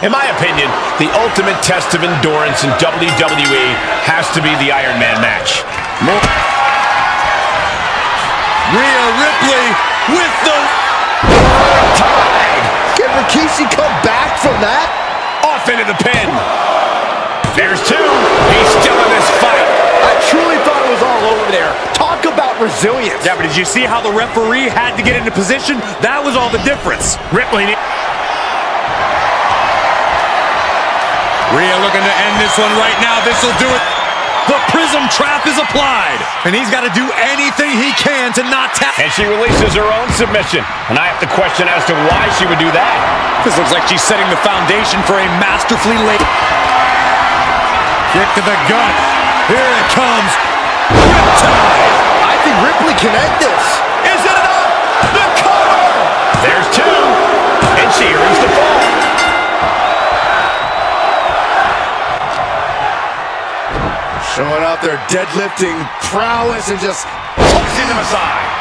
In my opinion, the ultimate test of endurance in WWE has to be the Iron Man match. Rhea Ripley with the tide. Can Rikishi come back from that? Off into the pin. There's two. He's still in this fight. I truly thought it was all over there. Talk about resilience. Yeah, but did you see how the referee had to get into position? That was all the difference. Ripley. Rhea looking to end this one right now. This will do it. The prism trap is applied. And he's got to do anything he can to not tap. And she releases her own submission. And I have to question as to why she would do that. This looks like she's setting the foundation for a masterfully laid kick to the gut. Here it comes. Riptide. I think Ripley can end this. Is it enough? The cover. There's two. And she earns the fall. Showing off their deadlifting prowess and just hooks into the side.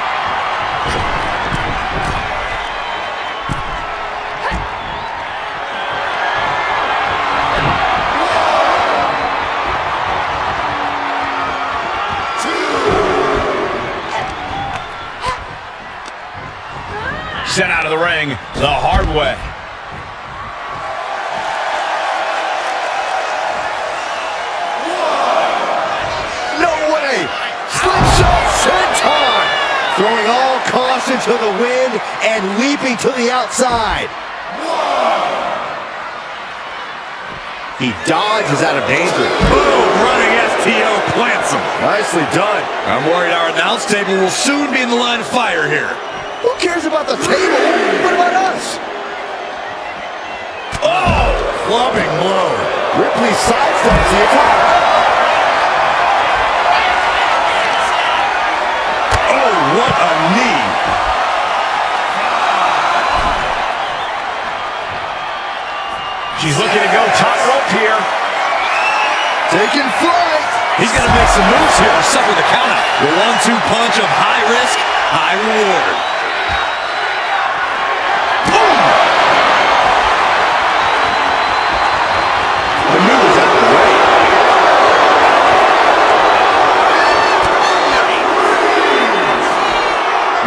Sent out of the ring the hard way. Throwing all caution to the wind and leaping to the outside. He dodges out of danger. Boom! Running STO plants him. Nicely done. I'm worried our announce table will soon be in the line of fire here. Who cares about the table? What about us? Oh! Clubbing blow. Ripley sidesteps the attack. What a knee. She's looking to go top rope here. Taking flight. He's got to make some moves here or suffer the countout. The 1-2 punch of high risk, high reward. Boom! The move is out of the way.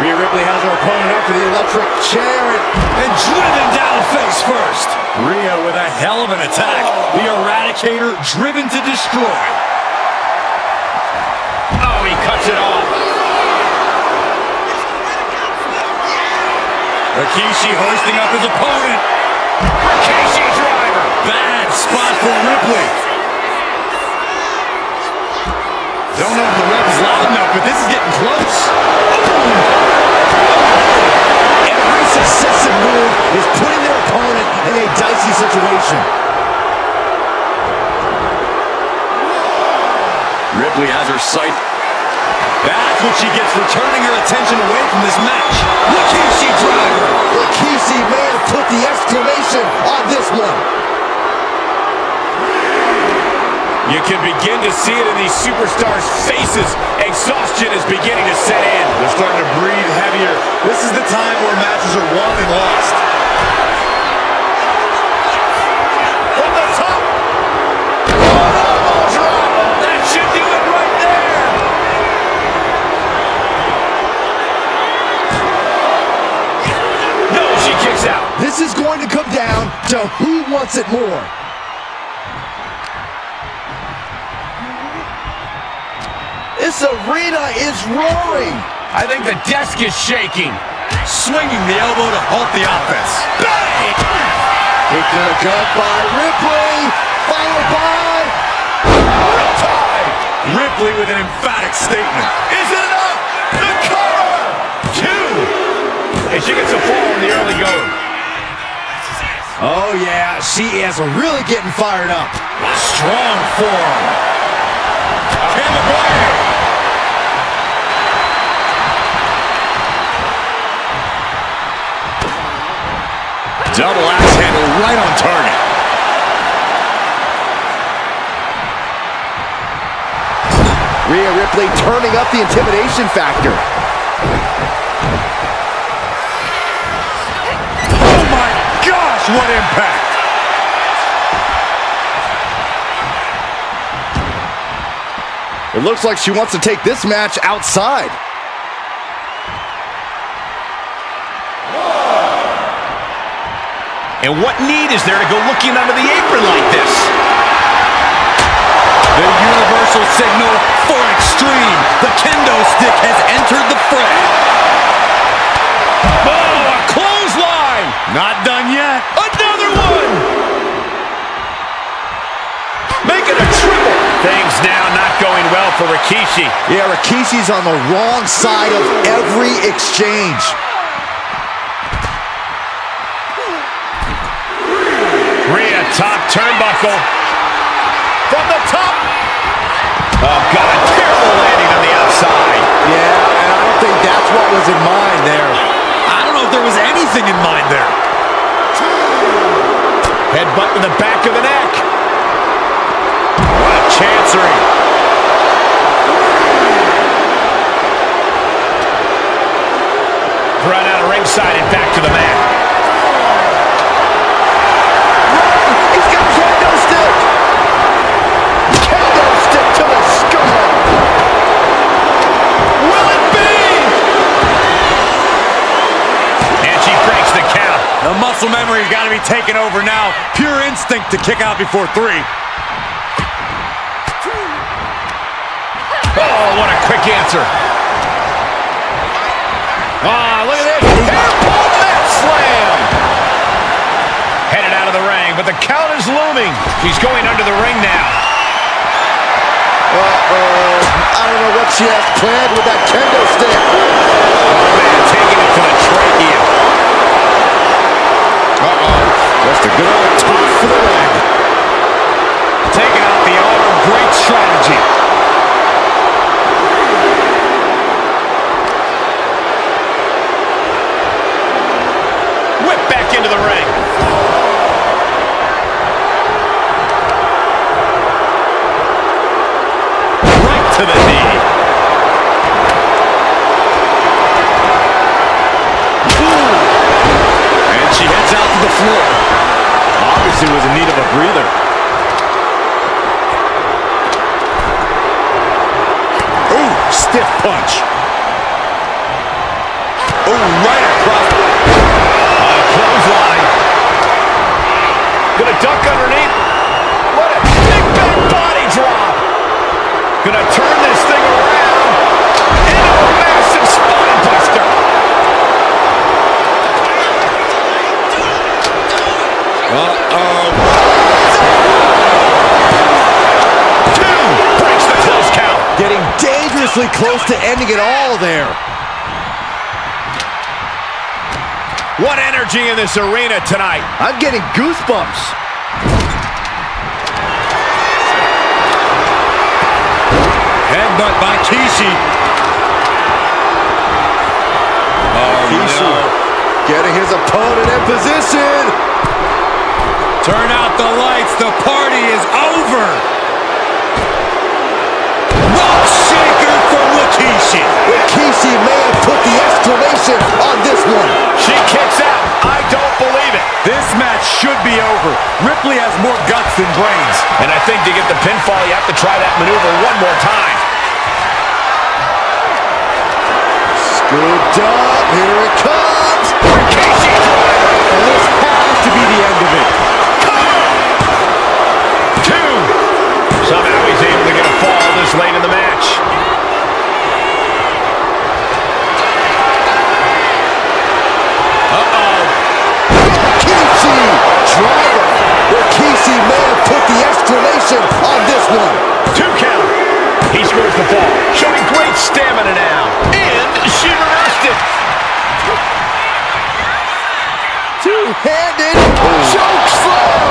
Rhea Ripley has her opponent up for the electric chair and driven down face first. Rhea with a hell of an attack. The Eradicator driven to destroy. Oh, he cuts it off. Rikishi hoisting up his opponent. Rikishi driver. Bad spot for Ripley. Don't know if the rep is loud enough, but this is getting close. Every successive move is putting their opponent in a dicey situation. Ripley has her sight. That's what she gets for turning her attention away from this match. Rikishi driver. Rikishi may have put the exclamation on this one. You can begin to see it in these superstars' faces. Exhaustion is beginning to set in. They're starting to breathe heavier. This is the time where matches are won and lost. From the top. Oh, drop. That should do it right there. No, she kicks out. This is going to come down to who wants it more. This arena is roaring. I think the desk is shaking. Swinging the elbow to halt the offense. Bang! Kick to the gut by Ripley. Followed by Riptide. Ripley with an emphatic statement. Is it enough? The cover. Two. And she gets a fall in the early going. Oh yeah, she is really getting fired up. Strong form. Can the blade. Double axe handle right on target. Rhea Ripley turning up the intimidation factor. Oh my gosh, what impact! It looks like she wants to take this match outside. And what need is there to go looking under the apron like this? The universal signal for extreme. The kendo stick has entered the fray. Oh, a clothesline! Not done yet. Another one! Making a triple. Things now not going well for Rikishi. Yeah, Rikishi's on the wrong side of every exchange. Rhea, top turnbuckle. From the top. Oh, God, terrible landing on the outside. Yeah, and I don't think that's what was in mind there. I don't know if there was anything in mind there. Headbutt to the back of the neck. What a chancery. Run out of ringside and back to the mat. He's got a kendo stick. Kendo stick to the skull. Will it be? And she breaks the count. The muscle memory's got to be taken over now. Pure instinct to kick out before 3. Oh, what a quick answer. Ah, look at this. Hairpole mat slam. Headed out of the ring, but the count is looming. She's going under the ring now. Uh-oh. I don't know what she has planned with that kendo stick. Oh, man, taking it to the trachea. Uh-oh. Just a good old toss to the leg. Taking out the arm. Great strategy. Whip back into the ring. Right to the knee. Ooh. And she heads out to the floor. Obviously was in need of a breather. Ooh, stiff punch. Ooh, right across. Clothesline. Gonna duck underneath. What a big back body drop. Gonna turn this thing around into a massive spine buster. Two. Breaks the close count. Getting dangerously close to ending it all there. What energy in this arena tonight. I'm getting goosebumps. Headbutt by Kishi. Kishi getting his opponent in position. Turn out the lights. The party is over. Rock shaker from Rikishi. Rikishi may have put the exclamation on this one. She kicks out. I don't believe it. This match should be over. Ripley has more guts than brains. And I think to get the pinfall, you have to try that maneuver one more time. Scooped up. Here it comes. Rikishi driver. And this has to be the end of it. Two. Somehow he's able to get a fall this late in the match. Rikishi driver. Rikishi may have put the exclamation on this one. 2 count. He scores the fall, showing great stamina now. And she reversed it. Two-handed choke slam.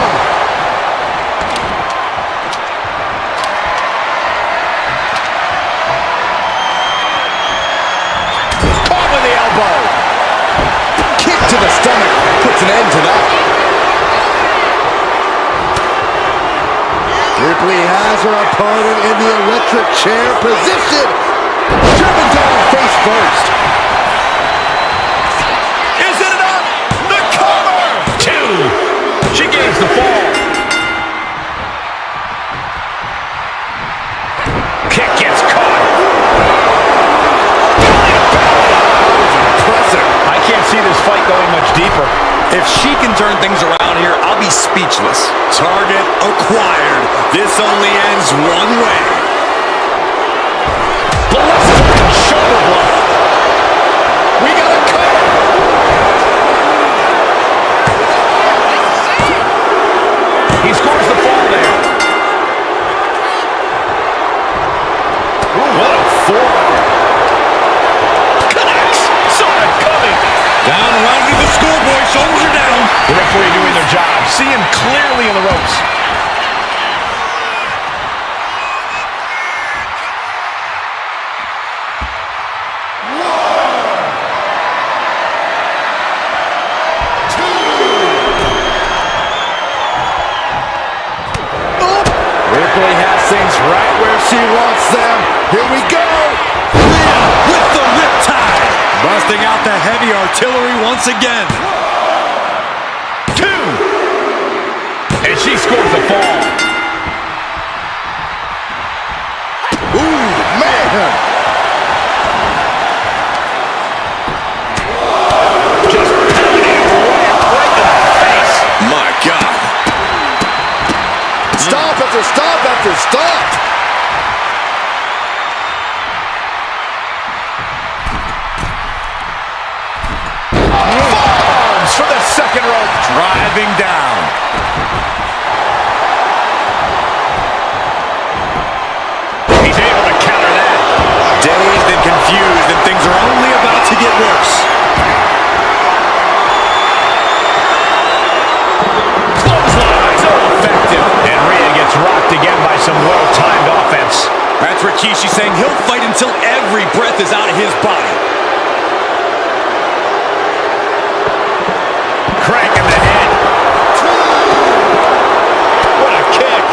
Caught with the elbow. Kick to the stomach puts an end to that. Ripley has her opponent in the electric chair position. Driven down face first. Is it enough? The cover. 2. She gains the fall. Kick gets speechless. Target acquired. This only ends one way. Blistering shoulder blow. We got a cover. He scores the fall there. Ooh, what a forearm. Connects. Saw it coming. Down around to the schoolboy. Shoulders are down. The referee doing their job. See him clearly in the ropes. Ripley has things right where she wants them. Here we go. With the riptide. Busting out the heavy artillery once again. 2. And she scores the fall. Ooh, man. Just pounding it right to the face. My God. Stop after stop after stop. Forearms for the second rope. Driving down. He's able to counter that. Dazed and confused, and things are only about to get worse. Clothesline, so effective. And Rhea gets rocked again by some well-timed offense. That's Rikishi saying he'll fight until every breath is out of his body. Crank in the head. What a kick.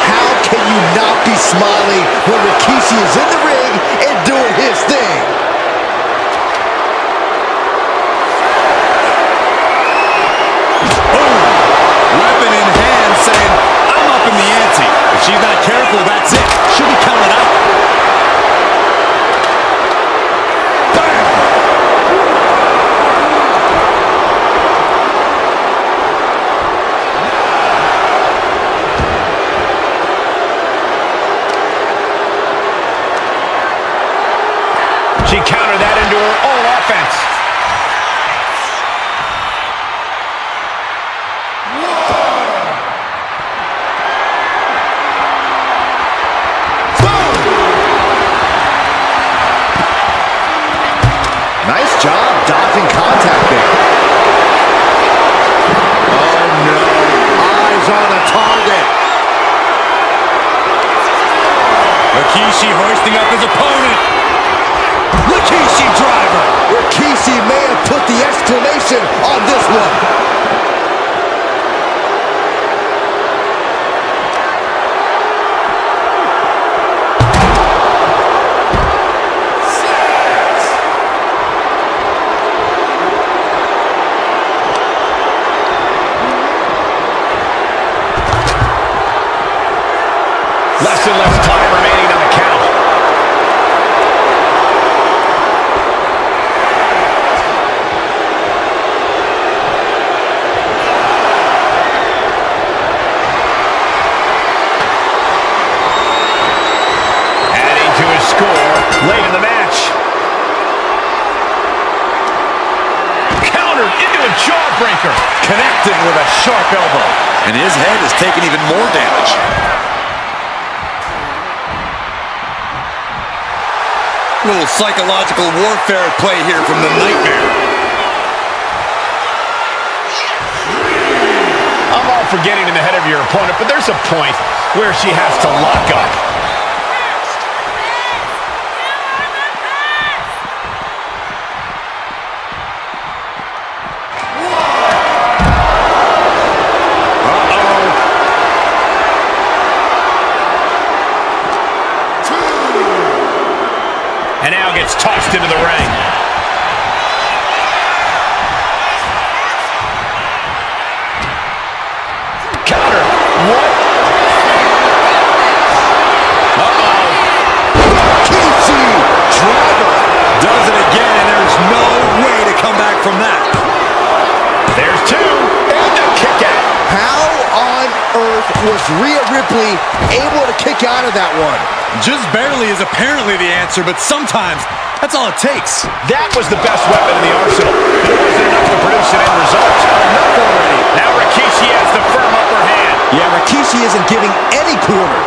How can you not be smiling when Rikishi is in the ring and doing his thing? Weapon in hand saying, I'm up in the ante. If she's not careful, that's it. She'll be counted out. She countered that into her own offense. Nice job dodging contact there. Oh no, eyes on the target. Rikishi hoisting up his opponent. Rikishi driver. Rikishi may have put the exclamation on this one. Less and less time remaining on the count. Adding to his score late in the match. Countered into a jawbreaker. Connected with a sharp elbow. And his head is taking even more damage. A little psychological warfare at play here from the Nightmare. I'm all for getting in the head of your opponent, but there's a point where she has to lock up. And now gets tossed into the ring. was Rhea Ripley able to kick out of that one? Just barely is apparently the answer, but sometimes that's all it takes. That was the best weapon in the arsenal. But it wasn't enough to produce an end result. Enough already. Now Rikishi has the firm upper hand. Yeah, Rikishi isn't giving any quarter.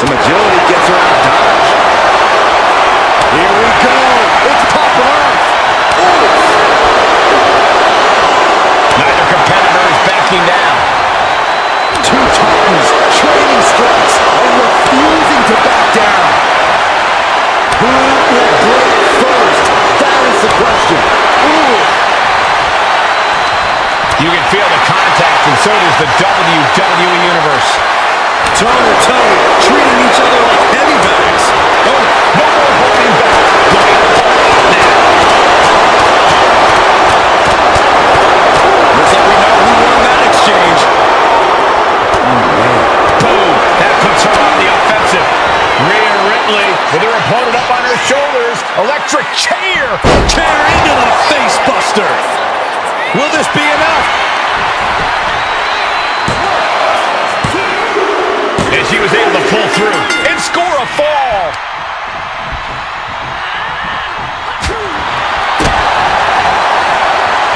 Some agility gets around dodge. Here we go. It's popping off. Neither competitor is backing down. Two titans trading strikes and refusing to back down. Who will break first? That is the question. Ooh. You can feel the contact, and so does the WWE Universe. Toe-to-toe, treating each other like heavy bags. Oh, no more holding back. Looks like we know who won that exchange. Boom. That puts her on the offensive. Rhea Ripley with her opponent up on her shoulders. Electric chair. Chair into the face buster. Will this be enough? And she was able to pull through and score a fall.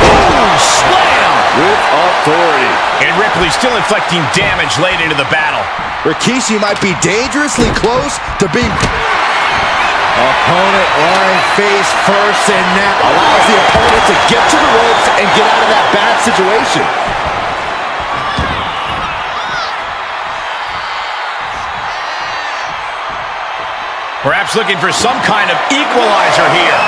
Boom, slam. With authority. And Ripley still inflicting damage late into the battle. Rikishi might be dangerously close to being... Opponent lying face first, and that allows the opponent to get to the ropes and get out of that bad situation. Perhaps looking for some kind of equalizer here.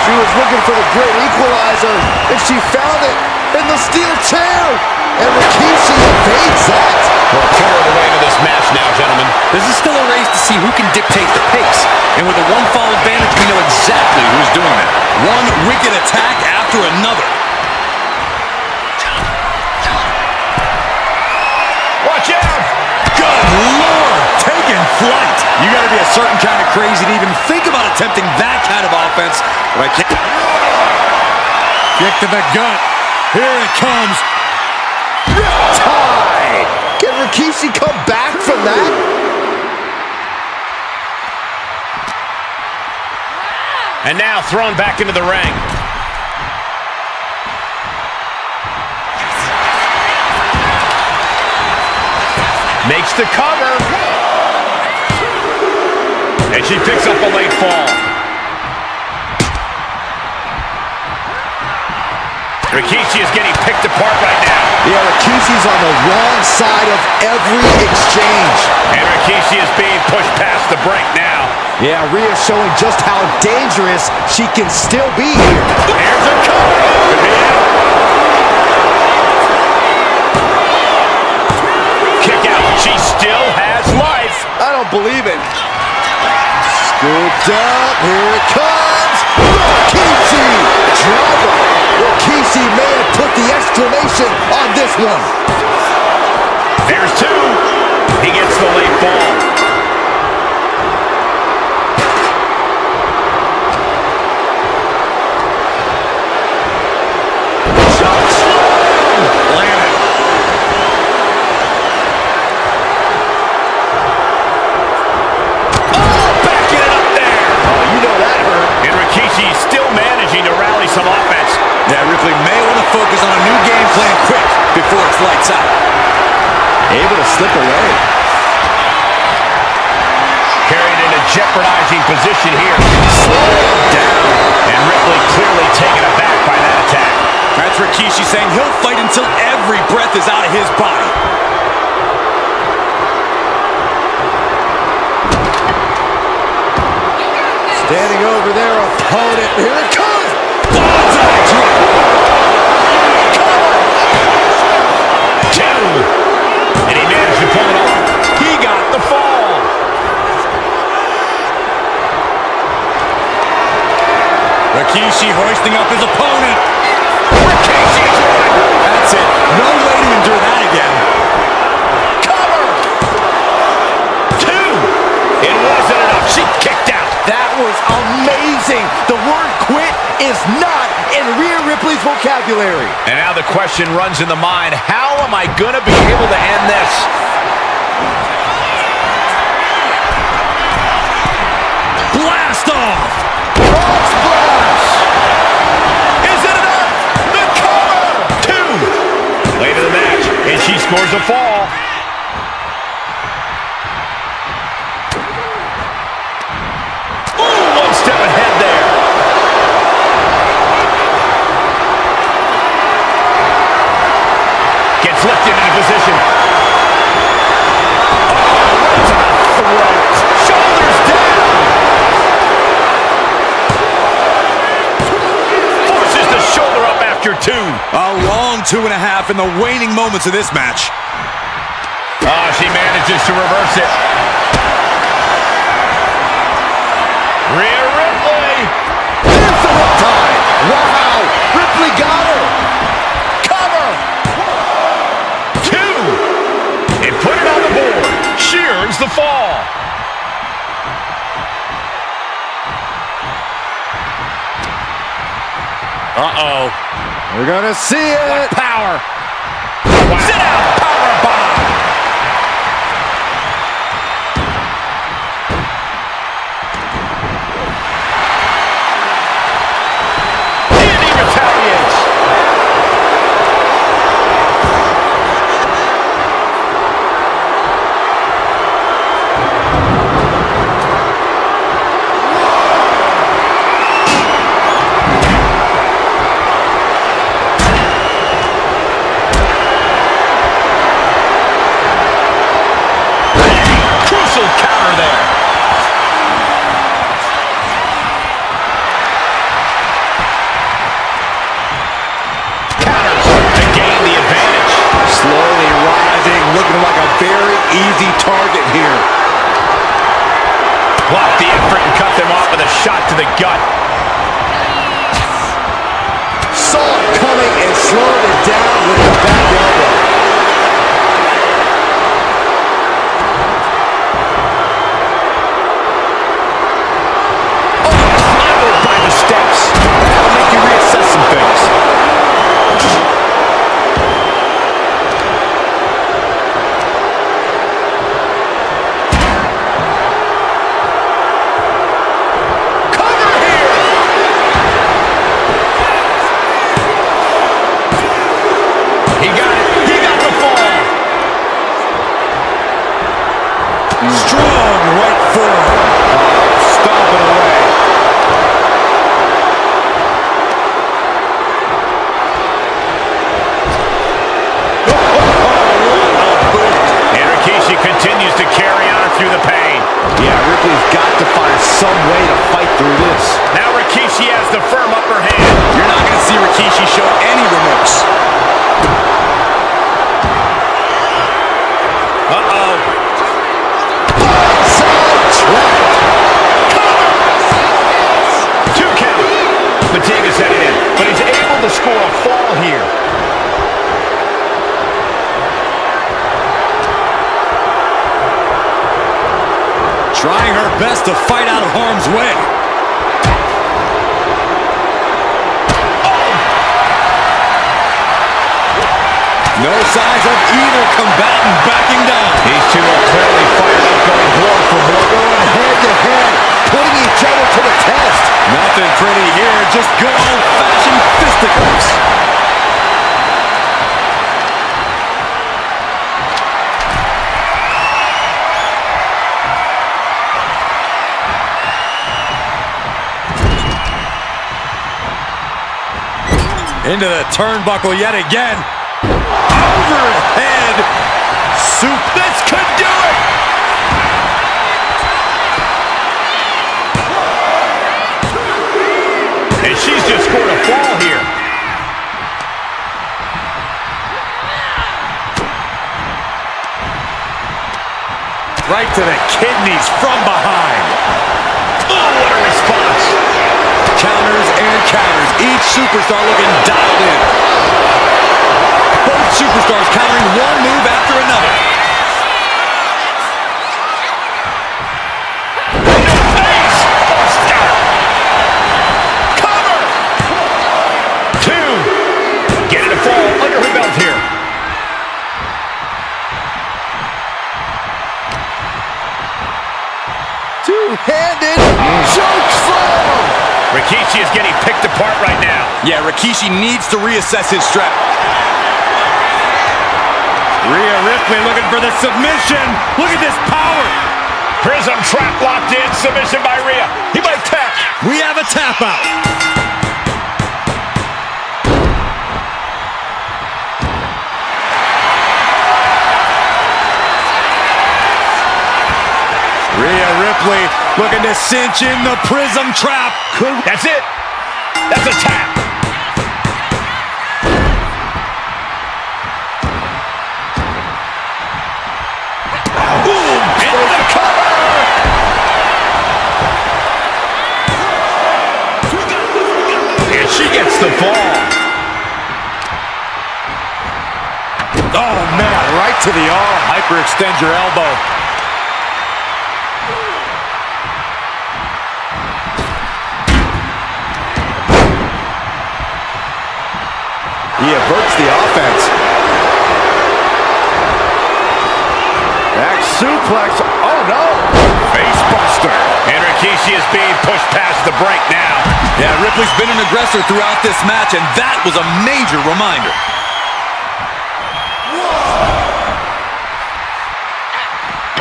She was looking for the great equalizer, and she found it in the steel chair. And Rikishi evades that. We're a quarter of the way to this match now, gentlemen. This is still a race to see who can dictate the pace. And with a one-fall advantage, we know exactly who's doing that. One wicked attack after another. Watch out! Good Lord! Taking flight. You got to be a certain kind of crazy to even think about attempting that kind of offense. But I can't. Kick to the gut. Here it comes. Riptide! Can Rikishi come back from that? And now thrown back into the ring. Makes the cover. And she picks up a late fall. Rikishi is getting picked apart right now. Yeah, Rikishi's on the wrong side of every exchange. And Rikishi is being pushed past the break now. Yeah, Rhea showing just how dangerous she can still be here. Here's a cover. Could be out. Kick out. She still has life. I don't believe it. Scooped up. Here it comes. Rikishi. Driver. Rikishi may have put the exclamation on this one. There's two. He gets the late ball. Some offense. Yeah, Ripley may want to focus on a new game plan quick before it's lights out. Able to slip away. Carried in a jeopardizing position here. Slowed down. And Ripley clearly taken aback by that attack. That's Rikishi saying he'll fight until every breath is out of his body. Standing over their opponent. Here it comes. And he managed to pull it off. He got the fall. Rikishi hoisting up his opponent. Rikishi's one. That's it. No way to endure that again. Cover. Two. It wasn't enough. She kicked out. That was amazing. amazing. The word quit is not in Rhea Ripley's vocabulary. And now the question runs in the mind, how am I going to be able to end this? Blast off! Frog splash! Is it enough? The cover! 2. Late in the match, and she scores a fall. Ooh, 1 step ahead there. Gets lifted into position. Oh, right to the throat. Shoulders down. Forces the shoulder up after 2. A long 2.5 in the waning moments of this match. Oh, she manages to reverse it. Rhea Ripley. There's the riptide. Wow, Ripley got her. Cover. 2. And put it on the board. She earns the fall. Uh-oh. We're gonna see it. Power. Wow. Sit down. Power bomb. And he retaliates. Crucial counter there. Counters to gain the advantage. Slowly rising, looking like a very easy target here. Blocked the effort and cut them off with a shot to the gut. Saw it coming and slowed it down with the back elbow. Followed by the steps. That'll make you reassess some things. Cover here. He got it. He got the fall. Strong right forearm. Stomping away. And Rikishi continues to carry on through the pain. Yeah, Ripley's got to find some way to fight through this. Now Rikishi has the firm upper hand. You're not going to see Rikishi show any remorse. Uh-oh. Sidetrack. 2 count. Fatigue's headed in, but he's able to score a fall here. Trying her best to fight out of harm's way. No signs of either combatant backing down. These two are clearly fired up, going blow for blow. Going head to head, putting each other to the test. Nothing pretty here, just good old-fashioned fisticuffs. Into the turnbuckle yet again. Overhead soup. This could do it! And she's just scored a fall here. Right to the kidneys from behind. Oh, what a response. Counters and counters. Each superstar looking dialed in. Both superstars countering one move after another. One-handed choke slam. Rikishi is getting picked apart right now. Yeah, Rikishi needs to reassess his strap. Rhea Ripley looking for the submission. Look at this power. Prism trap locked in. Submission by Rhea. He might tap. We have a tap out. Rhea Ripley looking to cinch in the Prism trap. That's it. That's a tap. Into the cover. And she gets the fall. Oh, man, right to the arm. Hyperextend your elbow. He averts the offense. Back suplex. Oh, no. Face buster. And Rikishi is being pushed past the break now. Yeah, Ripley's been an aggressor throughout this match, and that was a major reminder.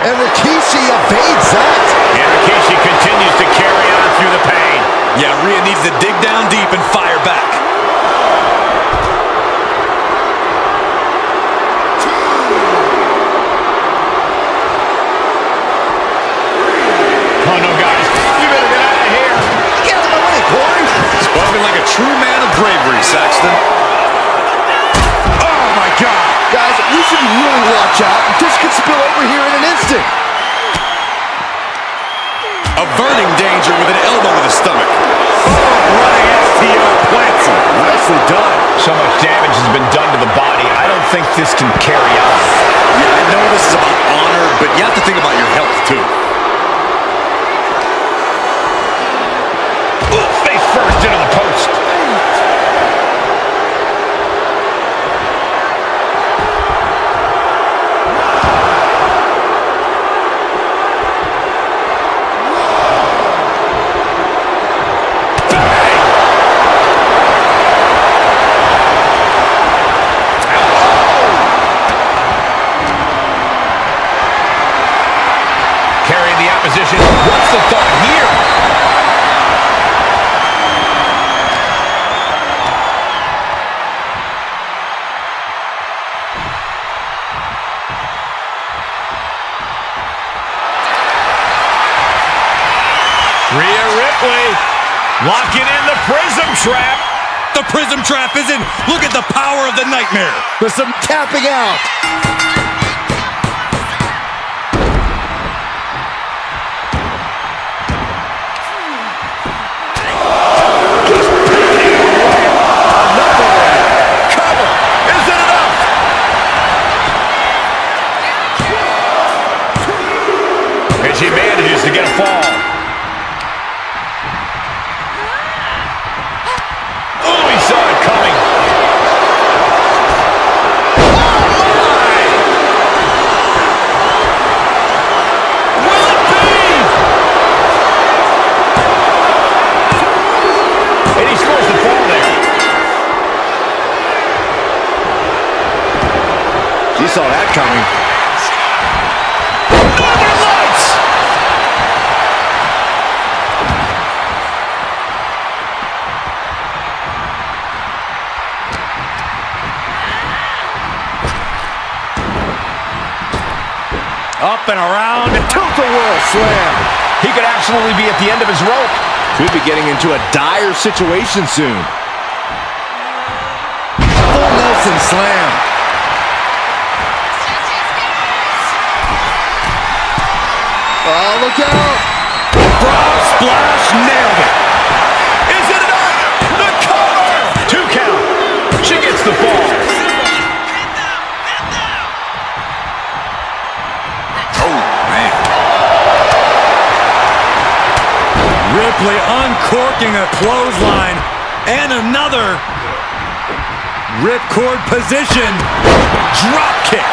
And Rikishi evades that. And Rikishi continues to carry on through the pain. Yeah, Rhea needs to dig down deep and fire back. Oh, no, guys. You better get out of here. Get out of the way, Corey. Spoken like a true man of bravery, Saxton. Oh, my God. Guys, we should really watch out. This could spill over here in an instant. Averting danger with an elbow to the stomach. Running STO plants him. Nicely done. So much damage has been done to the body. I don't think this can carry on. Yeah, I know this is about honor, but you have to think about your health, too. Ooh, face first into the post. Carrying the opposition. What's the thought here? Rhea Ripley locking in the Prism trap. The Prism trap is in. Look at the power of the nightmare. With some tapping out. She manages to get a fall. Oh, he saw it coming. Oh, my! Will it be? And he scores the fall there. She saw that coming. Up and around. Tilt-a-whirl slam. He could absolutely be at the end of his rope. Could be getting into a dire situation soon. Full Nelson slam. Oh, look out. Frog splash, nailed it. Is it enough? The cover! 2 count. She gets the fall. Ripley uncorking a clothesline. And another ripcord position. Drop kick.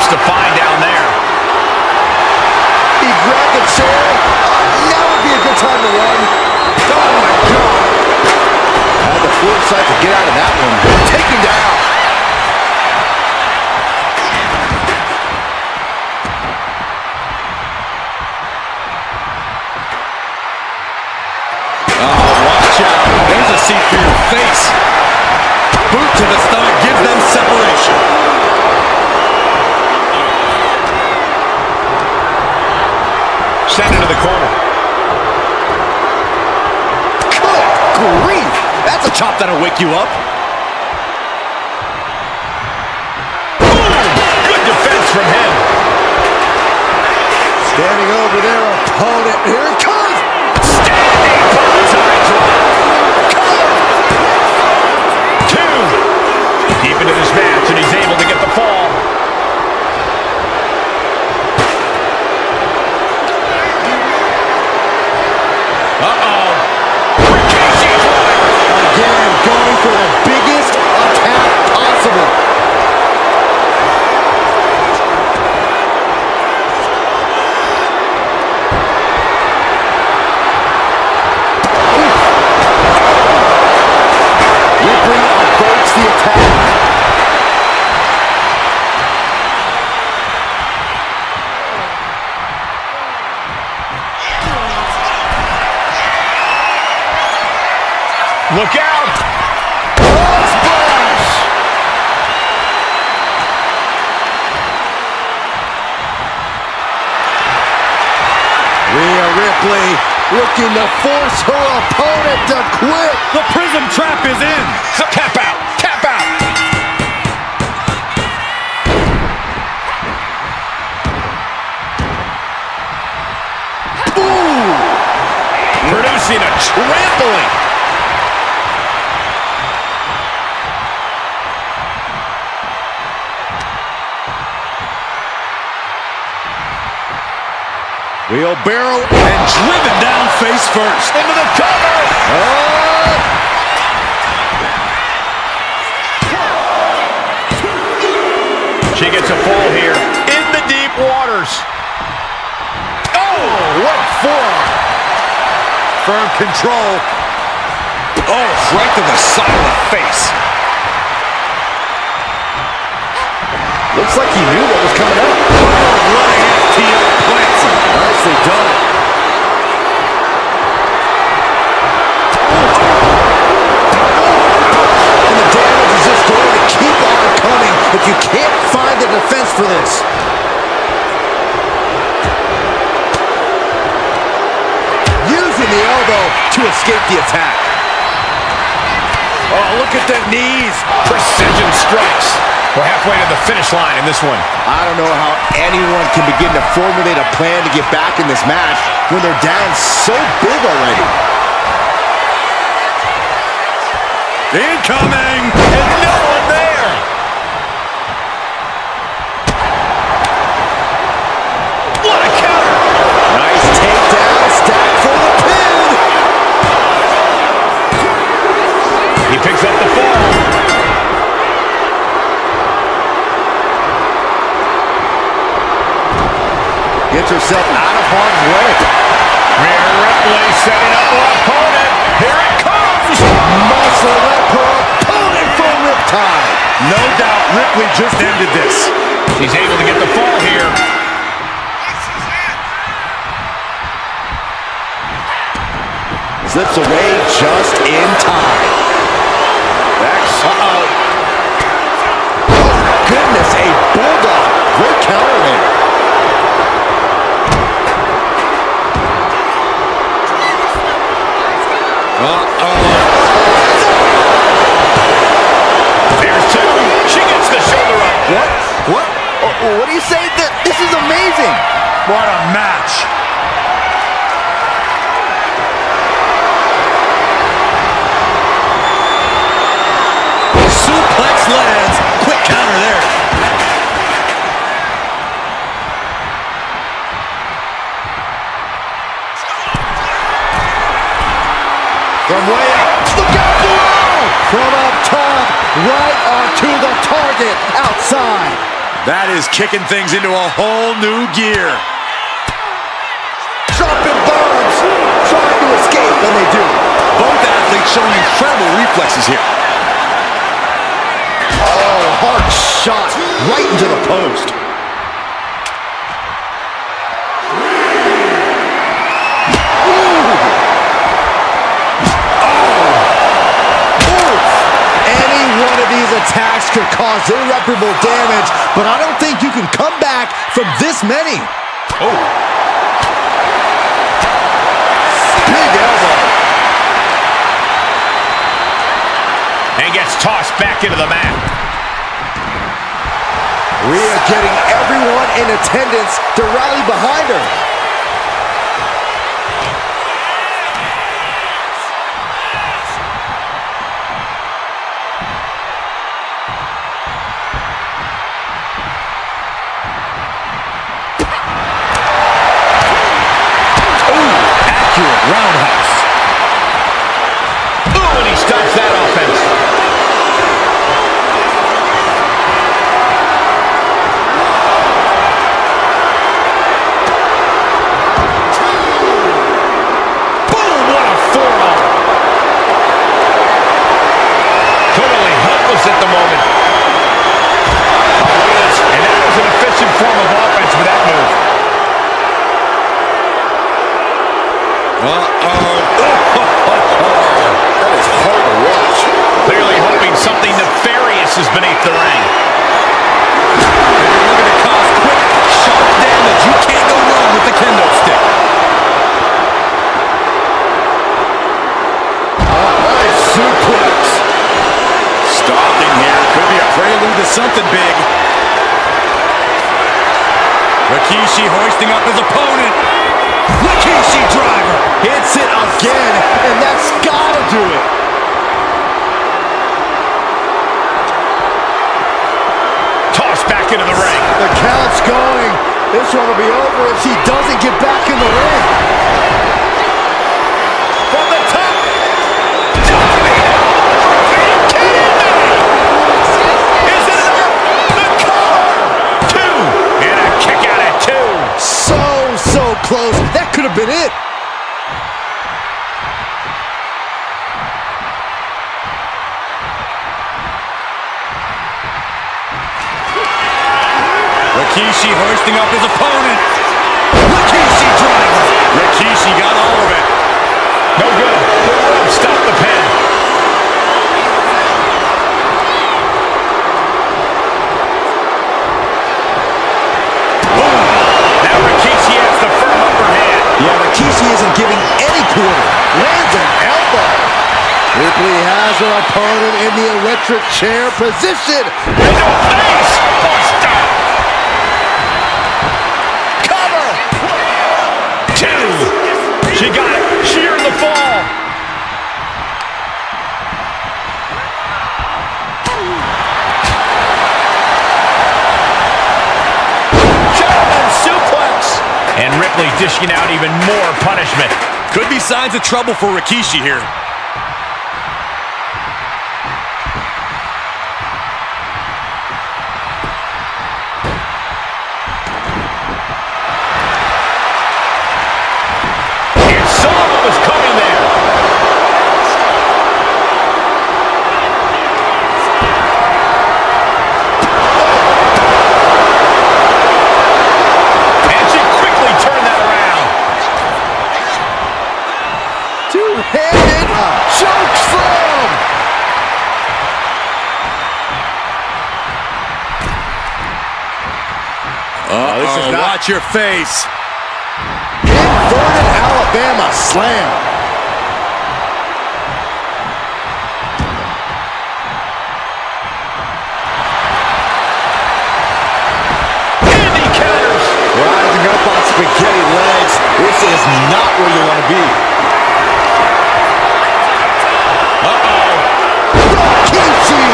much to find down there. He grabbed the chair. Now would be a good time to run. Oh, my God. Had the foresight to get out of that one. Take him down. Oh, watch out. There's a seat for your face. Boot to the stomach gives them separation. Send into the corner. Good grief. That's a chop that'll wake you up. Boom! Good defense from him. Standing over their opponent. Here it comes. Standing bonsai drop. Cover. 2. Deep into this match, and he's able to get the fall. Uh-oh. Rikishi driver. Again, going for the biggest attack possible. Ripley averts the attack. Look out. Splash! Rhea Ripley looking to force her opponent to quit. The Prism Trap is in. Tap out. Tap out. Producing a trampling. Wheelbarrow And driven down face first. Into the cover. She gets a fall here in the deep waters. Oh, what forearm. Firm control. Oh, right to the side of the face. Looks like he knew what was coming up. Running FTO plants him. Nicely done. And the damage is just going to keep on coming if you can't find the defense for this. Using the elbow to escape the attack. Oh, look at the knees. Precision strikes. We're halfway to the finish line in this one. I don't know how anyone can begin to formulate a plan to get back in this match when they're down so big already. Incoming. And no one there. What a counter. Nice takedown, stack for the pin. He picks up the fall. Gets herself out of harm's way. Rhea Ripley setting up her opponent. Here it comes. Muscle up her opponent for a riptide. No doubt Ripley just ended this. She's able to get the fall here. Slips away just in time. Uh-oh. Oh, goodness, a bulldog. Great counter there. There's 2. She gets the shoulder up. What? What do you say? This is amazing. What a match. Suplex lands. Quick counter there. From way up. Look out below. From up top. Right onto the target. Outside. That is kicking things into a whole new gear. Dropping bombs, trying to escape, and they do. Both athletes showing incredible reflexes here. Oh, hard shot right into the post. Attacks could cause irreparable damage, but I don't think you can come back from this many. Oh. Big elbow. And gets tossed back into the mat. Rhea getting everyone in attendance to rally behind her. Roundhouse. Ooh, and he stops that offense. Boom, what a forearm. Totally helpless at the moment. Oh, look at this. And that was an efficient form of offense with that move. That is hard to watch. Clearly hoping something nefarious is beneath the ring. If you're looking to cause quick, sharp damage, you can't go wrong with the kendo stick. Nice suplex. Stalking here. Could be a prelude to something big. Rikishi hoisting up his opponent. Rikishi driver. Hits it again, and that's gotta do it. Tossed back into the ring. The count's going. This one will be over if she doesn't get back in the ring. From the top. Diving. Are you kidding me? Is it enough? The cover. Two. And a kick out at two. So close. That could have been it. Rikishi hoisting up his opponent. Rikishi driver. Rikishi got all of it. No good. Stop the pin. Boom. Now Rikishi has the firm upper hand. Yeah, Rikishi isn't giving any quarter. Lands an elbow. Ripley has her opponent in the electric chair position. Into a face. Buster. Cover. Two. She got it. She earned the fall. German suplex. And Ripley dishing out even more punishment. Could be signs of trouble for Rikishi here. And saw what was coming there. And she quickly turned that around. Two-handed choke slam. Watch your face. Inverted Alabama slam. And he counters. Rising up on spaghetti legs. This is not where you want to be. Rikishi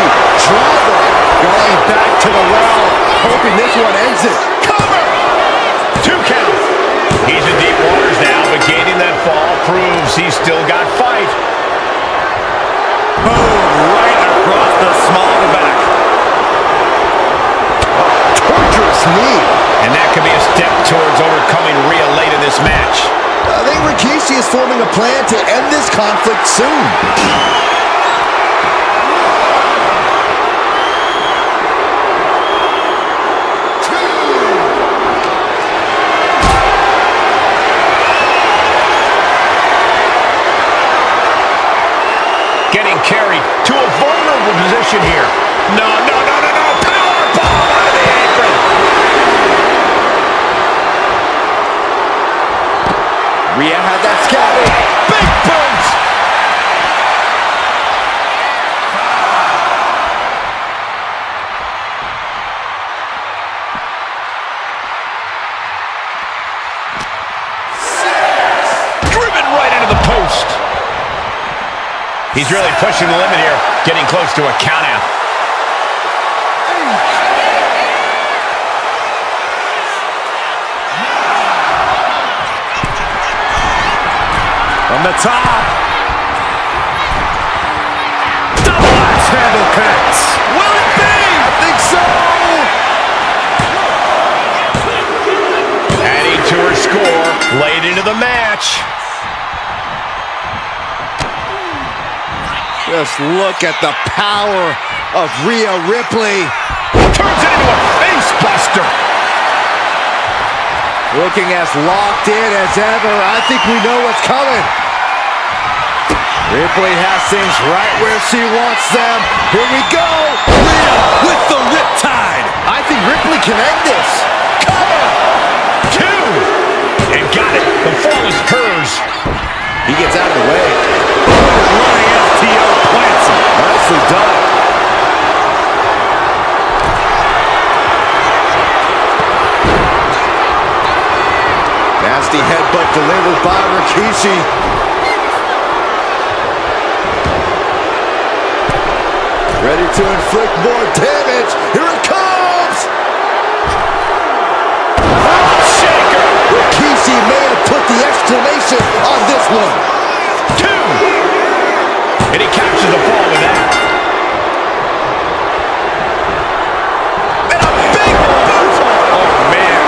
driver going back to the well, hoping this one ends it. Cover. 2 count. He's in deep waters now, but gaining that fall proves he's still got fight. Boom, right across the small of the back. Torture Rikishi is forming a plan to end this conflict soon. Getting carried to a vulnerable position here. No. Power bomb out of the apron. Rhea had that scouted. Big boot. Driven right into the post. He's really pushing the limit here, getting close to a countout. From the top. Double axe handle connects. Will it be? I think so. Adding to her score, late into the match. Just look at the power of Rhea Ripley. Turns it into a face buster. Looking as locked in as ever. I think we know what's coming. Ripley has things right where she wants them. Here we go. Rhea with the riptide. I think Ripley can end this. Cover. 2. And got it. The fall is hers. He gets out of the way. Running FTO plants him. Nicely done. Nasty headbutt delivered by Rikishi. Ready to inflict more damage. Here it comes! Shaker. Rikishi may have put the exclamation on this one. 2. And he captures the fall with that. And a big boot. Oh, man.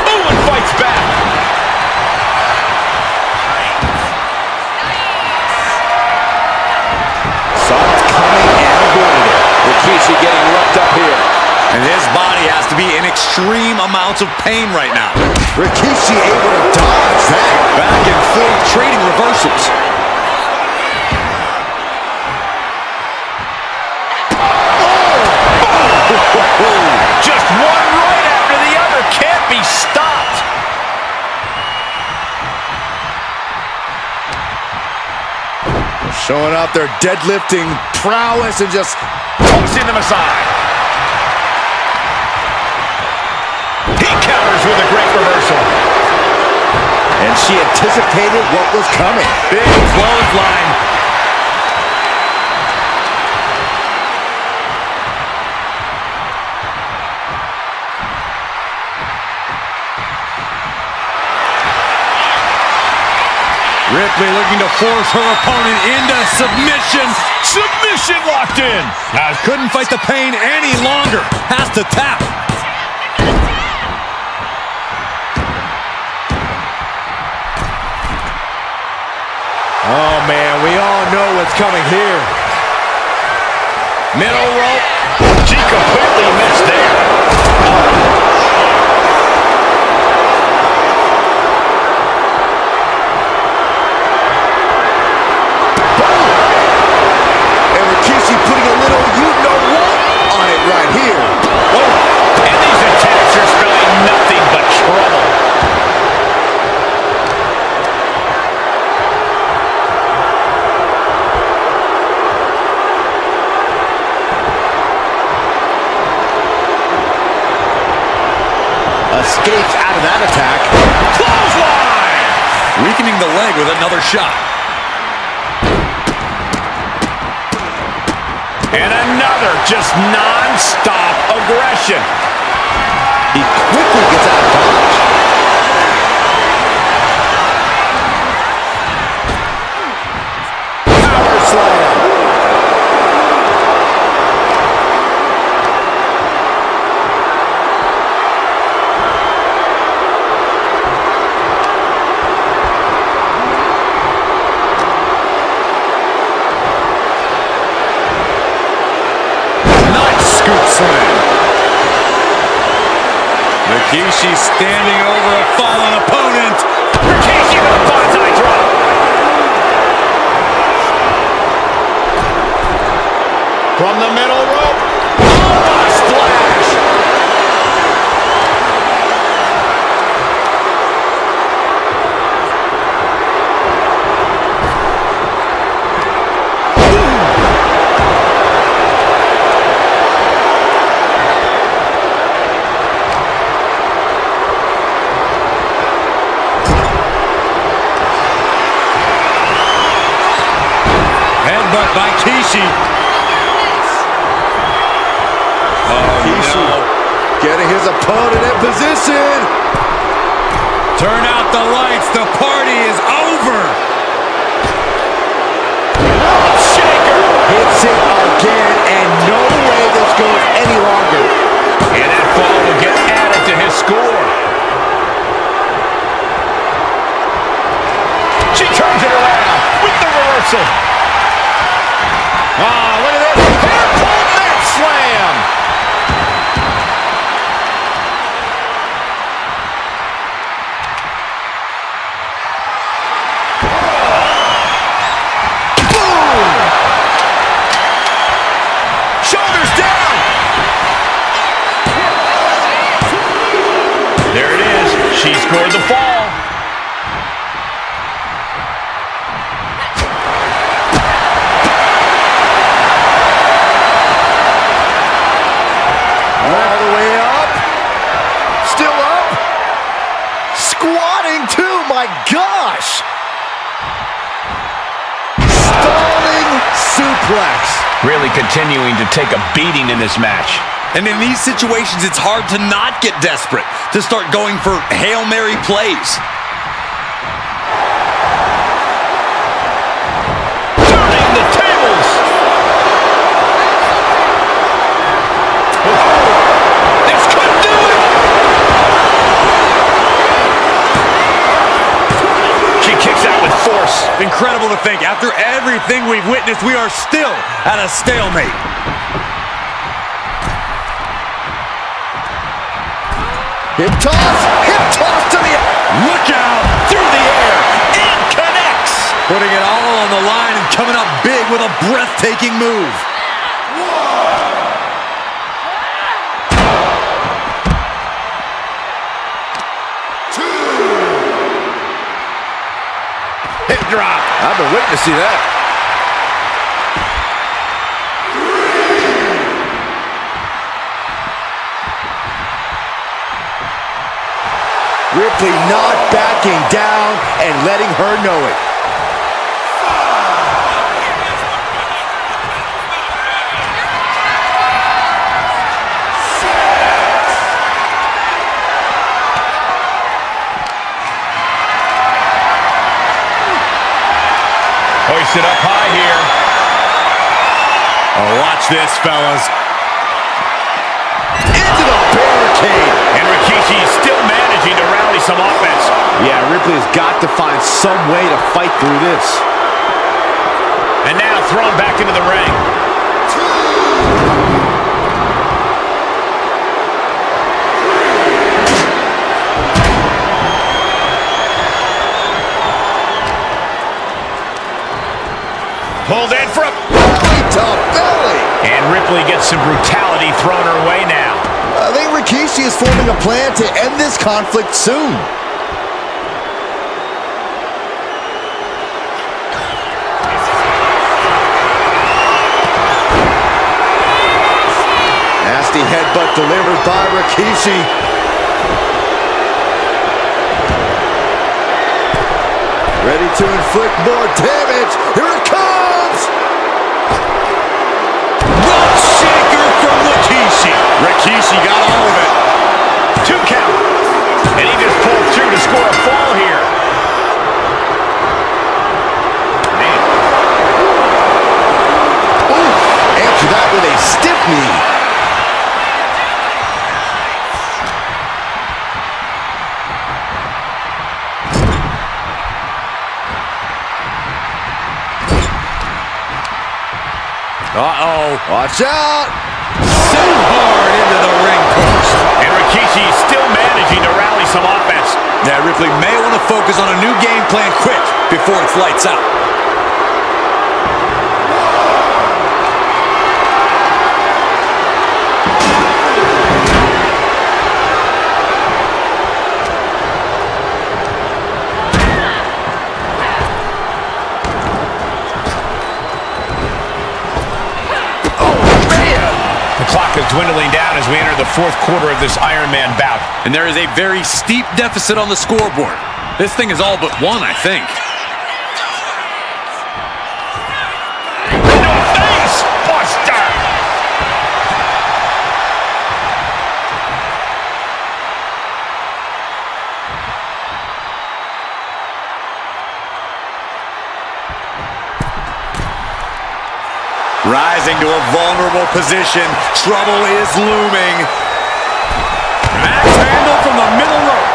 Oh, and fights back. Saw it coming and avoided it. Rikishi getting roughed up here. And his body has to be in extreme amounts of pain right now. Rikishi able to dodge that. Back and forth trading reversals. Just one right after the other. Can't be stopped. Showing off their deadlifting prowess and just Tossing them aside. He counters with a great reversal. and she anticipated what was coming. Big clothesline. Ripley looking to force her opponent into submission. Submission locked in. Couldn't fight the pain any longer. Has to tap. Oh, man, we all know what's coming here. Middle rope. She completely missed there. And Rikishi putting a little you-know-what on it right here. Oh, and these attacks are spelling nothing but trouble. Escapes out of that attack. Clothesline! Weakening the leg with another shot. And another just non-stop aggression. He quickly gets out of dodge. Power slam. slam. Rikishi standing over a fallen opponent. Rikishi with a banzai drop. From the middle rope. Oh, a splash. Headbutt by Kishi. Oh, Kishi getting his opponent in position. Turn out the lights. The party is over. Shaker. Hits it again, and no way this goes any longer. And that fall will get added to his score. She turns it around with the reversal. Ah, look at this. Hair pull mat slam. Boom. Shoulders down. There it is. She scored the fall. All the way up. Still up. Squatting too, my gosh. Stalling suplex. Really continuing to take a beating in this match. And in these situations, it's hard to not get desperate, to start going for Hail Mary plays. Turning the tables. This could do it. She kicks out with force. Incredible to think, after everything we've witnessed, we are still at a stalemate. Hip toss to the... Look out! Through the air. And connects. Putting it all on the line and coming up big with a breathtaking move. Hip drop. I've been waiting to see that. Ripley not backing down and letting her know it. Hoisted up high here. Oh, watch this, fellas. Into the barricade. And Rikishi still managing to rally some offense. Yeah, Ripley has got to find some way to fight through this. And now thrown back into the ring. Pulled in for a Belly to belly. And Ripley gets some brutality thrown her way now. I think Rikishi is forming a plan to end this conflict soon. Nasty headbutt delivered by Rikishi. Ready to inflict more damage. Here it comes. Rock shaker from Rikishi. Rikishi got all of it. 2 count. And he just pulled through to score a fall here. Man. Ooh, answer that with a stiff knee. Uh-oh. Watch out. So hard into the ring post. And Rikishi is still managing to rally some offense. Yeah, Ripley may want to focus on a new game plan quick before it's lights out. The clock is dwindling down as we enter the fourth quarter of this Iron Man bout. And there is a very steep deficit on the scoreboard. This thing is all but won, I think. Into a face buster! Rising to a vulnerable position. Trouble is looming. Axe handle from the middle rope.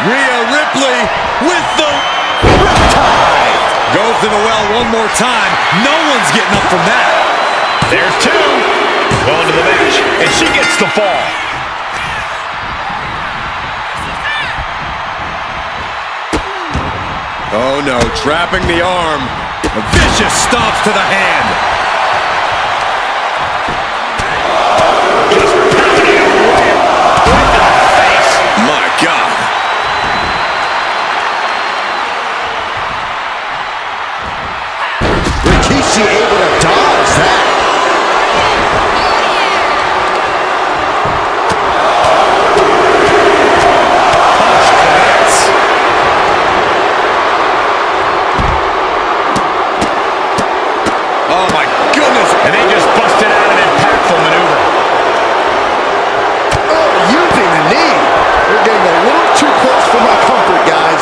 Rhea Ripley with the riptide. Goes to the well one more time. No one's getting up from that. There's two. Going to the match, and she gets the fall. Oh no, trapping the arm. A vicious stomps to the hand. Just pounding away right to the face. My God. Rikishi able to dodge that. Oh my goodness. And they just busted out an impactful maneuver. Oh, using the knee. They're getting a little too close for my comfort, guys.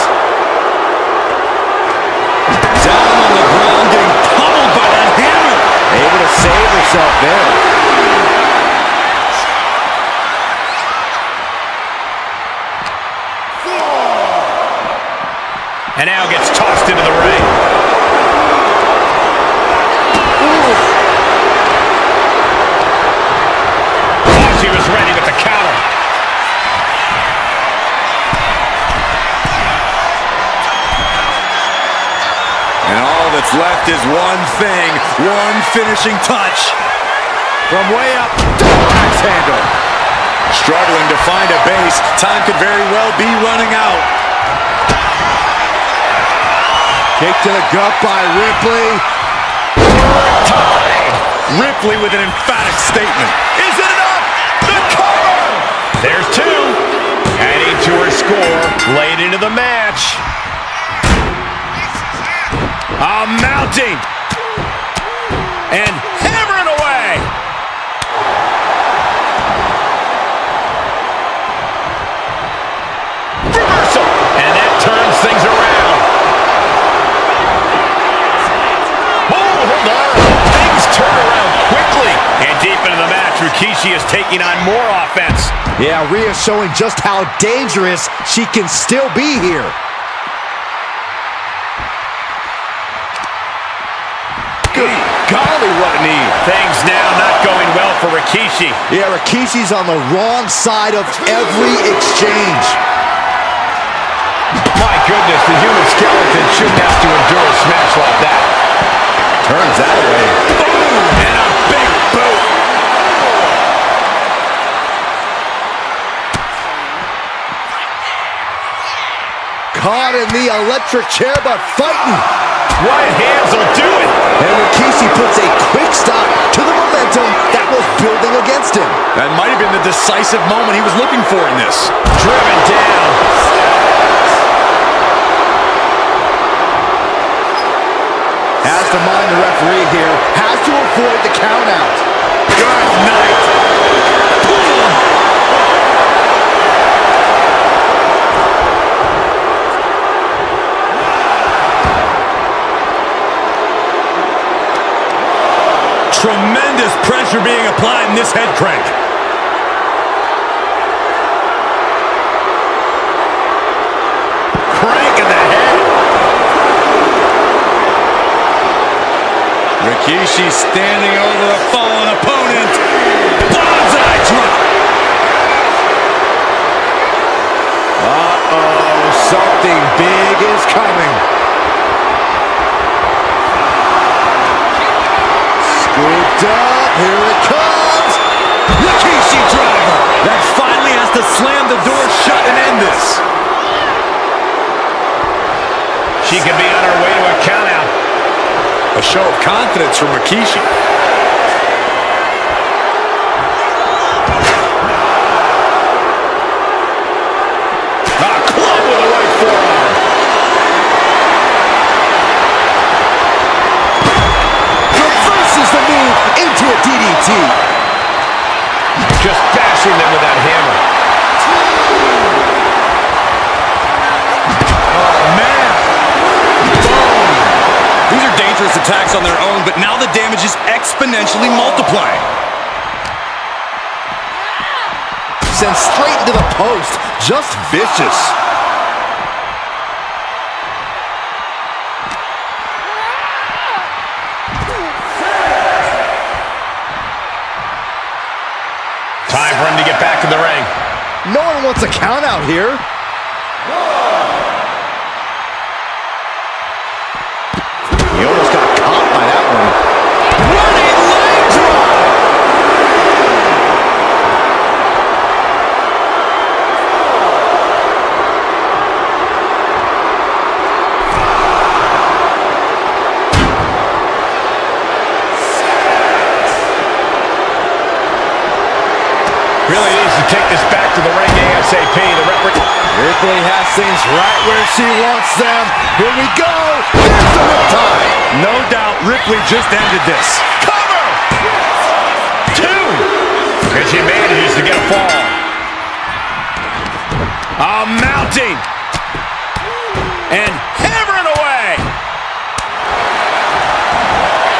Down on the ground, getting pummeled by that hammer. Able to save herself there. And now gets tossed into the ring. Oh, she was ready with the counter. And all that's left is one thing, one finishing touch. From way up, axe handle. Struggling to find a base. Time could very well be running out. Kick to the gut by Ripley. Ripley with an emphatic statement. Is it enough? The cover! There's two. Adding to her score late into the match. Mounting. And hammering away. Reversal. And that turns things around. Oh, hold on. Things turn around quickly. And deep into the match, Rikishi is taking on more offense. Yeah, Rhea showing just how dangerous she can still be here. Good golly, what a knee. Things now not going well for Rikishi. Yeah, Rikishi's on the wrong side of every exchange. My goodness, the human skeleton shouldn't have to endure a smash like that. Turns that away. Boom! And a big boot. Caught in the electric chair, but fighting. Right hands will do it. And Rikishi puts a quick stop to the momentum that was building against him. That might have been the decisive moment he was looking for in this. Driven down. Has to mind the referee here. Has to avoid the count out. Good night. Tremendous pressure being applied in this head crank. Rikishi standing over a fallen opponent. Bonsai drop. Uh-oh, something big is coming. Scooped up, here it comes. Rikishi driver. That finally has to slam the door shut and end this. She could be on her way to a countout. A show of confidence from Rikishi. Club with a right forearm. Reverses the move into a DDT. Just bashing them with that hammer. Oh, man. Boom. These are dangerous attacks on their own, but now the damage is exponentially multiplying. Sent straight into the post. Just vicious. Time for him to get back in the ring. No one wants a count out here. He almost got caught by that one. Running leg drop. Really needs to take this back to the ring ASAP. The referee. Ripley has things right where she wants them. Here we go. Here's the riptide. No doubt Ripley just ended this. Cover! Two! And she manages to get a fall. Mounting. And hammering away.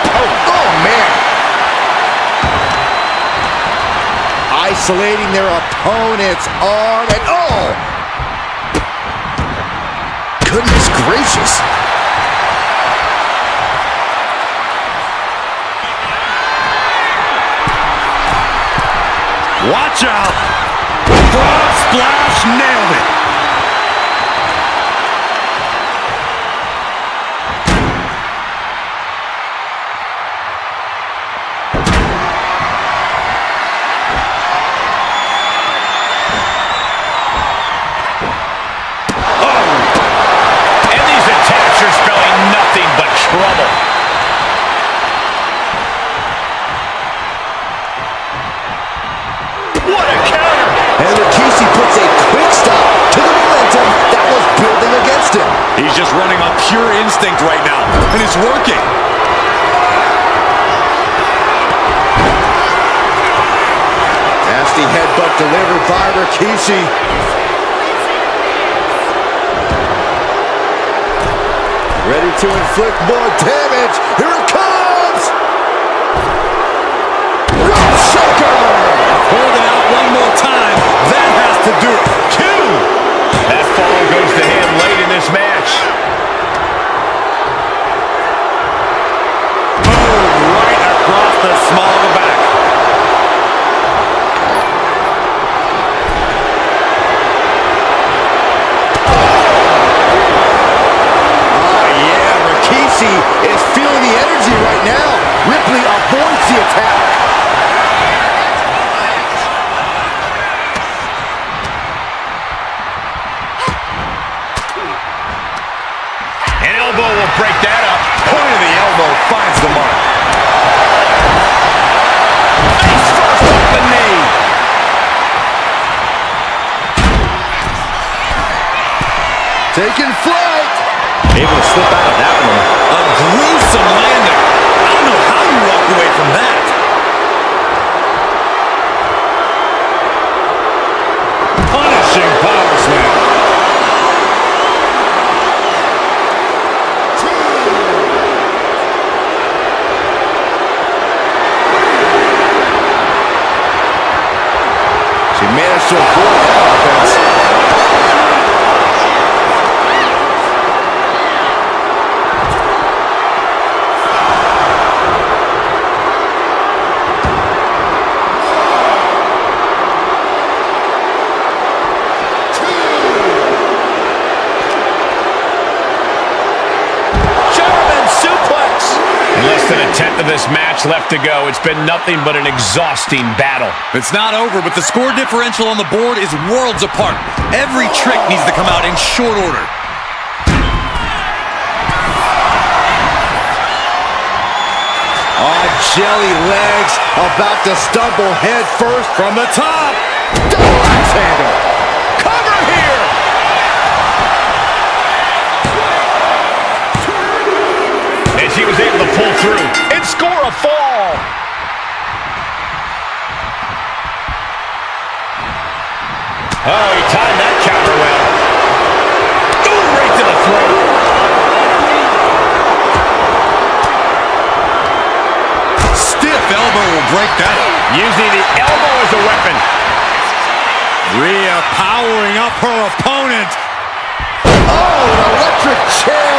Oh, man. Isolating their opponent's arm and goodness gracious. Watch out. Frog splash, nailed it. Trouble. What a counter! And Rikishi puts a quick stop to the momentum that was building against him. He's just running on pure instinct right now, and it's working. Nasty headbutt delivered by Rikishi. Ready to inflict more damage. Here it comes! Rope shaker! Holding out one more time. That has to do it. Two! That fall goes to him late in this match. Boom, right across the small of the back. Is feeling the energy right now. Ripley avoids the attack. An elbow will break that up. Point of the elbow finds the mark. Face first off the knee. Taking flight. Able to slip out of that one. A gruesome landing. I don't know how you walk away from that. Punishing power slam. She managed to avoid that offense. of this match left to go. It's been nothing but an exhausting battle. It's not over, but the score differential on the board is worlds apart. Every trick needs to come out in short order. On jelly legs, about to stumble head first from the top. Double axe handle. Cover here. And she was able to pull through and score a fall. Oh, he timed that counter well. Ooh, right to the throat. Stiff elbow will break that up. Using the elbow as a weapon. Rhea powering up her opponent. Oh, an electric chair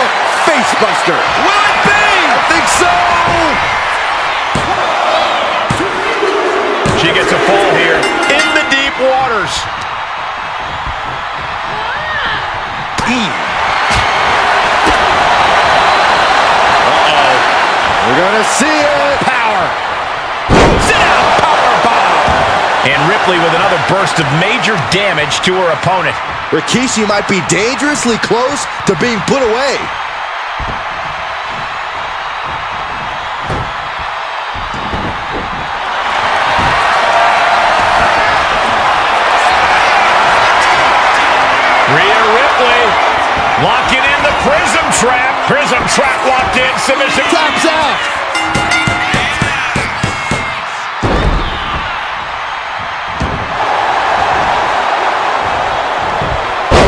facebuster. Will it be? I think so. She gets a fall here in the deep waters. Uh-oh. We're gonna see it. Power. Sit down, power bomb. And Ripley with another burst of major damage to her opponent. Rikishi might be dangerously close to being put away. Rhea Ripley locking in the prism trap. Prism trap locked in. Submission. Taps out.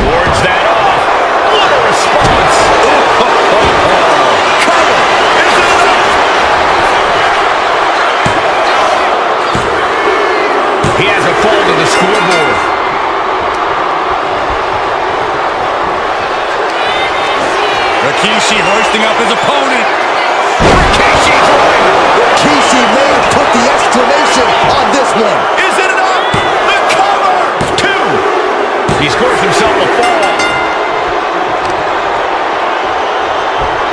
Wards that off. What a response. Cover. Is it enough? He has a fall to the scoreboard. Rikishi hoisting up his opponent. Rikishi's right. Rikishi may have put the exclamation on this one. Is it enough? The cover. 2. He scores himself a fall.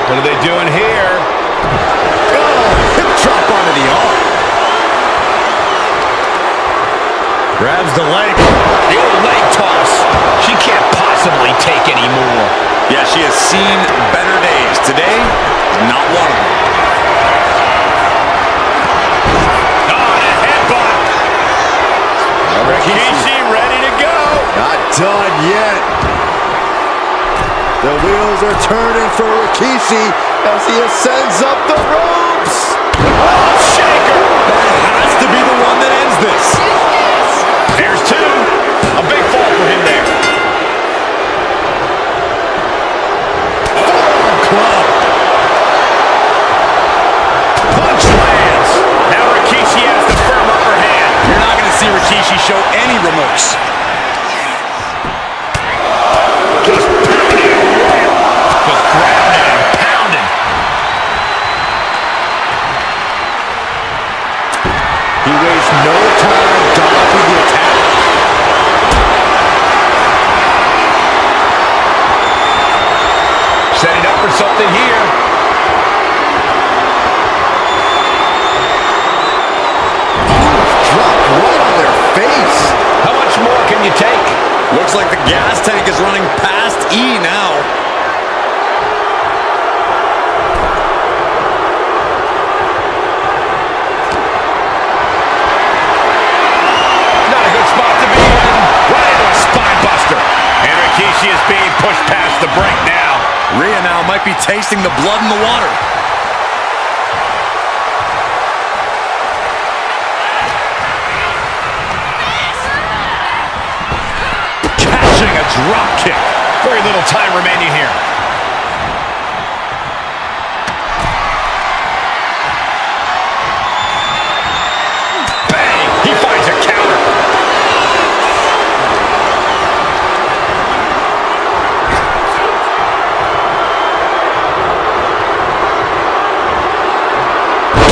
What are they doing here? Oh, hip drop onto the arm. Grabs the leg. The old leg toss. She can't possibly take any more. Yeah, she has seen better days. Today, not one of them. Oh, and a headbutt. Rikishi ready to go. Not done yet. The wheels are turning for Rikishi as he ascends up the ropes. Oh, shaker. That has to be the one that ends this. There's 2. A big fall for him there. Club. Punch lands. Now Rikishi has the firm upper hand. You're not going to see Rikishi show any remorse. Just pounding away. Just grabbing and pounding. He wastes no time dodging the attack. Setting up for something here. Dropped right on their face. How much more can you take? Looks like the gas tank is running past E now. Not a good spot to be in. Right into a spine buster. And Rikishi is being pushed past the brink now. Rhea now might be tasting the blood in the water. Catching a drop kick. Very little time remaining here. Bang! He finds a counter.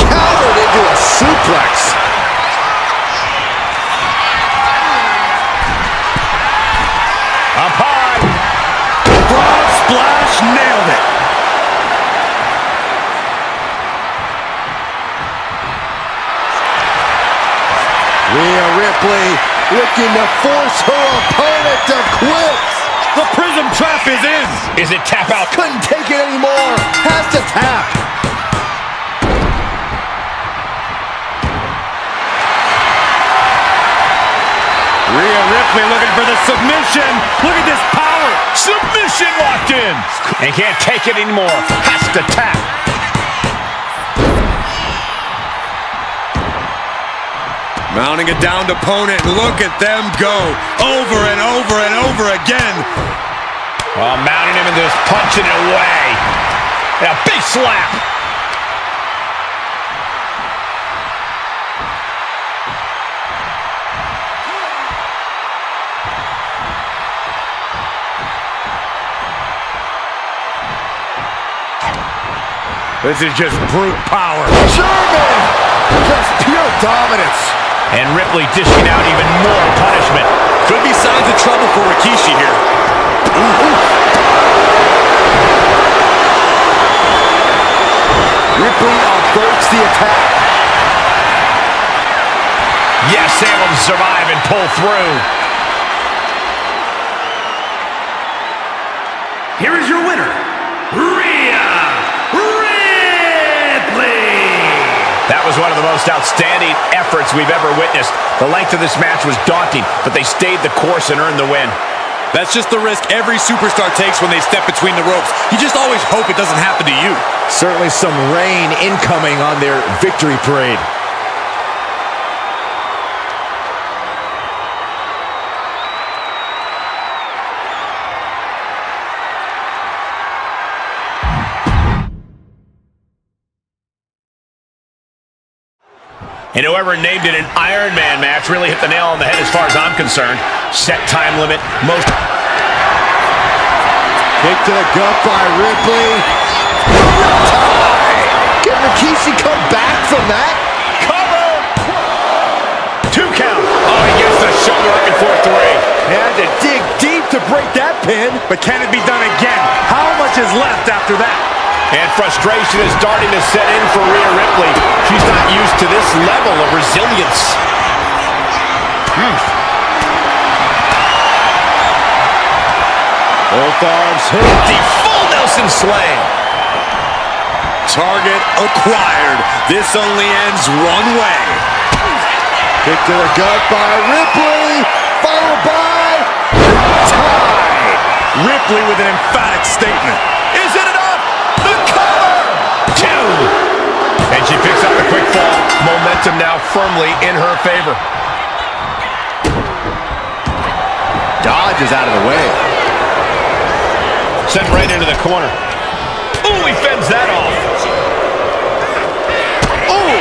Countered into a suplex. Up high. Frog splash. Rhea Ripley looking to force her opponent to quit. The Prism Trap is in. Is it tap out? Couldn't take it anymore. Has to tap. Rhea Ripley looking for the submission. Look at this power. Submission locked in. And can't take it anymore. Has to tap. Mounting a downed opponent. Look at them go. Over and over and over again. Oh, mounting him and just punching it away. And a big slap. This is just brute power. German! Just pure dominance. And Ripley dishing out even more punishment. Could be signs of trouble for Rikishi here. Ripley averts the attack. Yes, able to survive and pull through. Here is your winner, Rhea Ripley. That was one of the most outstanding efforts we've ever witnessed. The length of this match was daunting, but they stayed the course and earned the win. That's just the risk every superstar takes when they step between the ropes. You just always hope it doesn't happen to you. Certainly some rain incoming on their victory parade. And whoever named it an Iron Man match really hit the nail on the head as far as I'm concerned. Set time limit, most... Kick to the gut by Ripley. Can Rikishi come back from that? Cover! 2 count. Oh, he gets the shoulder up before 3. Had to dig deep to break that pin. But can it be done again? How much is left after that? And frustration is starting to set in for Rhea Ripley. She's not used to this level of resilience. Both arms hit. The full Nelson slam. Target acquired. This only ends one way. Kick to the gut by Ripley. Followed by tie. Ripley with an emphatic statement. Is it enough? The cover! 2. And she picks up the quick fall. Momentum now firmly in her favor. Dodge is out of the way. Sent right into the corner. Ooh, he fends that off. Ooh!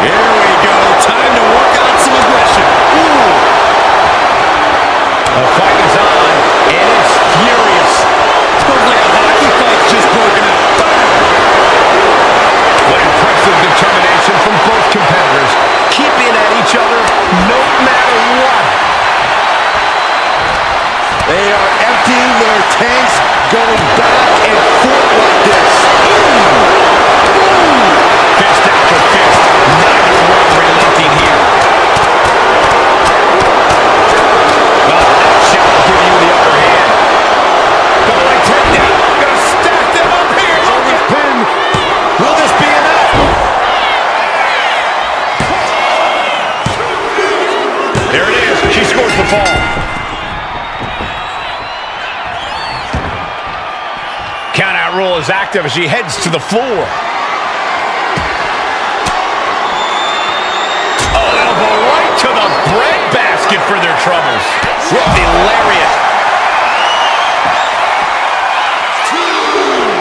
Here we go. Time to work out some aggression. The fight is on, and it's furious. Looks like a hockey fight's just broken up. What impressive determination from both competitors, keeping at each other no matter what. They are emptying their tanks, going back and forth like this. Fist after fist, neither one relenting here. Well, that shot will give you the upper hand. Double takedown, gonna stack them up here. Look pin. Will this be enough? There it is. She scores the fall. Countout rule is active as she heads to the floor. Oh, elbow right to the breadbasket for their troubles. With the lariat.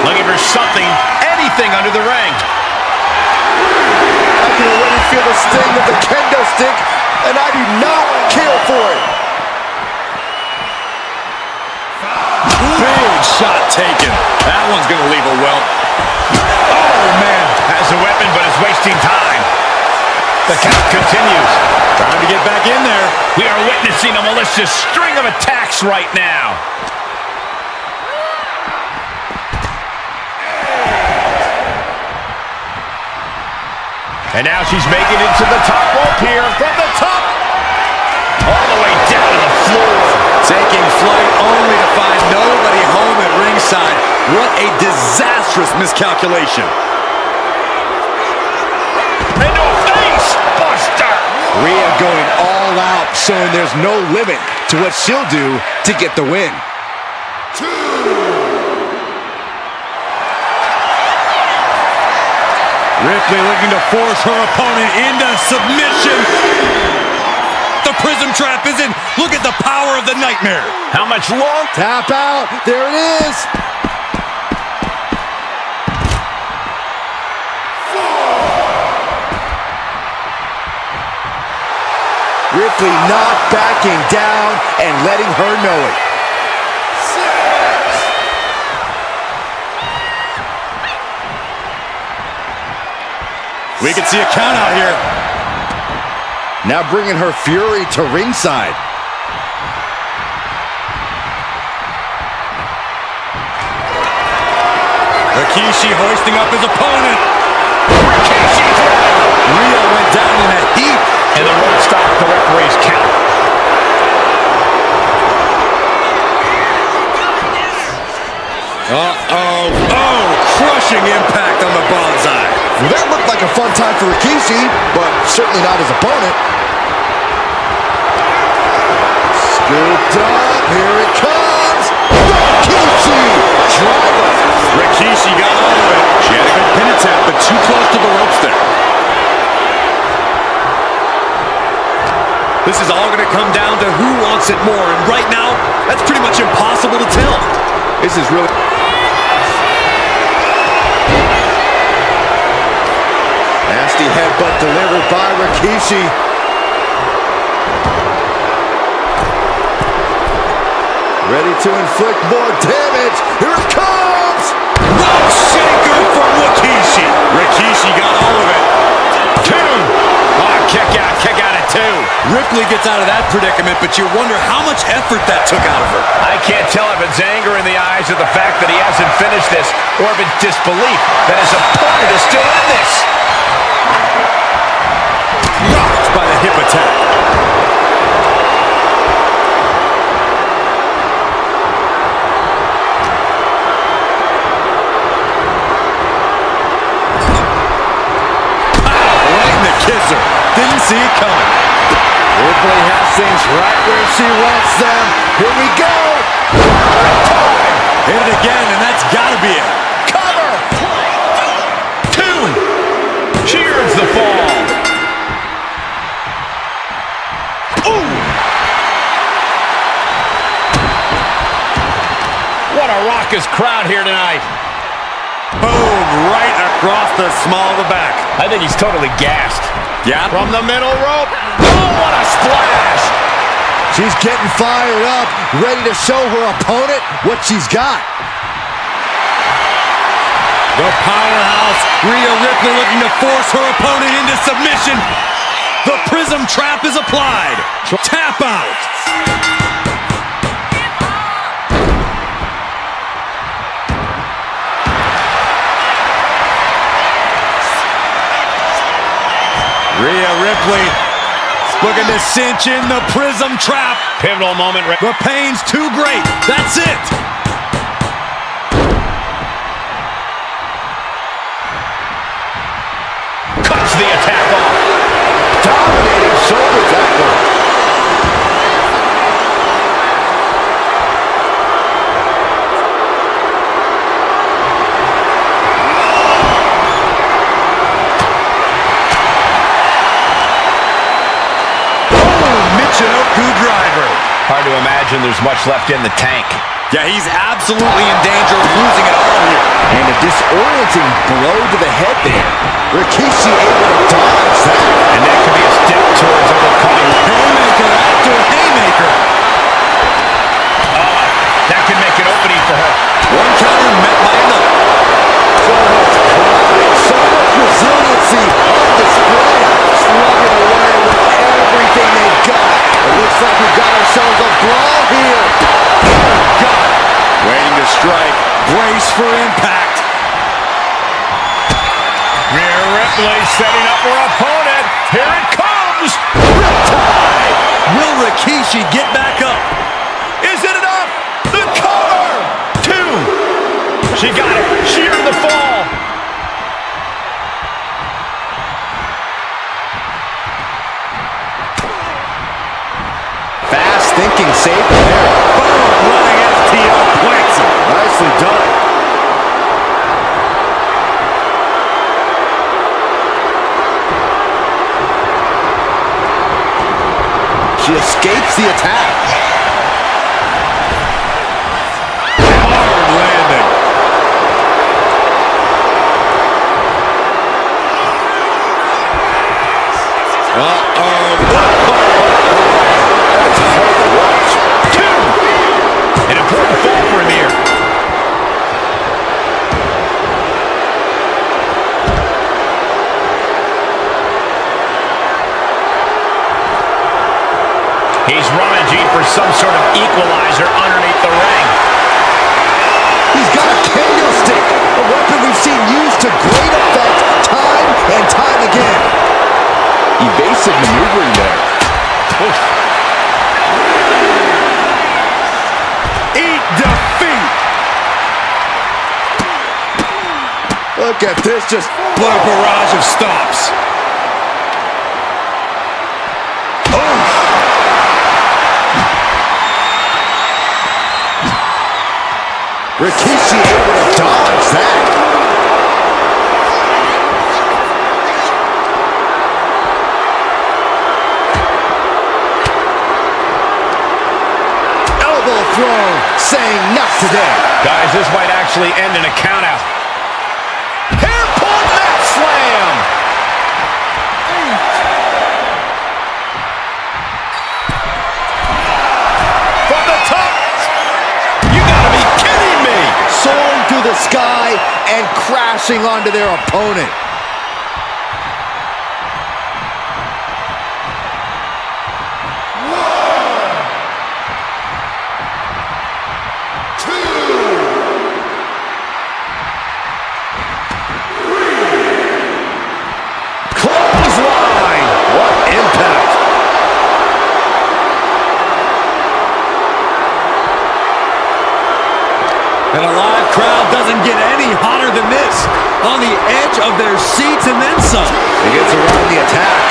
Looking for something, anything under the ring. I can already feel the sting of the kendo stick, and I do not care for it. Big shot taken. That one's going to leave a welt. Oh, man. Has a weapon, but is wasting time. The count continues. Time to get back in there. We are witnessing a malicious string of attacks right now. And now she's making it to the top rope here. From the top, all the way down to the floor. Taking flight only to find nobody home at ringside. What a disastrous miscalculation. Into a face buster. Rhea going all out, showing there's no limit to what she'll do to get the win. Ripley looking to force her opponent into submission. The prism trap is in. Look at the power of the nightmare. How much longer? Tap out. There it is. Ripley not backing down and letting her know it. We can see a count out here. Now bringing her fury to ringside. Rikishi hoisting up his opponent. Rhea went down in a heap. And the rope stopped the referee's count. Uh-oh. Oh, crushing impact on the bonsai. Well, that looked like a fun time for Rikishi, but certainly not his opponent. Scooped up. Here it comes. Rikishi driver. Rikishi got all of it. She had a good pin attempt, but too close to the ropes there. This is all going to come down to who wants it more, and right now, that's pretty much impossible to tell. This is really... Nasty headbutt delivered by Rikishi. Ready to inflict more damage. Here it comes! Rope shaker from Rikishi. Rikishi got all of it. Two. Oh, kick out at two. Ripley gets out of that predicament, but you wonder how much effort that took out of her. I can't tell if it's anger in the eyes of the fact that he hasn't finished this, or if it's disbelief that his opponent is still in this. Rocked by the hip attack. Right in the kisser. Didn't see it coming. Ripley has things right where she wants them. Here we go. Hit it again, and that's got to be it. Cover. Two. She earns the fall. Ooh. What a raucous crowd here tonight. Boom, right across the small of the back. I think he's totally gassed. Yeah. From the middle rope. Oh, what a splash. She's getting fired up, ready to show her opponent what she's got. The powerhouse, Rhea Ripley looking to force her opponent into submission. The prism trap is applied. Tap out. Rhea Ripley looking to cinch in the prism trap. Pivotal moment. The pain's too great. That's it. Cuts the attack off. Dominating shoulder tackle. Michinoku driver. Hard to imagine there's much left in the tank. Yeah, he's absolutely in danger of losing it all here. And a disorienting blow to the head there. Rikishi able to dodge that. And that could be a step towards overcoming. Haymaker after haymaker. That could make an opening for her. One counter met by another. So much pride, so much resiliency on display. Slugging away with everything they've got. It looks like we've got ourselves a brawl here. Oh, God. Waiting to strike. Brace for impact. Rhea Ripley setting up for a safe there. Boom, running STO plants him. Nicely done. She escapes the attack. Hard landing. That's hard to watch. An important fall for him here. He's rummaging for some sort of equalizer underneath the ring. He's got a kendo stick, a weapon we've seen used to great effect time and time again. Evasive maneuvering there. Oof. Eat defeat. Look at this, just What a barrage of stops. Rikishi able to dodge that. Elbow throw, saying not today. Guys, this might actually end in a countout. Hairpin mat slam! From the top! You gotta be kidding me! Soaring through the sky and crashing onto their opponent. Clothesline. What impact. And a live crowd doesn't get any hotter than this. On the edge of their seats and then some. He gets around the attack.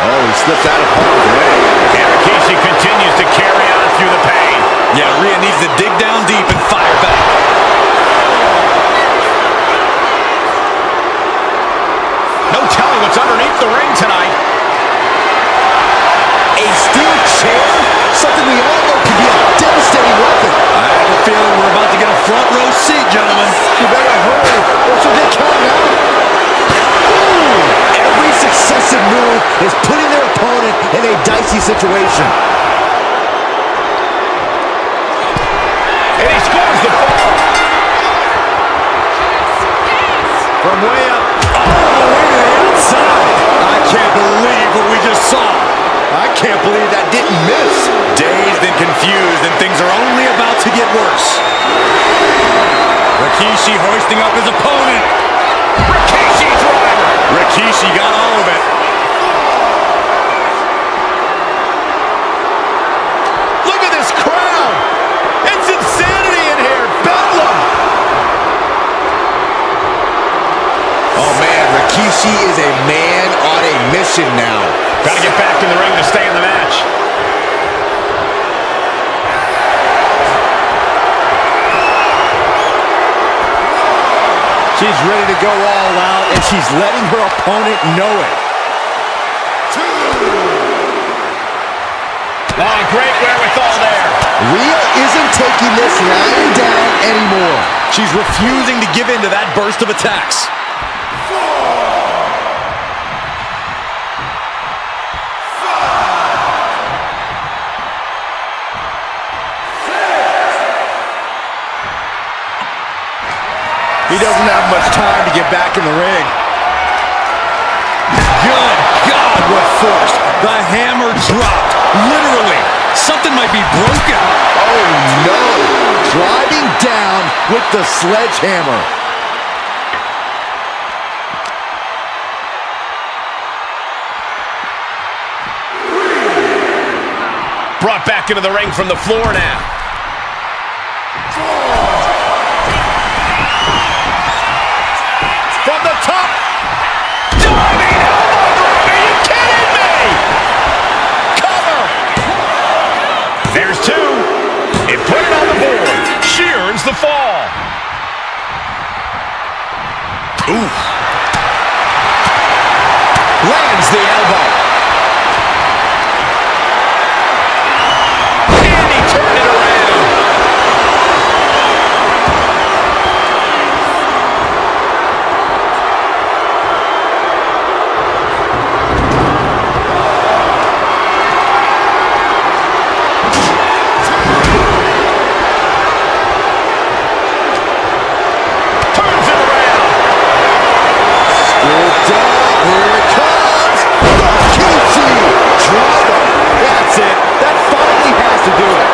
Oh, he slipped out of harm's way. And Rikishi continues to carry on through the pain. Yeah, Rhea needs to dig down deep and fire back. No telling what's underneath the ring tonight. A steel chair? Something we all know can be a devastating weapon. I have a feeling we're about to get a front row seat, gentlemen. You better hurry or she'll get counted out. Ooh, every successive move is putting their opponent in a dicey situation. And he scores the ball. From way up, all the way to the outside. I can't believe what we just saw. I can't believe that didn't miss. Dazed and confused, and things are only about to get worse. Rikishi hoisting up his opponent. Rikishi driver. Rikishi got all of it. Look at this crowd. It's insanity in here. Bedlam. Oh man, Rikishi is a man on a mission now. Got to get back in the ring to stay in the match. She's ready to go all out, and she's letting her opponent know it. Oh, great wherewithal there. Rhea isn't taking this lying down anymore. She's refusing to give in to that burst of attacks. He doesn't have much time to get back in the ring. Good God, what force. The hammer dropped. Literally. Something might be broken. Oh no! Driving down with the sledgehammer. Brought back into the ring from the floor now. From the top. Diving elbow drop. Are you Ooh. Lands the elbow. And he turned it around. Turns it around. Scooped up. Here it comes. Rikishi. Drop it. That's it. That finally has to do it.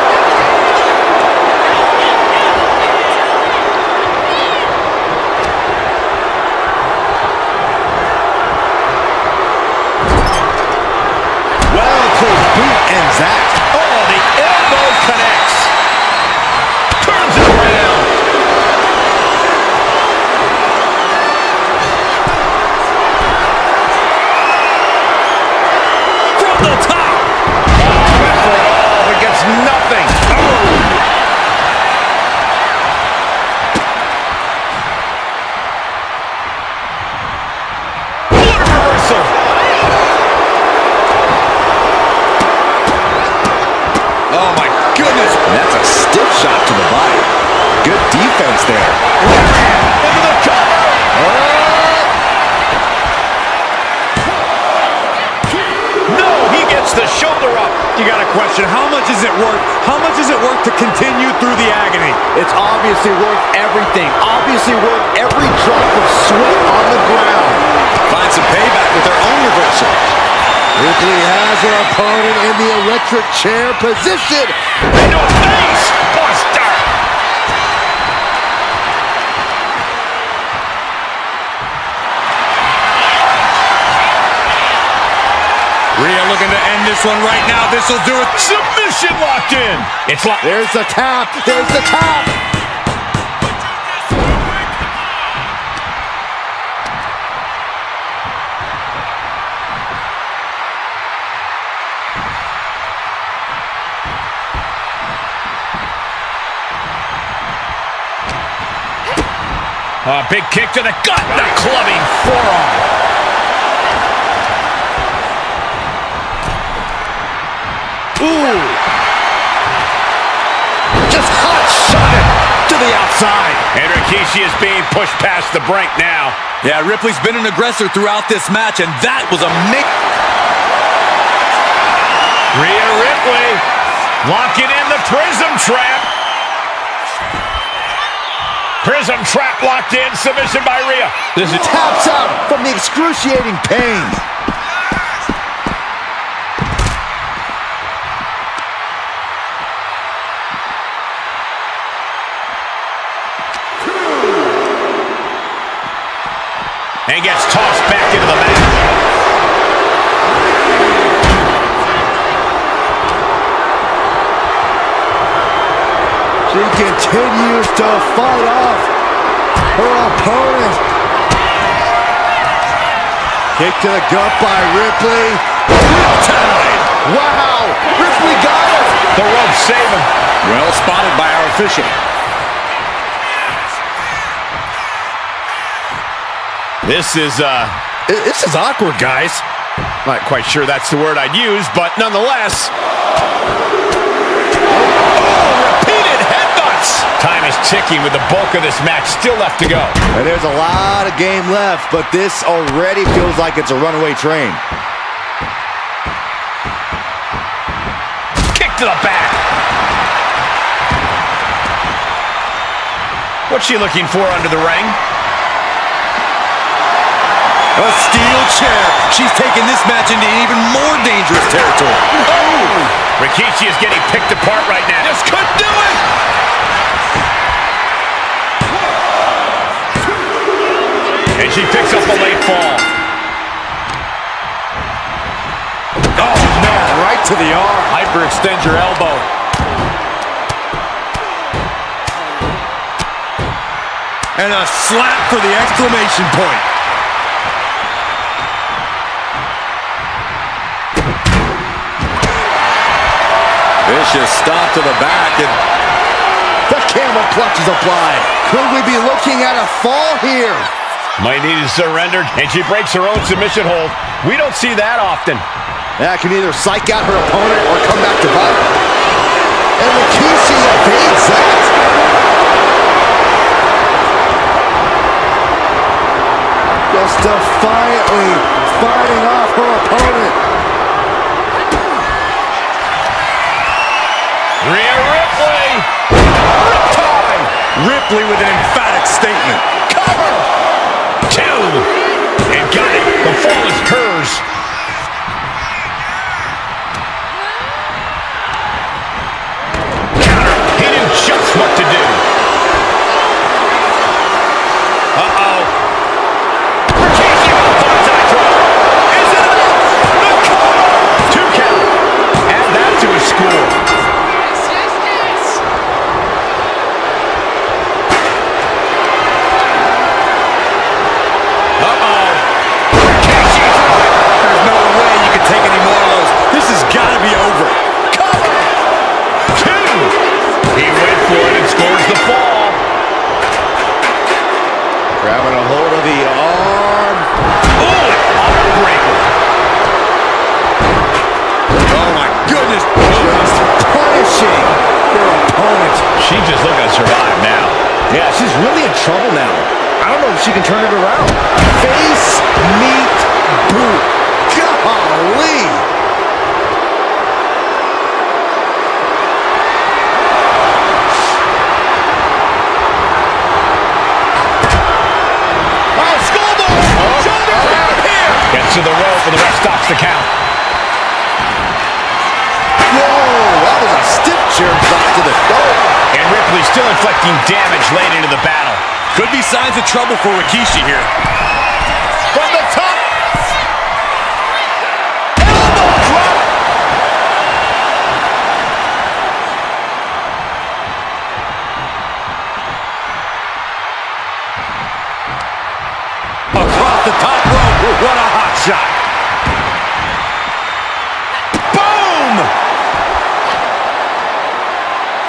Well-placed boot ends that. Oh, the elbow connects. Turns it around. From the top. Went for it all, but gets nothing. What a reversal. Oh, my goodness. And that's a stiff shot to the body. Good defense there. Into the cover. No, he gets the shoulder up. You got to question, how much is it worth? How much is it worth to continue through the agony? It's obviously worth everything. Obviously worth every drop of sweat on the ground. Find some payback with their own reversal. Ripley has her opponent in the electric chair position. Into his face. Buster. Rhea looking to end this one right now. This will do it. Submission locked in. It's locked. There's the tap. There's the tap. A big kick to the gut. The clubbing forearm. Ooh. Just hot shot it to the outside. And Rikishi is being pushed past the brink now. Yeah, Ripley's been an aggressor throughout this match, and that was a Rhea Ripley locking in the Prism Trap. Prism Trap locked in. Submission by Rhea. This is Taps out from the excruciating pain. and gets tossed back into the mat. She continues to fight off her opponent. Kick to the gut by Ripley. Time. Wow, Ripley got it. The rope saving. Well spotted by our official. This is awkward, guys. Not quite sure that's the word I'd use, but nonetheless. Repeated headbutts. Time is ticking with the bulk of this match still left to go. And there's a lot of game left, but this already feels like it's a runaway train. Kick to the back. What's she looking for under the ring? A steel chair. She's taking this match into even more dangerous territory. Oh! Rikishi is getting picked apart right now. Just couldn't do it! And she picks up a late fall. Oh, no. Right to the arm. Hyperextend your elbow. And a slap for the exclamation point. Vicious stop to the back, and The camel clutch is applied. Could we be looking at a fall here? Might need to surrender, and she breaks her own submission hold. We don't see that often. That can either psych out her opponent or come back to bite her. And Rikishi evades that. Just defiantly fighting off her opponent. Rhea Ripley! Riptide! Ripley with an emphatic statement. Cover! 2! And got it! The flawless curse! Counter! He knew just what to do! Uh-oh! Rikishi with a bonsai drop! Is it enough? The cover! 2 count! Add that to his score. Take any more of those. This has got to be over. Cover! 2! He went for it and scores the fall. Grabbing a hold of the arm. Oh, arm breaker. Oh, my goodness. Just punishing her opponent. She's just looking to survive now. Yeah, she's really in trouble now. I don't know if she can turn it around. Face, meet, boot. Golly! Oh, scoreboard! Shoulders right here! Gets to the rope and the ref stops the count. Whoa, that was a stiff chair drop to the dome. And Ripley still inflicting damage late into the battle. Could be signs of trouble for Rikishi here. From the top! Across the top rope. What a hot shot. Boom!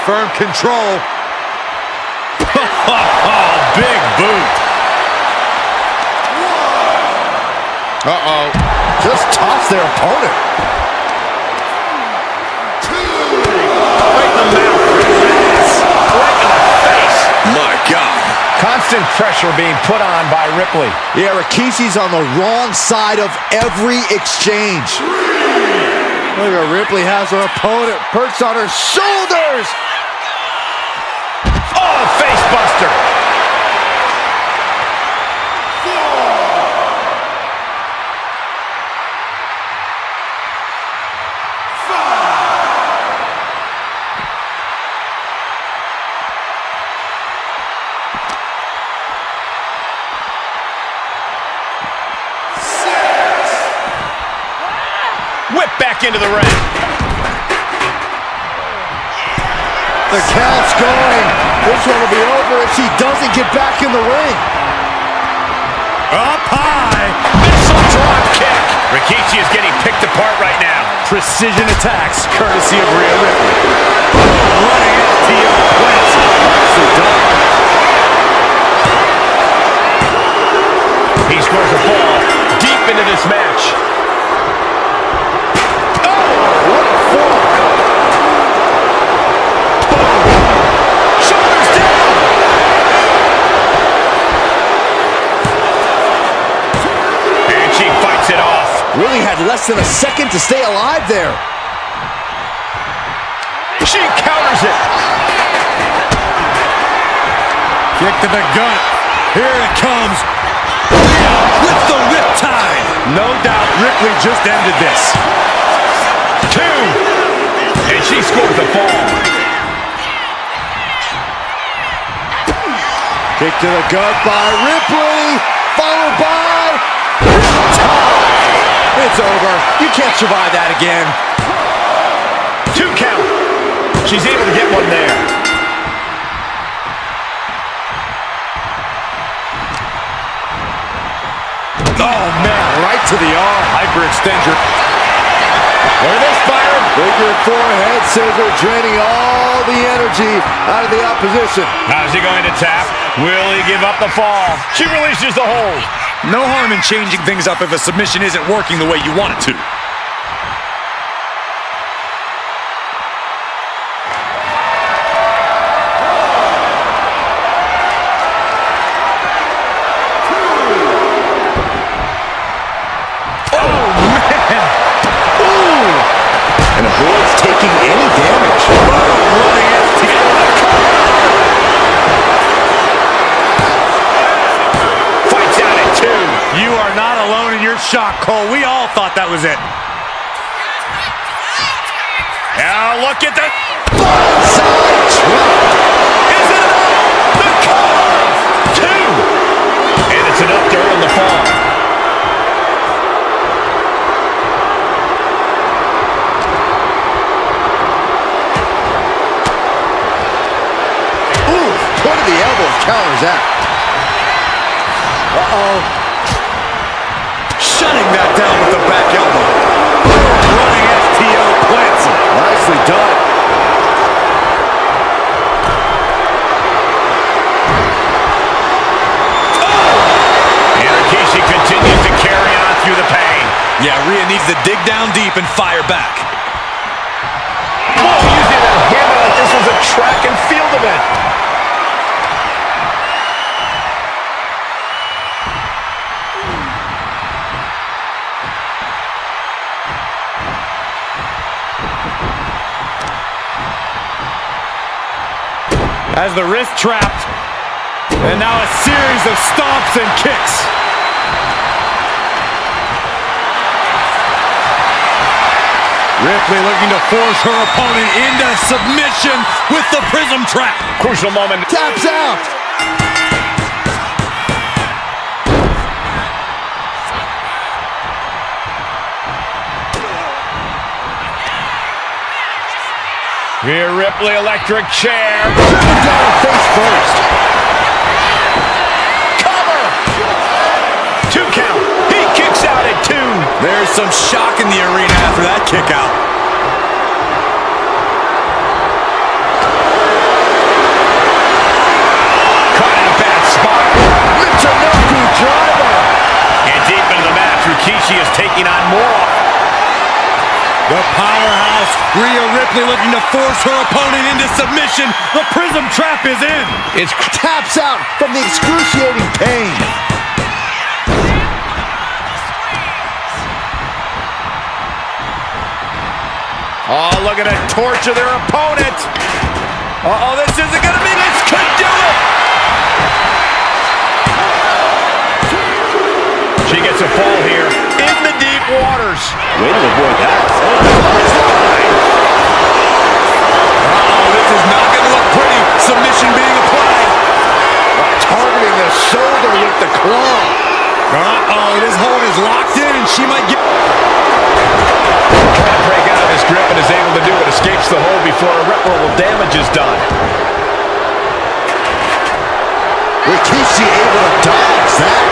Firm control. Big boot. Uh-oh. Just tossed their opponent. 2. Right in the mouth. Right in the face. My God. Constant pressure being put on by Ripley. Yeah, Rikishi's on the wrong side of every exchange. Look at Ripley has her opponent perched on her shoulders. Oh, face buster. 5. Whip back into the ring. The count's going. This one will be over if she doesn't get back in the ring. Up high. Missile drop kick. Rikishi is getting picked apart right now. Precision attacks, courtesy of Rhea Ripley. Running FTO wins. Nicely done. He scores a fall deep into this match. What a fall. Shoulders down. And she fights it off. Really had less than a second to stay alive there. She counters it. Kick to the gut. Here it comes. With the riptide. No doubt Ripley just ended this. 2. And she scores the fall. Kick to the gut by Ripley. Followed by riptide. It's over. You can't survive that again. 2 count. She's able to get one there. Oh, man, right to the arm. Hyperextender. Look at this, Byron. Figure 4 head scissor, draining all the energy out of the opposition. How's he going to tap? Will he give up the fall? She releases the hold. No harm in changing things up if a submission isn't working the way you want it to. And avoids taking any damage. Fights out at 2. You are not alone in your shock, Cole. We all thought that was it. Now look at the... Side drop. Is it enough? The cover! 2. And it's enough to earn the fall. Point of the elbow counters that. Shutting that down with the back elbow. Running STO plants him. Nicely done. And Rikishi continues to carry on through the pain. Yeah, Rhea needs to dig down deep and fire back. Whoa, using that hammer like this was a track and field event. Has the wrist trapped. And now a series of stomps and kicks. Ripley looking to force her opponent into submission with the prism trap. Crucial moment. Taps out. Rhea Ripley, electric chair. Down face first. Cover! 2 count. He kicks out at 2. There's some shock in the arena after that kick out. Caught in a bad spot. Michinoku driver. And deep into the match, Rikishi is taking on more. The powerhouse, Rhea Ripley looking to force her opponent into submission. The prism trap is in. It's Taps out from the excruciating pain. Oh, look at it. Torture their opponent. Uh-oh, this isn't going to be... This could do it. She gets a fall here in the deep waters. Way to avoid that. Uh-oh, this is not going to look pretty. Submission being applied. Targeting the shoulder with the claw. Uh-oh, this hold is locked in and she might get... Trying to break out of his grip and is able to do it. Escapes the hold before irreparable damage is done. Rikishi able to dodge that.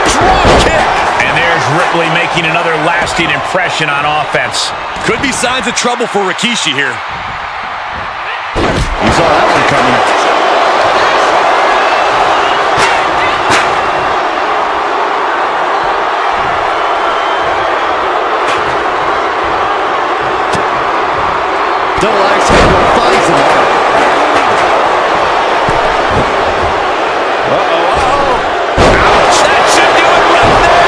Drop kick. And there's Ripley making another lasting impression on offense. Could be signs of trouble for Rikishi here. You saw that one coming. Double axe handle finds him. Ouch, that should do it right there.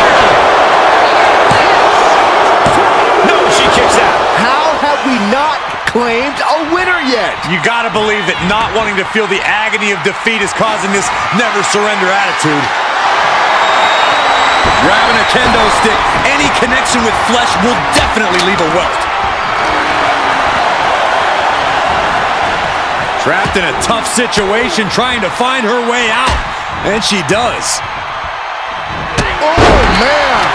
No, she kicks out. How have we not claimed a winner yet? You gotta believe that not wanting to feel the agony of defeat is causing this never surrender attitude. Grabbing a kendo stick, any connection with flesh will definitely leave a welt. Trapped in a tough situation, trying to find her way out. And she does. Oh, man.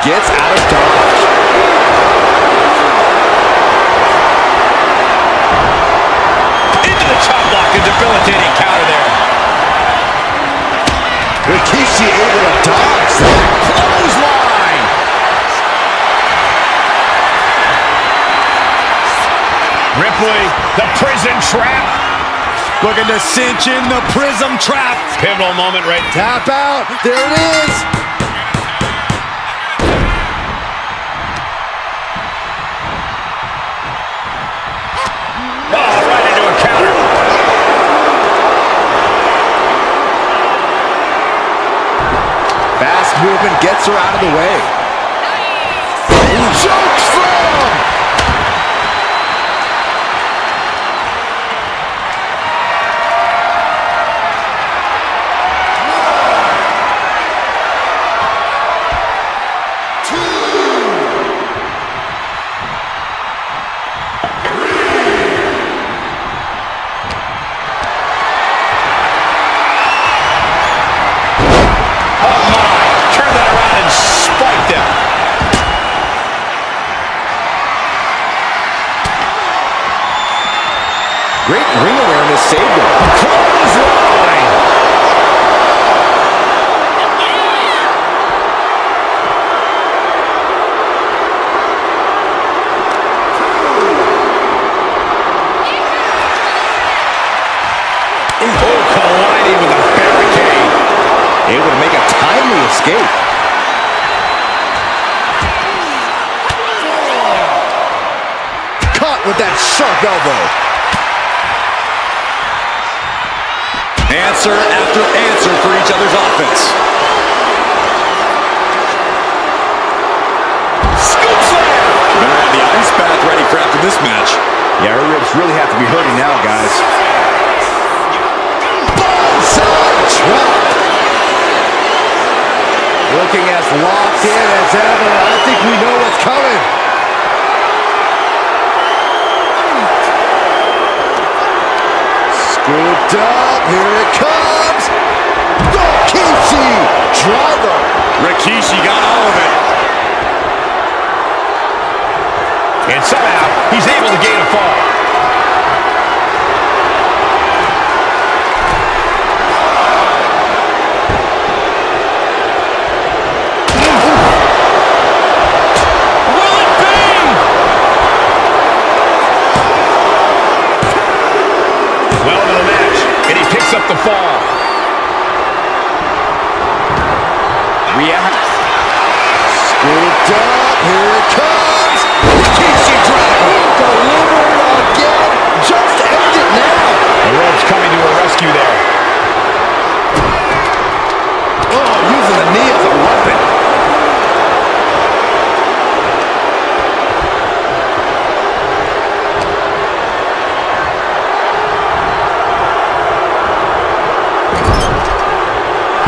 Gets out of dodge. Into the chop block, a debilitating counter there. she able to dodge that? Clothesline! Ripley, the prison trap. Looking to cinch in the prism trap. Pivotal moment right. Tap out. There it is. Oh, right into a counter. Fast movement gets her out of the way. Choke slam! Great ring awareness saved him. Clothesline! Oh, colliding with a barricade. Able to make a timely escape. Caught with that sharp elbow. Answer after answer for each other's offense. Scoop slam! Better have the ice bath ready for after this match. Yeah, her ribs really have to be hurting now, guys. Bonsai drop. Looking as locked in as ever. I think we know what's coming. Scooped up. Here it comes. Rikishi driver. Rikishi got all of it. And somehow, he's able to gain a fall. Will it be? Well into the match, and he picks up the fall. React. Scooped up. Here it comes. Rikishi driver. Delivered again. Just end it now. The ropes coming to a rescue there. Oh, using the knee as a weapon.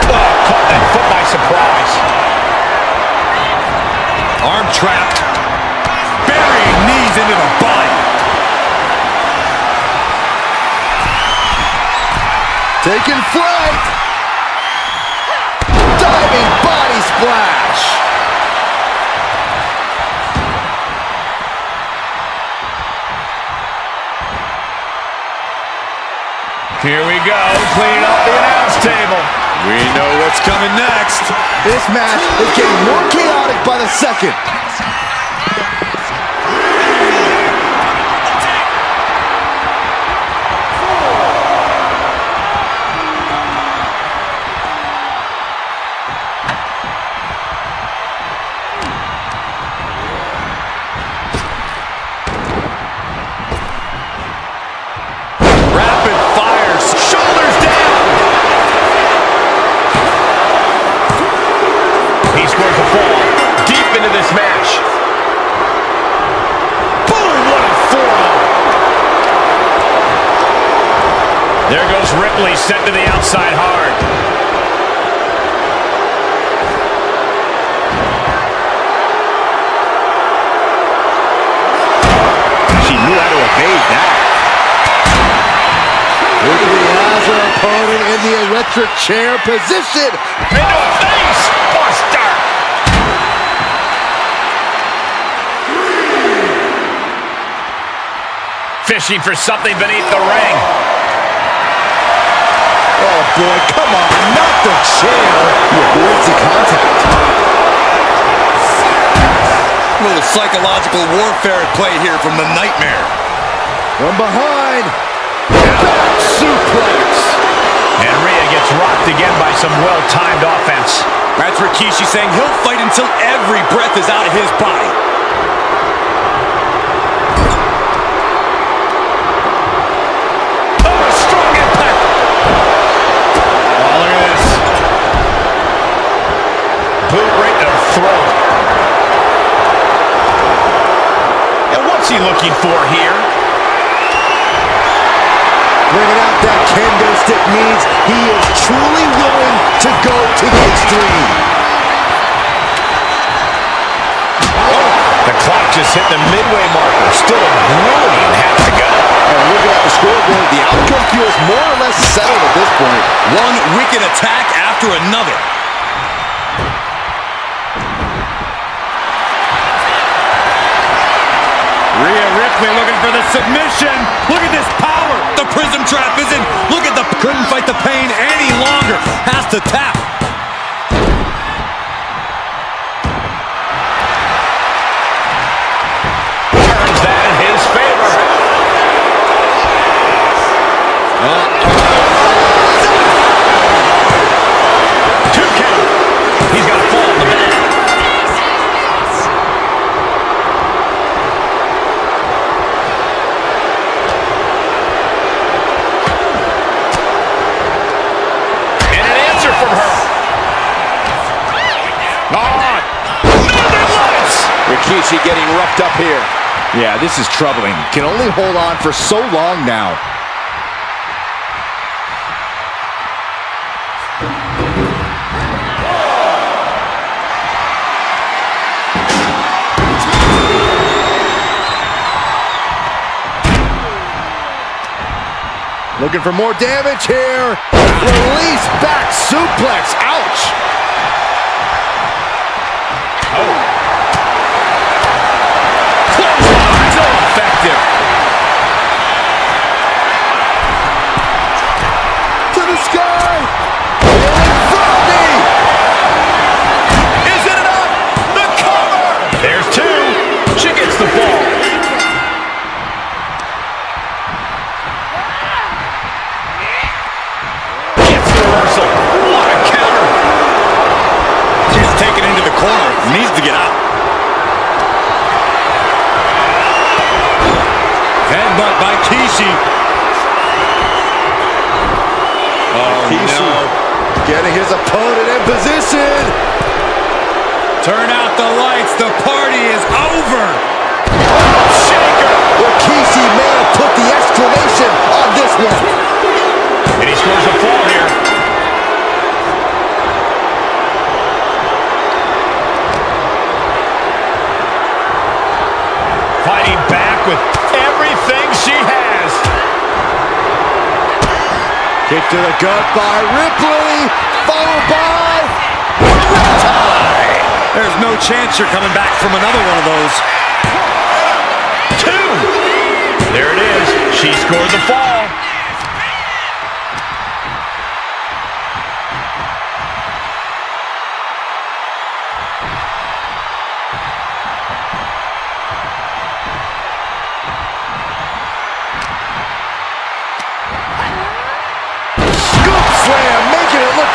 Oh, caught that foot by surprise. Arm trapped. Burying knees into the body. Taking flight. Diving body splash. Here we go, cleaning up the announce table. We know what's coming next. This match is getting more chaotic by the second. Rapid fires. Shoulders down. He scores a fall deep into this match. Boom, what a forearm. There goes Ripley, sent to the outside hard. She knew how to evade that. Ripley has her opponent in the electric chair position. Into a face buster. Fishing for something beneath the ring. Oh, boy, come on, not the chair. He avoids the contact. A little psychological warfare at play here from the Nightmare. From behind. Back suplex. And Rhea gets rocked again by some well-timed offense. That's Rikishi saying he'll fight until every breath is out of his body. Oh, a strong impact. Oh, look at this. Boot right to the throat. And what's he looking for here? Bringing out that kendo stick means he is truly willing to go to the extreme. The clock just hit the midway marker. Still a grueling half to go. And looking at the scoreboard, the outcome feels more or less settled at this point. One wicked attack after another. Rhea Ripley looking for the submission. Look at this power. The prism trap is in. Look at the... Couldn't fight the pain any longer. Has to tap. Turns that in his favor. 2 count. He's got a fall in the back. From her. On. Northern Lights. Rikishi getting roughed up here. Yeah, this is troubling. Can only hold on for so long now. Looking for more damage here. Release back suplex. Ouch. Oh. Clothesline. So effective. To the sky. Froggy. Is it enough? The cover. There's 2. She gets the ball. What a counter! She's taken into the corner. Needs to get out. Headbutt by Kishi. Oh, Kishi no. getting his opponent in position. Turn out the lights. The party is over. Shaker! Rikishi may have put the exclamation on this one. And he scores a fall here. Fighting back with everything she has. Kick to the gut by Ripley, followed by There's no chance you're coming back from another one of those. 2. There it is. She scored the fall. slam, making it look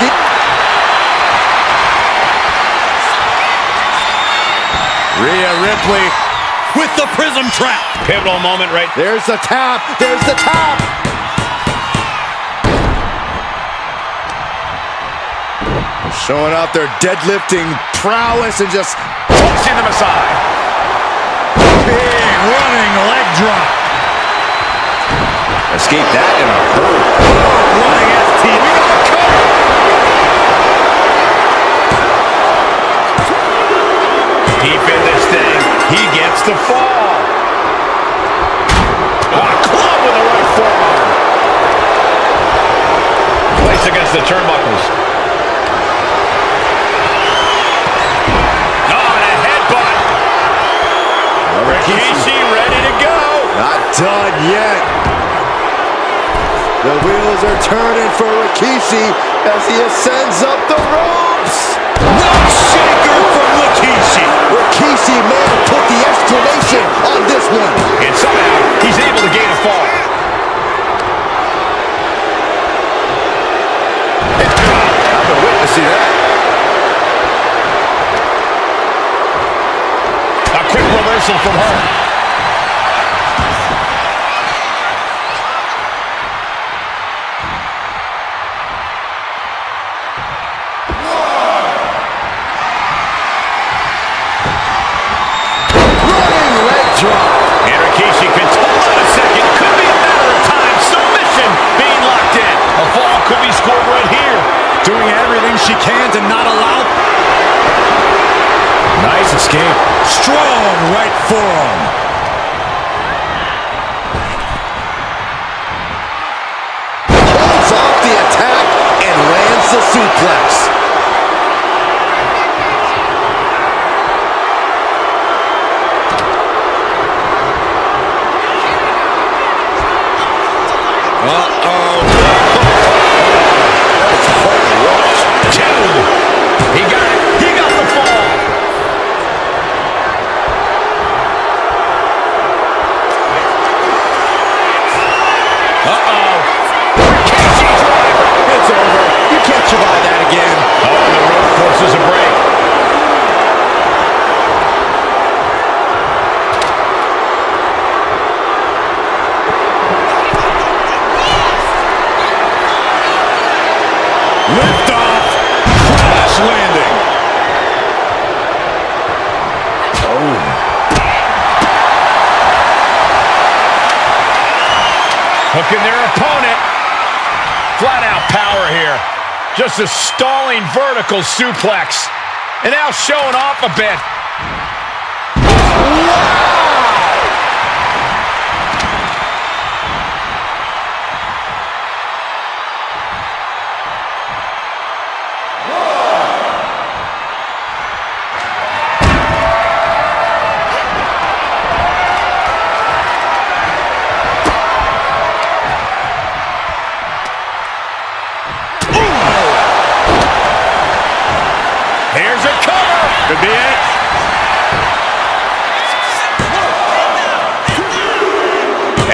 Rhea Ripley with the prism trap. Pivotal moment right there. There's the tap. There's the tap. Showing off their deadlifting prowess and just Tossing them aside. Big running leg drop. escape that in a hurry. Running STD. We got a cover. Deep in this thing. He gets the fall. A club with the right forearm. Placed against the turnbuckles. Oh, and a headbutt. Rikishi ready to go. Not done yet. The wheels are turning for Rikishi as he ascends up the ropes. One shaker from Rikishi. Rikishi may have put the exclamation on this one. And somehow, he's able to gain a fall. I've been waiting to see that. A quick reversal from home. Running leg drop. And Rikishi can hold on a second. Could be a matter of time. Submission being locked in. A fall could be scored right here. Doing everything she can to not allow. Nice escape. Strong right forearm. Holds off the attack and lands the suplex. That's hard to watch. Two. He got it. He got the fall. Uh-oh. Rikishi driver. It's over. You can't survive that again. Oh, and the rope forces a break. Lift off. Crash landing. Hooking their opponent. Flat out power here. Just a stalling vertical suplex. And now showing off a bit. Here's a cover. Could be it.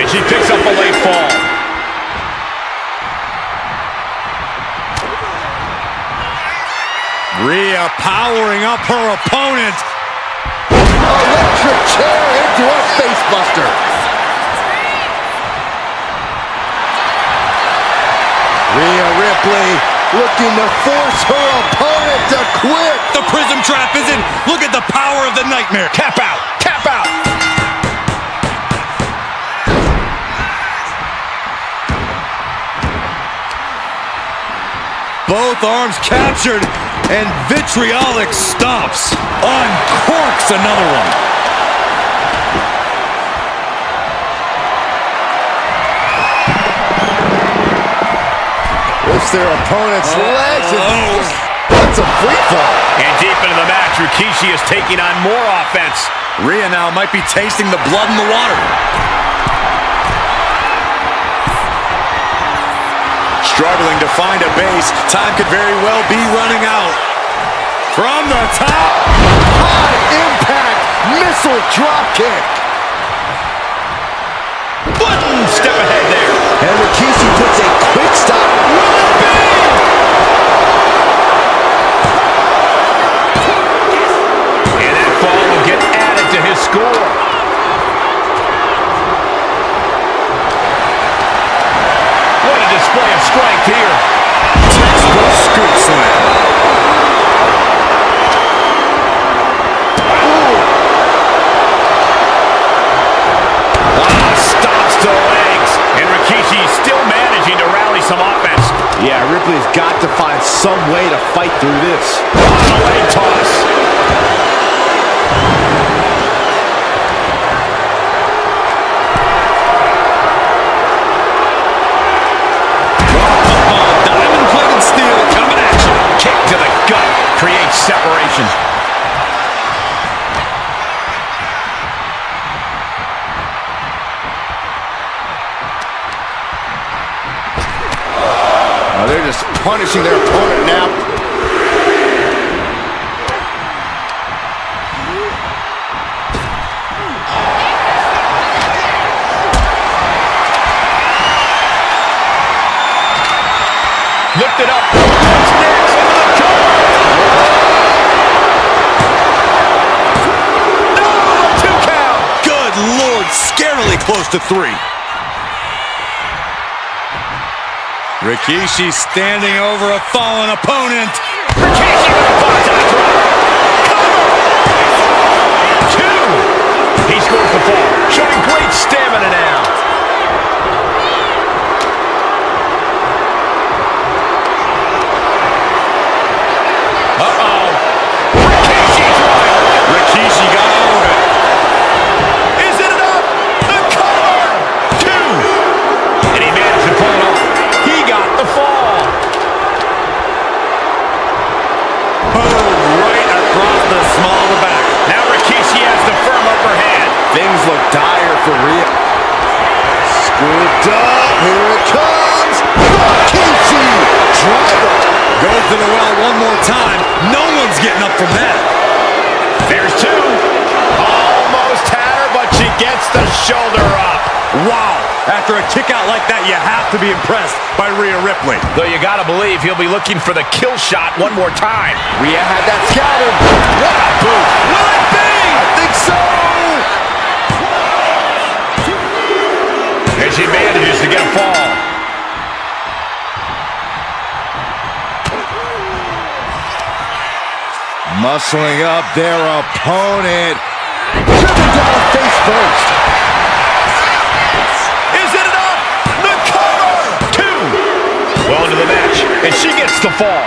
And she picks up a late fall. Rhea powering up her opponent. Electric chair into a facebuster. Rhea Ripley looking to force her opponent to quit. The prism trap is in. Look at the power of the nightmare. Tap out. Tap out. Both arms captured, and vitriolic stomps. Uncorks another one. Lifts their opponent's legs and that's a free fall. And deep into the match, Rikishi is taking on more offense. Rhea now might be tasting the blood in the water. Struggling to find a base. Time could very well be running out. From the top. High impact missile drop kick. One step ahead there. And Rikishi puts a quick stop. And that fall will get added to his score. What a display of strength here. Textbook scoop slam. Stops to the legs. And Rikishi still managing to rally some offense. Yeah, Ripley's got to find some way to fight through this. On a leg toss. Diamond-plated steel coming at you. Kick to the gut. Creates separation. punishing their opponent now. Lifted up. What's next? Into the cover. No! 2 count. Good Lord, scarily close to 3. Rikishi standing over a fallen opponent. Rikishi with a banzai drop. Cover. 2. He scores the fall, showing great stamina now. Uh-oh. Rikishi driver. Rikishi got all of it. Is it enough? The cover. 2. And he managed to pull it off. He got the fall. Boom, right across the small of the back. Now Rikishi has the firm upper hand. Things look dire for Rhea. Scooped up. Here it comes. Rikishi. Driver. Goes to the well one more time. No one's getting up from that. There's 2. Almost had her, but she gets the shoulder up. Wow. After a kick out like that, you have to be impressed by Rhea Ripley. Though you gotta believe he'll be looking for the kill shot one more time. Rhea had that scouted. What a boot. Will it be? I think so. And she manages to get a fall. Muscling up their opponent. Driven down face first. Is it enough? The cover! 2. Well into the match, and she gets the fall.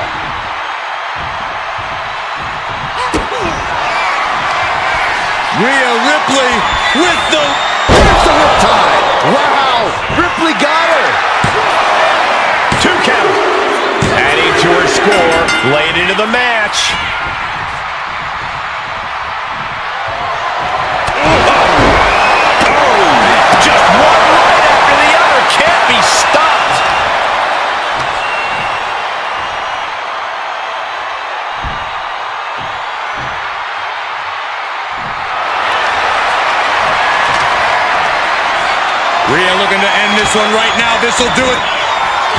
Rhea Ripley with the... There's the riptide. Wow. Ripley got her. 2 count. Adding to her score late into the match. Just one right after the other. Can't be stopped. Rhea looking to end this one right now. This will do it.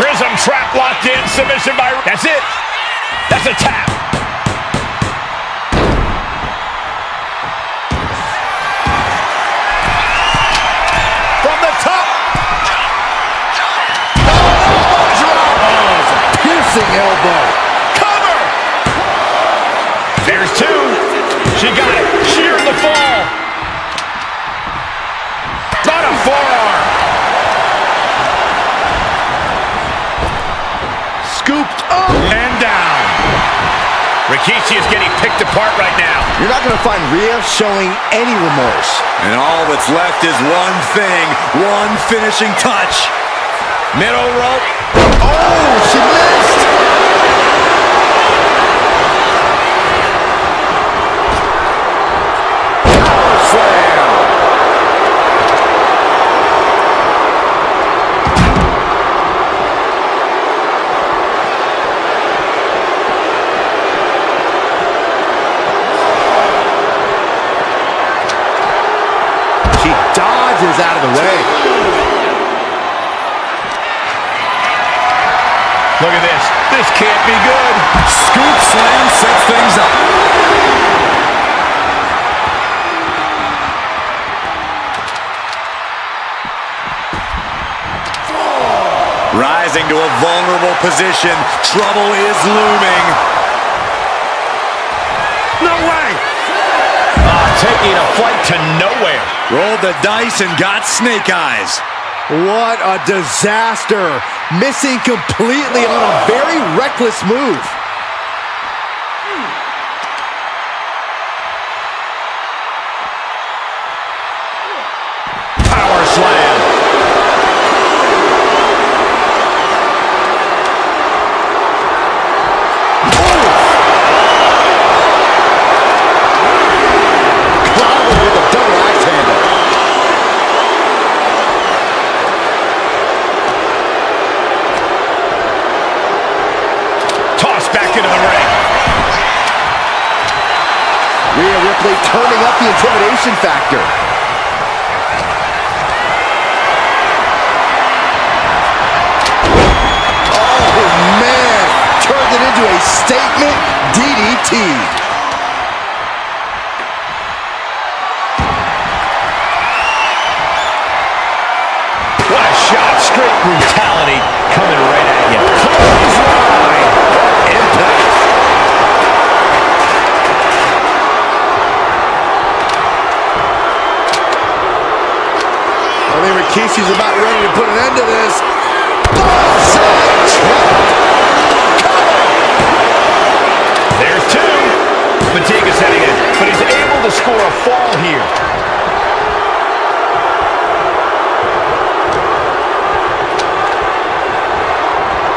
Prism trap locked in. Submission by... That's it. That's a tap. From the top. Piercing elbow. Cover. There's 2. She got it. She earned the fall. Not a forearm. Scooped up. And down. Rikishi is getting picked apart right now. You're not going to find Rhea showing any remorse. And all that's left is one thing, one finishing touch. Middle rope. Oh, she missed. Power slam. She dodges out of the way. Look at this. This can't be good. Scoop slam sets things up. Rising to a vulnerable position. Trouble is looming. No way. Taking a flight to nowhere. Rolled the dice and got snake eyes. What a disaster. Missing completely on a very reckless move. Power slam. Clobbered with a double axe handle. Ripley turning up the intimidation factor. Oh, man. Turned it into a statement DDT. What a shot. Straight brutality coming right at you. Clothesline. Impact. I think Rikishi's about ready to put an end to this. Bullseye drop. There's two. Fatigue is setting in, but he's able to score a fall here.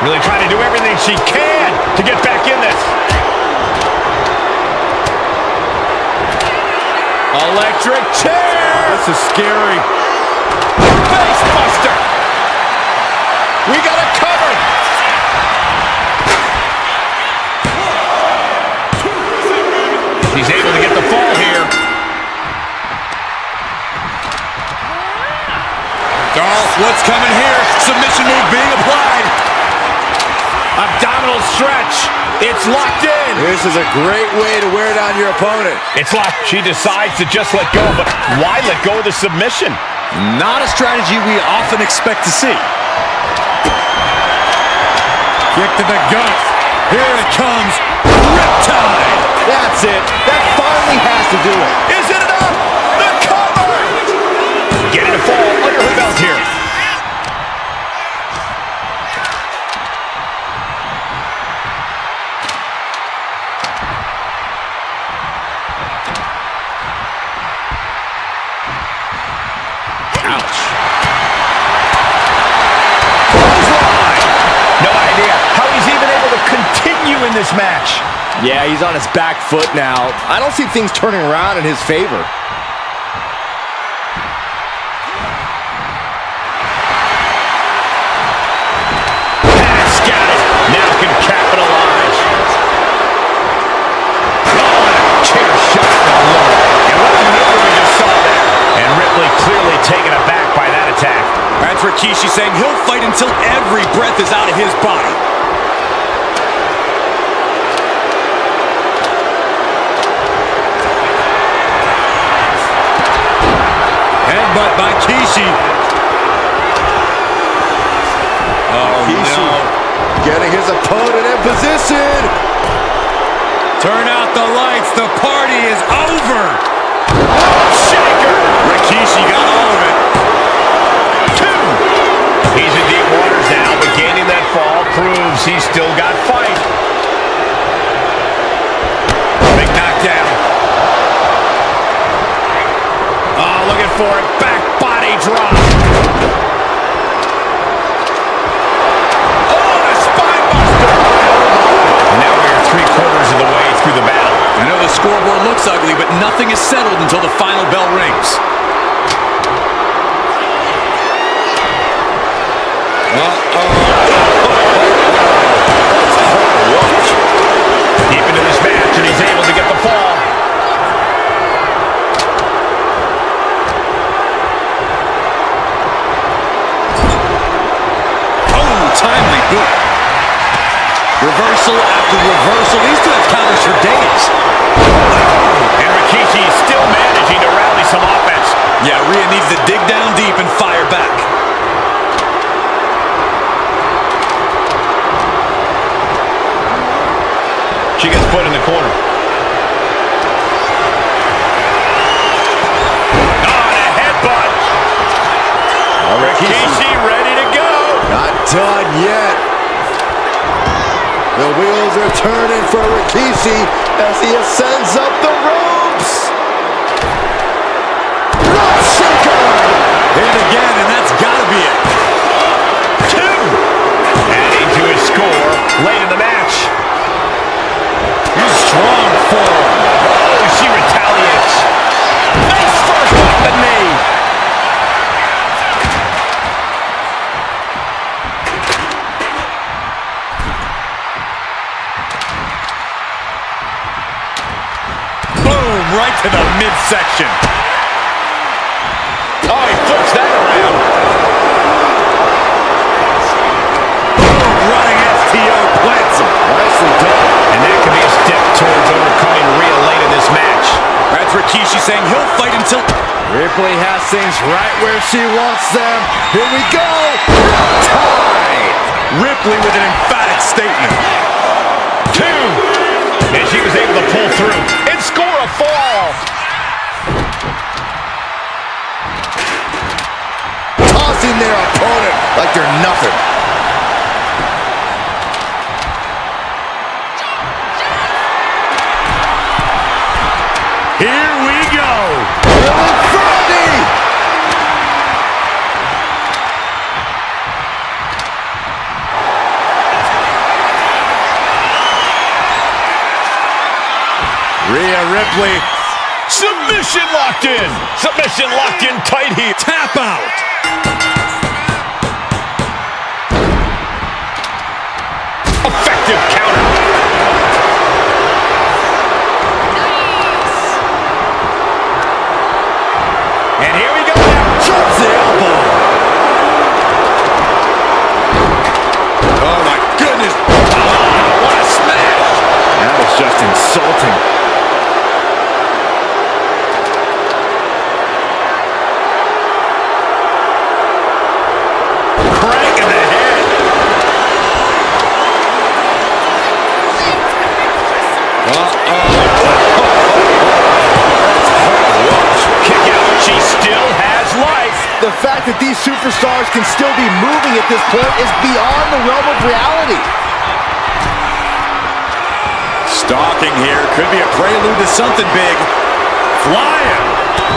Really trying to do everything she can to get back in this. Electric chair. This is scary. Face buster. We got a cover. He's able to get the fall here. Dolph, what's coming here? Submission move being applied. Abdominal stretch. It's locked in. This is a great way to wear down your opponent. It's locked. She decides to just let go, but why let go of the submission? Not a strategy we often expect to see. Kick to the gut. Here it comes. Riptide. That's it. That finally has to do it. Is it enough? The cover! Getting a fall under her belt here. Ouch. Clothesline. No idea how he's even able to continue in this match. Yeah, he's on his back foot now. I don't see things turning around in his favor. Pass got it. Now can capitalize. Oh, and a chair shot to the lower. And what a maneuver we just saw there. And Ripley clearly taken aback by that attack. That's Rikishi saying he'll fight until every breath is out of his body. Headbutt by Kishi. Oh, Kishi no. getting his opponent in position. Turn out the lights. The party is over. Shaker. Rikishi got all of it. Two. He's in deep waters now, but gaining that fall proves he's still got fight. Big knockdown. Oh, looking for it. Back body drop. Oh, and a spine buster. And now we're 3/4 of the way through the battle. I know the scoreboard looks ugly, but nothing is settled until the final bell rings. Deep into this match, and he's able to get the fall. Oh, timely boot. Reversal after reversal. These two have counters for days. And Rikishi is still managing to rally some offense. Yeah, Rhea needs to dig down deep and fire back. She gets put in the corner. Oh, and a headbutt. Rikishi ready to go. Not done yet. The wheels are turning for Rikishi as he ascends up the ropes. Rope shaker. Hit it again, and that's got to be it. Two. Adding to his score late in the match. Strong form. Oh, she retaliates. Nice first off the knee. the midsection. Oh, he flips that around. Boom, running STO plants him. Nicely done. And that could be a step towards overcoming Rhea late in this match. That's Rikishi saying he'll fight until... Ripley has things right where she wants them. Here we go. Tied. Ripley with an emphatic statement. 2. And she was able to pull through and score a fall. Tossing their opponent like they're nothing. Here we go. Rhea Ripley. Submission locked in. Submission locked in tight here. Tap out. Effective counter. And here we go now. Drops the elbow. Oh my goodness. Oh, what a smash. That was just insulting. Crank in the head. Kick out. She still has life. The fact that these superstars can still be moving at this point is beyond the realm of reality. Stalking here. Could be a prelude to something big. Flying.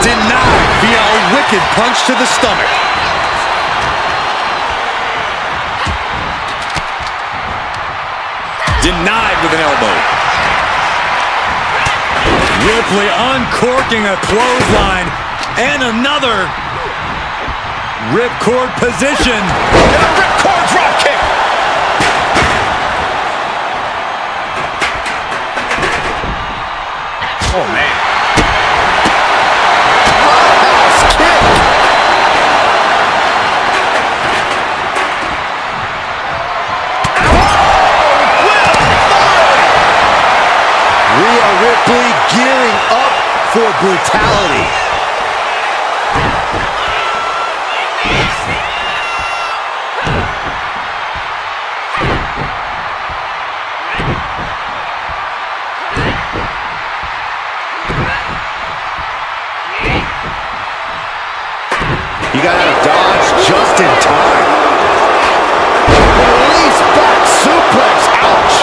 Denied via a wicked punch to the stomach. Denied with an elbow. Ripley uncorking a clothesline. And another ripcord position. And a ripcord drop kick. Oh, man. Roundhouse kick. Rhea Ripley gearing up for brutality. He got out of dodge just in time. Release back suplex. Ouch.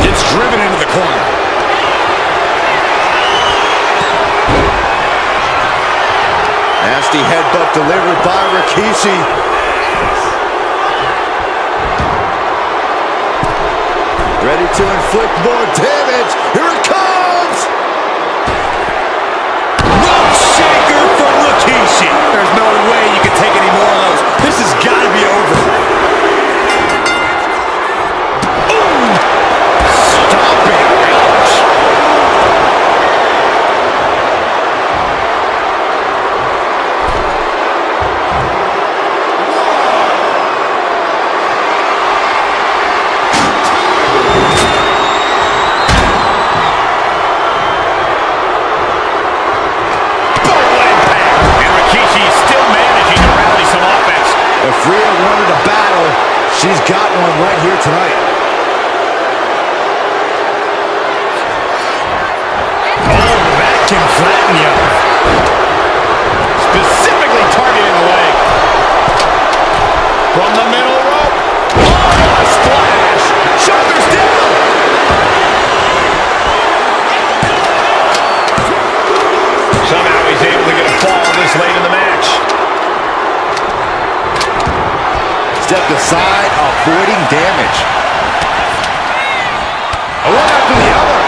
Gets driven into the corner. Nasty headbutt delivered by Rikishi. Ready to inflict more damage. Here it comes! Rope shaker from Rikishi. There's no way you can take any more of those. This has got to be over. Ooh! Stomping. Ouch. If Rhea wanted a battle, she's got one right here tonight. Oh, that can flatten you. Specifically targeting the leg. From the middle rope. Oh, a splash. Shoulders down. Somehow he's able to get a fall this late in the match. Stepped aside, avoiding damage. One after the other.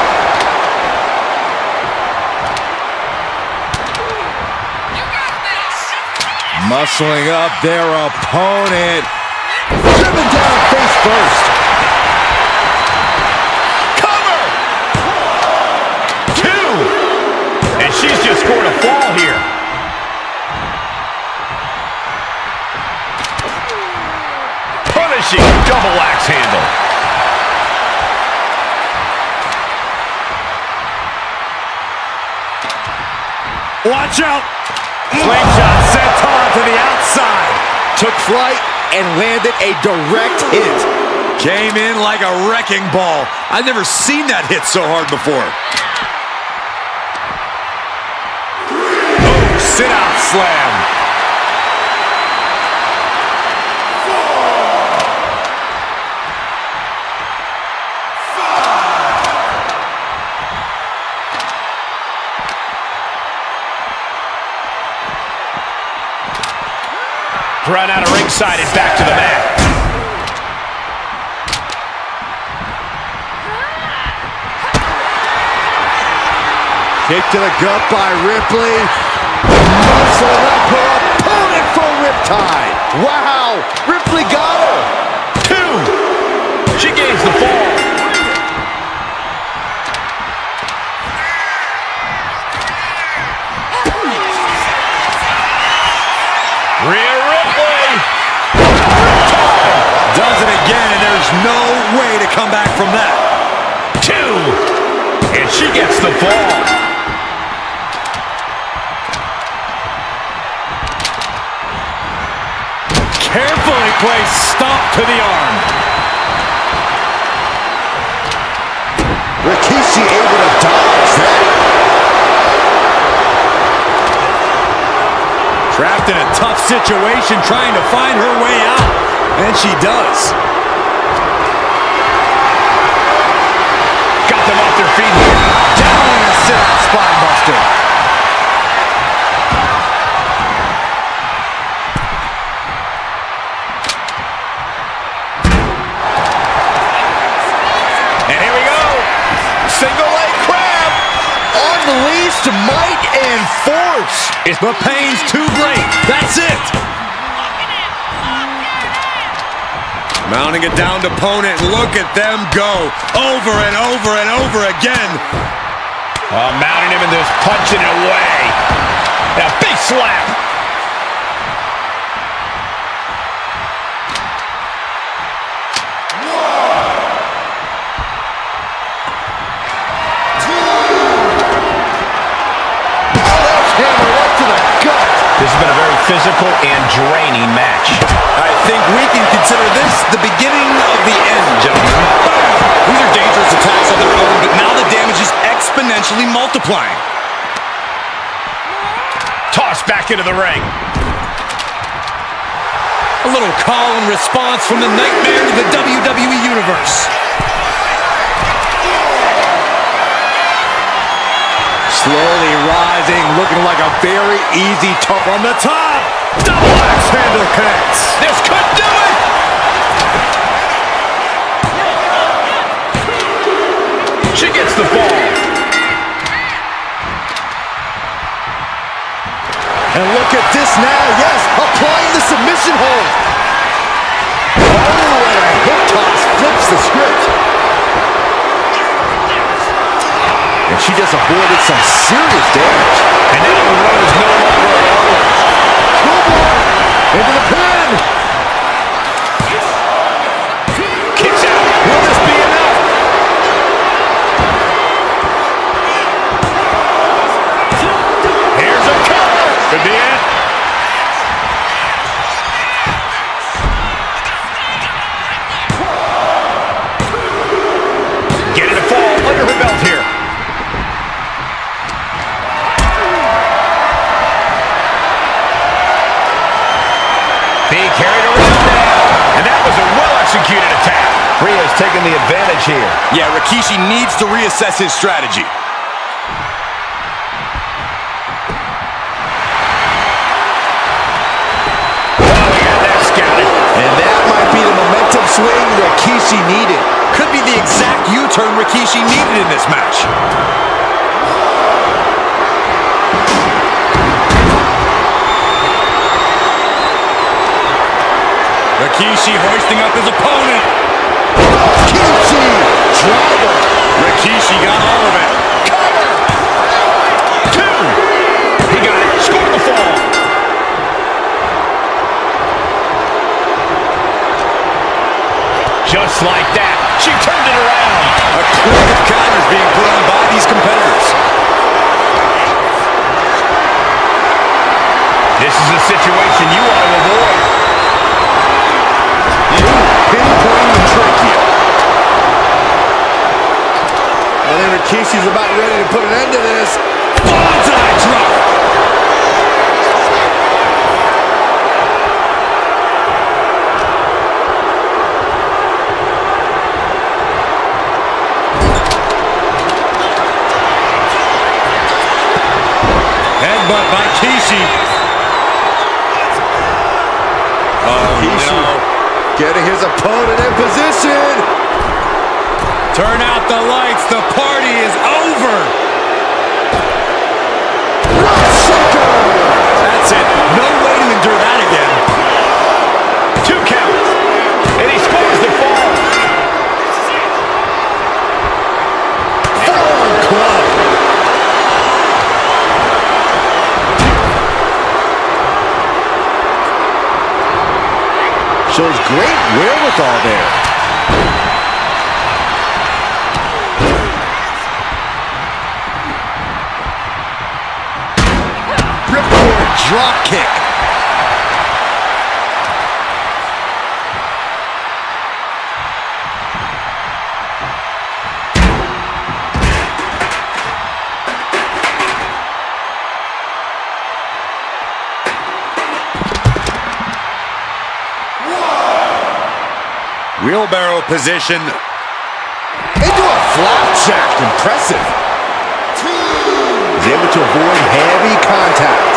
Muscling up their opponent. Driven down face first. Cover! 2! And she's just scored a fall here. Punishing double axe handle. Watch out! Slingshot sent on to the outside. Took flight and landed a direct hit. Came in like a wrecking ball. I've never seen that hit so hard before. Oh, sit-out slam. Run out of ringside and back to the mat. Kick to the gut by Ripley. Muscled up her opponent for riptide. Wow, Ripley got her. 2! She gains the fall. Rhea Ripley. Does it again, and there's no way to come back from that. 2! And she gets the fall. Carefully placed stomp to the arm. Rikishi able to dodge that. Trapped in a tough situation, trying to find her way out. And she does. Got them off their feet here. Down in a sit-out spine buster. And here we go. Single leg crab. Unleashed might and force. The pain's too great. That's it. Mounting a downed opponent. Look at them go. Over and over and over again. Mounting him and just punching it away. And a big slap. This has been a very physical and draining match. I think we can consider this the beginning of the end, gentlemen. These are dangerous attacks on their own, but now the damage is exponentially multiplying. Tossed back into the ring. A little call and response from the nightmare to the WWE Universe. Slowly rising, looking like a very easy top on the top. Double axe handle connects. This could do it. She gets the fall. And look at this now, yes, applying the submission hold. Oh, and a hip toss flips the script. And she just avoided some serious damage. And now the road is no longer over. Into the pin. Kicks out. Will this be enough? Here's a cover. Could be it. Getting a fall under her belt here. Being carried around now. And that was a well-executed attack. Rhea's taking the advantage here. Yeah, Rikishi needs to reassess his strategy. And that might be the momentum swing Rikishi needed. Could be the exact U-turn Rikishi needed in this match. Rikishi hoisting up his opponent. Rikishi, driver. Rikishi got all of it. Cover. 2. He got it. Scored the fall. Just like that, she turned it around. A clinic of counters being put on by these competitors. This is a situation you want to avoid. Pinpointing the trachea. I think Rikishi's about ready to put an end to this. Bonsai drop. Headbutt by Kishi. Oh, Rikishi no. getting his opponent in position. Turn out the lights. The party is over. That's it. No way to endure that again. 2 counts. And he scores the fall. Forearm club. Shows great wherewithal there. Ripcord drop kick. Wheelbarrow position. Into a flapjack. Impressive. He's able to avoid heavy contact.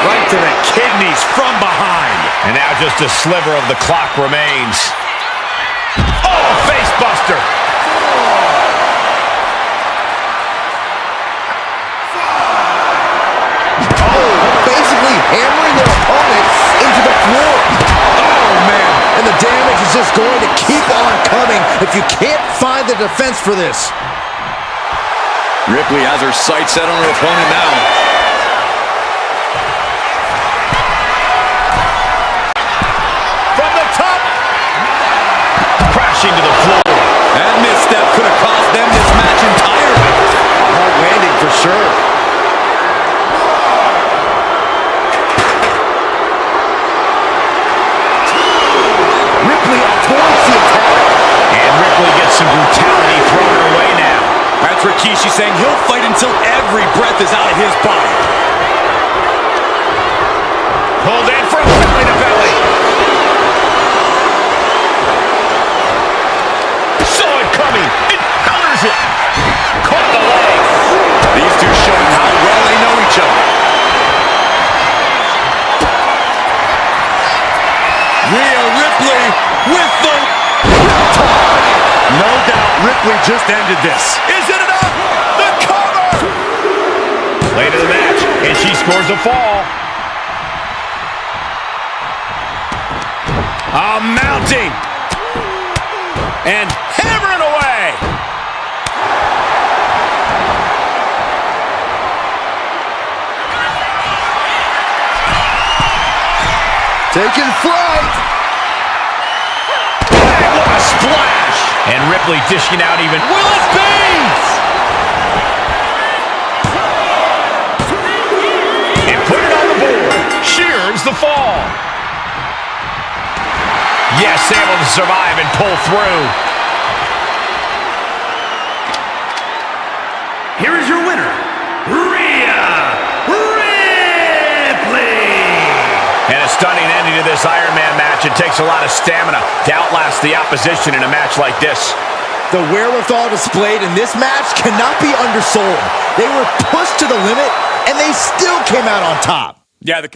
Right to the kidneys from behind. And now just a sliver of the clock remains. Oh, face buster. Basically hammering their opponent into the floor. Oh, man. And the damage is just going to keep on coming if you can't find the defense for this. Ripley has her sights set on her opponent now. From the top. Crashing to the floor. That misstep could have cost them this match entirely. A hard landing for sure. Ripley avoids the attack. And Ripley gets some brutality thrown her way now. That's Rikishi saying he'll fight until every breath is out of his body. Pulled in from belly to belly. Saw it coming. It counters it. Caught the leg. These two showing how well they know each other. Rhea Ripley with the Riptide. No doubt Ripley just ended this. Is it enough? The cover. Late in the match, and she scores a fall. Mounting. And hammering away. Taking flight. Bang, what a splash. And Ripley dishing out even. Will it be? And put it on the board. Shears the fall. Yes, able to survive and pull through. Here is your winner, Rhea Ripley. And a stunning ending to this Iron Man match. It takes a lot of stamina to outlast the opposition in a match like this. The wherewithal displayed in this match cannot be undersold. They were pushed to the limit, and they still came out on top. Yeah, the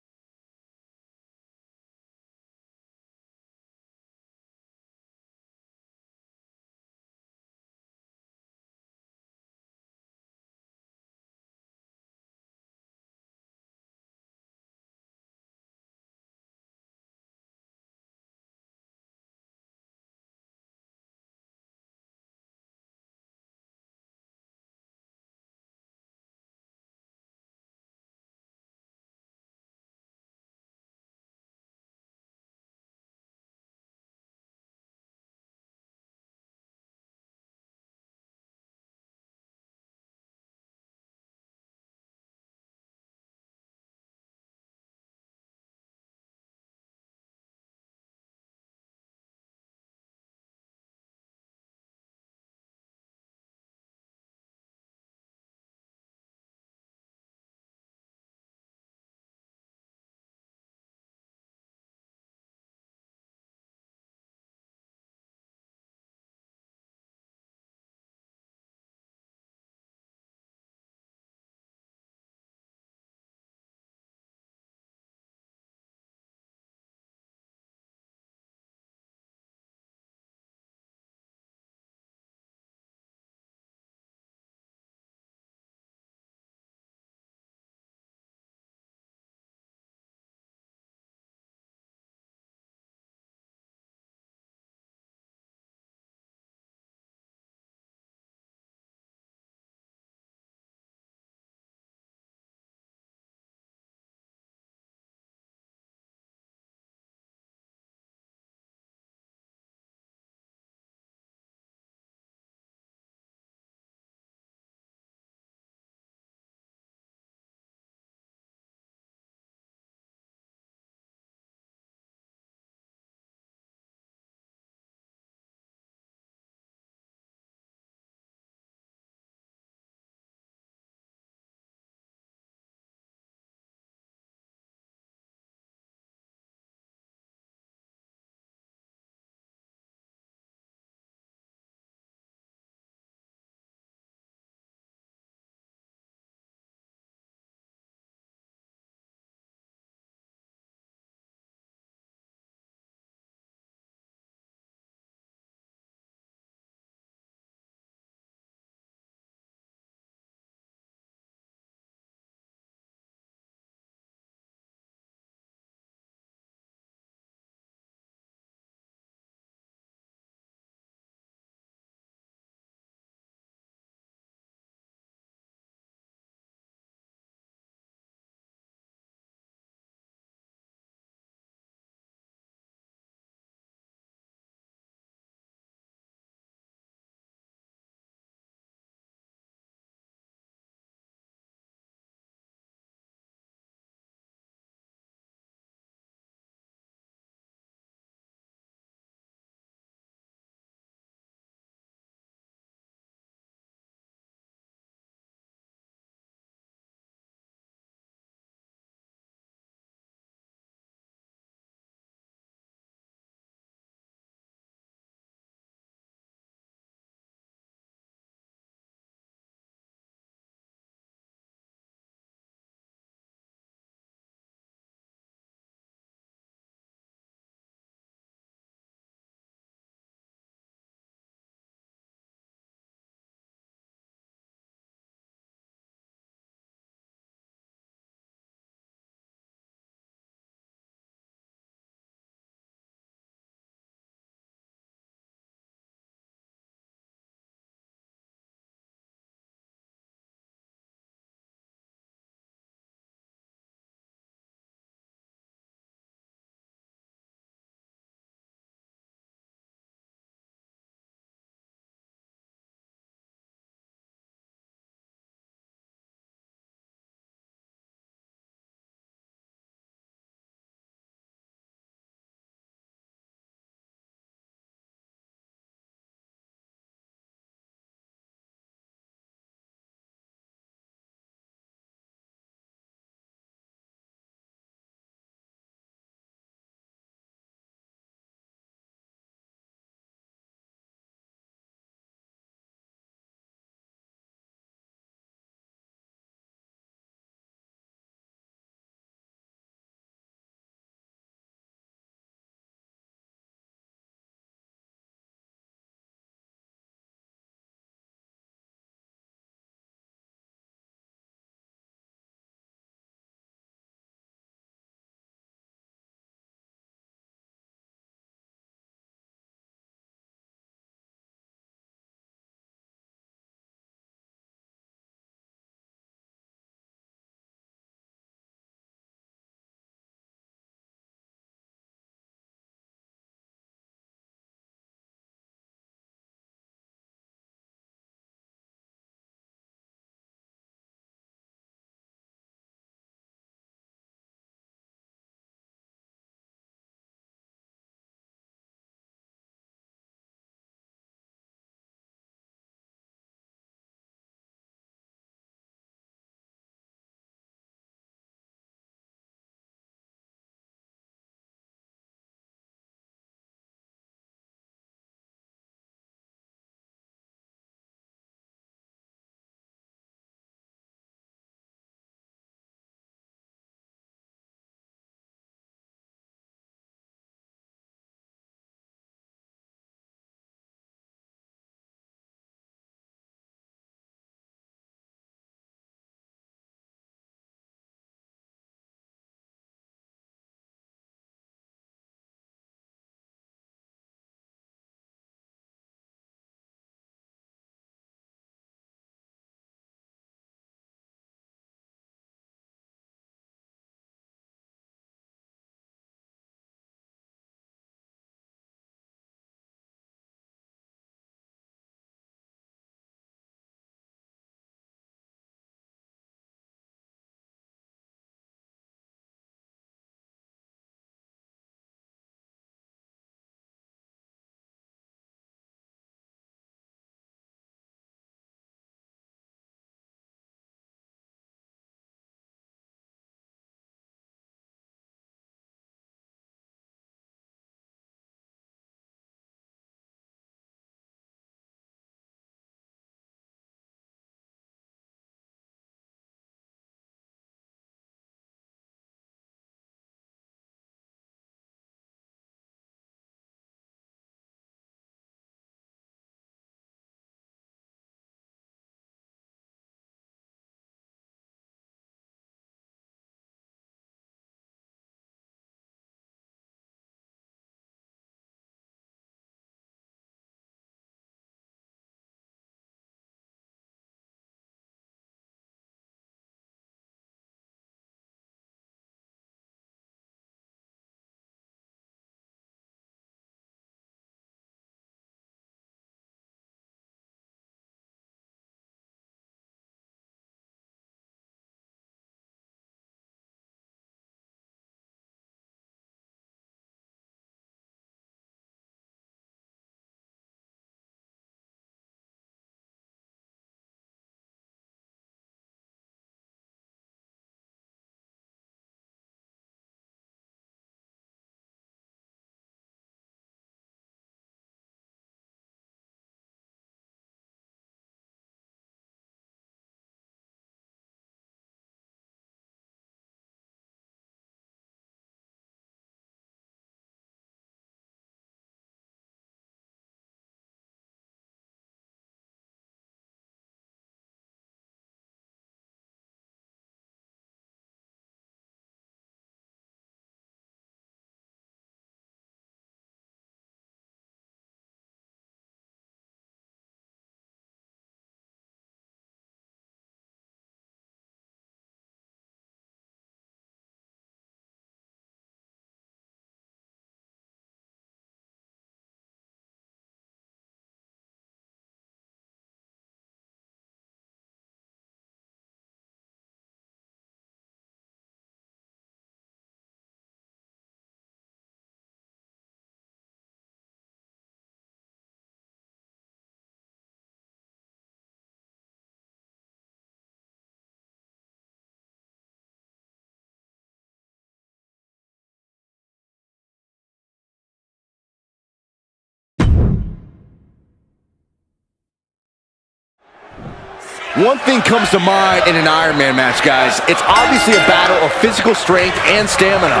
One thing comes to mind in an Iron Man match, guys. It's obviously a battle of physical strength and stamina.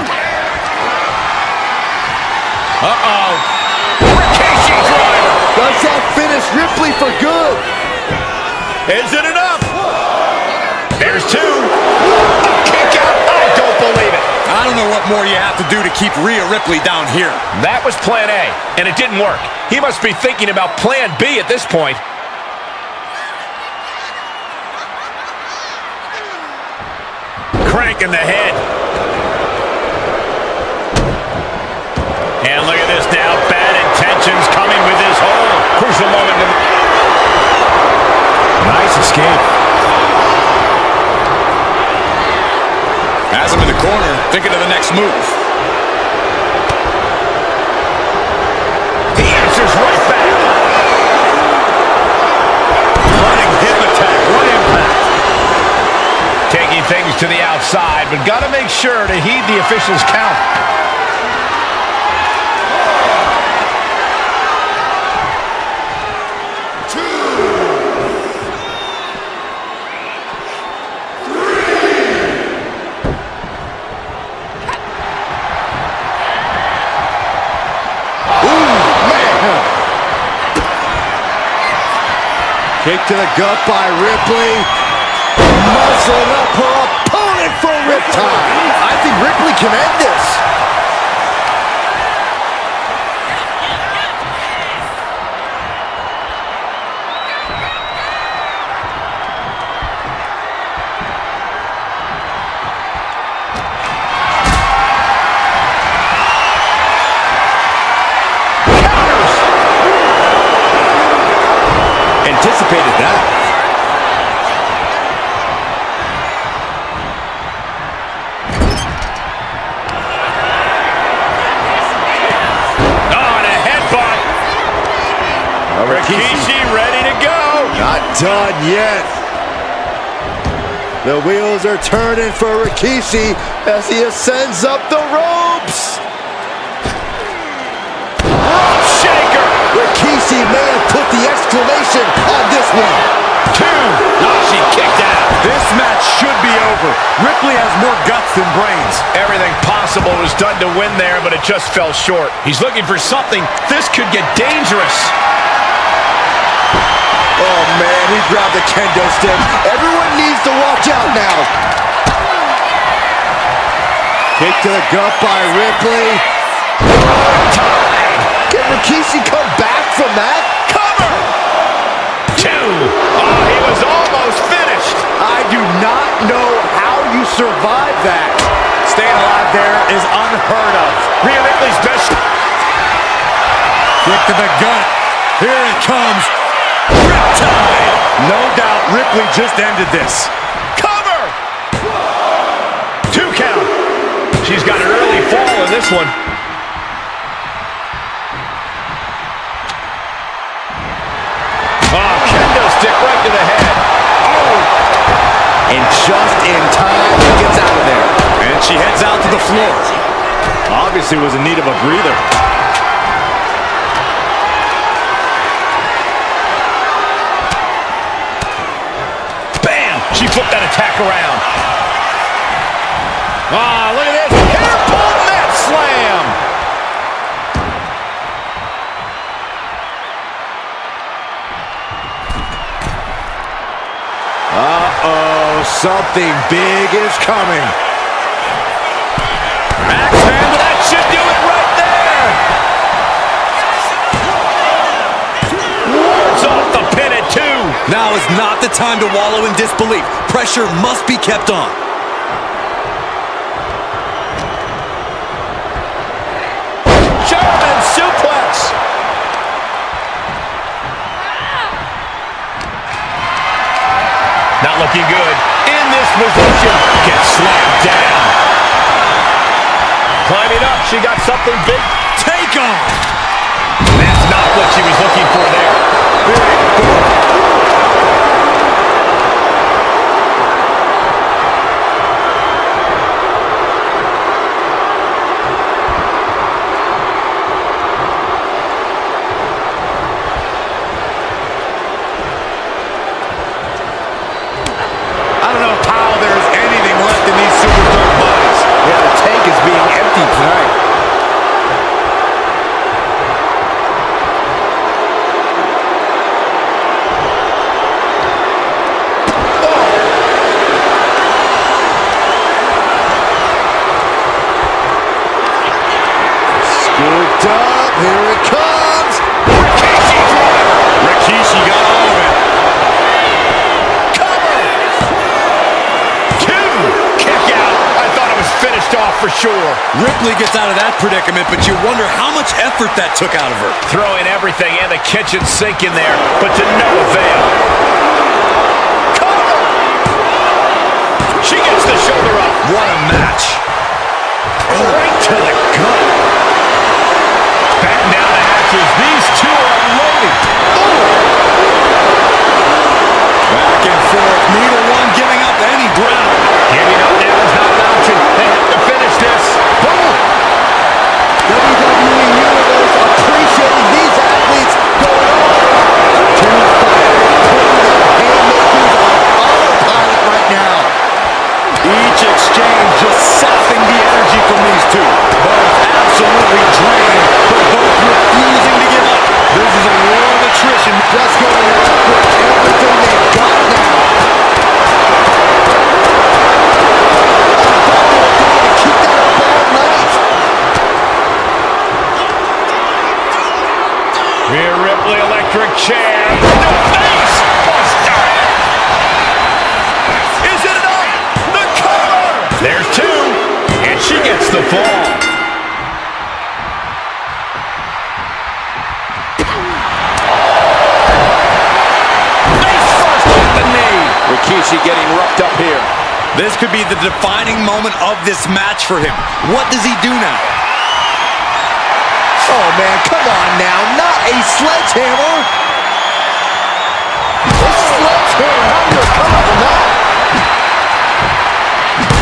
Uh-oh. Rikishi driver. Does that finish Ripley for good? Is it enough? There's two. A kick out. I don't believe it. I don't know what more you have to do to keep Rhea Ripley down here. That was plan A, and it didn't work. He must be thinking about plan B at this point. Cranking the head. And look at this now. Bad intentions coming with this hold. Crucial moment. Nice escape. Has him in the corner, thinking of the next move. He answers right back. Running hip attack. What impact. Taking things to the outside, but got to make sure to heed the official's count. Kick to the gut by Ripley. Muzzling up her opponent for riptide. I think Ripley can end this. Anticipated that. Oh, and a headbutt. Rikishi ready to go. Not done yet. The wheels are turning for Rikishi as he ascends up the ropes. Rope shaker. Rikishi may have put the exclamation on this one. Two. Oh, she kicked out. This match should be over. Ripley has more guts than brains. Everything possible was done to win there, but it just fell short. He's looking for something. This could get dangerous. Oh, man, he grabbed the kendo stick. Everyone needs to watch out now. Kick to the gut by Ripley. Can Rikishi come back from that? Cover. Two. Oh, he was almost finished. I do not know how you survive that. Staying alive there is unheard of. Rhea Ripley's best. Kick to the gut. Here it comes. Riptide. No doubt Ripley just ended this. Cover. Two count. She's got an early fall in this one. Oh, kendo stick right to the head. Oh. And just in time, he gets out of there. And she heads out to the floor. Obviously was in need of a breather. Bam! She flipped that attack around. Ah, look at this. Hair pull net slam. Uh-oh, something big is coming. Axe handle, that should do it right there. Wards off the pin at two. Now is not the time to wallow in disbelief. Pressure must be kept on. German suplex. Not looking good. In this position, gets slammed down. Climbing up, she got something big. Take on. That's not what she was looking for there. for sure. Ripley gets out of that predicament, but you wonder how much effort that took out of her. Throwing everything in the kitchen sink in there, but to no avail. Cover! She gets the shoulder up. What a match. Oh, right to the gut. Batten down the hatches. These two are loaded. Back and forth, neither one giving up any ground. Giving up now is not an option. They have to finish this. Boom! WWE Universe appreciating these athletes going on. Two fighters putting their haymakers on autopilot right now. Each exchange just sapping the energy from these two. Both absolutely drained, but both refusing to give up. This is a war of attrition. Just going after everything they've got now. Keep that up all night. Rhea Ripley, electric chair. The face buster. Is it enough? The cover! There's two, and she gets the fall. Face first with the knee. Rikishi getting roughed up here. This could be the defining moment of this match for him. What does he do now? Oh, man, come on now. Not a sledgehammer. A sledgehammer. How do you recover from that?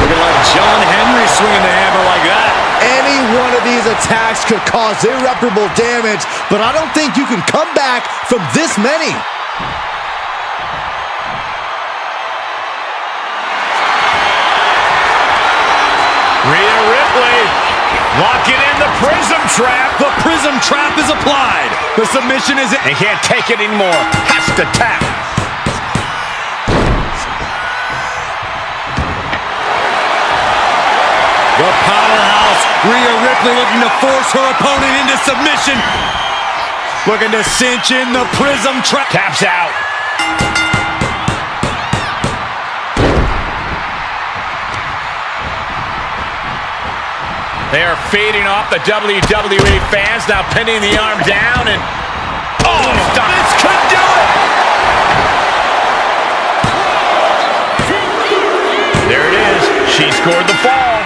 Looking like John Henry swinging the hammer like that. Any one of these attacks could cause irreparable damage, but I don't think you can come back from this many. Rhea Ripley locking in the prism trap. The prism trap is applied. The submission is in. He can't take it anymore. Has to tap. The powerhouse, Rhea Ripley, looking to force her opponent into submission. Looking to cinch in the prism trap. Taps out. They are feeding off the WWE fans, now pinning the arm down and... Oh, stop. This could do it! There it is. She scored the fall.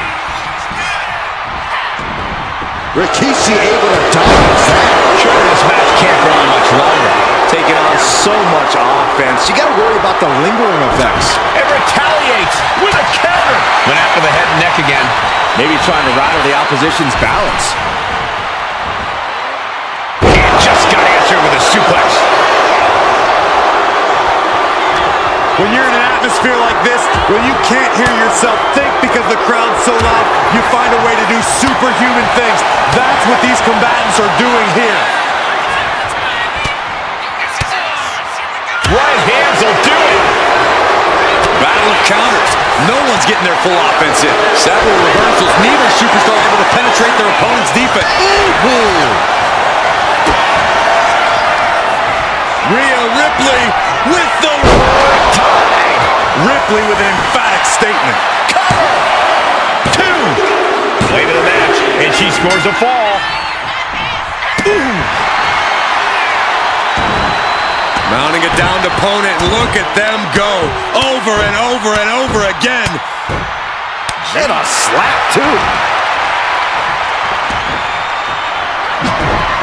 Rikishi able to dodge that. Sure, this match can't go on much longer. Taking on so much offense. You got to worry about the lingering effects. It retaliates with a counter. Went after the head and neck again. Maybe trying to rattle the opposition's balance. And just got answered with a suplex. When you're in an atmosphere like this, where you can't hear yourself think because the crowd's so loud, you find a way to do superhuman things. That's what these combatants are doing here. Right hands will do it. Battle of counters. No one's getting their full offense in. Several reversals. Neither superstar able to penetrate their opponent's defense. Rhea Ripley with the tie. Ripley with an emphatic statement. Cover. Two. Late in the match, and she scores a fall. Mounting a downed opponent, and look at them go. Over and over and over again. And a slap, too.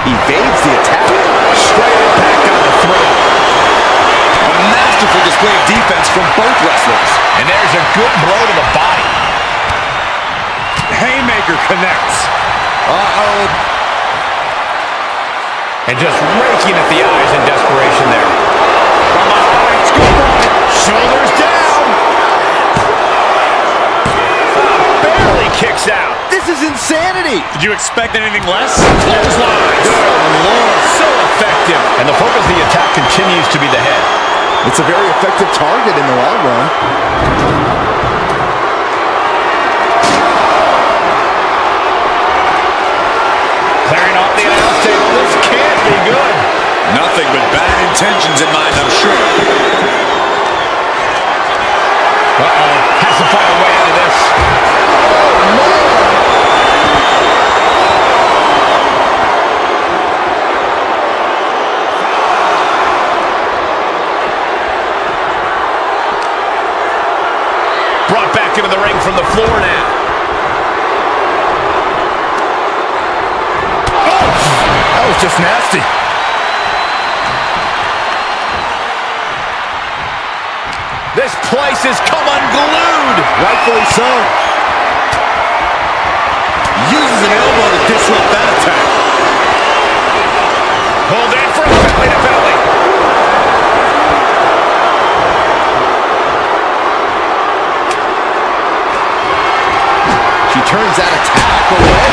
Evades the attack. Straight impact on the throat. A masterful display of defense from both wrestlers. And there's a good blow to the body. Haymaker connects. Uh-oh. And just raking at the eyes in desperation there. From behind, scoop on it. Shoulders down. Barely kicks out. This is insanity. Did you expect anything less? Clotheslines. Good Lord, so effective. And the focus of the attack continues to be the head. It's a very effective target in the long run. Clearing off the announce table. This can't be good. Nothing but bad intentions in mind, I'm sure. Uh-oh. Has to find a way out of this. Oh, man. him in the ring from the floor now. Oh, that was just nasty. This place has come unglued. Rightfully so. Uses an elbow to disrupt that attack. Pulled in for a belly to belly. She turns that attack away.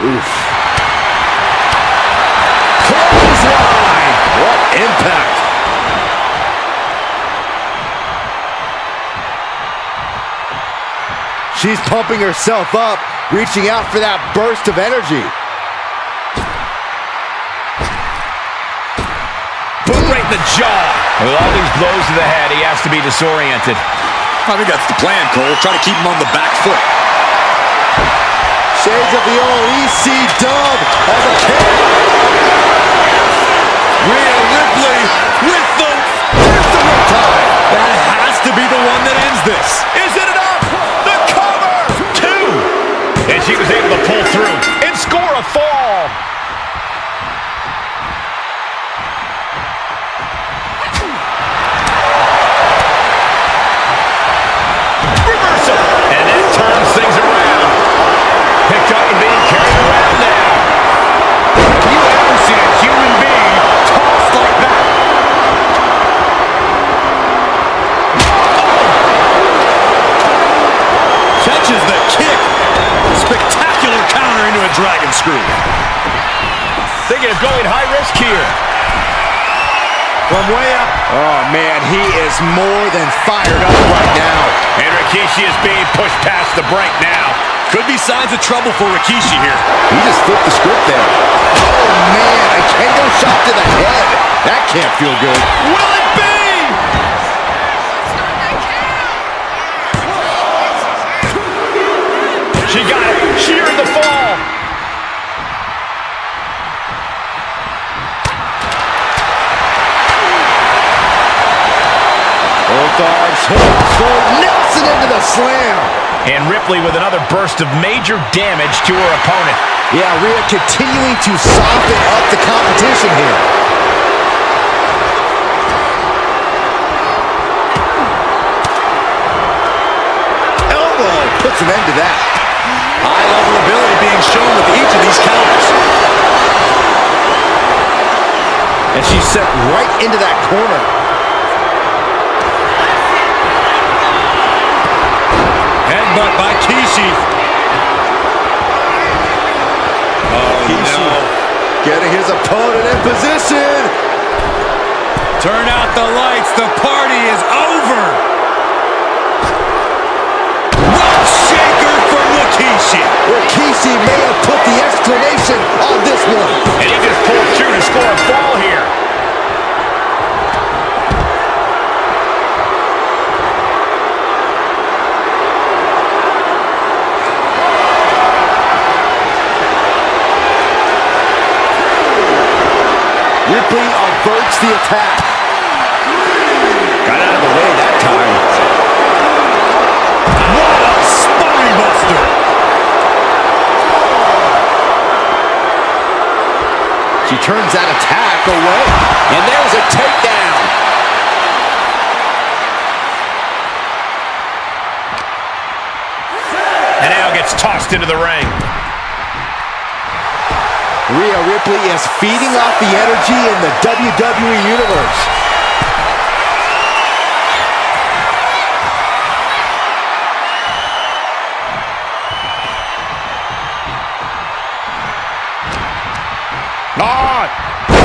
Oof. Clothesline! What impact! She's pumping herself up, reaching out for that burst of energy. Boot right in the jaw. With all these blows to the head, he has to be disoriented. I think that's the plan, Cole. Try to keep him on the back foot. Shades of the old EC dub as a kid. Rhea Ripley with the Riptide. That has to be the one that ends this. Is it enough? The cover! 2. And she was able to pull through and score a fall. Reversal. And that turns things around. Picked up and being carried around now. You ever seen a human being tossed like that? Catches the kick. Spectacular counter into a dragon screw. Thinking of going high risk here. From way up. Oh, man, he is more than fired up right now. And Rikishi is being pushed past the break now. Could be signs of trouble for Rikishi here. He just flipped the script there. Oh, man, a kendo shot to the head. That can't feel good. Will it be? She got it. She earned the fall. Both arms hooked for Nelson into the slam. And Ripley with another burst of major damage to her opponent. Yeah, Rhea continuing to soften up the competition here. Elbow puts an end to that. High level ability being shown with each of these counters. And she's set right into that corner. Headbutt by Kishi. Oh, Kishi no. getting his opponent in position. Turn out the lights. The party is over. Rough shaker from Rikishi. Rikishi may have put the exclamation on this one. And he just pulled through to score a fall here. Ripley averts the attack. Got out of the way that time. What a spine buster. She turns that attack away. And there's a takedown. And now gets tossed into the ring. Rhea Ripley is feeding off the energy in the WWE Universe.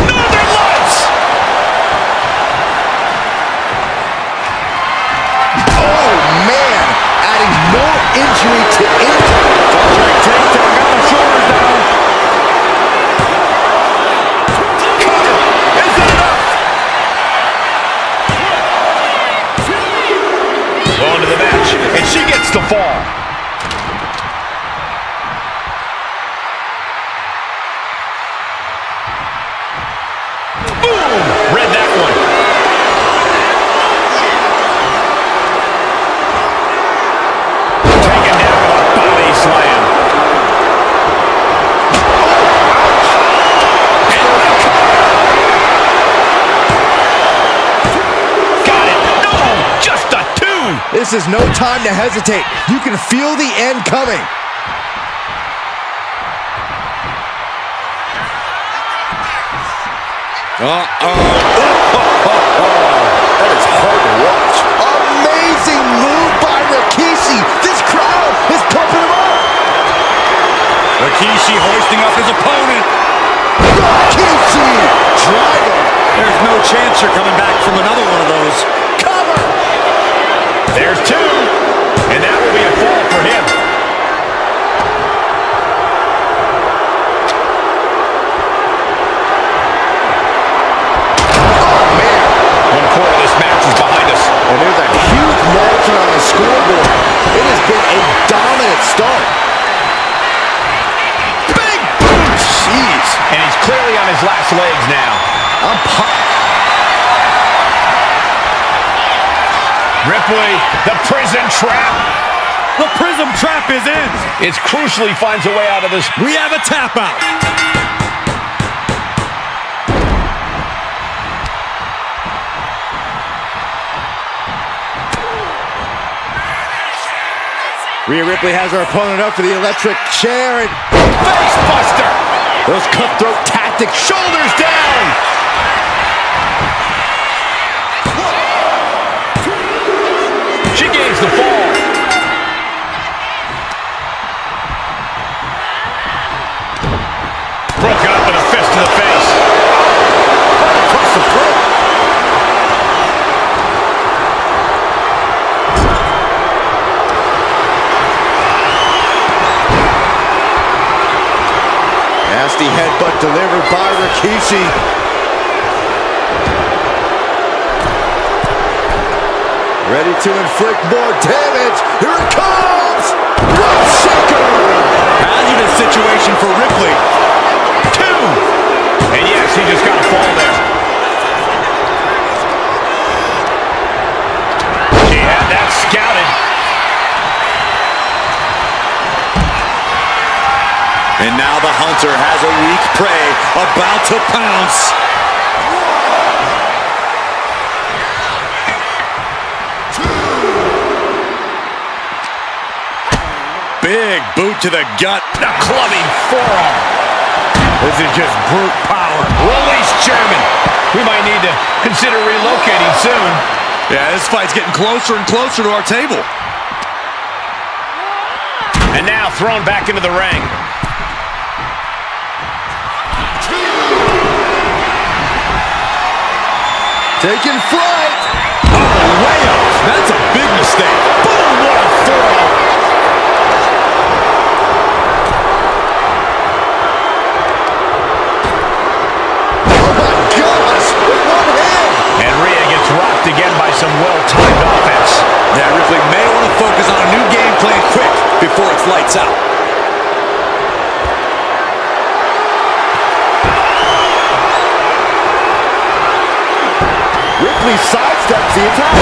Northern Lights! Oh, man. Adding more injury to injury. Takedown. Got the shoulders down. Is it enough? Going to the match, and she gets the fall. This is no time to hesitate. You can feel the end coming. That is hard to watch. Amazing move by Rikishi. This crowd is pumping him up. Rikishi hoisting up his opponent. Rikishi driver. There's no chance you're coming back from another one of those. Cover. There's two, and that will be a fall for him. One quarter of this match is behind us. And there's a huge margin on the scoreboard. It has been a dominant start. Big boom. Jeez. And he's clearly on his last legs now. I'm pumped. Ripley, the prison trap. The Prism Trap is in. It's crucial he finds a way out of this. We have a tap out. Rhea Ripley has her opponent up for the electric chair. And Face buster. those cutthroat tactics. Shoulders down. She gains the fall. Broken up with a fist to the face. Across the throat. Nasty headbutt delivered by Rikishi. Ready to inflict more damage. Here it comes. Rope shaker. Hazardous situation for Ripley. Two. And yes, he just got a fall there. She had that scouted. And now the hunter has a weak prey about to pounce. Big boot to the gut. A clubbing forearm. This is just brute power. Release German. We might need to consider relocating soon. Yeah, this fight's getting closer and closer to our table. And now thrown back into the ring. Taking flight. Oh, way off. That's a big mistake. Boom, what a forearm. Oh my gosh. With one hand. And Rhea gets rocked again by some well-timed offense. Yeah, Ripley may want to focus on a new game plan quick before it's lights out. Ripley sidesteps the attack.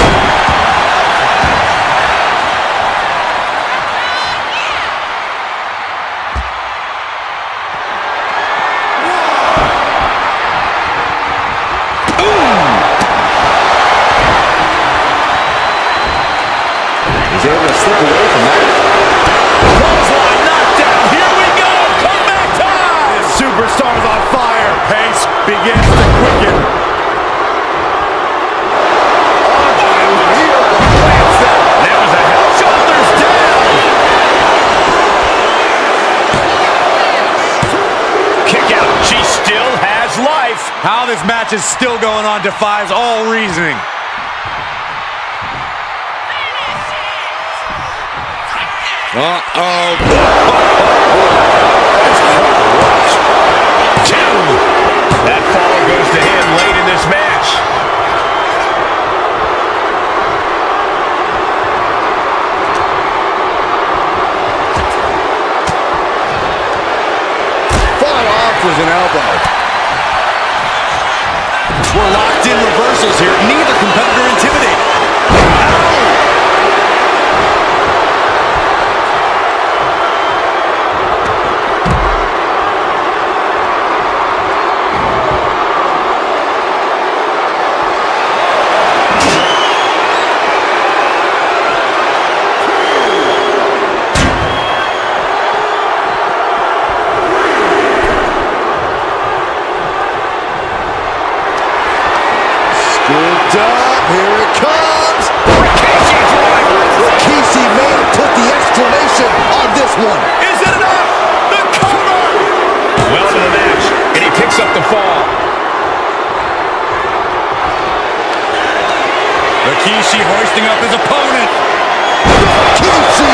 He's able to slip away from that. Clothesline knockdown. Here we go. Comeback time. Superstars on fire. Pace begins to quicken. That was a hell. Shoulders down. Kick out. She still has life. How this match is still going on defies all reasoning. Uh-oh. Two. That fall goes to him late in this match. Fought off with an elbow. We're locked in reversals here. Neither competitor intimidated. Wrapped up. Here it comes. Rikishi's rolling. Rikishi may have put the exclamation on this one. Is it enough? The cover! Well into the match, and he picks up the fall. Rikishi hoisting up his opponent. Rikishi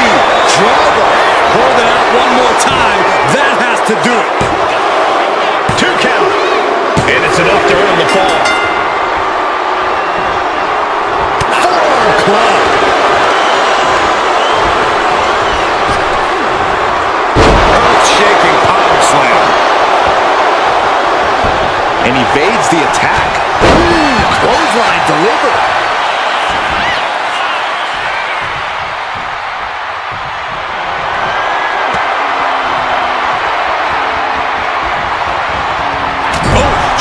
driver. Hold it out one more time. That has to do it. 2 count. And it's enough to earn the fall. Forearm club. Earth-shaking power slam. And evades the attack. Clothesline delivered.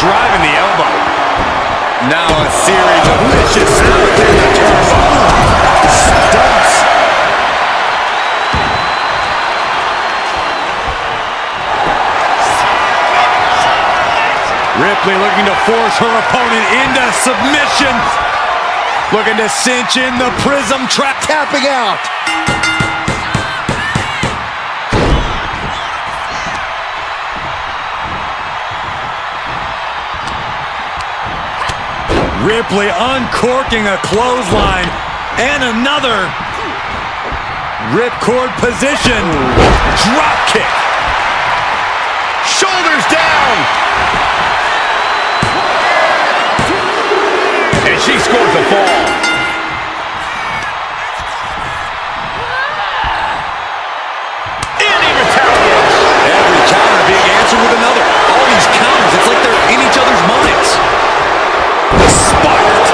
Driving the elbow. Now a series of vicious stomps in the turnbuckle. Stunts. Ripley looking to force her opponent into submission. Looking to cinch in the prism trap. Tapping out. Ripley uncorking a clothesline and another ripcord position. Drop kick. Shoulders down. And she scores the fall. And he retaliates. Every counter being answered with another. All these counters, it's like they're in each other's minds. Sparked.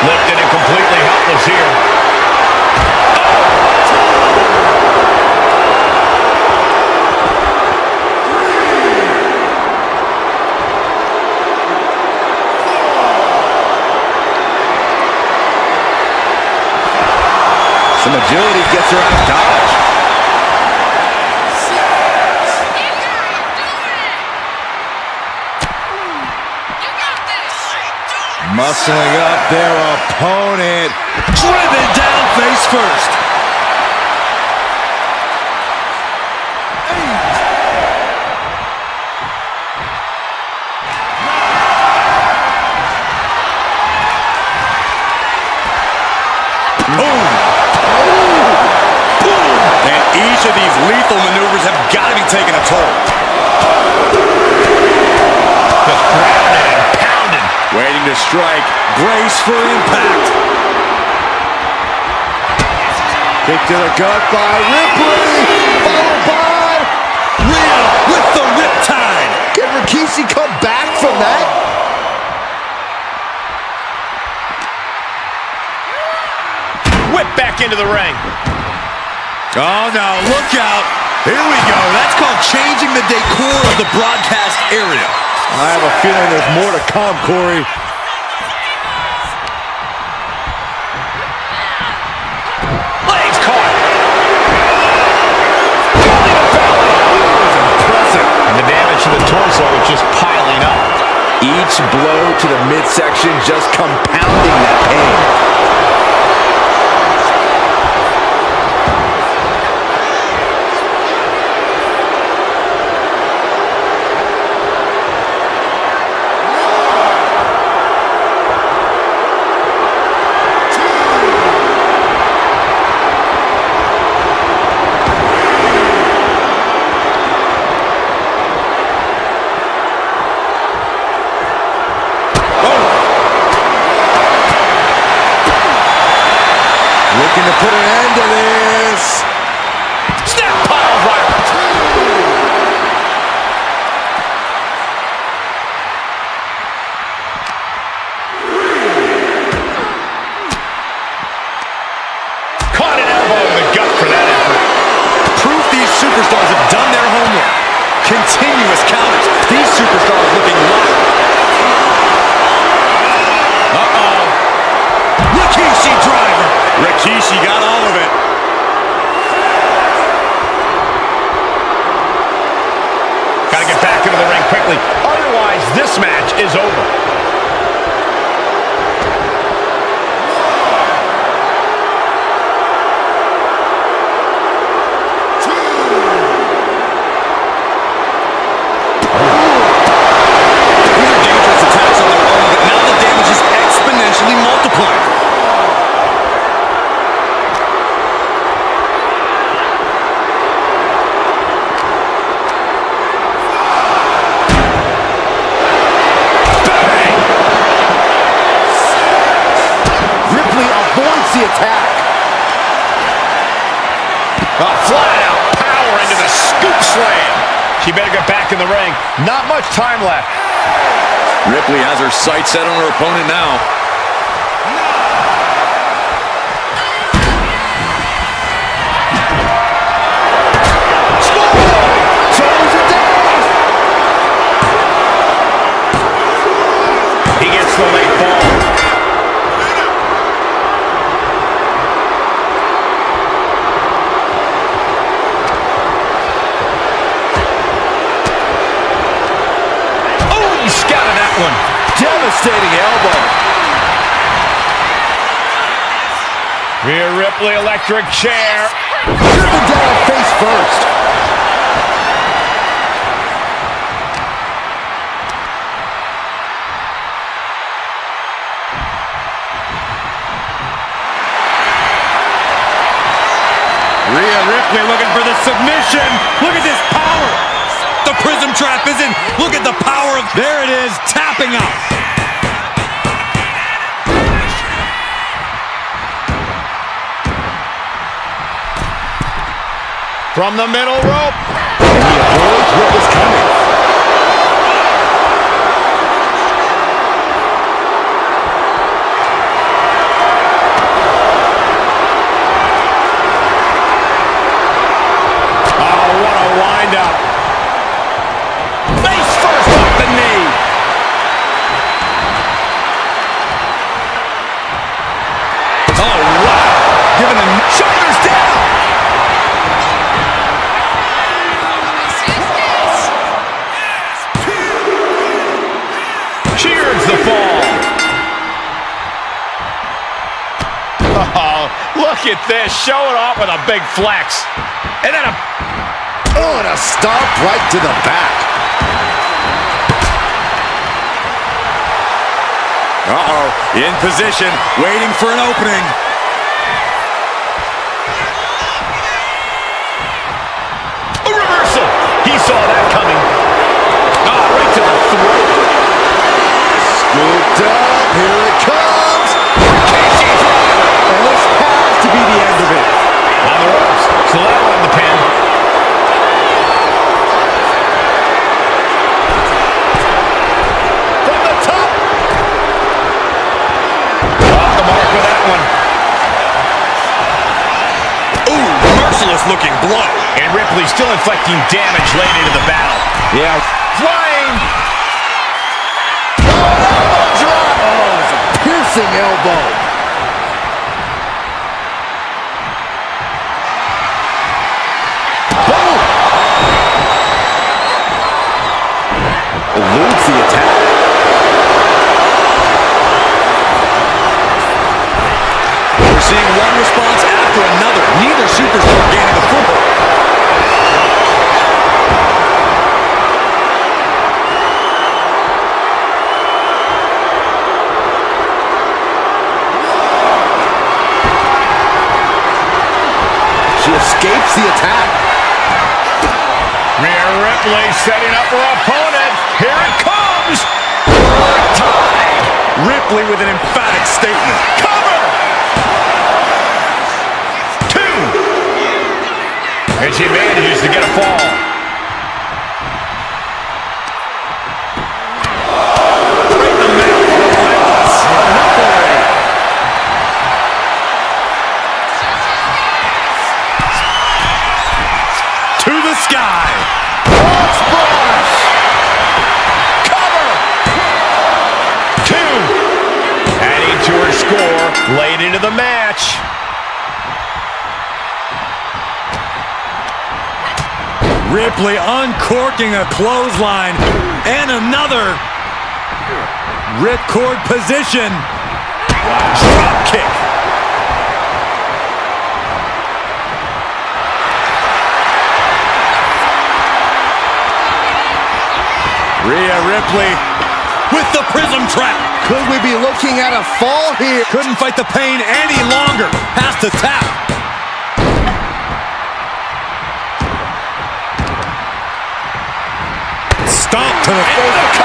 Lifted and completely helpless here. Some agility gets her out of dodge. Muscling up their opponent. Driven down face first. Boom. Boom. And each of these lethal maneuvers have got to be taking a toll. Just grounded and pounded. Waiting to strike. Brace for impact. Kick to the gut by Ripley. Followed by Rhea with the riptide. Can Rikishi come back from that? Whip back into the ring. Oh, no, look out. Here we go. That's called changing the decor of the broadcast area. I have a feeling there's more to come, Corey. Legs caught. Impressive. And the damage to the torso is just piling up. Each blow to the midsection just compounding that pain. Looking to put an end to this. Snap pile driver. Caught an elbow in the gut for that effort. Proof these superstars have done their homework. Continuous counters. These superstars looking locked. Uh-oh. Gee, she got all of it. Gotta get back into the ring quickly. Otherwise, this match is over. These are dangerous attacks on their own, but now the damage is exponentially multiplied. The attack. Flat out power into the scoop slam. She better get back in the ring. Not much time left. Ripley has her sights set on her opponent now. Throws it down. He gets the late ball. Scouted that one. Devastating elbow. Rhea Ripley, electric chair. Driven down face first. Rhea Ripley looking for the submission. Look at this power. The prism trap is in. Look at the power of... There it is, tapping out. From the middle rope. And he avoids what was coming. Oh, what a wind-up. Face first off the knee. Oh, wow. Giving him shoulders down. Cheers the fall. Oh, look at this. Show it off with a big flex. And then a... Oh, and a stomp right to the back. Uh-oh, in position, waiting for an opening. A reversal. He saw that coming. Right to the throat. Scooped up. Here it comes. And this has to be the end of it. On the ropes. So that'll end the pin. From the top. Off the mark with that one. Ooh, merciless looking blow. And Ripley still inflicting damage late into the battle. Yeah. Flying. Oh, it's a piercing elbow. Boom. Eludes the attack. We're seeing one response after another. Neither superstar gaining the foothold. She escapes the attack. Rhea Ripley setting up her opponent. Here it comes. Tied. Ripley with an emphatic statement. Cover. 2. And she manages to get a fall. Right in the middle. Enough already. To the sky. Frog splash. Cover. 2. Adding to her score late into the match. Ripley uncorking a clothesline and another ripcord position. Drop kick. Rhea Ripley with the prism trap. Could we be looking at a fall here? Couldn't fight the pain any longer. Has to tap. Stomp to the face.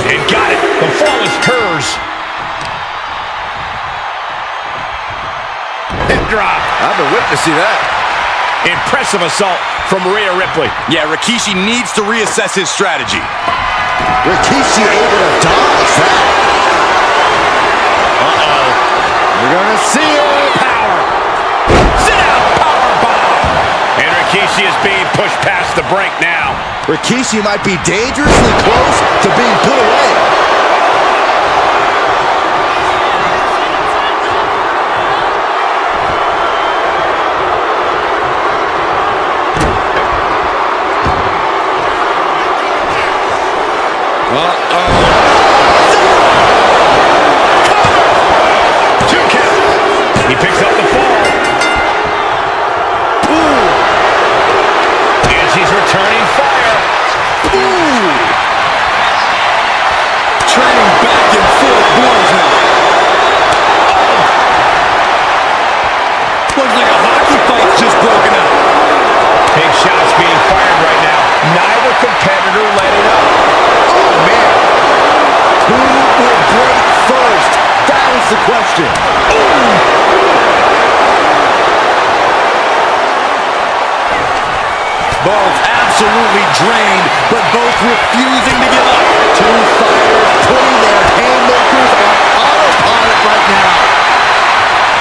And got it. The fall is hers. Hip drop. I've been witnessing that. Impressive assault from Rhea Ripley. Yeah, Rikishi needs to reassess his strategy. Rikishi able to dodge that. Uh-oh. We're gonna see it. Power. Sit out. Power bomb. And Rikishi is being pushed past the brink now. Rikishi might be dangerously close to being put away. Two count. He picks up the fall. Ooh. And she's returning fire. Ooh. Trading back and forth blows now. Looks like a hockey fight's just broken out. Big shots being fired right now. Neither competitor letting up. Oh, man. Who will break first? That is the question. Both absolutely drained, but both refusing to give up. Two fighters putting their haymakers on autopilot right now.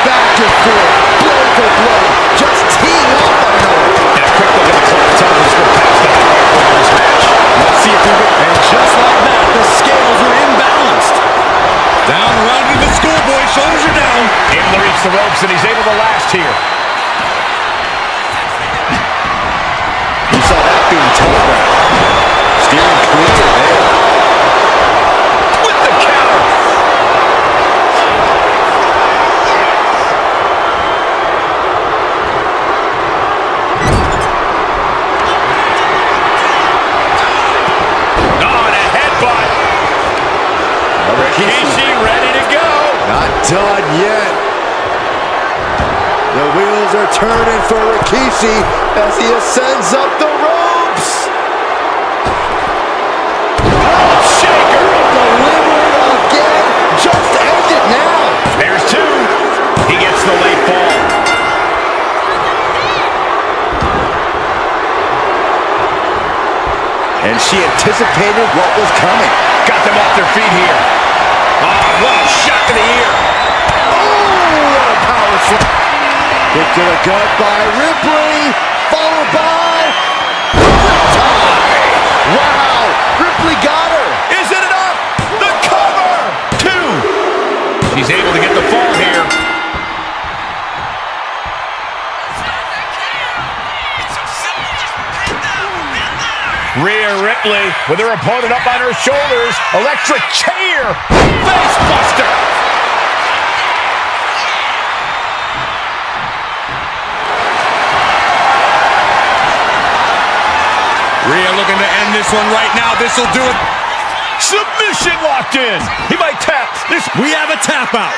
Back and forth, blow for blow, just teeing off on another. And a quick look at the clock tells us we're past the halfway point of this match. Let's see if we can. And just like that, the scales are imbalanced. Down around to the schoolboy, shoulders are down. Able to reach the ropes, and he's able to last here. You saw that being telegraphed. Steering clear there. With the counter. Oh, and a headbutt. Rikishi ready to go. Not done yet. The wheels are turning for Rikishi as he ascends up the ropes. Shaker. Delivering again. Just end it now. There's two. He gets the late fall. And she anticipated what was coming. Got them off their feet here. Oh, what a shot to the ear. Oh, what a power slam. Kick to the gut by Ripley, followed by Riptide. Wow, Ripley got her. Is it enough? The cover. Two. She's able to get the fall here. Rhea Ripley with her opponent up on her shoulders. Electric chair. Face buster. Rhea looking to end this one right now. This will do it. Submission locked in. He might tap. This. We have a tap out.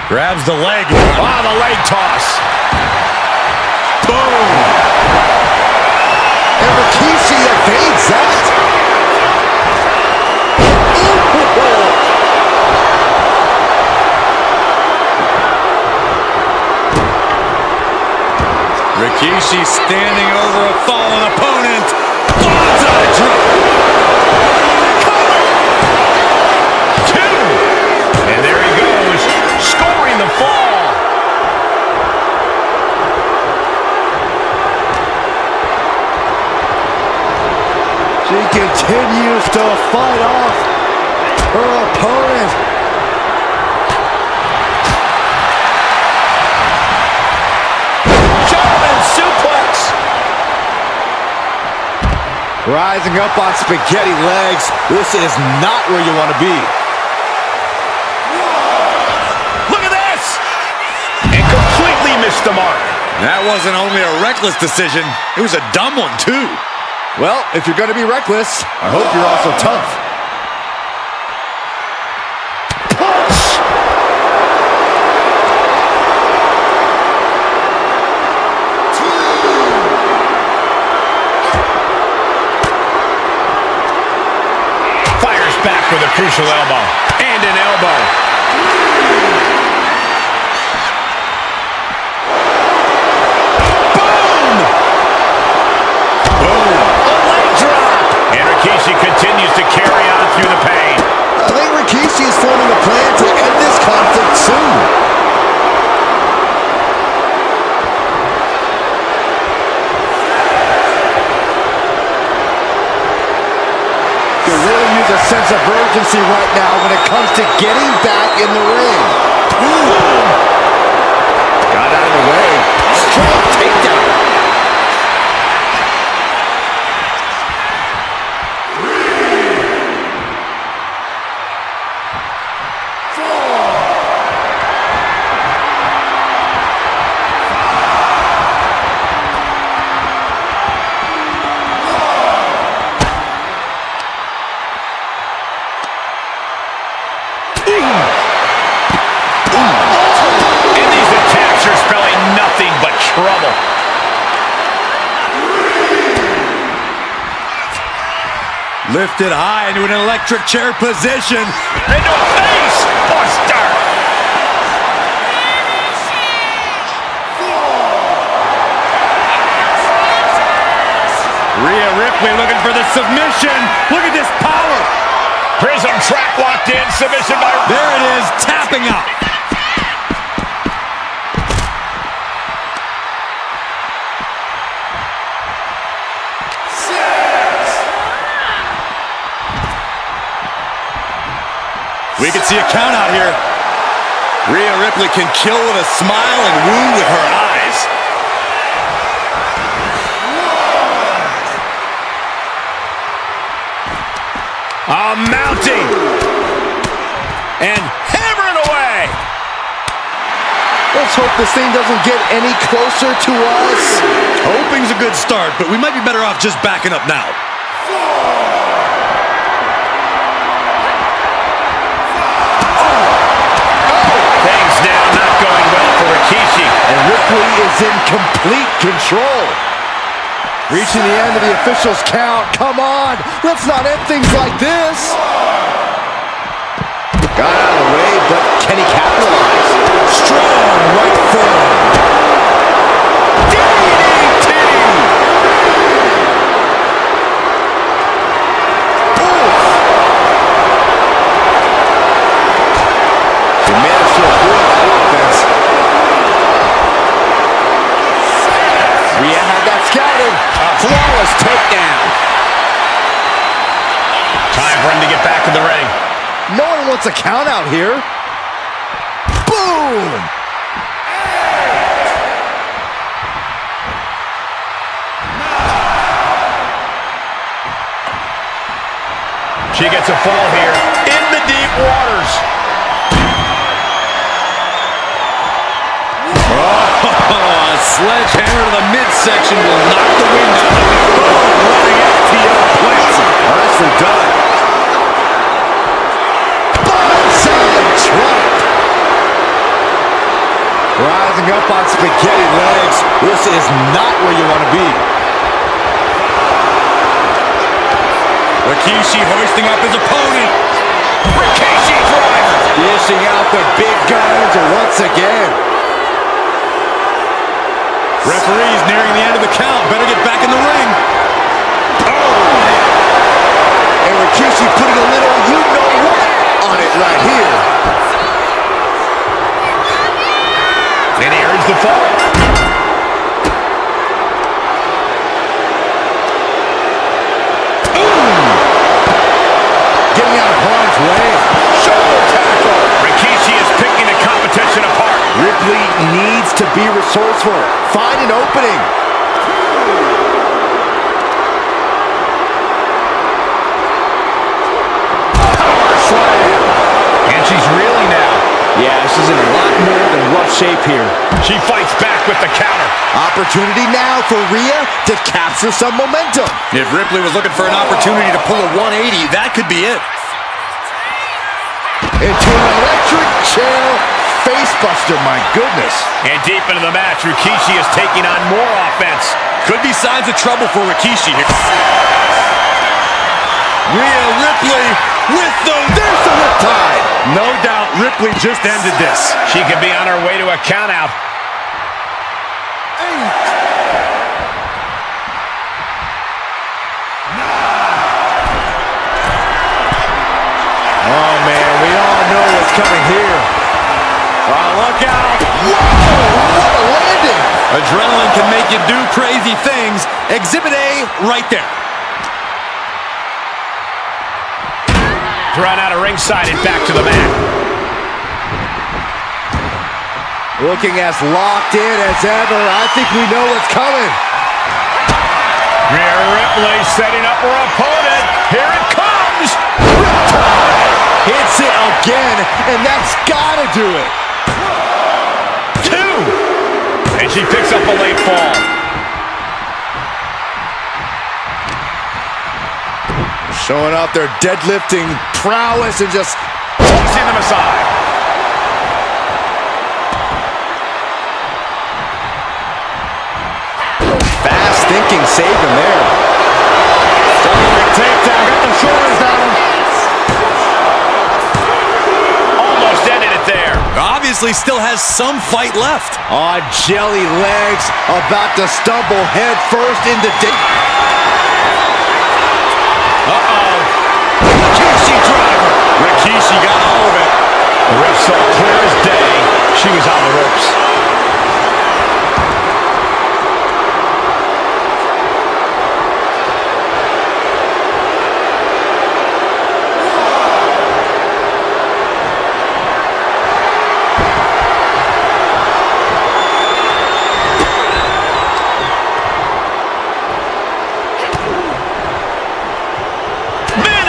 Grabs the leg. Ah, the leg toss. Boom. And Rikishi evades that. Rikishi standing over a fallen opponent. Bonsai drop. Two. And there he goes, scoring the fall. She continues to fight off her opponent. German suplex. Rising up on spaghetti legs. This is not where you want to be. Look at this. And completely missed the mark. That wasn't only a reckless decision, it was a dumb one, too. Well, if you're going to be reckless, I hope you're also tough. Punch! Fires back with a crucial elbow. And an elbow. Rikishi continues to carry on through the pain. I think Rikishi is forming a plan to end this conflict soon. You really use a sense of urgency right now when it comes to getting back in the ring. Ooh. Got out of the way. Strong takedown. And these attacks are spelling nothing but trouble. Lifted high into an electric chair position. Into a face buster. Rhea Ripley looking for the submission. Look at this power. Prism trap locked in. Submission by... There it is, tapping out. We can see a count out here. Rhea Ripley can kill with a smile and woo with her eyes. Mounting. And hammering away. Let's hope this thing doesn't get any closer to us. Hoping's a good start, but we might be better off just backing up now. Things now not going well for Rikishi. And Ripley is in complete control. Reaching the end of the official's count. Come on, let's not end things like this. Got out of the way, but can he capitalize? Strong right foot. DDT. He managed to avoid that offense. Rhea had that scouted. A flawless takedown. Time for him to get back in the ring. No one wants a count out here. Boom! She gets a fall here in the deep waters. Oh, a sledgehammer to the midsection will knock the wind out of it. Oh, running FTO plants him. Nicely done. Bonsai drop. Rising up on spaghetti legs. This is not where you want to be. Rikishi hoisting up his opponent. Rikishi driver. Dishing out the big guns once again. Referee's nearing the end of the count. Better get back in the ring. And Rikishi putting a little you-know-what on it right here. And he earns the fall. Ooh. to be resourceful. Find an opening. Power slam. And she's reeling now. Yeah, she's in a lot more than rough shape here. She fights back with the counter. Opportunity now for Rhea to capture some momentum. If Ripley was looking for an opportunity to pull a 180, that could be it. Into an electric chair facebuster, my goodness. And deep into the match, Rikishi is taking on more offense. Could be signs of trouble for Rikishi here. Rhea Ripley with there's the riptide. No doubt Ripley just ended this. She could be on her way to a countout. Oh, man, we all know what's coming here. Oh, look out. Whoa, what a landing. Adrenaline can make you do crazy things. Exhibit A right there. Thrown out of ringside and back to the mat. Looking as locked in as ever. I think we know what's coming. Rhea Ripley setting up her opponent. Here it comes. Hits it again, and that's gotta do it. 2. And she picks up a late fall. Showing off their deadlifting prowess and just Tossing them aside. fast thinking saved him there. Takedown, got the shoulders down. Almost ended it there. Obviously still has some fight left. On jelly legs, about to stumble head first into Rikishi driver. Rikishi got all of it. The ref saw clear as day. She was on the ropes.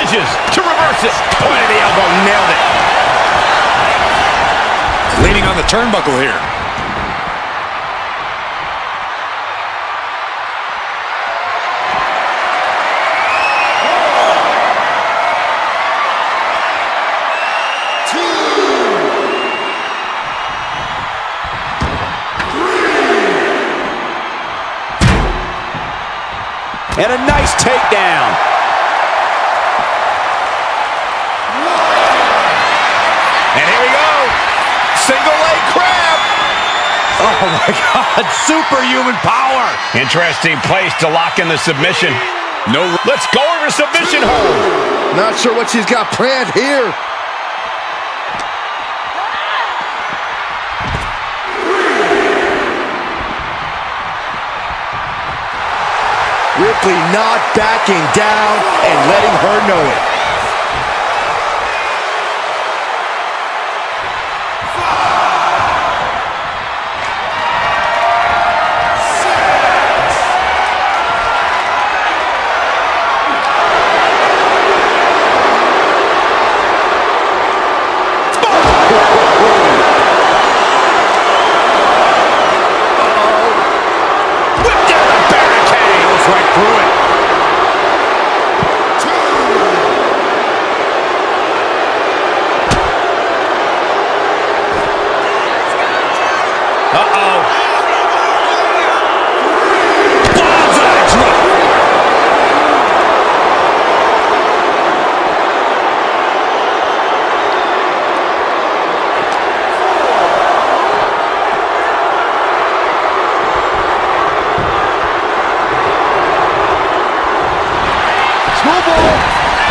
To reverse it. Point of the elbow, nailed it. Leaning on the turnbuckle here. and a nice takedown. And here we go. Single leg crab. Oh my God, superhuman power. Interesting place to lock in the submission. No, let's go over submission hold. Not sure what she's got planned here. Ripley not backing down and letting her know it.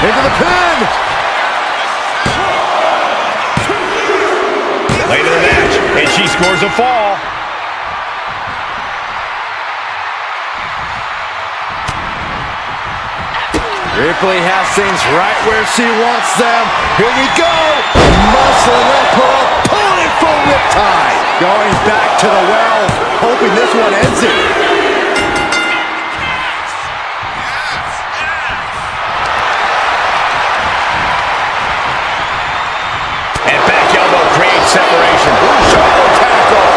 Into the pin! Late in the match, and she scores a fall. Ripley has things right where she wants them. Here we go! Muscling up her opponent full riptide. Going back to the well, hoping this one ends it. And back elbow creates separation. Shoulder tackle.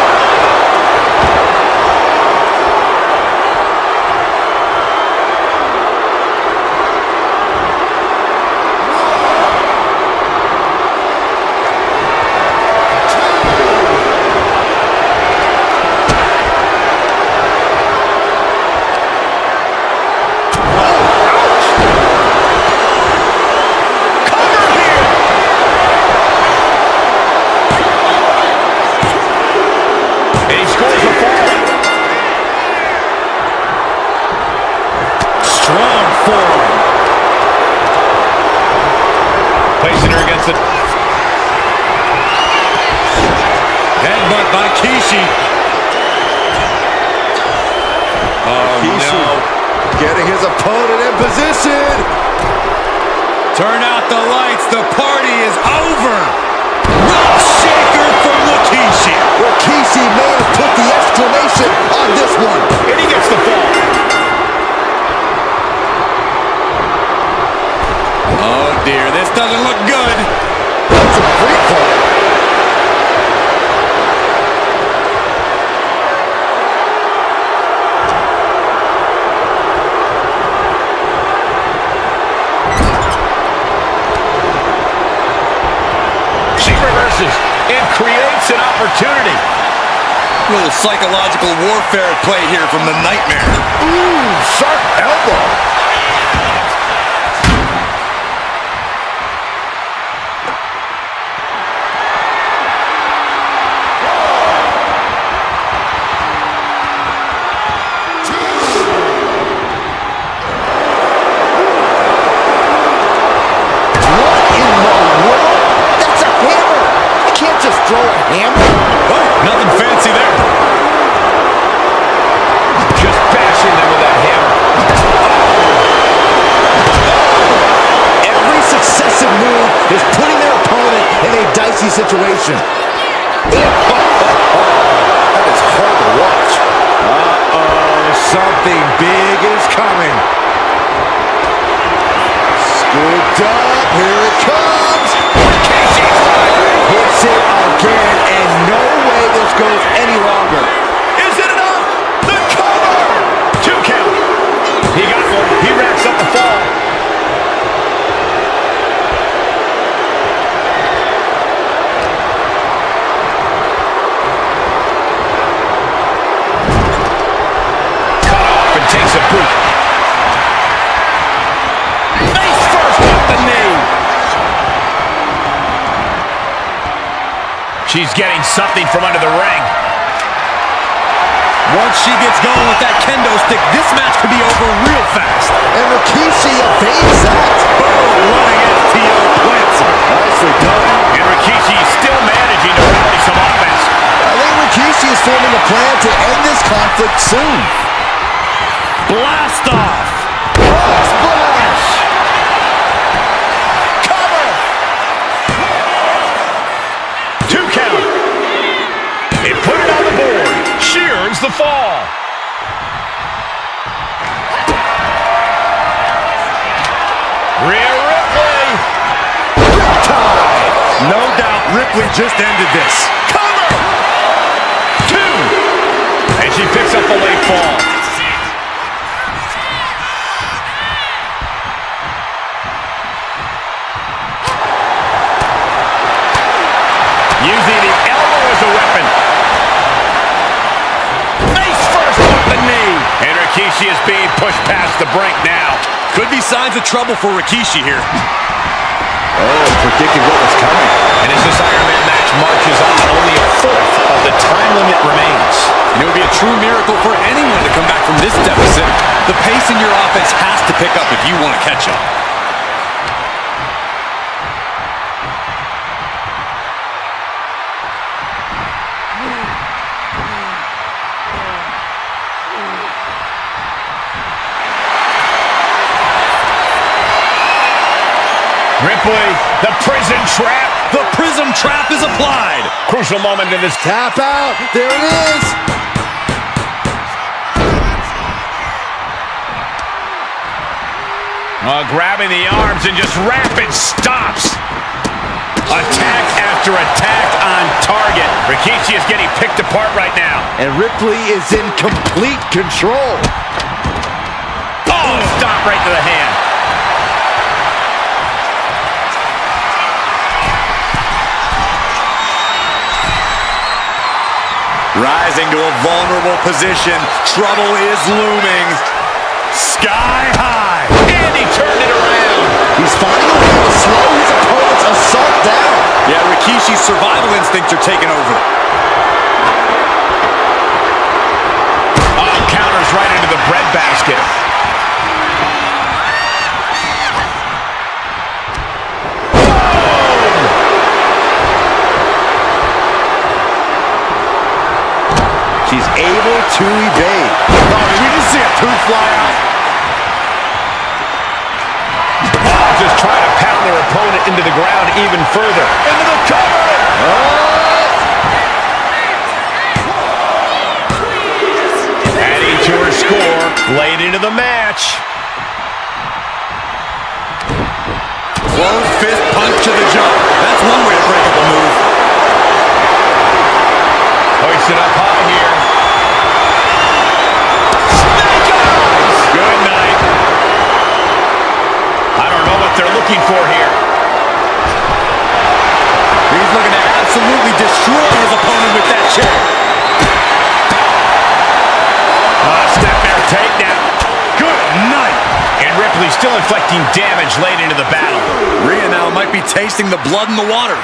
Placing her against it. Headbutt by Kishi. Oh, Kishi no. getting his opponent in position. Turn out the lights. The party is over. Rough shaker from Rikishi. Rikishi may have put the exclamation on this one. And he gets the fall. Oh, dear. This doesn't look good. That's a great fall. She reverses and creates an opportunity. A little psychological warfare at play here from the Nightmare. Ooh, sharp elbow. Throw a hammer? Oh, nothing fancy there. Just bashing them with that hammer. Every successive move is putting their opponent in a dicey situation. That is hard to watch. Uh-oh, something big is coming. Scooped up, here it comes. Hits it again, and no way this goes any longer. Is it enough? The cover! 2 count. He got one. He wraps up the fall. Cut off and takes a boot. Face first off the knee. She's getting something from under the ring. Once she gets going with that kendo stick, this match could be over real fast. And Rikishi evades that. Boom, running FTO plants. Nicely done. And Rikishi is still managing to rally some offense. I think Rikishi is forming a plan to end this conflict soon. Blast off. Splash! Cover! 2 count. It put it on the board. She earns the fall. Rhea Ripley. Riptide! No doubt Ripley just ended this. Cover. 2. And she picks up the late fall. Using the elbow as a weapon. Face first off the knee. And Rikishi is being pushed past the brink now. Could be signs of trouble for Rikishi here. Oh, predicted what was coming. And as this Iron Man match marches on, only a fourth of the time limit remains. And it would be a true miracle for anyone to come back from this deficit. The pace in your offense has to pick up if you want to catch up. Ripley, the prison trap. The prism trap is applied. Crucial moment in this. Tap out. There it is. Grabbing the arms and just rapid stops. Attack after attack on target. Rikishi is getting picked apart right now. And Ripley is in complete control. Oh, stop right to the hand. Rising to a vulnerable position. Trouble is looming. Sky high. And he turned it around. He's finding a way to slow his opponent's assault down. Yeah, Rikishi's survival instincts are taking over. Oh, counters right into the breadbasket. She's able to evade. Oh, did we just see a tooth fly out? Just trying to pound their opponent into the ground even further. Into the cover! Adding to her score, late into the match. Closed fist punch to the jaw. That's one way to break up a move. Hoisted up high here. Snake eyes! Good night. I don't know what they're looking for here. He's looking to absolutely destroy his opponent with that chair. Step there, takedown. Good night. And Ripley still inflicting damage late into the battle. Rhea now might be tasting the blood in the water.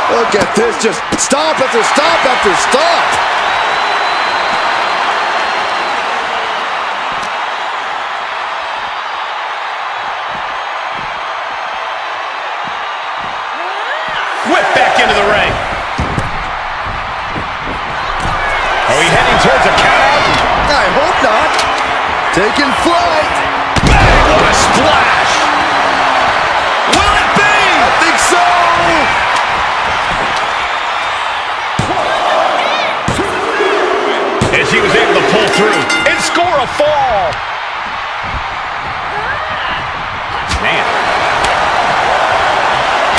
Look at this, just stop after stop after stop. Whip back into the ring. Are we heading towards a count? I hope not. Taking flight. Bang, what a splash. Will it be? I think so. As he was able to pull through and score a fall. Man.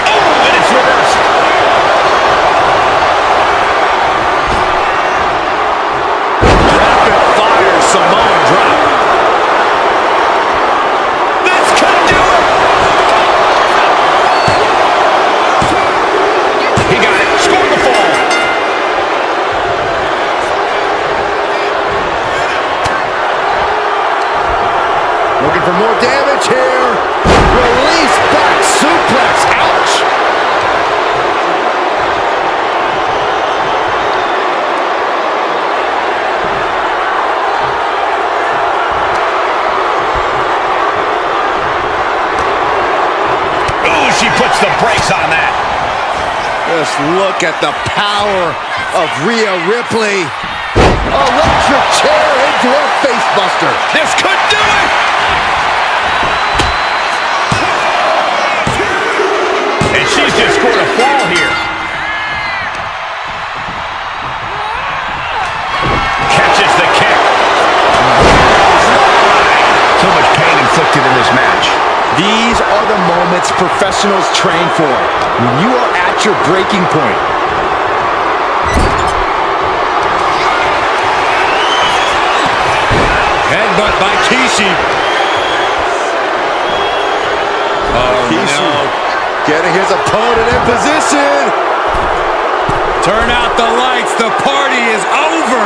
Oh, and it's reversed. Rapid fire Samoan drop. This could do it. He got it. Scored the fall. Looking for more damage here. Release back suplex. Ouch. Ooh, she puts the brakes on that. Just look at the power of Rhea Ripley. Electric chair into a face buster. This could do it. And she's just scored a fall here. Catches the kick. So much pain inflicted in this match. These are the moments professionals train for. When you are at your breaking point. Headbutt by Kishi. Oh, Kishi no. getting his opponent in position. Turn out the lights. The party is over.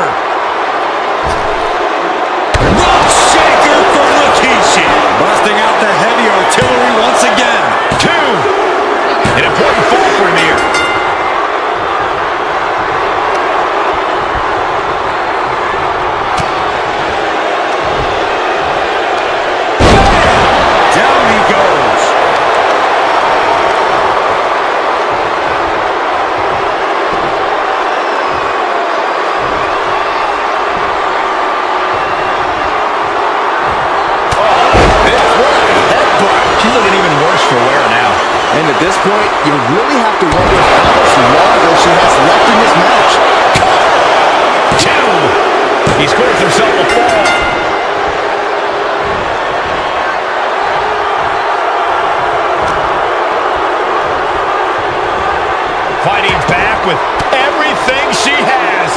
Rock shaker for Rikishi. Busting out the heavy artillery once again. 2. An important fall for him here. point, you really have to wonder how much longer she has left in this match. Two. He scores himself a fall. Fighting back with everything she has.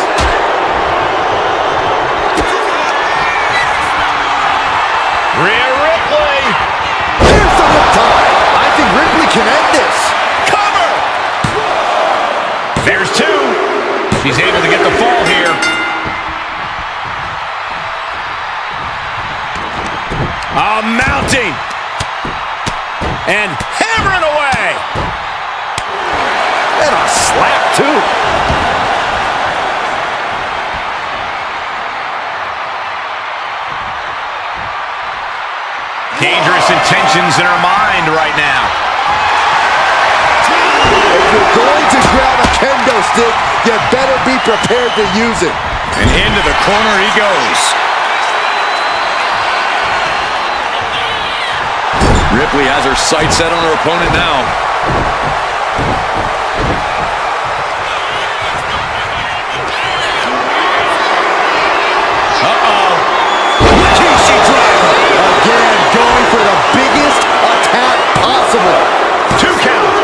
Rhea Ripley. Here's the riptide. I think Ripley can end this. Cover. There's two. She's able to get the fall here. Mounting. And hammering away. And a slap, too. Dangerous intentions in her mind right now. If you're going to grab a kendo stick, you better be prepared to use it. And into the corner he goes. Ripley has her sights set on her opponent now. Rikishi driver. Again, going for the biggest attack possible. 2 count.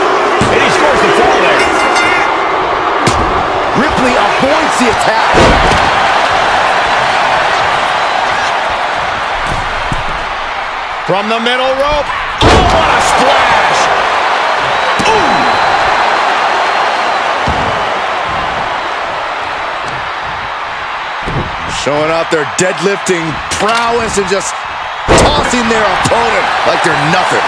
And he scores the fall there. Ripley avoids the attack. From the middle rope. Oh, what a splash. Ooh. Showing off their deadlifting prowess and just tossing their opponent like they're nothing.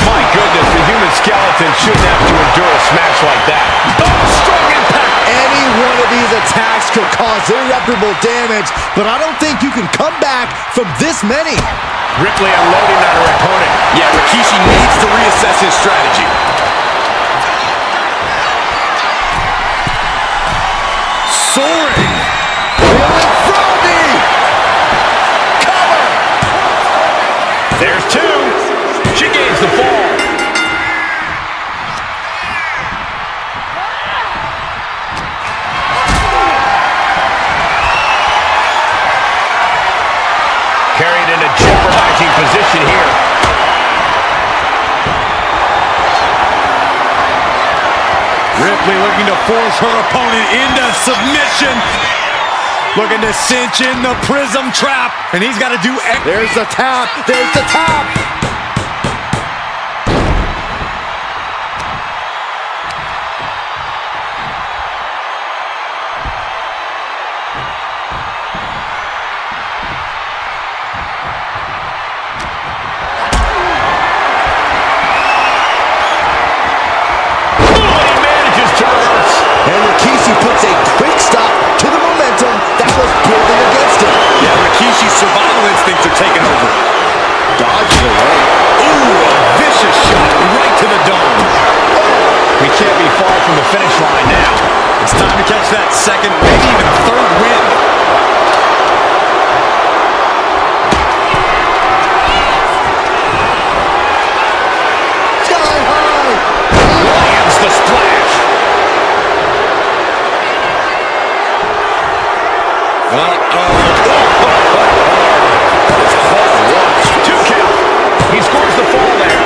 My goodness, the human skeleton shouldn't have to endure a smash like that. Oh, strong impact. Any one of these attacks could cause irreparable damage, but I don't think you can come back from this many. Ripley unloading on her opponent. Yeah, Rikishi needs to reassess his strategy. Soaring. Feeling froggy. Cover. There's two. She gains the fall. Carried in a jeopardizing position here. Ripley looking to force her opponent into submission. Looking to cinch in the prism trap. And he's got to do everything. There's the tap. There's the tap. And Rikishi puts a quick stop to the momentum that was building against him. Yeah, Rikishi's survival instincts are taking over. Dodges away. Ooh, a vicious shot right to the dome. We can't be far from the finish line now. It's time to catch that second, maybe even third win. Sky high. Lands the splash. Two count. He scores the fall there.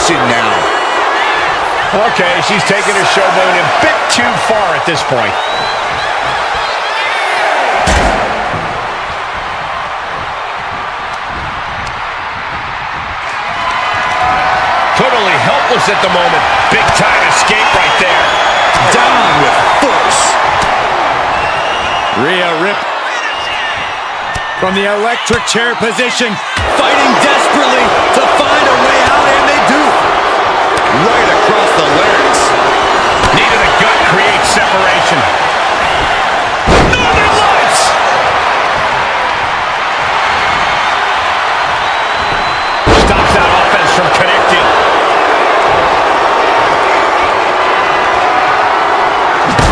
submission now. Okay, she's taking her showboat a bit too far at this point. Totally helpless at the moment. Big time escape right there. Down with force. Rhea Ripley from the electric chair position, fighting desperately to find a way out, and they do. Right across the larynx. Knee to the gut creates separation. Northern Lights! Stops that offense from connecting.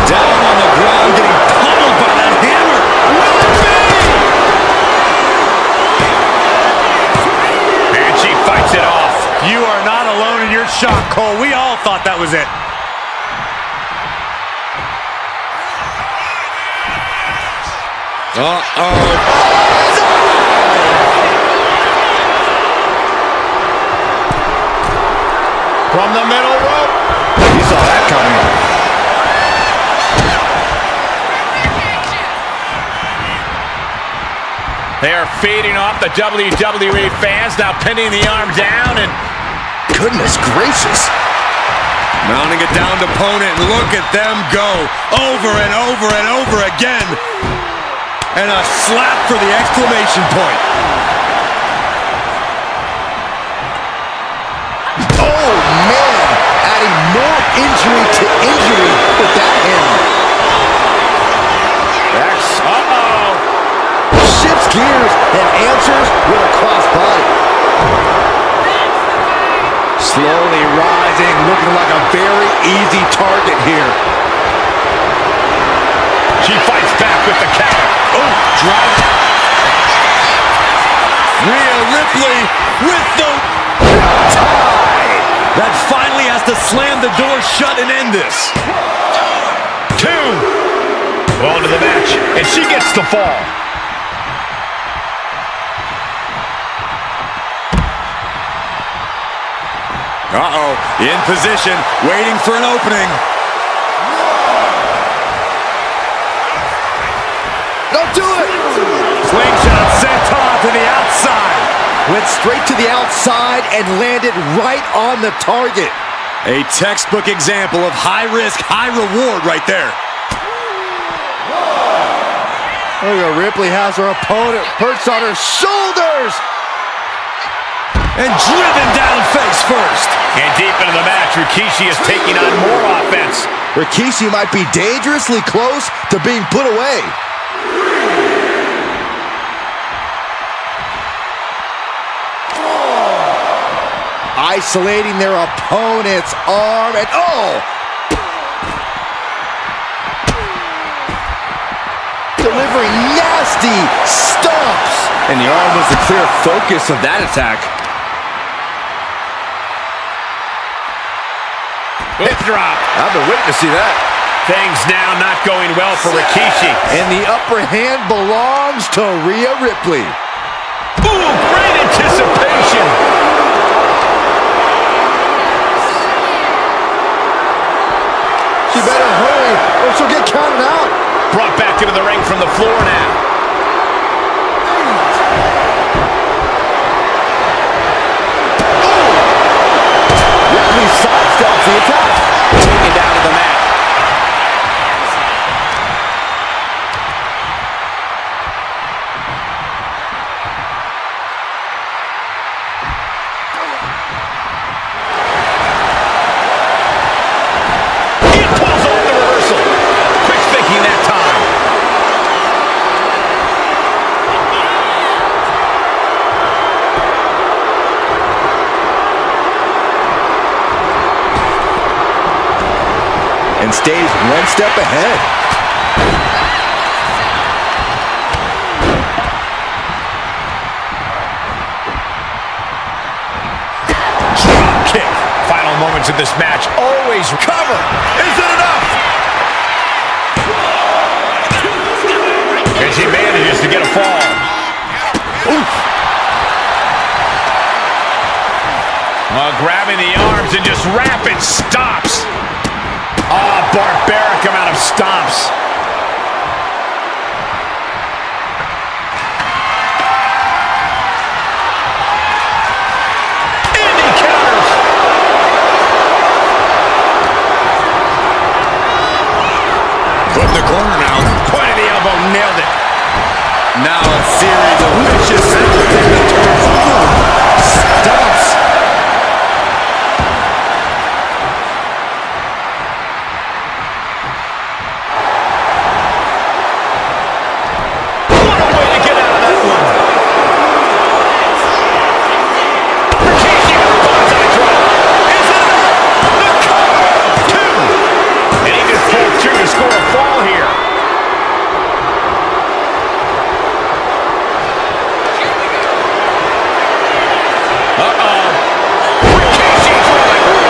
Down on the ground, getting pummeled by that hammer. Will it be? And she fights it off. You are not alone in your shock, Cole. We all thought that was it. From the middle rope. You saw that coming. They are feeding off the WWE fans, now pinning the arm down, and Goodness gracious. Mounting a downed opponent, and look at them go. Over and over and over again. And a slap for the exclamation point. Oh, man. Adding more injury to injury with that hammer. Shifts gears and answers with a crossbody. Slowly rising, looking like a very easy target here. she fights back with the counter. Oh, drop. Rhea Ripley with the tie. That finally has to slam the door shut and end this. 2. On to the match, and she gets the fall. Uh-oh, in position, waiting for an opening. Don't do it! Slingshot senton to the outside. Went straight to the outside and landed right on the target. A textbook example of high risk, high reward right there. Look at Ripley has her opponent perched on her shoulders. And driven down face first. And deep into the match, Rikishi is taking on more offense. Rikishi might be dangerously close to being put away. Isolating their opponent's arm and delivering nasty stomps. And the arm was the clear focus of that attack. Hip drop. I've been waiting to see that. Things now not going well for Rikishi. And the upper hand belongs to Rhea Ripley. Ooh, great anticipation. She better hurry or she'll get counted out. Brought back into the ring from the floor now. Ripley sidesteps the attack. Taken down to the mat. He pulls off the reversal. Quick thinking that time. And stays one step ahead. Drop kick. Final moments of this match. Always cover. Is it enough? And she manages to get a fall. Oof. Grabbing the arms and just rapid stops. Oh, barbaric amount of stomps. And he counters. Put in the corner now. Point of the elbow, nailed it. Now a series of vicious Stomps. What a way to get out of that one. Rikishi with a bonsai drop. Is it enough? The cover. 2. And he just pulled through to score a fall here.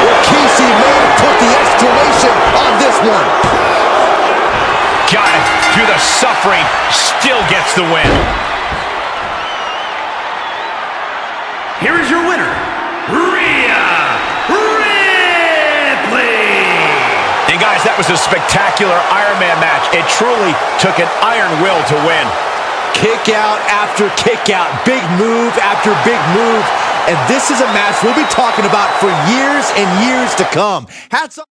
Rikishi may have put the exclamation on this one. Got it. Through the suffering, still gets the win. Here is your winner, Rhea Ripley. And guys, that was a spectacular Iron Man match. It truly took an iron will to win. Kick out after kick out. Big move after big move. And this is a match we'll be talking about for years and years to come. Hats off.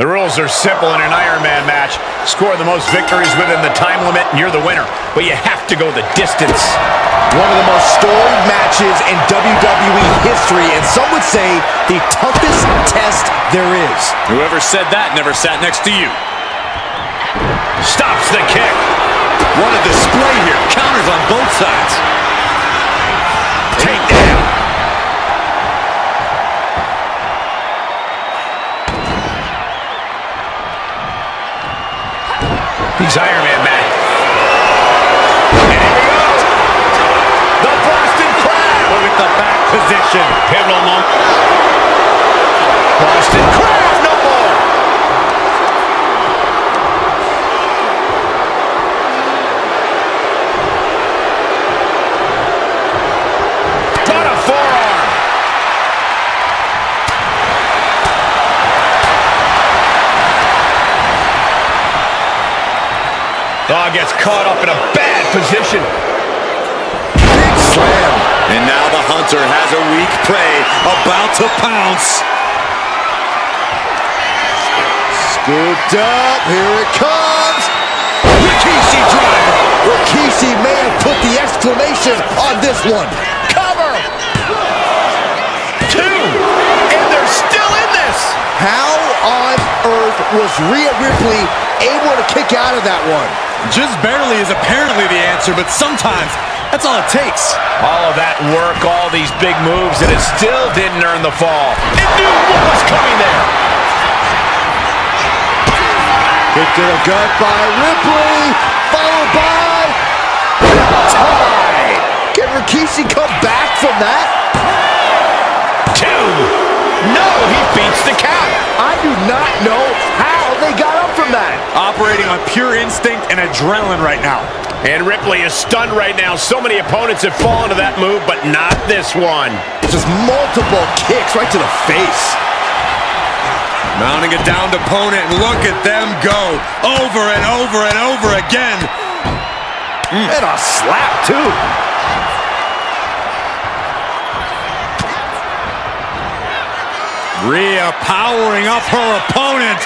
The rules are simple in an Iron Man match. Score the most victories within the time limit and you're the winner. But you have to go the distance. One of the most storied matches in WWE history, and some would say the toughest test there is. Whoever said that never sat next to you. Stops the kick. What a display here. Counters on both sides. Takedown. He's Iron Man, man. And here we go. The Boston Crab. Look at the back position. Pivotal moment. Boston Crab, no more. Got a forearm. Oh, gets caught up in a bad position. Big slam. And now the hunter has a weak prey about to pounce. Scooped up. Here it comes. Rikishi driver. Rikishi may have put the exclamation on this one. Cover. 2. And they're still in this. How on earth was Rhea Ripley able to kick out of that one? Just barely is apparently the answer, but sometimes that's all it takes. All of that work, all these big moves, and it still didn't earn the fall. It knew what was coming there. Kick to the gut by Ripley, followed by tie. Can Rikishi come back from that? 2. No, he beats the count. I do not know how they got up from that. Operating on pure instinct and adrenaline right now. And Ripley is stunned right now. So many opponents have fallen to that move, but not this one. Just multiple kicks right to the face. Mounting a downed opponent, and look at them go. Over and over and over again. And a slap, too. Rhea powering up her opponent.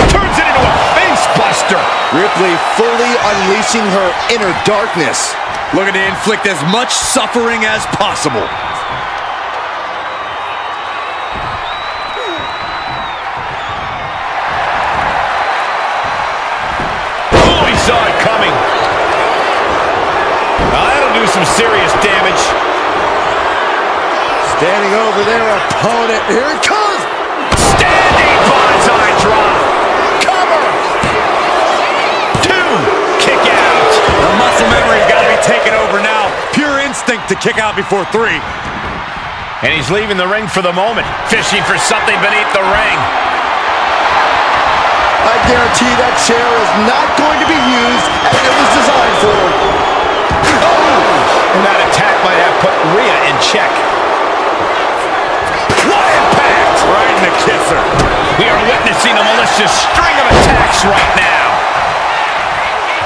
Turns it into a face buster. Ripley fully unleashing her inner darkness. Looking to inflict as much suffering as possible. Oh, he saw it coming. Now, that'll do some serious damage. Standing over their opponent. Here it comes. Standing bonsai drop. Cover. 2. Kick out. The muscle memory's got to be taken over now. Pure instinct to kick out before 3. And he's leaving the ring for the moment, fishing for something beneath the ring. I guarantee that chair is not going to be used as it was designed for. Oh! And that attack might have put Rhea in check. What impact! Right in the kisser. We are witnessing a malicious string of attacks right now.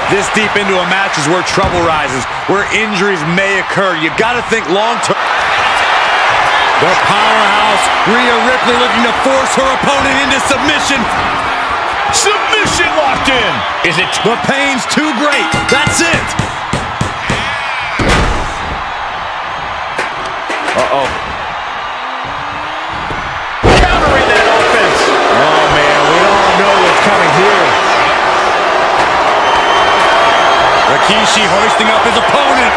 This deep into a match is where trouble rises, where injuries may occur. You've got to think long-term. The powerhouse, Rhea Ripley, looking to force her opponent into submission. Submission locked in. Is it? The pain's too great. That's it. Uh-oh. Countering that offense. Oh, man, we all know what's coming here. Rikishi hoisting up his opponent.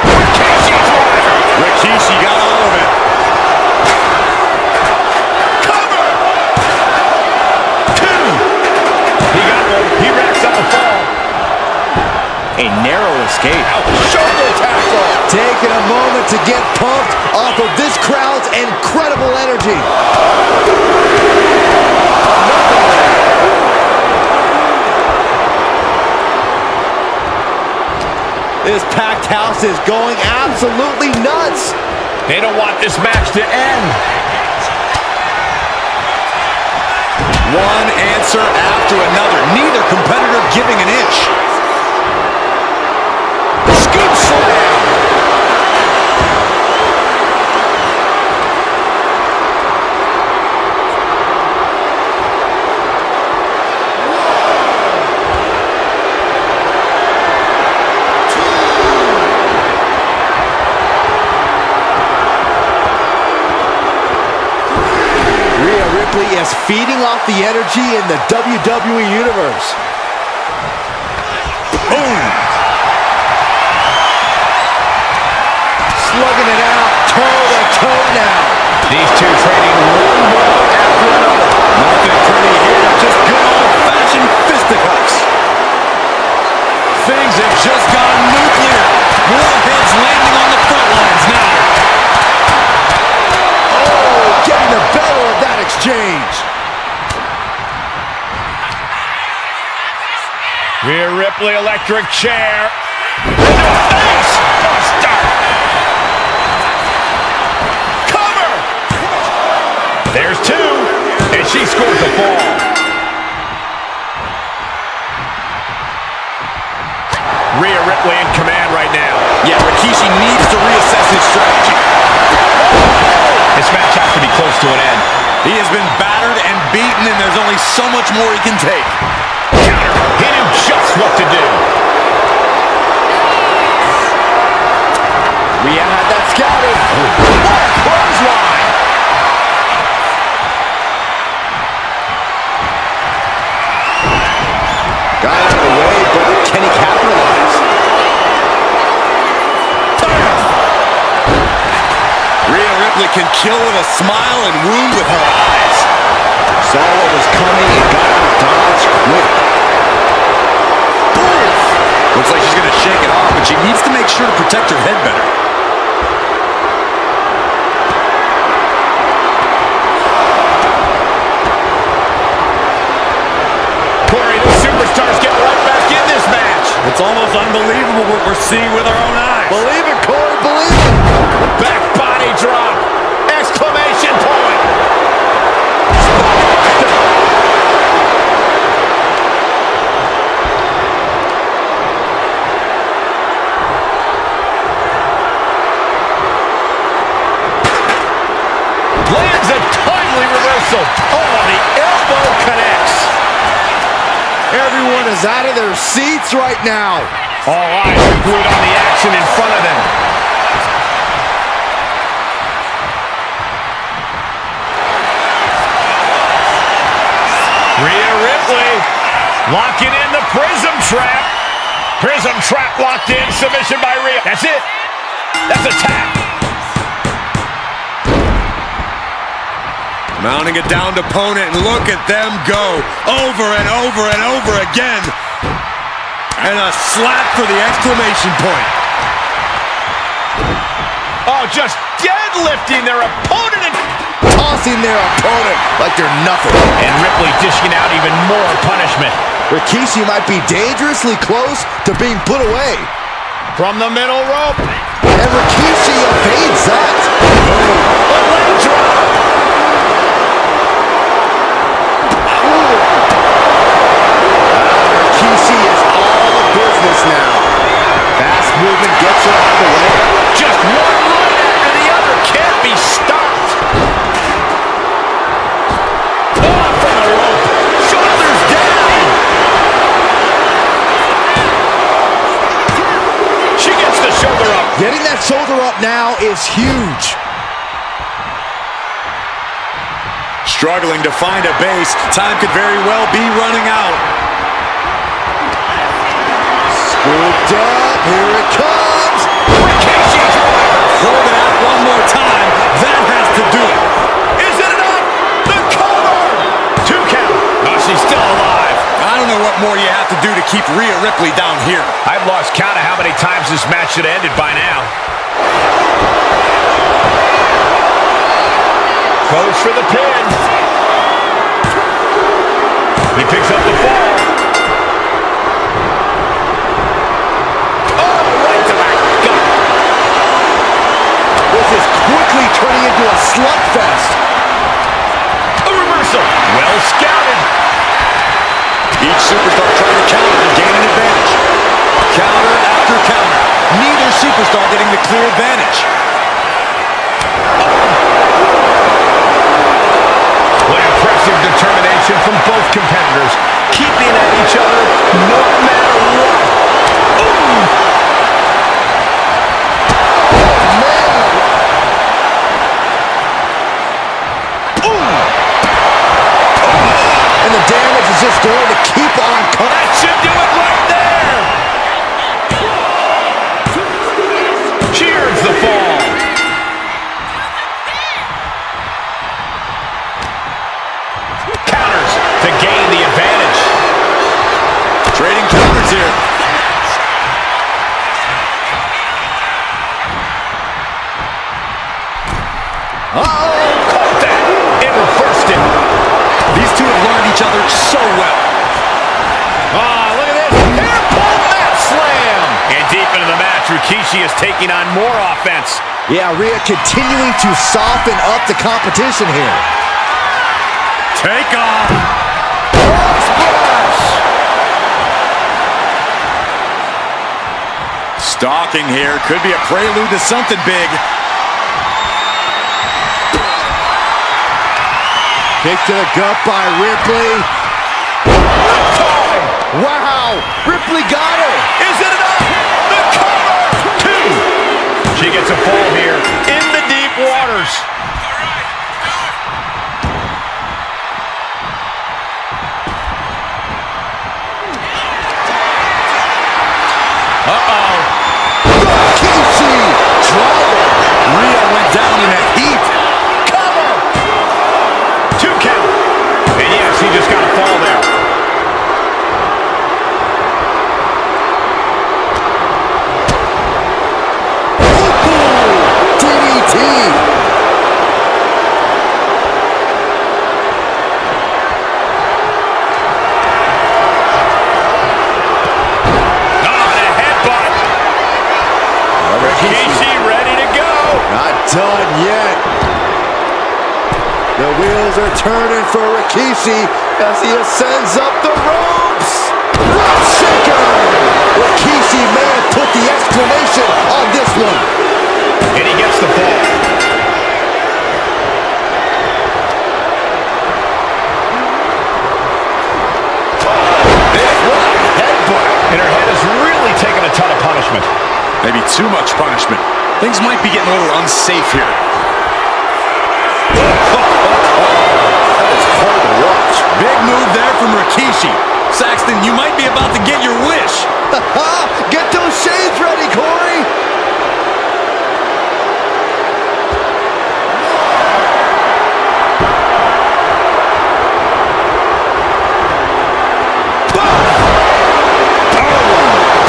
Rikishi driver. Rikishi got all of it. Cover. 2. He got one. He racks up a fall. A narrow escape. Shoulder tackle. Taking a moment to get pumped off of this crowd's incredible energy. This packed house is going absolutely nuts. They don't want this match to end. One answer after another. Neither competitor giving an inch. Scoop slam. Ripley is feeding off the energy in the WWE Universe. Boom! Slugging it out, toe-to-toe now. These two trading one blow after another. Nothing pretty here, just good old-fashioned fisticuffs. Things have just gone nuclear. Warheads landing on the front lines now. Oh, getting the better of that exchange. Rhea Ripley, electric chair. Face buster. Cover. There's two, and she scores the fall. Rhea Ripley in command right now. Yeah, Rikishi needs to reassess his strategy. This match has to be close to an end. He has been battered and beaten, and there's only so much more he can take. Counter. He knew just what to do. Rhea had that scouted. What a clothesline. Got out of the way, but can he capitalize? Rhea Ripley can kill with a smile and wound with her eyes. Saw what was coming and got out of dodge quick. Looks like she's going to shake it off, but she needs to make sure to protect her head better. Corey, the superstars get right back in this match. It's almost unbelievable what we're seeing with our own eyes. Believe it, Corey, believe it. Back body drop. Exclamation point. Lands a timely reversal. Oh, the elbow connects. Everyone is out of their seats right now. All eyes are glued on the action in front of them. Rhea Ripley locking in the prism trap. Prism trap locked in. Submission by Rhea. That's it. That's a tap. Mounting a downed opponent, and look at them go over and over and over again. And a slap for the exclamation point. Oh, just deadlifting their opponent and Tossing their opponent like they're nothing. And Ripley dishing out even more punishment. Rikishi might be dangerously close to being put away. From the middle rope. And Rikishi evades that. A leg drop. Rikishi is all business now. Fast movement gets her out of the way. Just one right after the other. Can't be stopped. Oh, from the rope. Shoulders down. She gets the shoulder up. Getting that shoulder up now is huge. Struggling to find a base. Time could very well be running out. Scooped up. Here it comes. Rikishi driver. Hold it out one more time. That has to do it. Is it enough? The cover. 2 count. Oh, she's still alive. I don't know what more you have to do to keep Rhea Ripley down here. I've lost count of how many times this match should have ended by now. Goes for the pin. He picks up the fall. Oh, right to the gut. This is quickly turning into a slugfest. A reversal. Well scouted. Each superstar trying to counter and gain an advantage. Counter after counter. Neither superstar getting the clear advantage. What impressive determination from both competitors. Keeping at each other no matter what. Ooh. just going to keep on coming. That should do it right there. Cheers the fall. Counters to gain the advantage. Trading counters here. Caught that. It reversed it. These two have learned each other so well. Look at this. Hair pull mat slam. And deep into the match, Rikishi is taking on more offense. Yeah, Rhea continuing to soften up the competition here. Take off. Splash! Stalking here. Could be a prelude to something big. Kick to the gut by Ripley. Wow! Ripley got her! Is it enough? The cover! 2. She gets a fall here in the deep waters. Rikishi! Driver! Rhea went down in a heap. Cover! 2 count. And yes, he just got a fall there. DDT! Rikishi ready to go. Not done yet. The wheels are turning for Rikishi as he ascends up the ropes. Rope shaker! Rikishi may have put the exclamation on this one. And he gets the fall. Headbutt. And her head has really taken a ton of punishment. Maybe too much punishment. Things might be getting a little unsafe here. That is hard to watch. Big move there from Rikishi. Saxton, you might be about to get your wish. Get those shades ready, Corey!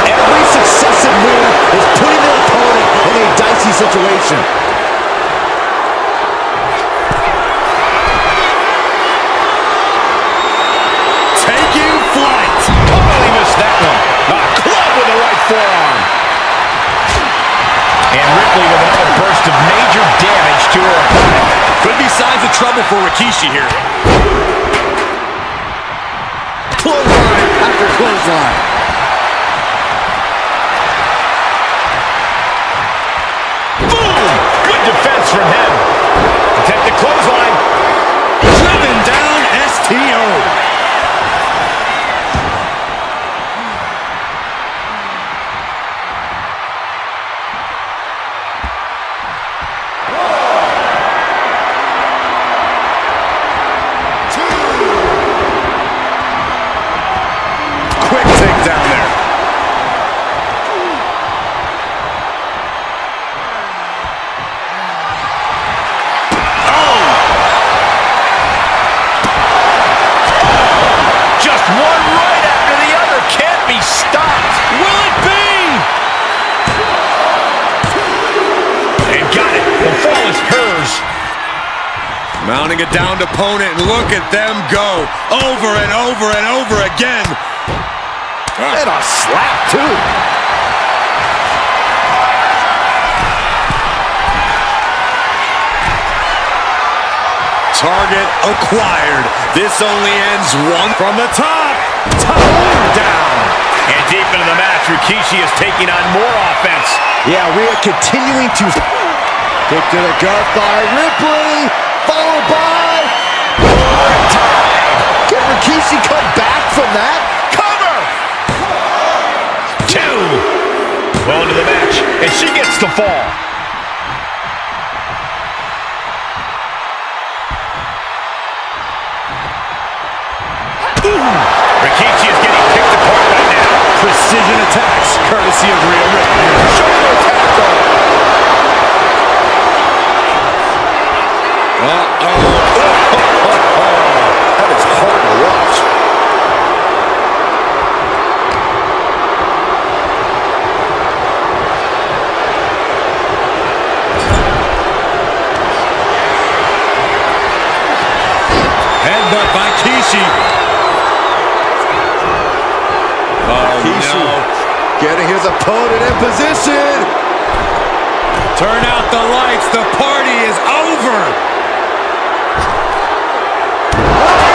Every successive move is putting their opponent in a dicey situation. Taking flight. Totally missed that one. A club with the right forearm. And Ripley with another burst of major damage to her opponent. Could be signs of trouble for Rikishi here. Clothesline after clothesline. Boom! Good defense from him. Attempt the clothesline. Driven down STO. Quick takedown there. Just one right after the other. Can't be stopped. Will it be? And got it. The fall is hers. Mounting a downed opponent, and look at them go. Over and over and over again. And a slap, too. Target acquired. This only ends one from the top. Tone down. And deep into the match, Rikishi is taking on more offense. Yeah, Rhea continuing to kick to the gut by Ripley, followed by Can Rikishi come back from that? Cover! 2. Well into the match, and she gets the fall. Ooh. precision attacks, courtesy of Rhea Ripley. Shoulder tackle. That is hard to watch. Headbutt by Kishi. Oh, Kishi no. getting his opponent in position. Turn out the lights. The party is over.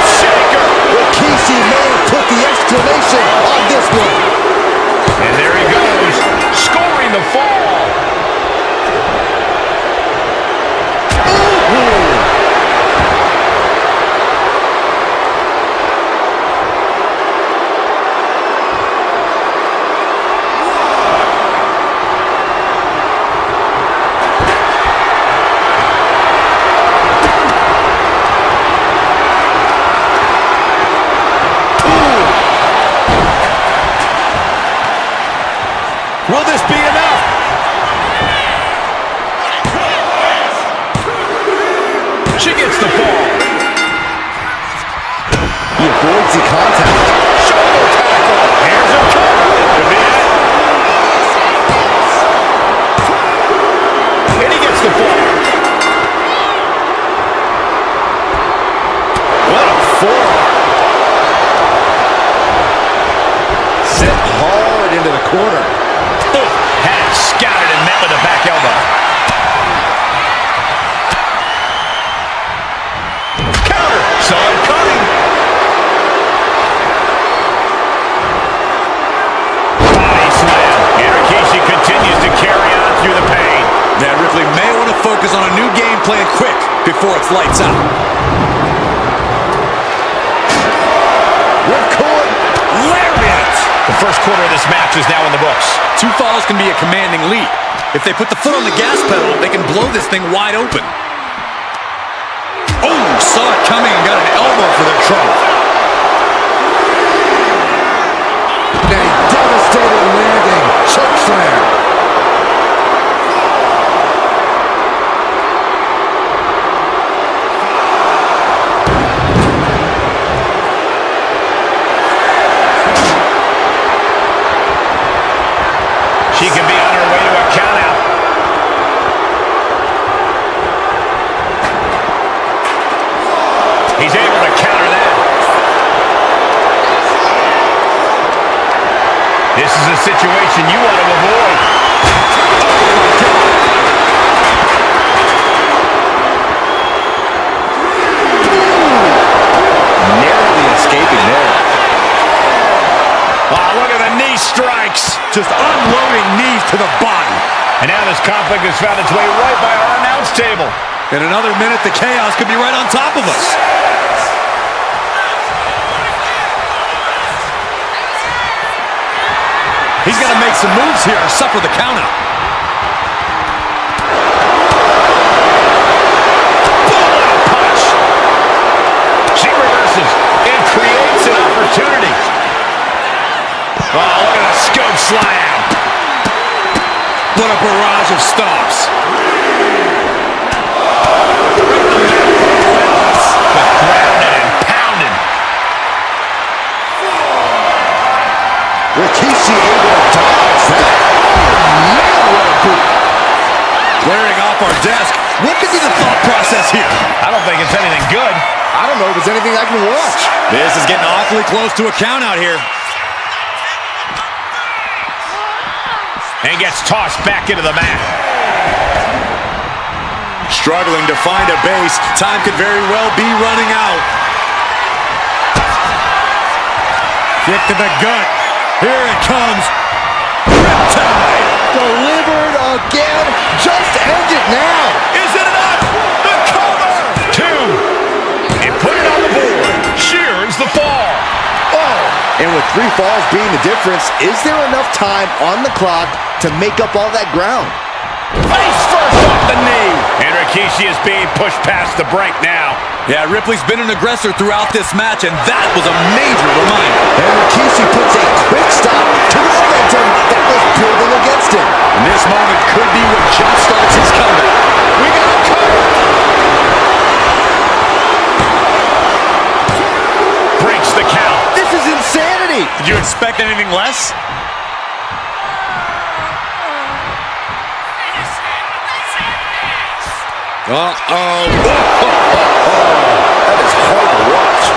Shaker. Rikishi may have put the exclamation on this one. And there he goes, scoring the fall. Will this be enough? She gets the fall. He avoids the contact. Shoulder tackle. Here's a cover. Could be it. And he gets the fall. What a forearm. Set hard into the corner. Had scouted and met with a back elbow. Counter. Saw it coming. Body slam. And Rikishi continues to carry on through the pain. Now, Ripley may want to focus on a new game plan quick before it's lights out. Ripcord. Lariat! The first quarter of this match is now in the books. 2 falls can be a commanding lead. If they put the foot on the gas pedal, they can blow this thing wide open. Oh, saw it coming and got an elbow for their trouble. A devastating landing. Choke slam. She can be on her way to a countout. He's able to counter that. This is a situation you want to avoid. Narrowly escaping there. Oh, look at the knee strikes. Just unloading knees to the body. And now this conflict has found its way right by our announce table. In another minute, the chaos could be right on top of us. He's got to make some moves here or suffer the countout. Boom, punch. She reverses and creates an opportunity. Oh, look at the scope slam. What a barrage of stops. But grounded and pounded. Rikishi able to dodge that. Oh, man, what a boot. Glaring off our desk. What could be the thought process here? I don't think it's anything good. I don't know if it's anything I can watch. This is getting awfully close to a count out here. And gets tossed back into the mat. Struggling to find a base. Time could very well be running out. Kick to the gut. Here it comes. Riptide. Delivered again. Just end it now. Is it enough? The cover. 2. And put it on the board. Shears the fall. Oh, and with 3 falls being the difference, is there enough time on the clock to make up all that ground? Face first off the knee. And Rikishi is being pushed past the break now. Yeah, Ripley's been an aggressor throughout this match, and that was a major reminder. And Rikishi puts a quick stop to the momentum that was building against him. And this moment could be what jump-starts his comeback. We got a cover. Breaks the count. This is insanity. Did you expect anything less? Uh-oh. That is hard to watch.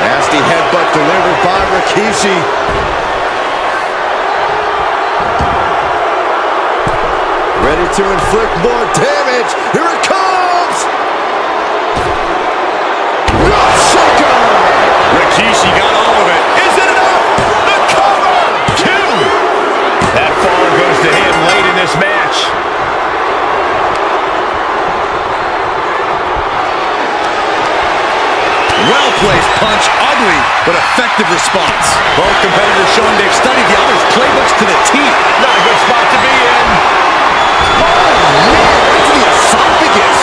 Nasty headbutt delivered by Rikishi. Ready to inflict more damage. Here it comes! Rough shaker! Rikishi got all of it. Is it enough? The cover! 2. That fall goes to him late in this match. Well-placed punch, ugly, but effective response. Both competitors showing they've studied the other's playbooks to the teeth. Not a good spot to be in. Oh, man, right to the esophagus.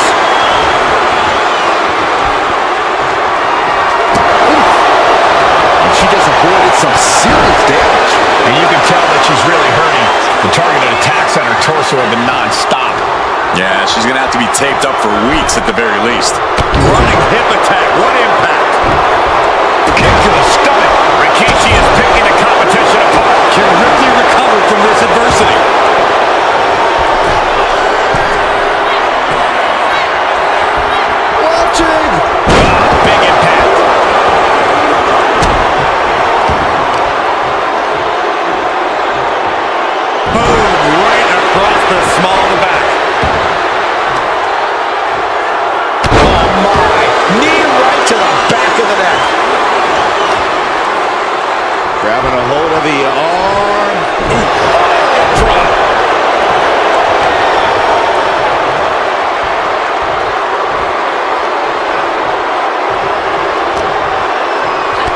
And she just avoided some serious damage. And you can tell that she's really hurting. The targeted attacks on her torso have been non-stop. Yeah, she's going to have to be taped up for weeks at the very least. Running hip attack, what impact? Kick to the stomach. Rikishi is picking the competition apart. Can Ripley recover from this adversity? Watching. Big impact. Boom, right across the small of the back. Oh my. Knee right to the back of the neck. Grabbing a hold of the arm. Drop.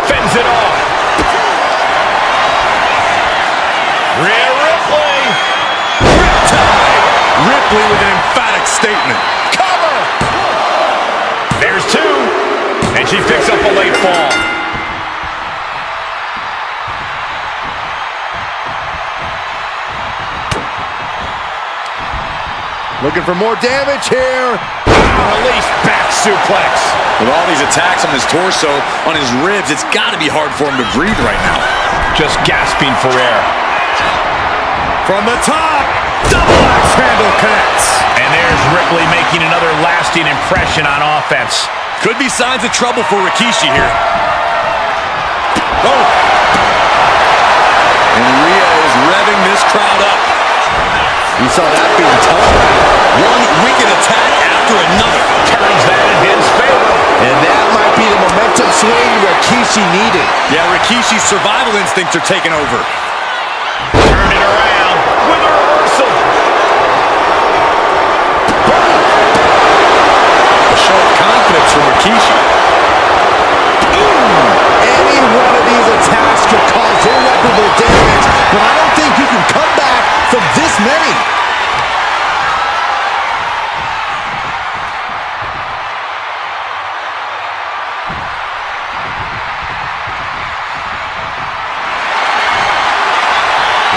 Fends it off. Rhea Ripley. Riptide. Ripley with an emphatic statement. Cover. There's 2. And she picks up a late fall. Looking for more damage here. Release back suplex. With all these attacks on his torso, on his ribs, it's got to be hard for him to breathe right now. Just gasping for air. From the top, double axe handle connects. And there's Ripley making another lasting impression on offense. Could be signs of trouble for Rikishi here. Oh. And Rhea is revving this crowd up. You saw that being telegraphed. One wicked attack after another. Turns that in his favor. And that might be the momentum swing Rikishi needed. Yeah, Rikishi's survival instincts are taking over. Turn it around with a reversal. A show of confidence from Rikishi. Any one of these attacks could cause irreparable damage, but I don't think you can come back from this many.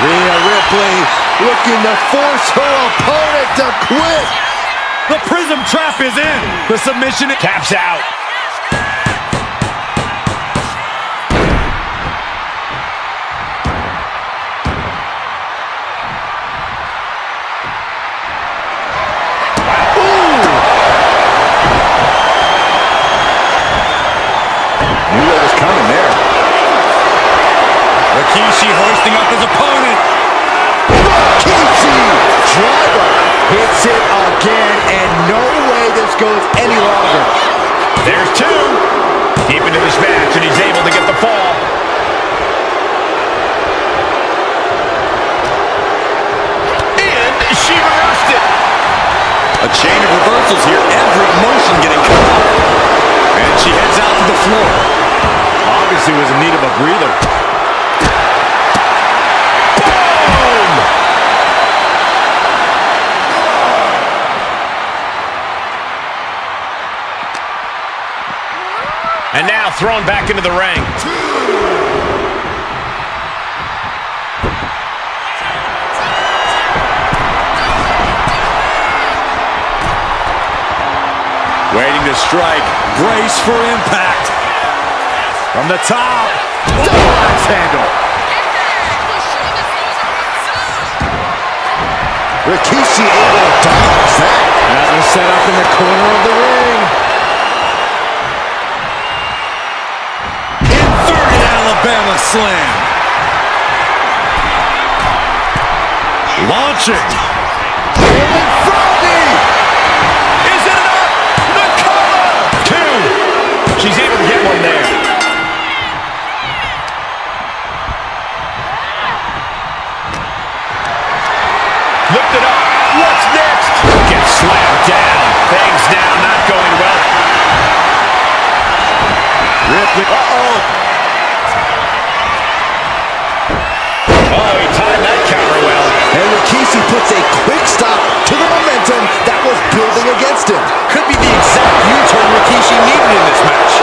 Rhea Ripley looking to force her opponent to quit. The Prism Trap is in. The submission Taps out. Knew that was coming there. Rikishi hoisting up his opponent. Rikishi driver hits it again, and no way this goes any longer. There's 2. Deep into this match, and he's able to get the fall. And she reverses. chain of reversals here. Every motion getting cut off. And she heads out to the floor. Obviously was in need of a breather. Boom! And now thrown back into the ring. Waiting to strike. Brace for impact. From the top. Axe handle. Rikishi able to dodge that. That was set up in the corner of the ring. Inverted Alabama slam. Launching. Rolling froggy. Is it enough? The cover! Two. She's able to get one there. Lift it up. What's next? Gets slammed down. Things now not going well. Ripley. Uh-oh. Oh, he timed that counter well. And Rikishi puts a quick stop to the momentum that was building against him. Could be the exact U-turn Rikishi needed in this match.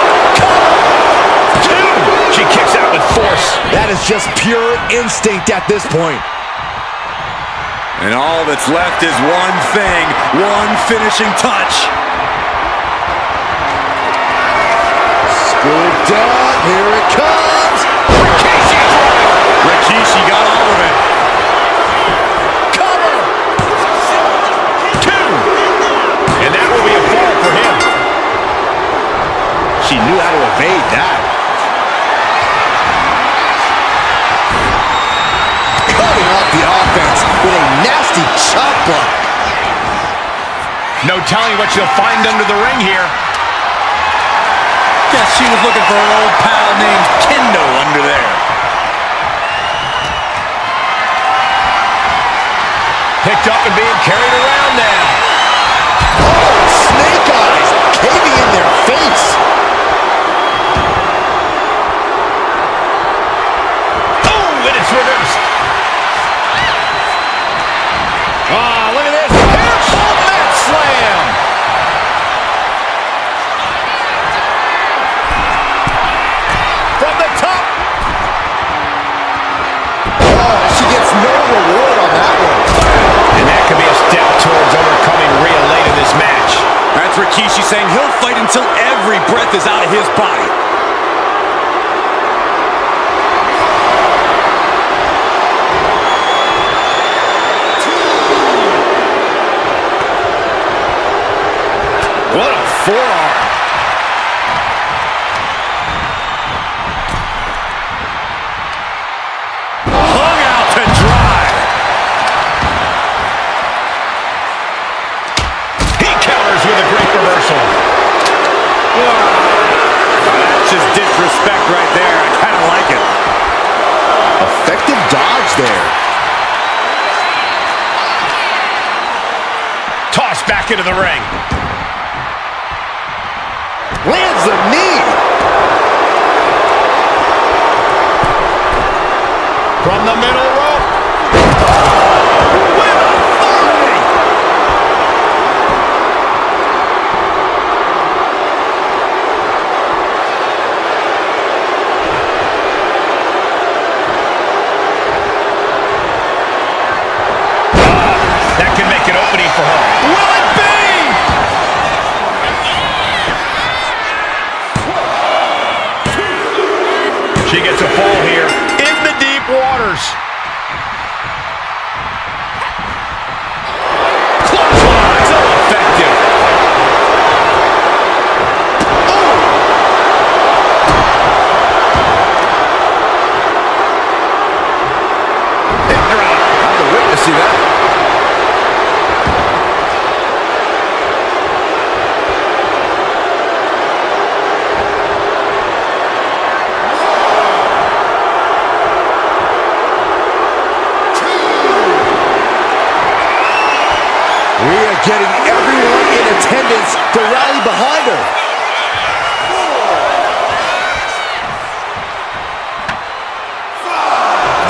Two. She kicks out with force. That is just pure instinct at this point. And all that's left is one thing, one finishing touch. Scoop down, here it comes. Rikishi got all of it. Cover. Two. And that will be a fall for him. She knew how to evade that. Cutting off the offense with a nasty chop block. No telling what she'll find under the ring here. Guess she was looking for her old pal named Kendo under there. Picked up and being carried around now. Oh, snake eyes caving in their face. Oh, and it's reversed. Ah, look at this. Careful mat slam. From the top. Oh, she gets no reward on that one. And that could be a step towards overcoming Rhea late in this match. That's Rikishi saying he'll fight until every breath is out of his body. What a forearm. Hung out to dry. He counters with a great reversal. That's just disrespect right there. I kind of like it. Effective dodge there. Tossed back into the ring. Lands the knee. From the middle rope. With authority. That can make an opening for her. Will it be? She gets a fall here in the deep waters. Clothesline, so effective. Picked her out. I'm the witness to that. Rhea getting every attendance to rally behind her.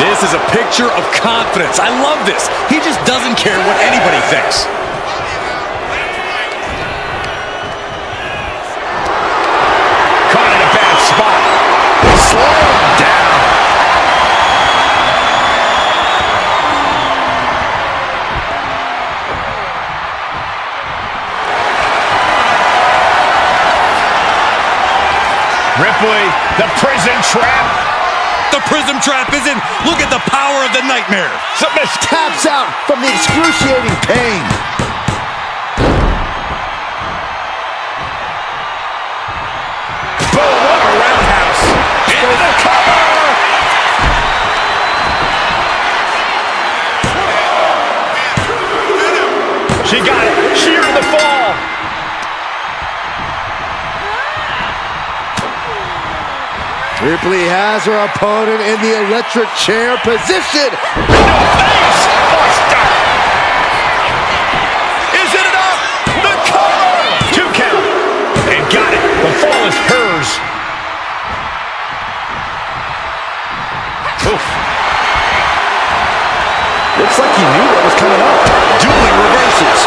This is a picture of confidence. I love this. He just doesn't care what anybody thinks. Caught in a bad spot. Slow him down. Ripley, the prison trap. The prism trap is in. Look at the power of the nightmare. Submission. Taps out from the excruciating pain. Boom, what a roundhouse. Into the cover. She got it. Sheer to the fall. Ripley has her opponent in the electric chair position. No face. Buster. Is it enough? The cover! 2 count. And got it. The fall is hers. Oof. Looks like he knew what was coming up. Dueling reverses.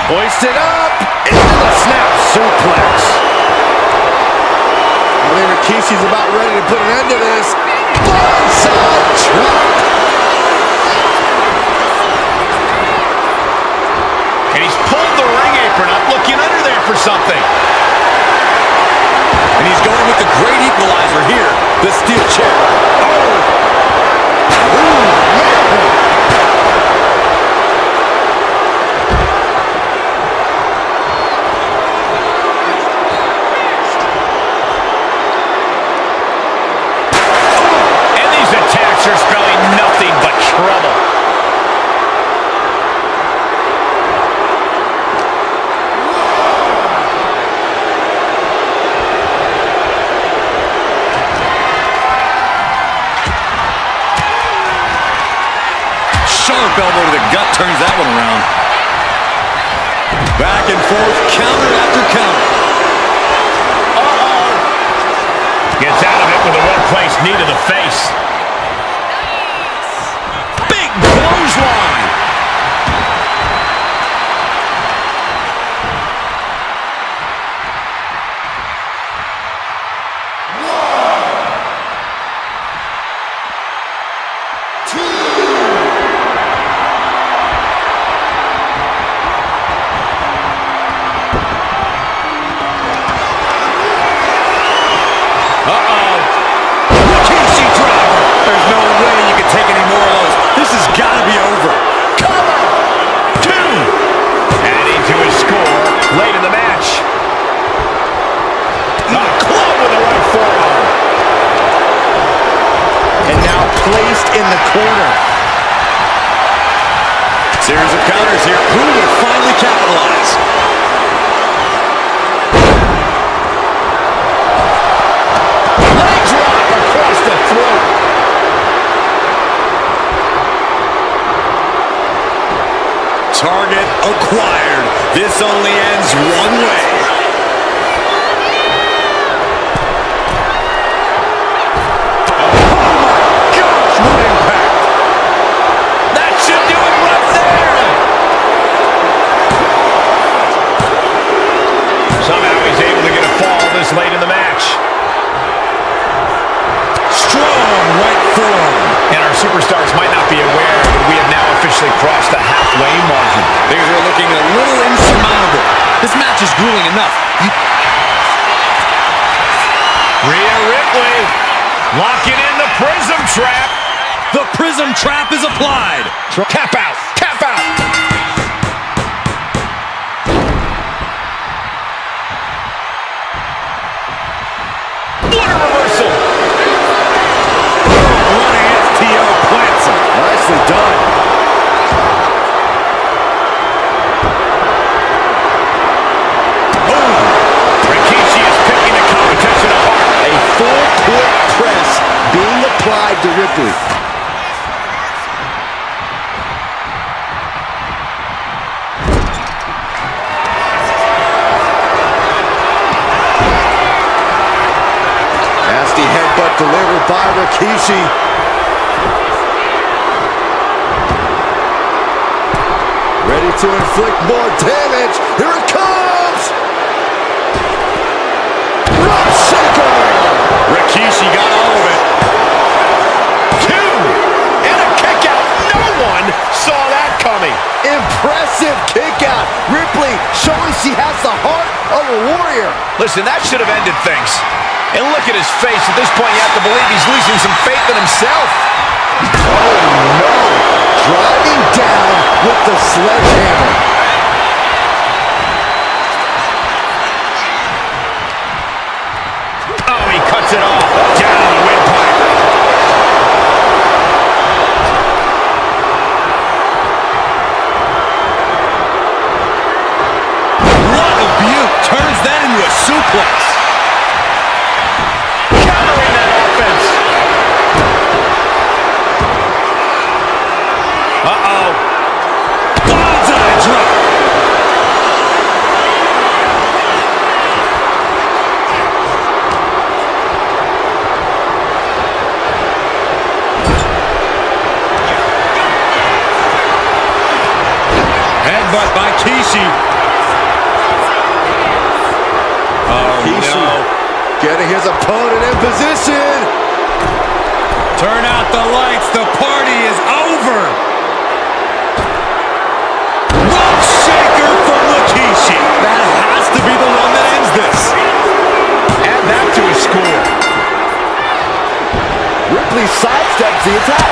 Hoisted up into the snap suplex. I think Rikishi's about ready to put an end to this. Blindside drop. And he's pulled the ring apron up, looking under there for something. And he's going with the great equalizer here. The steel chair. And these attacks are spelling nothing but trouble. Sharp elbow to the gut turns that one around. Back and forth, counter after counter. Gets out of it with a well-placed knee to the face. Big clothesline. Rikishi driver. There's no way you can take any more of those. This has got to be over. Cover. 2. Adding to his score late in the match. A club with the right forearm. And now placed in the corner. Series of counters here. Who will finally capitalize? Leg drop across the throat. Target acquired. This only ends one way. Gosh, what impact. That should do it right there. Somehow he's able to get a fall this late in the match. Strong right forearm. And our superstars might not be aware that we have now officially crossed the halfway margin. Things are looking a little insurmountable. This match is grueling enough. Rhea Ripley locking in the prism trap. The prism trap is applied. Tap out. Tap out. What a reversal. Running STO plants him. Nicely done. Rikishi is picking the competition apart. A full court press being applied to Ripley. uppercut delivered by Rikishi. Ready to inflict more damage. Here it comes! Rock shaker! Rikishi got all of it. 2, and a kick out. No one saw that coming. Impressive kick out. Ripley showing she has the heart of a warrior. Listen, that should have ended things. And look at his face. At this point, you have to believe he's losing some faith in himself. Oh no! Driving down with the sledgehammer. Oh, he cuts it off. Down the windpipe. What a beaut. Turns that into a suplex. Countering that offense. Uh-oh. Bonsai drop. Headbutt by Kishi. Oh, Kishi no. getting his opponent in position. Turn out the lights. The party is over. Rock shaker from Rikishi. That has to be the one that ends this. Add that to his score. Ripley sidesteps the attack.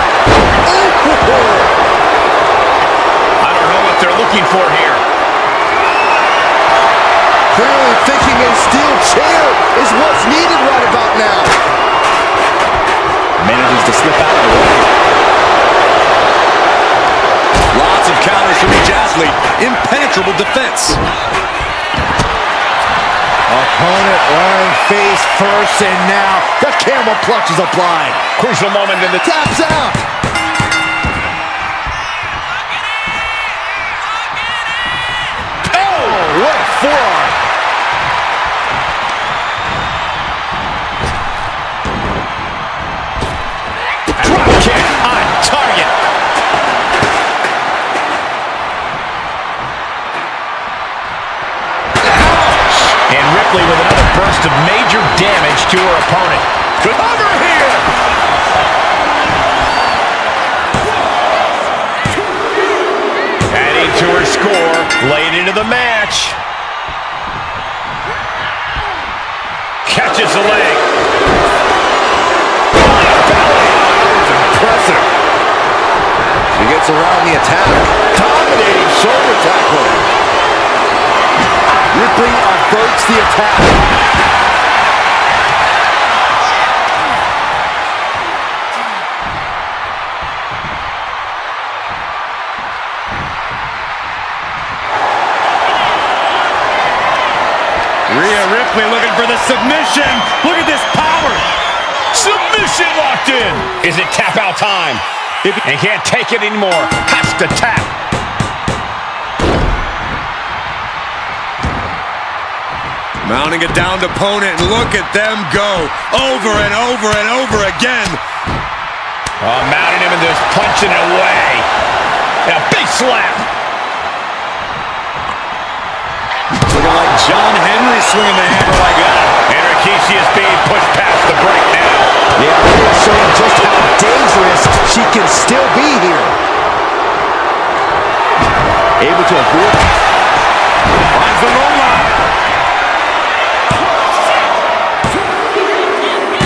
Oh! I don't know what they're looking for here. Clearly thinking a steel chair is what's needed right about now. Manages to slip out of the way. Lots of counters from each athlete. Impenetrable defense. Opponent lying face first, and now the camel clutch is applied. Crucial moment in the Taps out. Oh, what a forearm. drop kick on target. And Ripley with another burst of major damage to her opponent. Good over here. Adding to her score, late into the match. Catches the leg. Impressive. She gets around the attack. Dominating shoulder tackle. Ripley averts the attack. Rhea Ripley looking for the submission. Look at this power. Submission locked in. Is it tap out time? And can't take it anymore. Has to tap. Mounting a downed opponent, and look at them go over and over and over again. Oh, mounting him and just punching it away. And a big slap. Looking like John Henry swinging the hammer like that. And Rikishi is being pushed past the break now. Yeah, Rhea showing just how dangerous she can still be here. Able to avoid. Finds the roll line.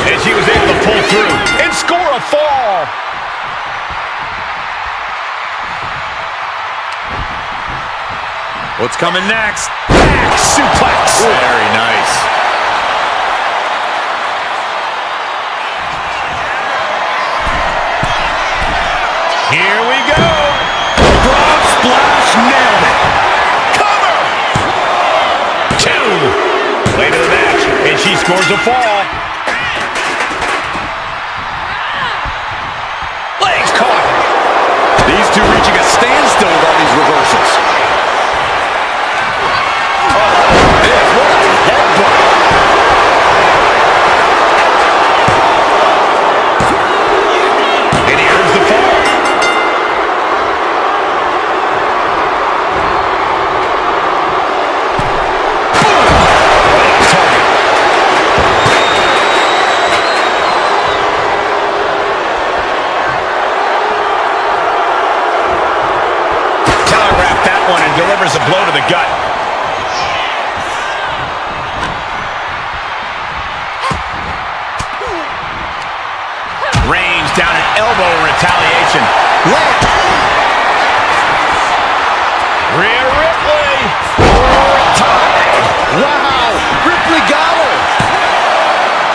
And she was able to pull through and score a fall. What's coming next? Back suplex. Very nice. Here we go. Frog splash, nailed it. Cover. 2. Late in the match, and she scores a fall. Legs caught. These two reaching a standstill with all these reversals. the gut. Range down an elbow in retaliation. Rhea Ripley. Tied. Wow, Ripley got her.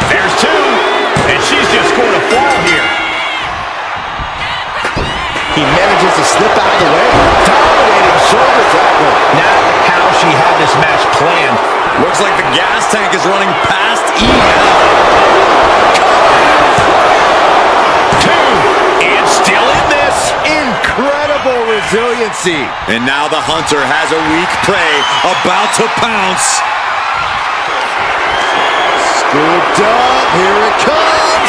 There's two, and she's just scored a fall here. He manages to slip out of the way. Dominating shoulder tackle. Not how she had this match planned. Looks like the gas tank is running past E now. Two, and still in this. Incredible resiliency. And now the hunter has a weak prey about to pounce. Scooped up. Here it comes.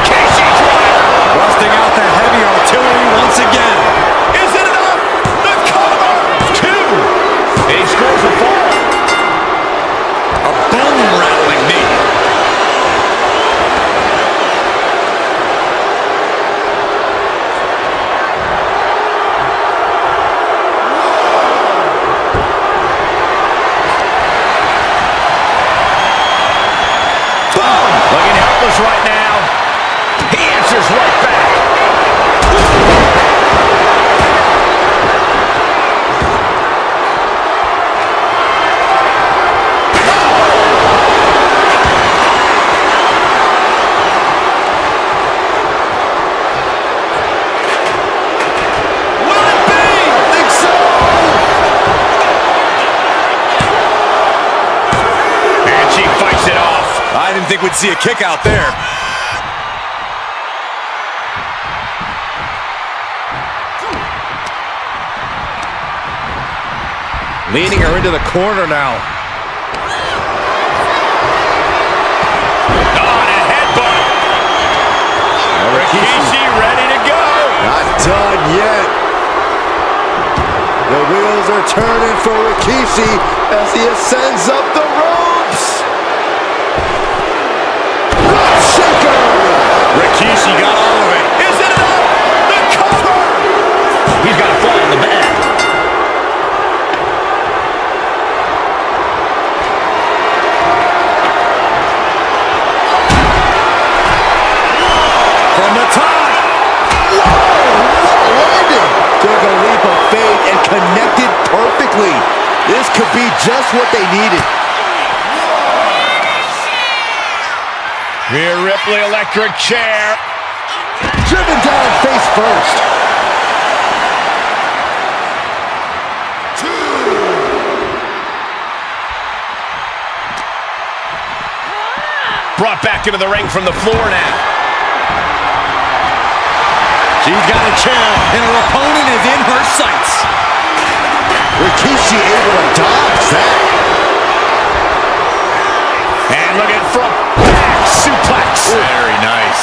Casey driver. Busting out the heavy artillery once again. Is it enough? The cover. Two. And he scores a fall. A bone-rattling knee. Boom. Looking helpless right now. He answers right back. And she fights it off. I didn't think we'd see a kick out there. Leaning her into the corner now. On a headbutt. Rikishi ready to go. Not done yet. The wheels are turning for Rikishi as he ascends up the ropes. Rope shaker. Rikishi got all of it. Is it enough? The cover. He's got a fall in the bag. From the top. Landing. Took a leap of faith and connected perfectly. This could be just what they needed. Rhea Ripley electric chair. Driven down face first. Brought back into the ring from the floor now. She's got a chair, and her opponent is in her sights. Rikishi able to dodge that. And look at from back suplex. Very nice.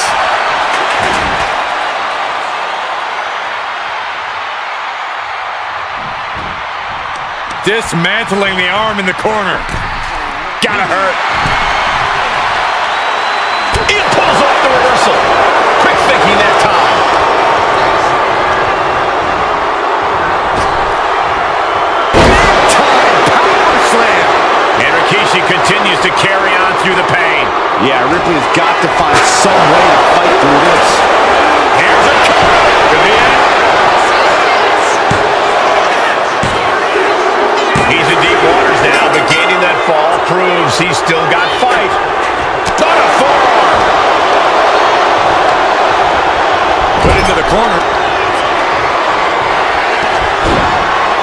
Dismantling the arm in the corner. Gotta hurt. He pulls off the reversal. Quick thinking that time. Rikishi continues to carry on through the pain. Yeah, Ripley's got to find some way to fight through this. Here's a cover. Could be it. He's in deep waters now, but gaining that fall proves he's still got fight. On a forearm. Put into the corner.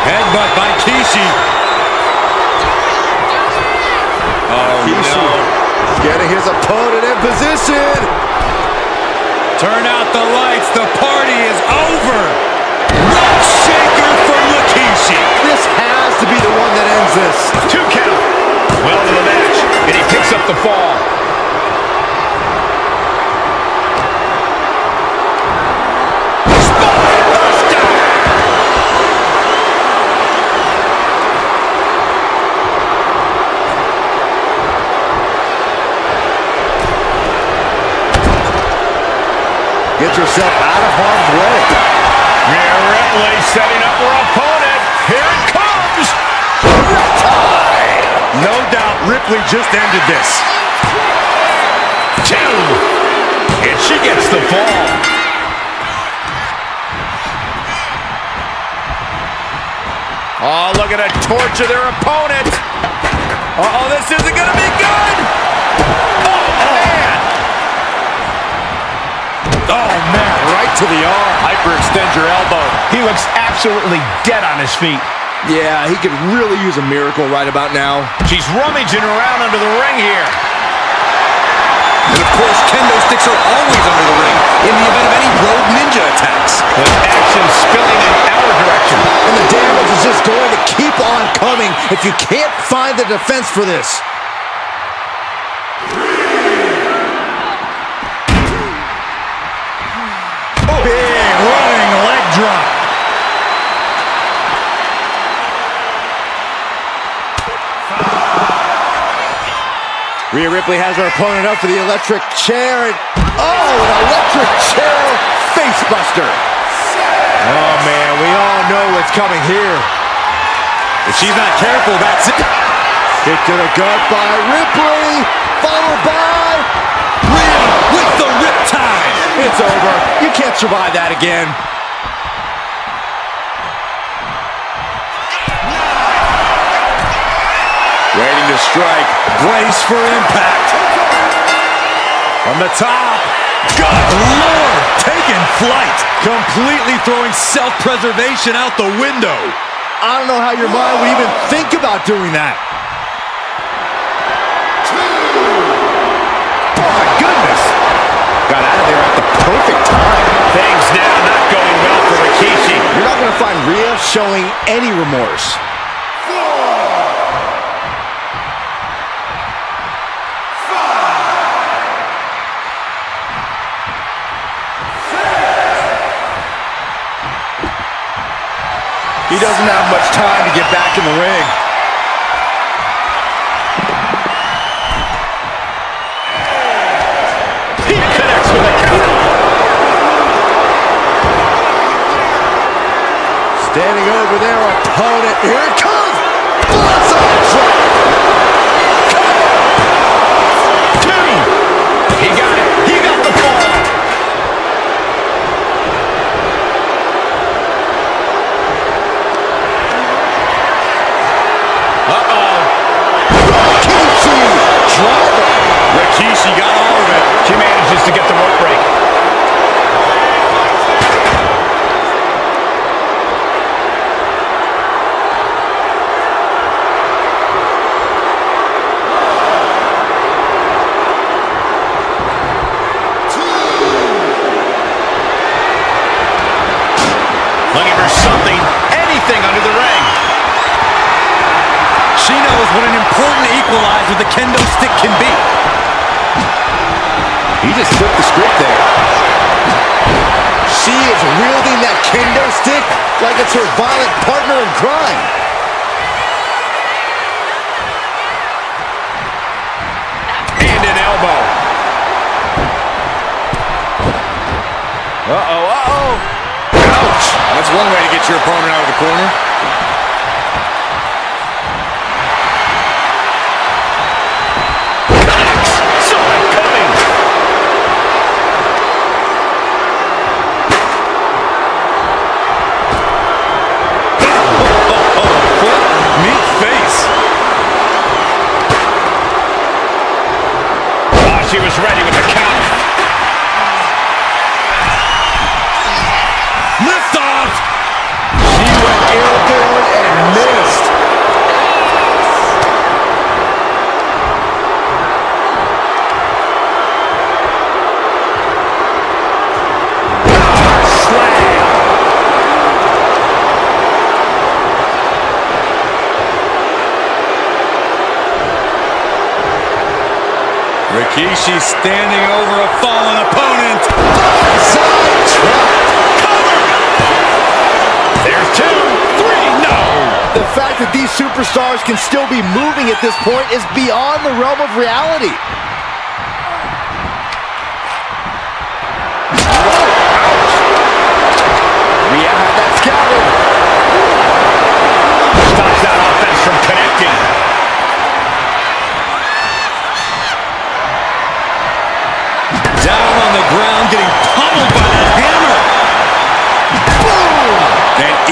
Headbutt by Kishi. Oh, Kishi no. getting his opponent in position. Turn out the lights. The party is over. Rope shaker from Rikishi. This has to be the one that ends this. 2 count. Well to the match, and he picks up the fall. Gets herself out of harm's way. Rhea Ripley setting up her opponent. Here it comes. No doubt Ripley just ended this. 2. And she gets the fall. Oh, look at her torture their opponent. Uh-oh, this isn't going to be good. Oh, man. Oh, man, right to the arm. Hyperextend your elbow. He looks absolutely dead on his feet. Yeah, he could really use a miracle right about now. She's rummaging around under the ring here. And of course, kendo sticks are always under the ring in the event of any rogue ninja attacks. With action spilling in our direction. And the damage is just going to keep on coming if you can't find the defense for this. Big running leg drop. Rhea Ripley has her opponent up for the electric chair. And, oh, an electric chair facebuster. Oh, man, we all know what's coming here. If she's not careful, that's it. Kick to the gut by Ripley, followed by Rhea with the riptide. It's over. You can't survive that again. Waiting to strike. Brace for impact. From the top. Good Lord. Taking flight. Completely throwing self-preservation out the window. I don't know how your mind would even think about doing that. Oh, my goodness. Got out of there at the perfect time. Things now not going well for Rikishi. You're not going to find Rhea showing any remorse. He doesn't have much time to get back in the ring. He connects with a counter. Standing over their opponent. Here it comes. Blindside drop. Two. He got it. He got the fall. Rikishi got all of it. She manages to get the rope break. Looking for something, anything under the ring. She knows what an important equalizer the kendo stick can be. He just flipped the script there. She is wielding that kendo stick like it's her violent partner in crime. And an elbow. Uh-oh, uh-oh. Ouch. That's one way to get your opponent out of the corner. She was ready with the count. Lift off. She went airborne and missed. Rikishi standing over a fallen opponent. Side trap. There's 2, 3, no. The fact that these superstars can still be moving at this point is beyond the realm of reality. Rhea had that scouted. Stops that offense from connecting.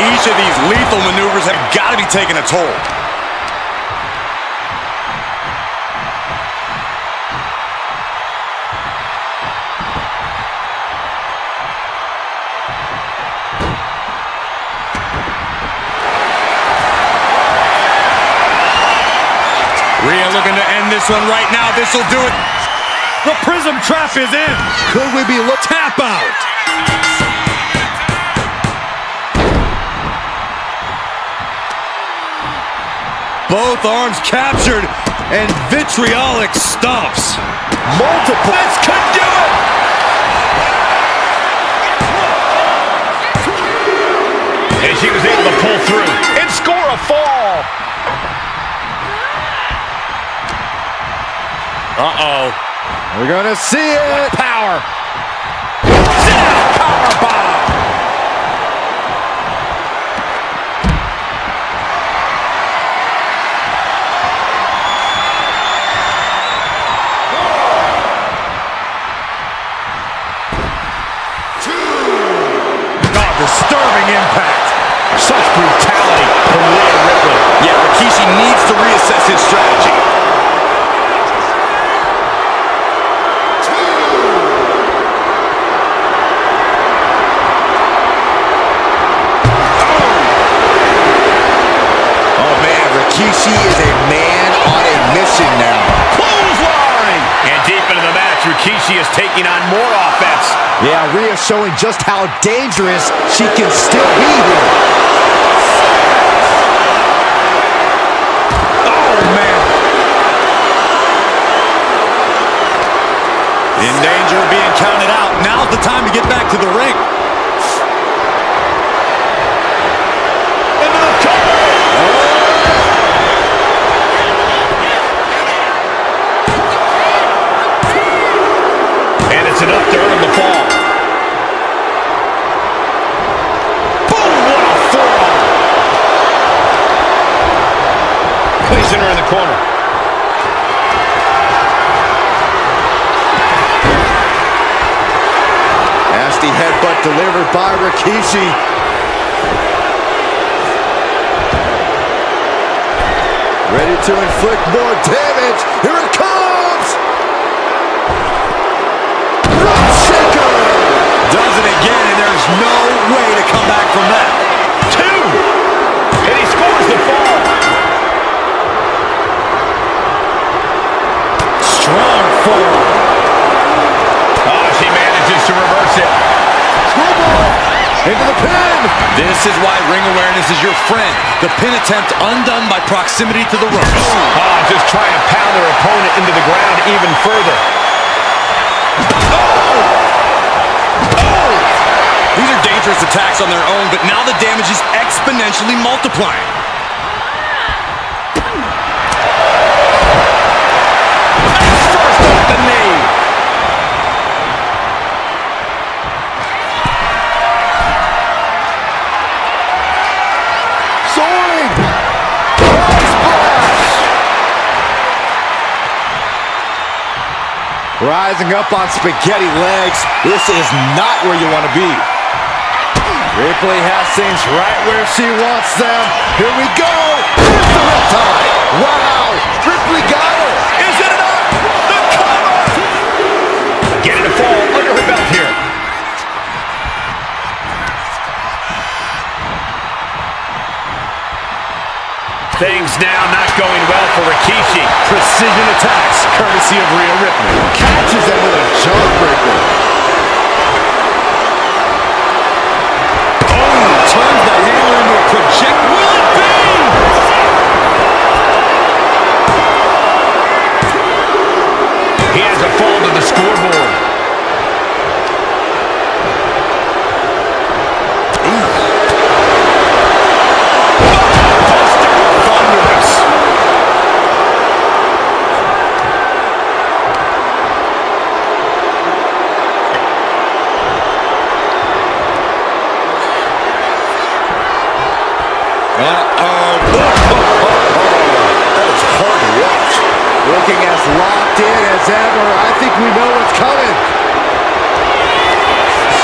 Each of these lethal maneuvers have got to be taking a toll. Rhea looking to end this one right now. This will do it. The Prism Trap is in. Could we be tap out? Both arms captured and vitriolic stomps. multiple? This could do it! And she was able to pull through and score a fall. Uh-oh. We're gonna see it. What power. Powerbomb. Disturbing impact. Such brutality from Rhea Ripley. Yeah, Rikishi needs to reassess his strategy. Oh man, Rikishi is a man on a mission now. Clothesline! And deep into the match, Rikishi is taking on more offense. Yeah, Rhea showing just how dangerous she can still be here. Oh, man. In danger of being counted out. Now's the time to get back to the ring. Into the cover! And it's enough to earn the fall. Placing her in the corner. Nasty headbutt delivered by Rikishi. Ready to inflict more damage. Here it comes. Rock shaker. Does it again, and there's no way to come back from that. 2. And he scores the fall. Strong form. Oh, she manages to reverse it. Screwball into the pin. This is why ring awareness is your friend. The pin attempt undone by proximity to the ropes. Oh, just trying to pound their opponent into the ground even further. These are dangerous attacks on their own, but now the damage is exponentially multiplying. First off the knee. Soaring. Frog splash. Rising up on spaghetti legs. This is not where you want to be. Ripley has things right where she wants them. Here we go. Here's the riptide. Wow. Ripley got her. Is it enough? The cover. Getting a fall under her belt here. Things now not going well for Rikishi. Precision attacks, courtesy of Rhea Ripley. Catches them with a jawbreaker. Turns the hammer into a project. Will it be? He has a fall to the scoreboard. Thunderous. That is hard to watch. Looking as locked in as ever. I think we know what's coming.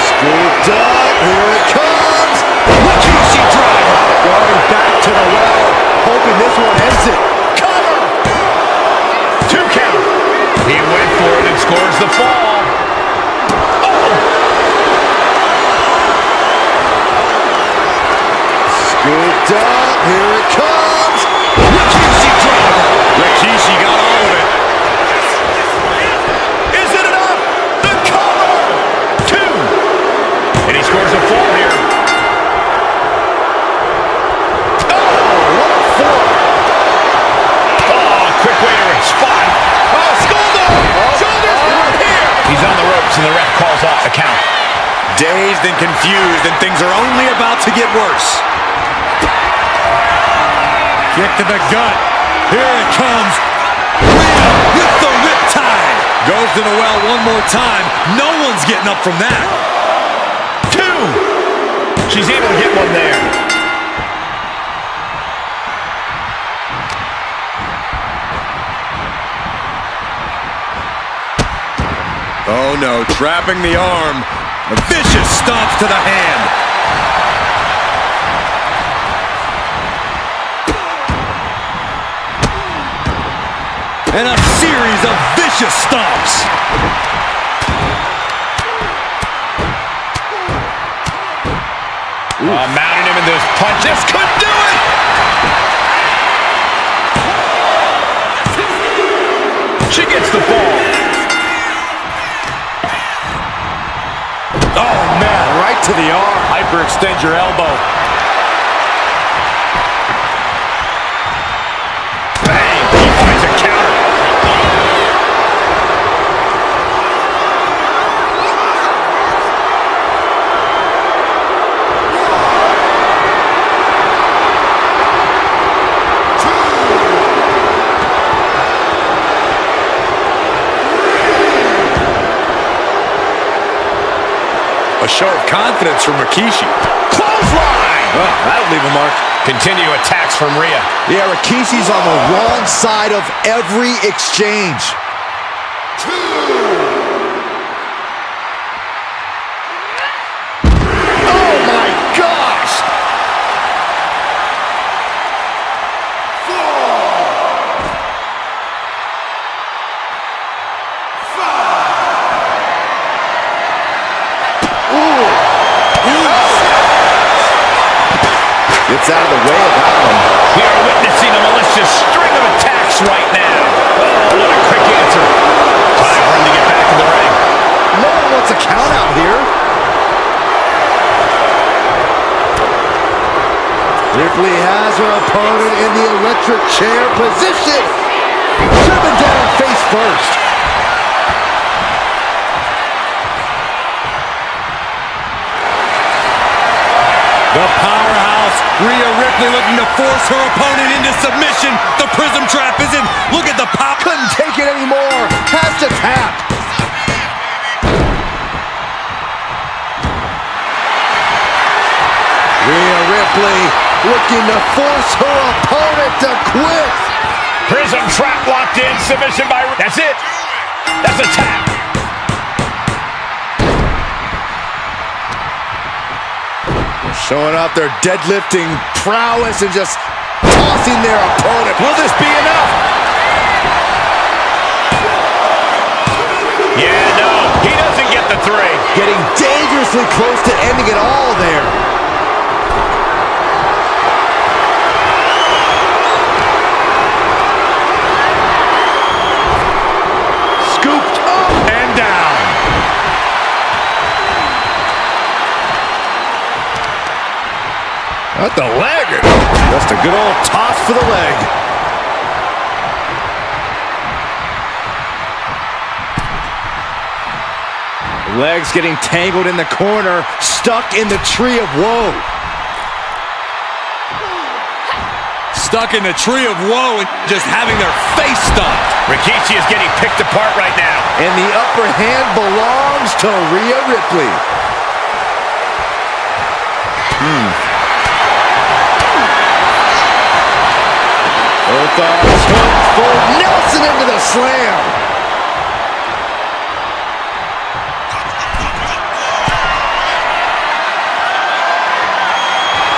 Scooped up. Here it comes. Rikishi drop. her well, hoping this one ends it. Cover! 2 count. He went for it and scores the fall. Scooped up, here it comes. Rikishi driver. Rikishi got all of it. Is it enough? The cover! 2! And he scores a fall here. What a four. Oh, quick way to respond. Oh, Skoldo! Shoulders down here! He's on the ropes and the ref calls off the count. Dazed and confused, and things are only about to get worse. Kick to the gut. Here it comes. Rhea with the riptide. Goes to the well one more time. No one's getting up from that. 2. She's able to get one there. Oh no, trapping the arm. A vicious stomps to the hand. And a series of vicious stomps. Mounting him in those punches. Could do it! She gets the fall. Oh, man, right to the arm. Hyperextend your elbow. Bang! He finds a counter. A show of confidence from Rikishi. Clothesline! Oh, that'll leave a mark. Continue attacks from Rhea. Yeah, Rikishi's on the wrong side of every exchange. Oh my gosh! Gets out of the way of that one. We are witnessing a malicious string of attacks right now. Oh, what a quick answer. Time for him to get back in the ring. No one wants a count out here. Ripley has her opponent in the electric chair position. Driven down face first. The powerhouse, Rhea Ripley, looking to force her opponent into submission. The prism trap is in. Look at the pop. Couldn't take it anymore. Has to tap. Rhea Ripley looking to force her opponent to quit. Prism trap locked in. Submission by... That's it. That's a tap. Showing off their deadlifting prowess and just tossing their opponent. Will this be enough? Yeah, no. He doesn't get the 3. Getting dangerously close to ending it all there. Scooped up and down. At the leg. Just a good old toss for the leg. Legs getting tangled in the corner, stuck in the tree of woe. Stuck in the tree of woe and just having their face stomped. Rikishi is getting picked apart right now. And the upper hand belongs to Rhea Ripley. Both arms hooked for Nelson into the slam.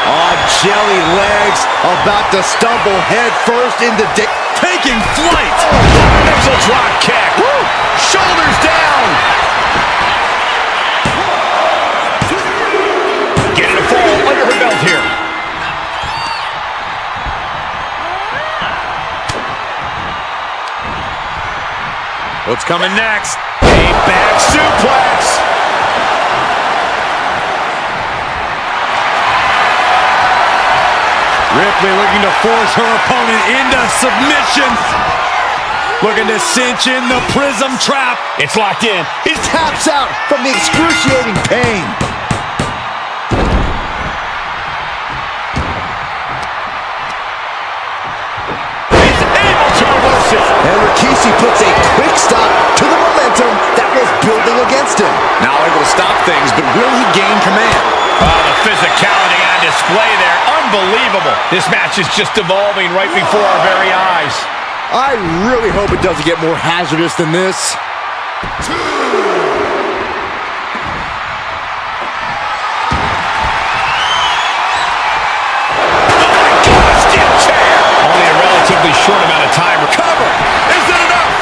On jelly legs, Climax about to stumble head first into taking flight. Missile drop kick. Woo! Shoulders down. Getting a fall under her belt here. What's coming next? A back suplex. Ripley looking to force her opponent into submission. Looking to cinch in the prism trap. It's locked in. He taps out from the excruciating pain. He's able to reverse it. And Rikishi puts a quick stop to the momentum that was building against him. Now able to stop things, but will he gain command? Oh, the physicality on display there. Unbelievable. This match is just evolving right before our very eyes. I really hope it doesn't get more hazardous than this. Steel chair. Only a relatively short amount of time. Cover. Is that enough?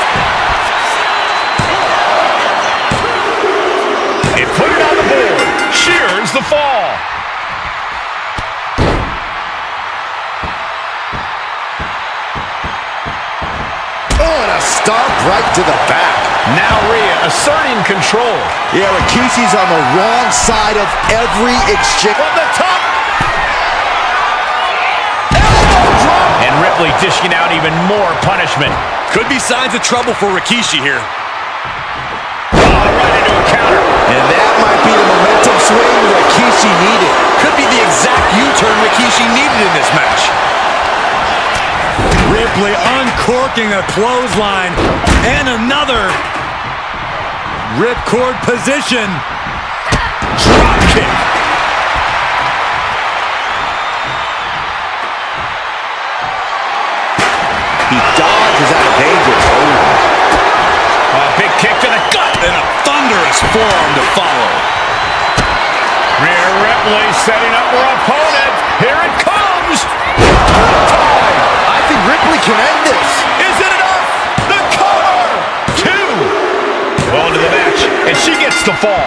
It put it on the board. Shears the fall. Oh, and a stomp right to the back. Now Rhea asserting control. Yeah, Rikishi's on the wrong side of every exchange. From the top. Elbow drop. And Ripley dishing out even more punishment. Could be signs of trouble for Rikishi here. Oh, right into a counter. And that might be the momentum swing Rikishi needed. Could be the exact U-turn Rikishi needed in this match. Ripley uncorking a clothesline. And another. Ripcord position. Drop kick. He dodges out of danger. A big kick to the gut. And a thunderous forearm to follow. Rhea Ripley setting up her opponent. Here it comes. I think Ripley can end this. Is it enough? The cover. 2. Well into the match, and she gets the fall.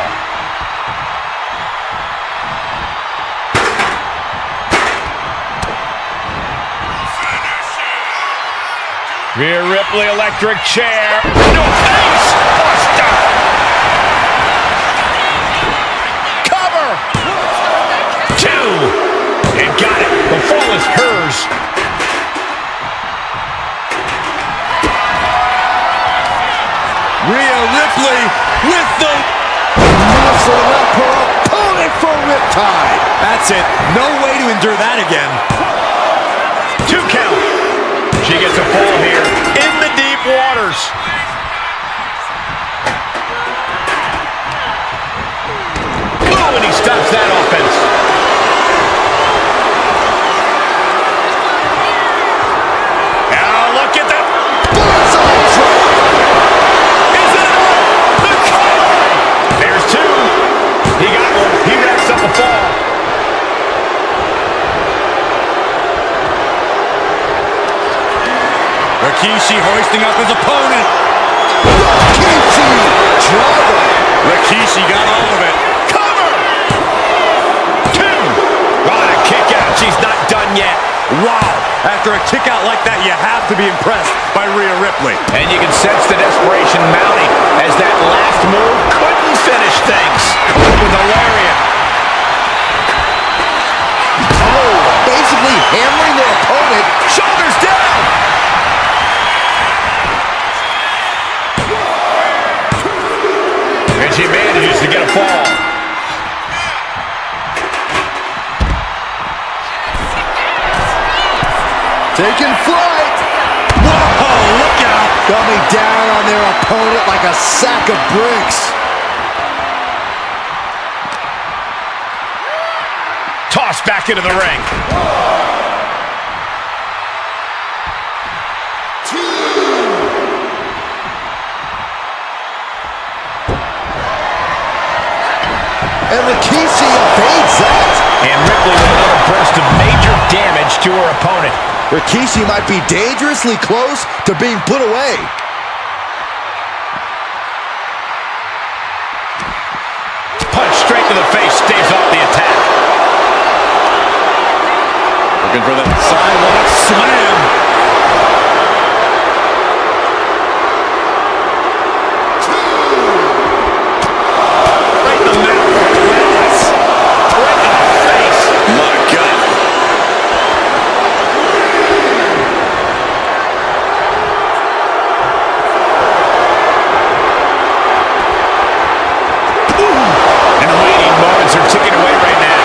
Rhea Ripley, electric chair. No face. Buster. Cover. 2. And got it. The fall is hers. Rhea Ripley with the Muscle up her opponent for riptide. That's it. No way to endure that again. 2 count. She gets a fall here in the deep waters. Oh, and he stops that offense. Now look at that. Bullseye drop. Is it enough? The cover. There's 2. He got one. He racks up a fall. Rikishi hoisting up his opponent. Rikishi driver. Rikishi got all of it. Cover. 2. What a kick out. She's not done yet. Wow. After a kick out like that, you have to be impressed by Rhea Ripley. And you can sense the desperation mounting as that last move couldn't finish things. With a lariat. Oh, basically hammering their opponent. Shoulders down. And she manages to get a fall. Taking flight. Whoa, look out. Coming down on their opponent like a sack of bricks. Tossed back into the ring. And Rikishi evades that. And Ripley with another burst of major damage damage to her opponent. Rikishi might be dangerously close to being put away. Punch straight to the face, staves off the attack. Looking for that sidewalk slam. Right in the middle. Yes. Right in the face. My God. And waiting moments are ticking away right now.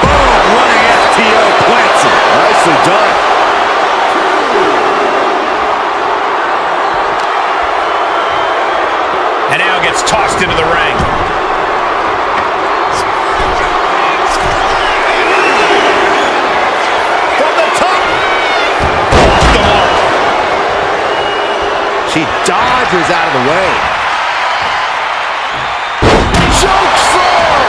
Boom, running FTO plants it. Nicely done. And now gets tossed into the ring. From the top. Off the mark. She dodges out of the way. Chokeslam!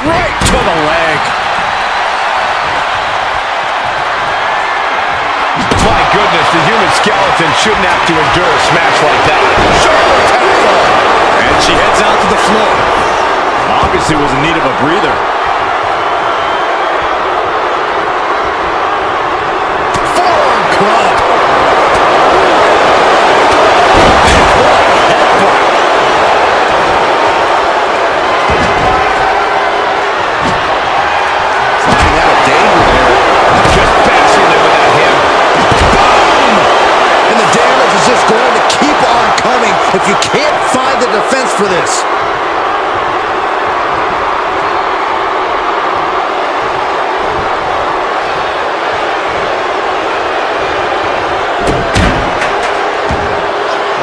Right to the leg. My goodness, the human skeleton shouldn't have to endure a smash like that. Shoulder tackle. And she heads out to the floor. Obviously was in need of a breather. Forearm club. Staying out of danger there. Just bashing them with that hip. And the damage is just going to keep on coming if you can't find the defense for this.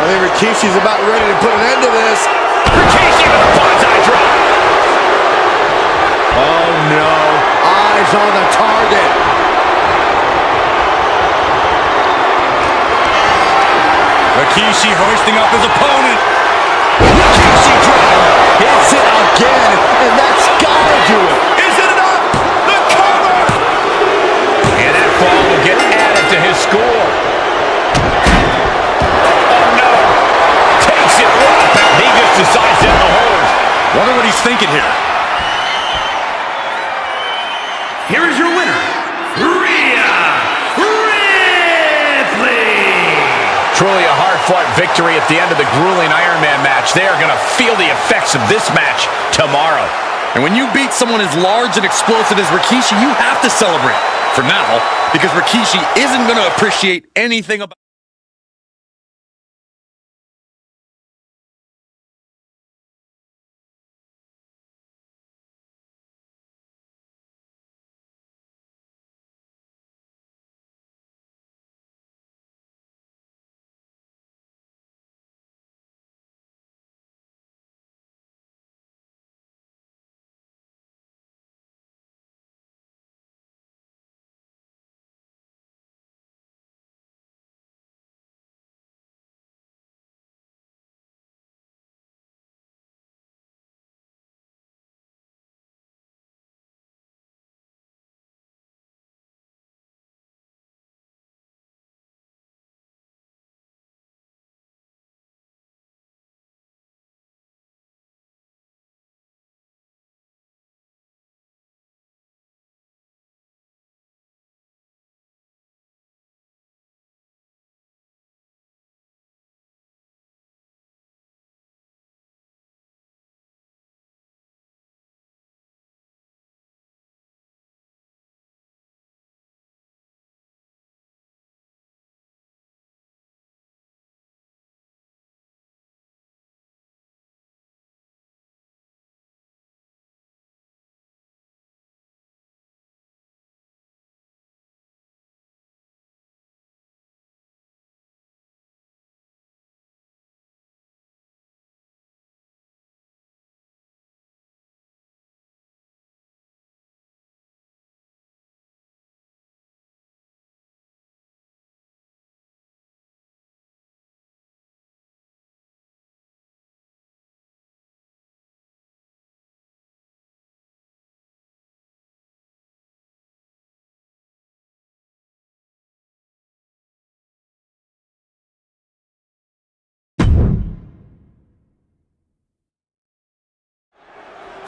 I think Rikishi's about ready to put an end to this. Rikishi with a bonsai drop. Oh no, eyes on the target. Rikishi hoisting up his opponent. Rikishi drop. Hits it again, and that's gotta do it. Is it enough? The cover! And that fall will get added to his score. Oh no. Takes it right back. He just decides to end the hold. Wonder what he's thinking here. Here is your winner, Rhea Ripley. Truly a hard-fought victory at the end of the grueling Iron Man match. They are going to feel the effects of this match tomorrow. And when you beat someone as large and explosive as Rikishi, you have to celebrate. For now, because Rikishi isn't going to appreciate anything about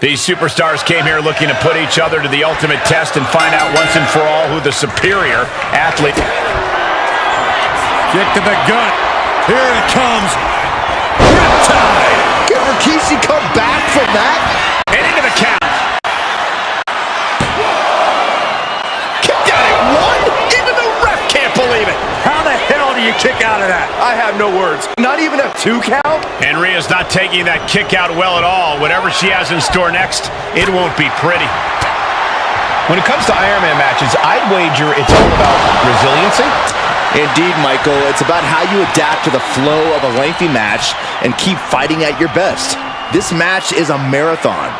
These superstars came here looking to put each other to the ultimate test and find out once and for all who the superior athlete. Kick to the gut. Here it comes. Riptide. Can Rikishi come back from that? And into the count. Kicked out at one. Even the ref can't believe it. How the hell do you kick out of that? I have no words. Not even a 2 count? And Rhea's not taking that kick out well at all. Whatever she has in store next, it won't be pretty. When it comes to Iron Man matches, I'd wager it's all about resiliency. Indeed, Michael. It's about how you adapt to the flow of a lengthy match and keep fighting at your best. This match is a marathon.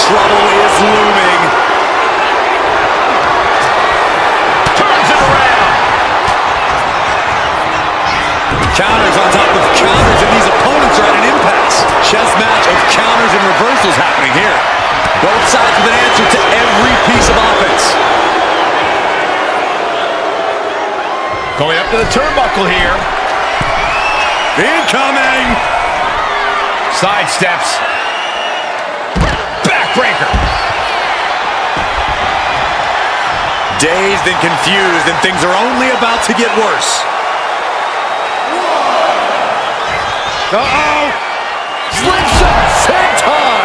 Trouble is looming. Turns it around. Counters on top of counters, and these opponents are at an impasse. Chess match of counters and reversals happening here. Both sides with an answer to every piece of offense. Going up to the turnbuckle here. Incoming. Side steps. Backbreaker. Dazed and confused, and things are only about to get worse. Uh-oh! Slingshot, senton!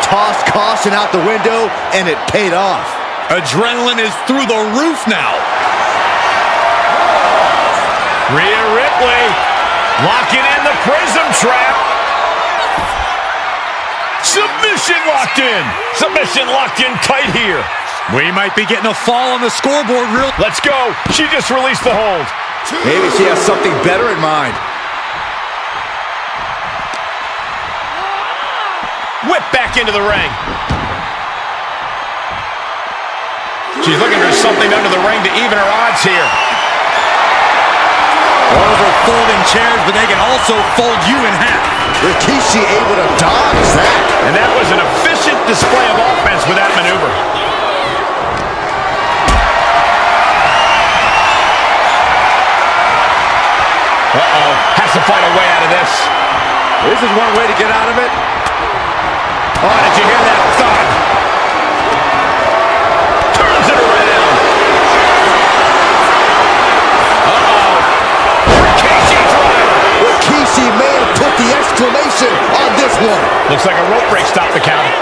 Tossed caution out the window, and it paid off. Adrenaline is through the roof now. Rhea Ripley locking in the prism trap. Submission locked in. Submission locked in tight here. We might be getting a fall on the scoreboard. Let's go. She just released the hold. Maybe she has something better in mind. Whip back into the ring. She's looking for something under the ring to even her odds here. Those are folding chairs, but they can also fold you in half. Rikishi able to dodge that. And that was an efficient display of offense with that maneuver. Uh-oh. Has to find a way out of this. This is one way to get out of it. Oh, did you hear that thud? Turns it around. Uh-oh. Rikishi driver. Rikishi may have put the exclamation on this one. Looks like a rope break stopped the count.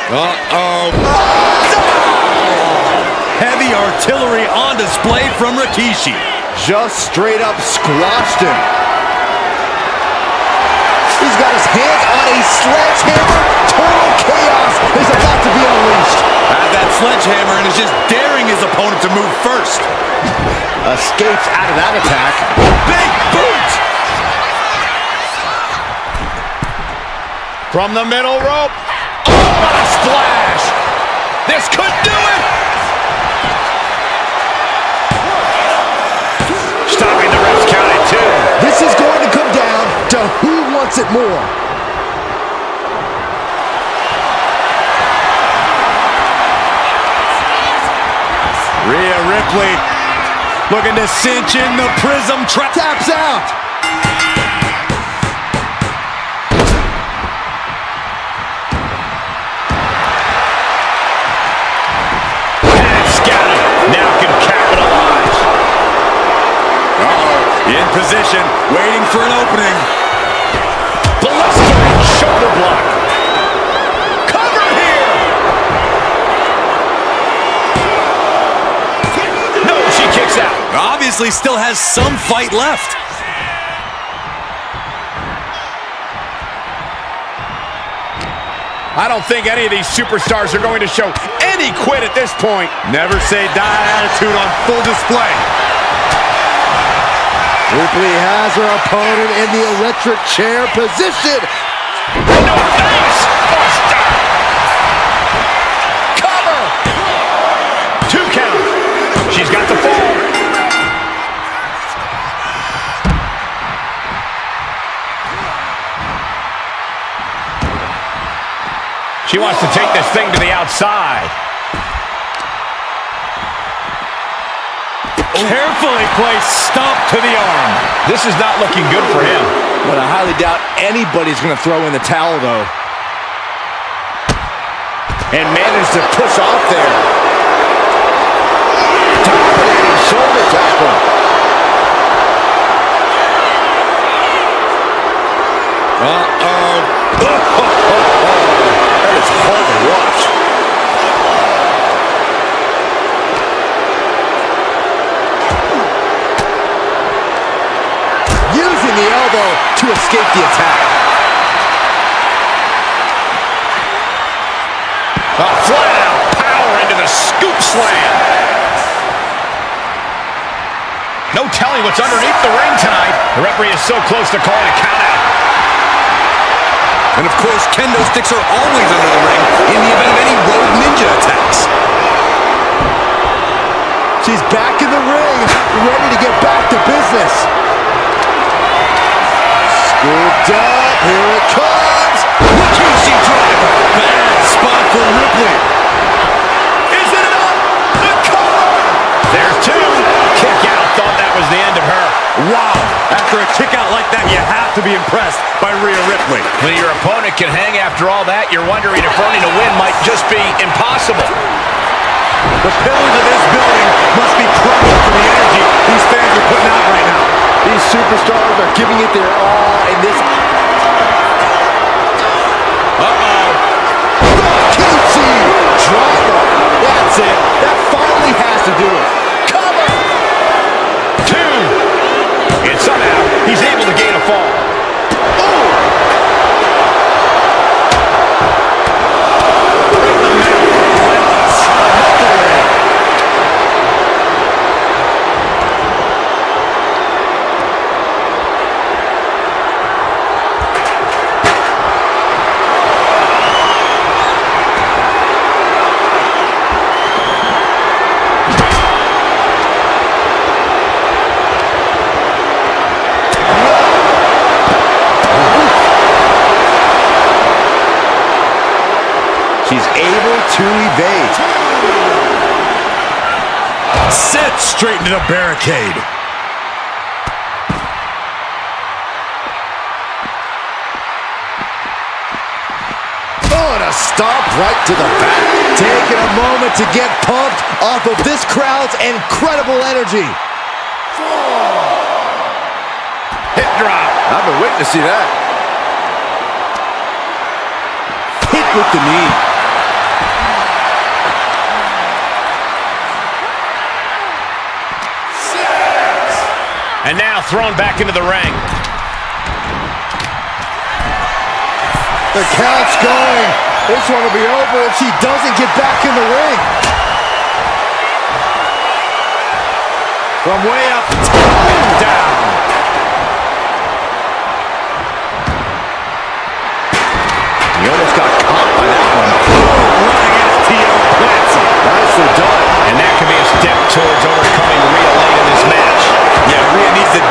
Uh-oh. Heavy artillery on display from Rikishi. Just straight up squashed him. He's got his hands on a sledgehammer. Total chaos is about to be unleashed. Has that sledgehammer and is just daring his opponent to move first. Escapes out of that attack. Big boot! From the middle rope. Oh, what a splash! This could do it! Stopping the ref's count at 2. This is going to come down to who wants it more. Rhea Ripley looking to cinch in the prism trap. Taps out. Now can capitalize. In position, waiting for an opening. Blistering shoulder block. Cover here. No, she kicks out. Obviously still has some fight left. I don't think any of these superstars are going to show any quit at this point. Never say die attitude on full display. Ripley has her opponent in the electric chair position. Into a face. Oh, stop. Cover. 2 count. She's got the fall. She wants to take this thing to the outside. Carefully placed stomp to the arm. This is not looking good for him. But I highly doubt anybody's going to throw in the towel, though. And managed to push off there. Dominating shoulder tackle. Uh-oh. That is hard to watch. Using the elbow to escape the attack. Flat out power into the scoop slam. No telling what's underneath the ring tonight. The referee is so close to calling a count out. And of course, kendo sticks are always under the ring in the event of any rogue ninja attacks. She's back in the ring, ready to get back to business. Scooped up, here it comes. Rikishi driver. Bad spot for Ripley. Is it enough? The cover. There's 2. Kick out. Thought that was the end of her. Wow. After a kick out like that, you have to be impressed by Rhea Ripley. When your opponent can hang after all that, you're wondering if earning a win might just be impossible. The pillars of this building must be crumbling from the energy these fans are putting out right now. These superstars are giving it their all in this. Uh-oh. Rikishi driver. That's it. That finally has to do it. Cover. 2. And somehow, he's able to gain a fall. She's able to evade. Set straight into the barricade. Oh, and a stomp right to the back. Taking a moment to get pumped off of this crowd's incredible energy. Hip drop. I've been waiting to see that. Hit with the knee. And now thrown back into the ring. The count's going. This one will be over if she doesn't get back in the ring. From way up, down. He almost got caught by that one. Running STO plants. Nicely done. And that could be a step towards overcoming Rhea late in this match. Yeah, Rhea needs to...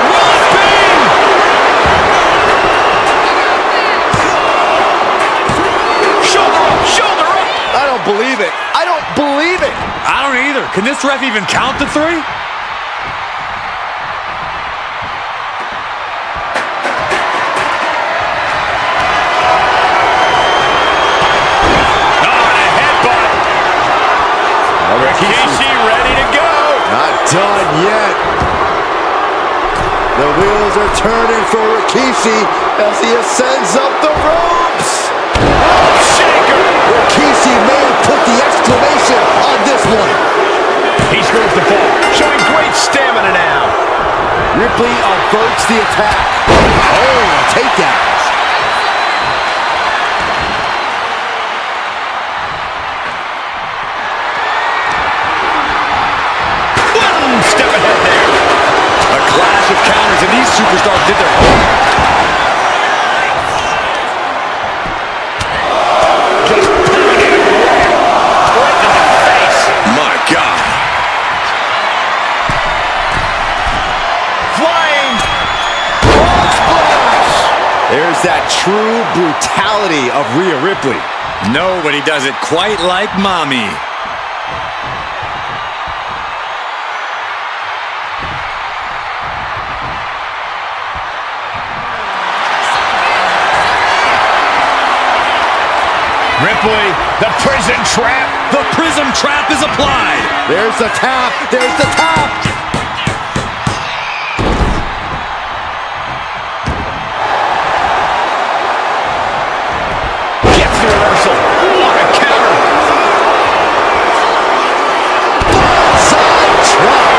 Shoulder up. I don't believe it. I don't believe it. I don't either. Can this ref even count to 3? Rikishi ready to go. Not done yet. The wheels are turning for Rikishi as he ascends up the ropes. Shaker. Rikishi may have put the exclamation on this one. He screws the fall, showing great stamina now. Ripley averts the attack. Oh, a takedown. Step ahead there. A clash of counters, and brutality of Rhea Ripley. Nobody does it quite like Mommy. Ripley, the prison trap. The prism trap is applied. There's the tap. There's the tap. Gets the reversal. What a counter. Side drop.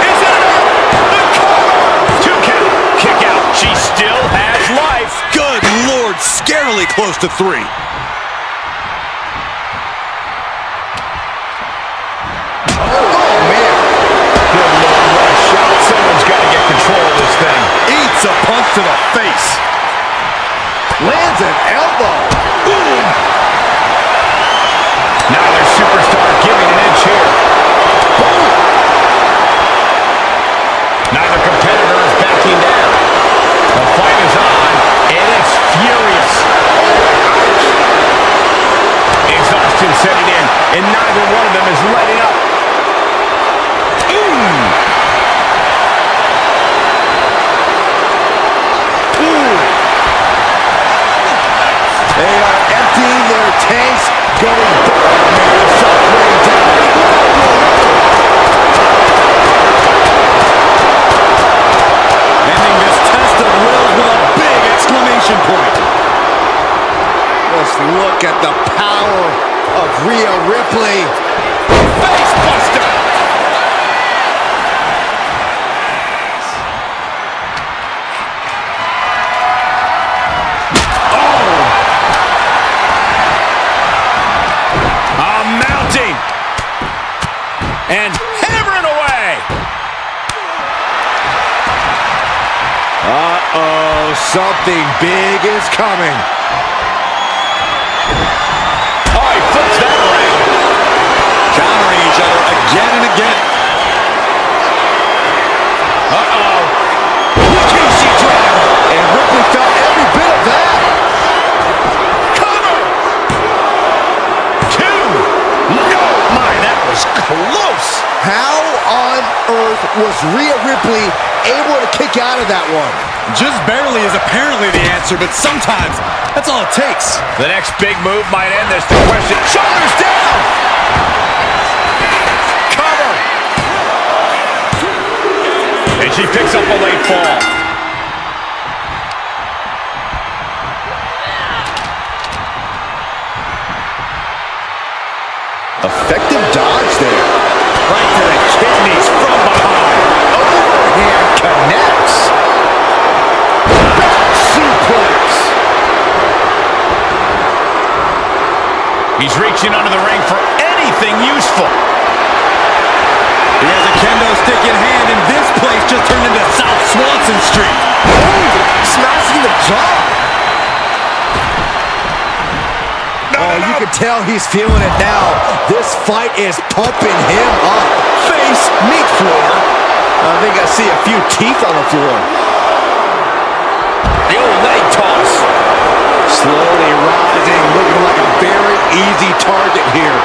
Is it enough? The cover. 2 count. Kick out. She still has life. Good Lord, scarily close to 3. Eats a punch to the face. Lands an elbow. Boom. Neither superstar giving an inch here. Boom. Neither competitor is backing down. The fight is on, and it's furious. Exhaustion setting in, and neither one of them is letting up. They are emptying their tanks, going suffering down. Ending this test of wills with a big exclamation point. Just look at the power of Rhea Ripley. Face buster! And hammering away. Uh-oh, something big is coming. Oh, he flips that around. Countering each other again and again. Uh-oh. Rikishi driver. And Ripley felt every bit of that. Cover. 2. No, my, that was close. How on earth was Rhea Ripley able to kick out of that one? Just barely is apparently the answer, but sometimes that's all it takes. The next big move might end this. The question, shoulders down. Cover. And she picks up a late fall. Effective dodge there. Right to the kidneys from behind. Overhand connects. Back suplex. He's reaching under the ring for anything useful. He has a kendo stick in hand, and this place just turned into South Swanson Street. Oh, smashing the jaw. You can tell he's feeling it now. This fight is pumping him up. Face, meat floor. I think I see a few teeth on the floor. The old leg toss. Slowly rising, looking like a very easy target here.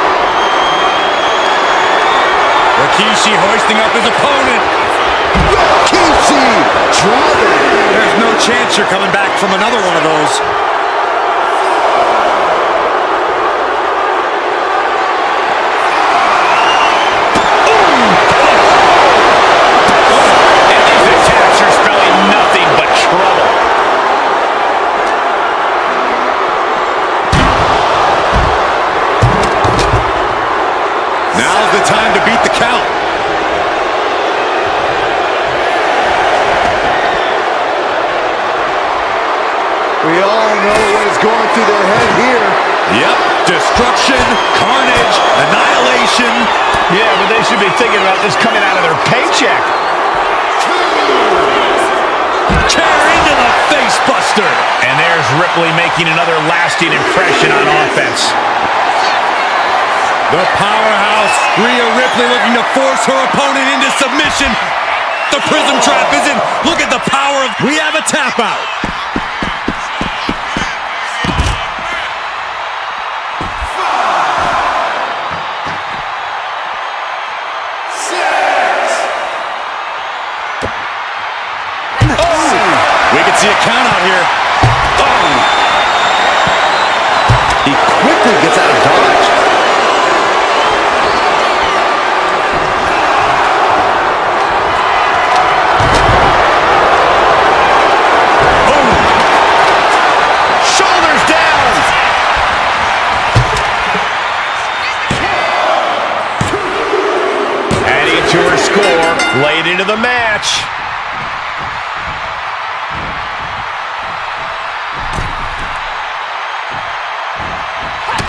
Rikishi hoisting up his opponent. Rikishi driving. There's no chance you're coming back from another one of those. Time to beat the count. We all know what is going through their head here. Yep, destruction, carnage, annihilation. Yeah, but they should be thinking about this coming out of their paycheck. Chair into the face buster. And there's Ripley making another lasting impression on offense. The powerhouse, Rhea Ripley looking to force her opponent into submission. The prism trap is in. Look at the power of... We have a tap out. late into the match.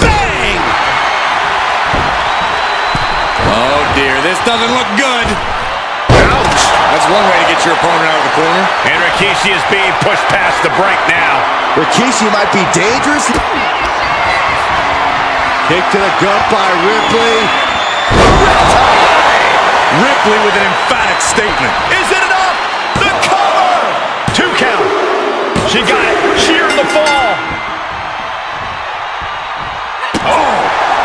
Bang! Oh dear, this doesn't look good. Ouch! That's one way to get your opponent out of the corner. And Rikishi is being pushed past the brink now. Rikishi might be dangerous. Kick to the gut by Ripley. Ripley with an emphatic statement. Is it enough? The cover! 2 count. She got it. Sheared the fall. Oh!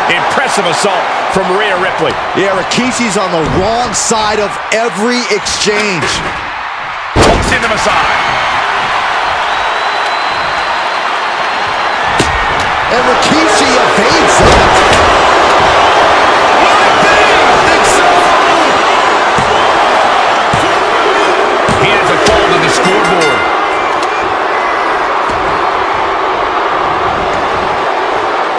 Impressive assault from Rhea Ripley. Yeah, Rikishi's on the wrong side of every exchange. Hooks into Masai. And Rikishi evades that. Will it be? I think so. He has a fall to the scoreboard.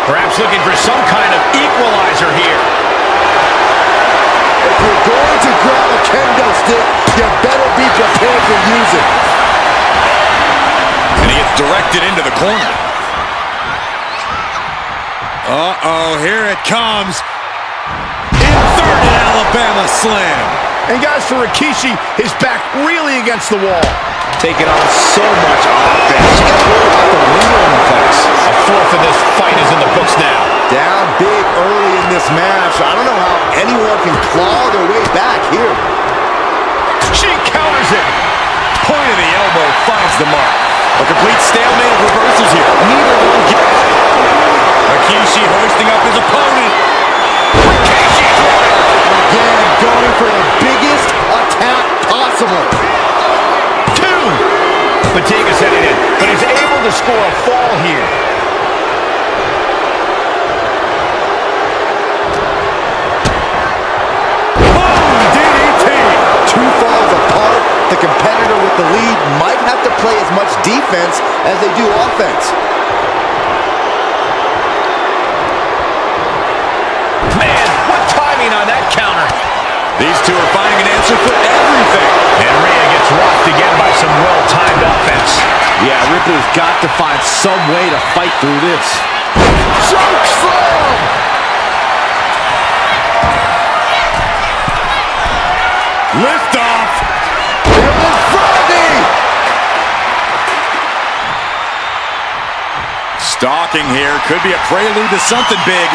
Perhaps looking for some kind of equalizer here. If you're going to grab a kendo stick, you better be prepared to use it. And he gets directed into the corner. Uh-oh, here it comes. Inverted Alabama slam. And guys, for Rikishi, his back really against the wall. Taking on so much offense. You gotta worry about the lingering effects. A fourth of this fight is in the books now. Down big early in this match. I don't know how anyone can claw their way back here. She counters it. Point of the elbow finds the mark. A complete stalemate of reversals here. Neither one gets. Rikishi hoisting up his opponent. Rikishi's right. Again, going for the biggest attack possible. 2. Fatigue's headed in, but he's able to score a fall here. Boom! DDT! 2 falls apart. The competitor with the lead might have to play as much defense as they do offense. Man, what timing on that counter. These two are finding an answer for everything. And Rhea gets rocked again by some well-timed offense. Yeah, Ripley's got to find some way to fight through this. Choke slam! Lift off. Stalking here. Could be a prelude to something big.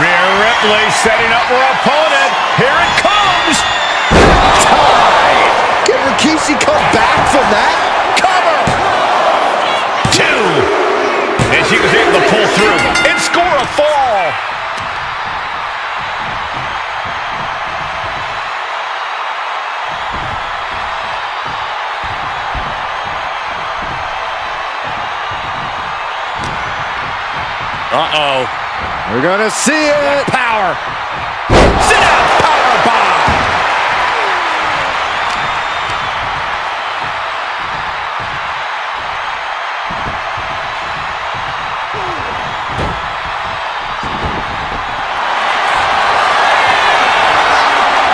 Rhea Ripley setting up her opponent. Here it comes. Tie! Can Rikishi come back from that? Cover. 2. And she was able to pull through and score a fall. Uh-oh. We're gonna see it. Power. Sit down. Power bomb.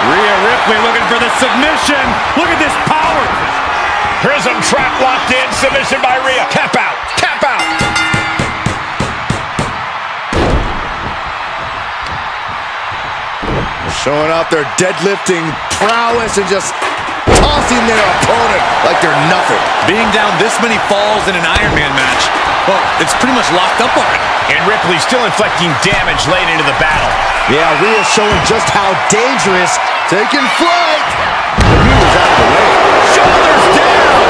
Rhea Ripley looking for the submission. Look at this power. Prism trap locked in. Submission by Rhea. Tap out. Tap out. Showing off their deadlifting prowess and just tossing their opponent like they're nothing. Being down this many falls in an Iron Man match, well, it's pretty much locked up already. And Ripley still inflicting damage late into the battle. Yeah, Rhea's showing just how dangerous. Taking flight. The knee was out of the way. Shoulders down.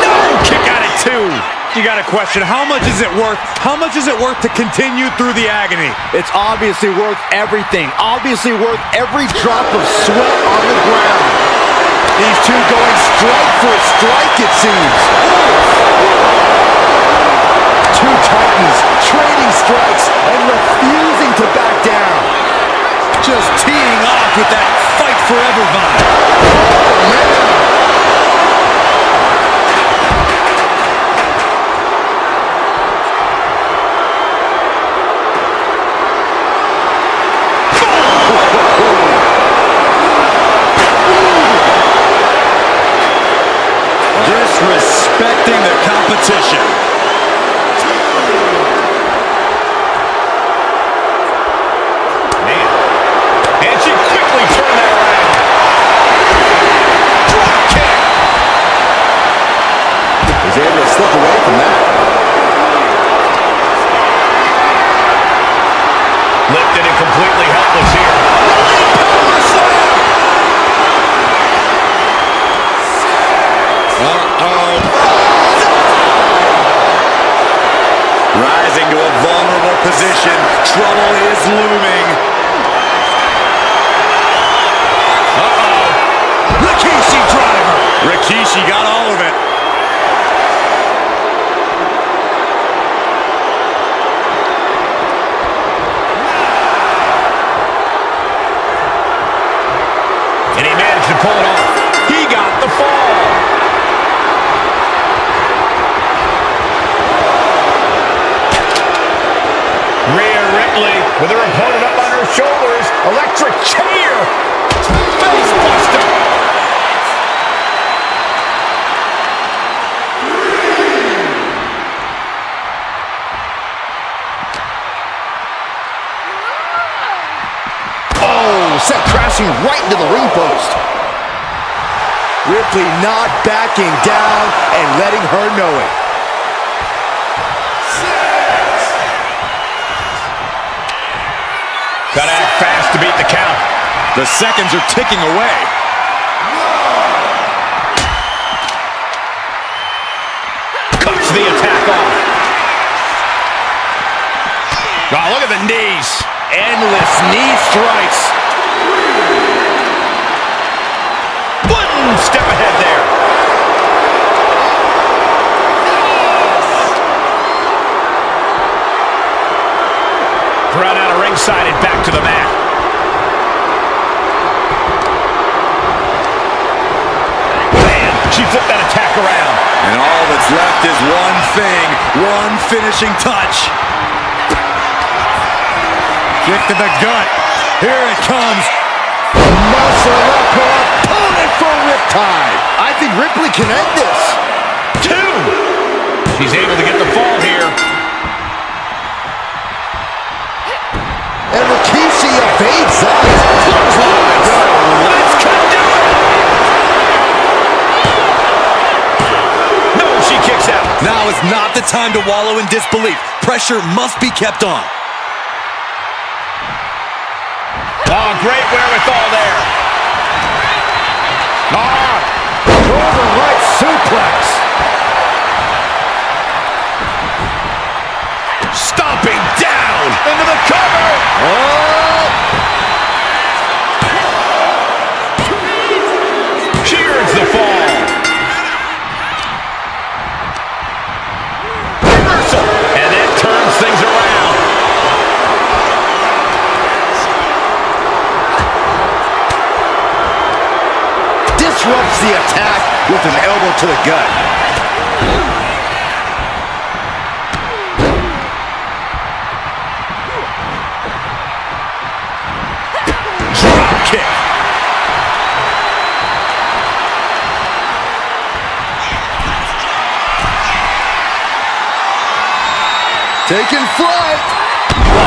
No! Kick out at 2. You got to question, how much is it worth? How much is it worth to continue through the agony? It's obviously worth everything. Obviously worth every drop of sweat on the ground. These two going strike for strike, it seems. 2 Titans trading strikes and refusing to back down. Just teeing off with that fight forever vibe. Oh, man. respecting the competition. Man. And she quickly turned that around. Drop kick. He's able to slip away from that. Lifted and completely helpless here. Power slam! Rising to a vulnerable position. Trouble is looming. Rikishi driver. Rikishi got all of it. And he managed to pull it off. He got the fall. Rhea Ripley with her opponent up on her shoulders. Electric chair. Face buster. Oh, set crashing right into the ring post. Ripley not backing down and letting her know it. Gotta act fast to beat the count. The seconds are ticking away. Cuts the attack off. Oh, look at the knees. Endless knee strikes. One step ahead there. Thrown out of ringside and back to the mat. Man, she flipped that attack around. And all that's left is one thing, one finishing touch. Kick to the gut. Here it comes. Muscle up her opponent for a riptide. I think Ripley can end this. Two. She's able to get the fall here. And Rikishi evades that. This could do it. No, she kicks out. Now is not the time to wallow in disbelief. Pressure must be kept on. Oh, great wherewithal there. Northern right suplex. Stomping down into the cover. Oh! She earns the fall. Reversal. And that turns things around. Disrupts the attack with an elbow to the gut. Drop kick. Taking flight.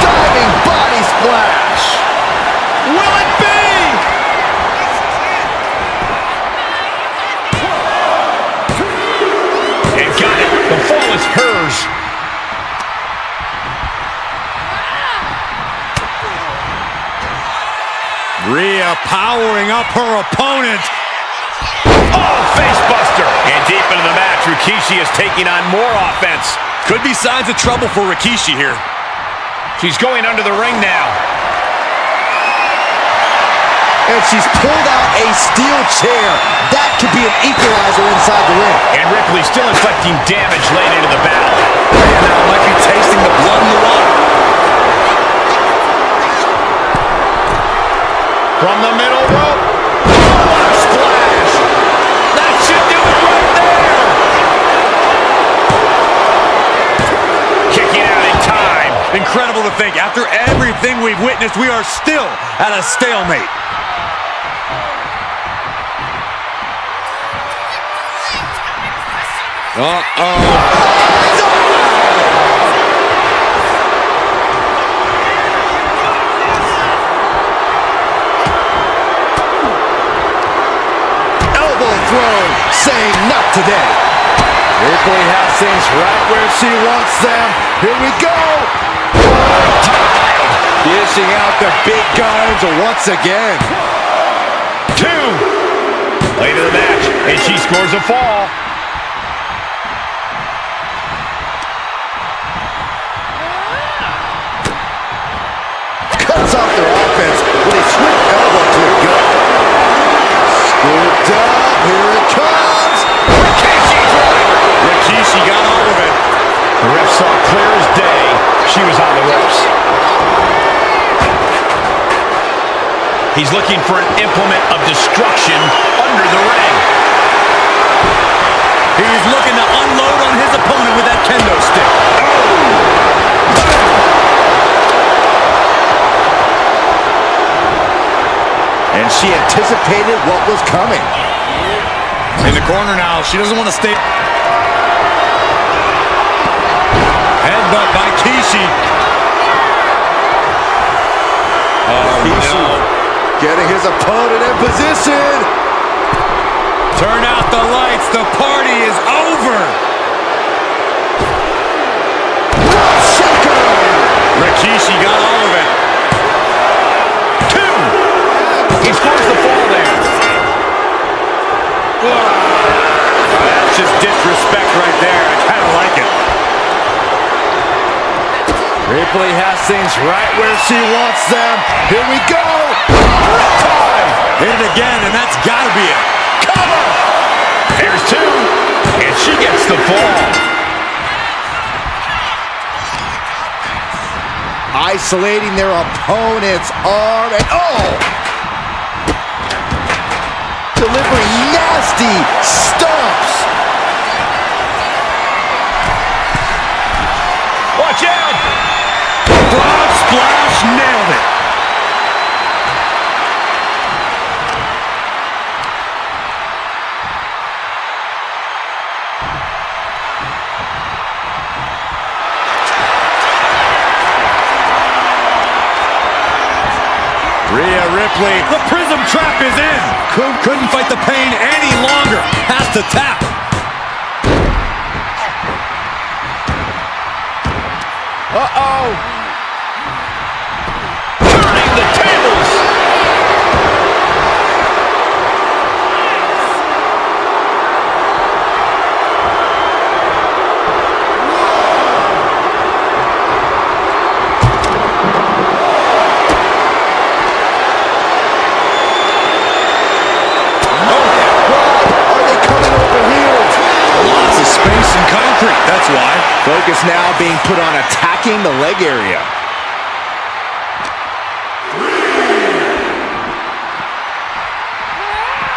Diving body splash. Will it be? And got it. The fall is hers. Rhea powering up her opponent. Oh, face buster. And deep into the match, Rikishi is taking on more offense. Could be signs of trouble for Rikishi here. She's going under the ring now. And she's pulled out a steel chair. That could be an equalizer inside the ring. And Ripley still inflicting damage late into the battle. Rhea now might be tasting the blood in the water. From the middle rope. Oh, what a splash. That should do it right there. Kicking out in time. Incredible to think, after everything we've witnessed, we are still at a stalemate. Elbow throw, saying not today. Ripley has things right where she wants them. Here we go. Dishing out the big guns once again. 2. Late in the match, and she scores a fall. Cuts off their offense with a swift elbow to the gut. Scooped up, here it comes. Rikishi got all of it. The ref saw clear as day she was on the ropes. He's looking for an implement of destruction under the ring. He's looking to unload on his opponent with that kendo stick. And she anticipated what was coming. In the corner now. She doesn't want to stay. Headbutt by Kishi. Oh, Kishi getting his opponent in position. Turn out the lights. The party is over. Shaker. Rikishi got all of it. 2. He scores the fall there. That's just disrespect right there. I kind of like it. Ripley has things right where she wants them. Here we go. Hit it again, and that's got to be it. Cover. There's 2, and she gets the fall. Isolating their opponent's arm, and delivering nasty stomps. Watch out! Frog splash, nailed it. Rhea Ripley, the prism trap is in. Couldn't fight the pain any longer. Has to tap. Turning the tables. Lots of space and concrete, that's why. Focus now being put on attacking the leg area.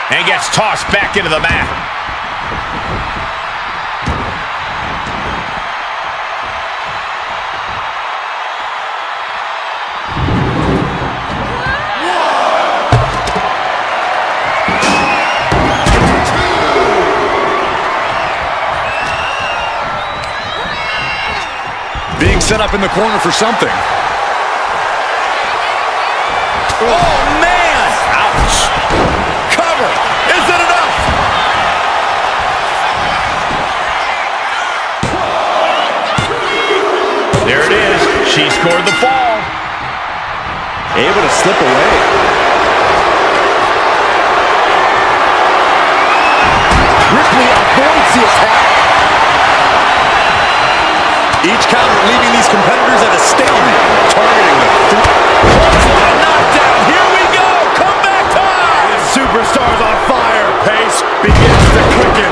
And gets tossed back into the mat. Being set up in the corner for something. Oh, man! Ouch. Cover! Is it enough? There it is. She scored the fall. Able to slip away. Ripley avoids the attack. Each counter leaving these competitors at a stalemate. Targeting them. Knockdown. Here we go. Comeback time. This superstar's on fire. Pace begins to quicken.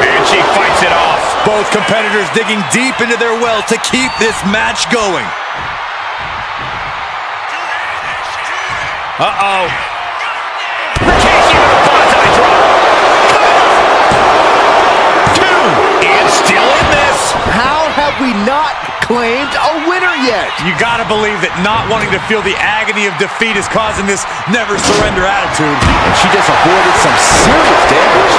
And she fights it off. Both competitors digging deep into their well to keep this match going. Rikishi with a bonsai drop. 2, and still in this. How have we not claimed a winner yet. You gotta believe that not wanting to feel the agony of defeat is causing this never surrender attitude. And she just avoided some serious damage.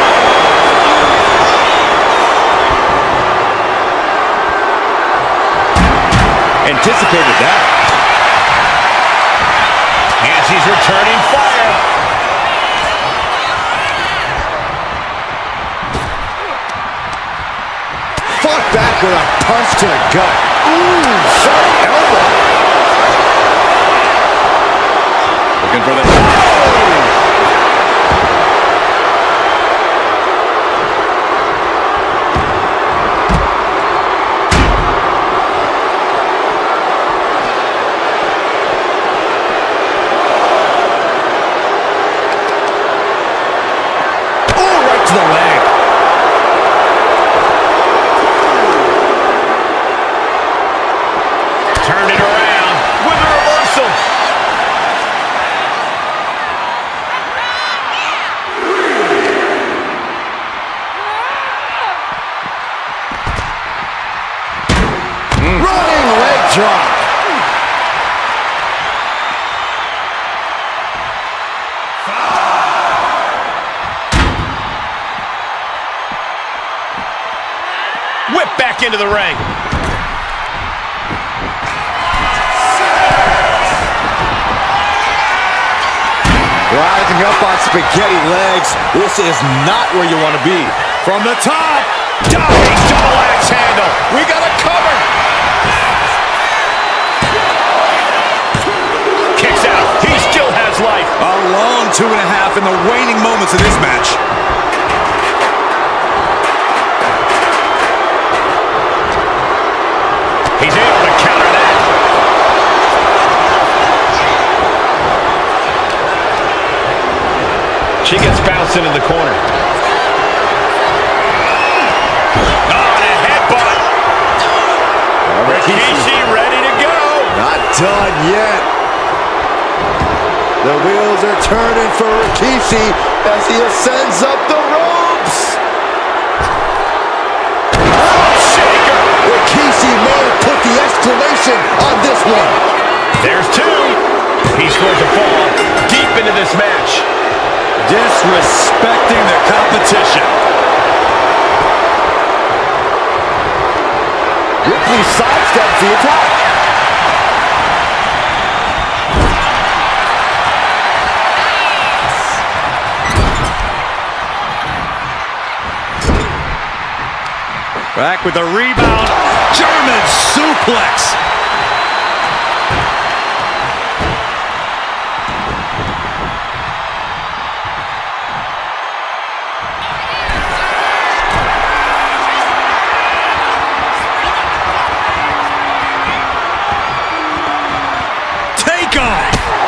Anticipated that. And she's returning fire. Fought back with a punch to the gut. Ooh, sharp elbow. Looking for the... Oh, right to the leg. Turned it around with a reversal. Running leg drop. Whip back into the ring. Rising up on spaghetti legs. This is not where you want to be. From the top! Diving double axe handle. We got a cover. Kicks out. He still has life. A long 2.5 in the waning moments of this match. He's able to counter that. She gets bounced into the corner. Oh, and a headbutt. Rikishi ready to go. Not done yet. The wheels are turning for Rikishi as he ascends up the ropes. Shaker. Rikishi may have put the exclamation on this one. There's two. He scores a fall deep into this match. Disrespecting the competition. Ripley sidesteps the attack. Back with a rebound. German suplex.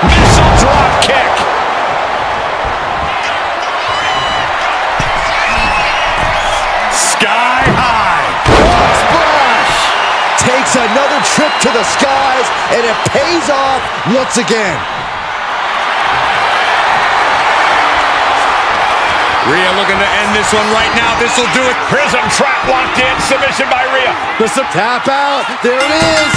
Missile drop kick. Sky high. Splash! Takes another trip to the skies, and it pays off once again. Rhea looking to end this one right now. This will do it. Prism trap locked in. Submission by Rhea. Tap out. There it is.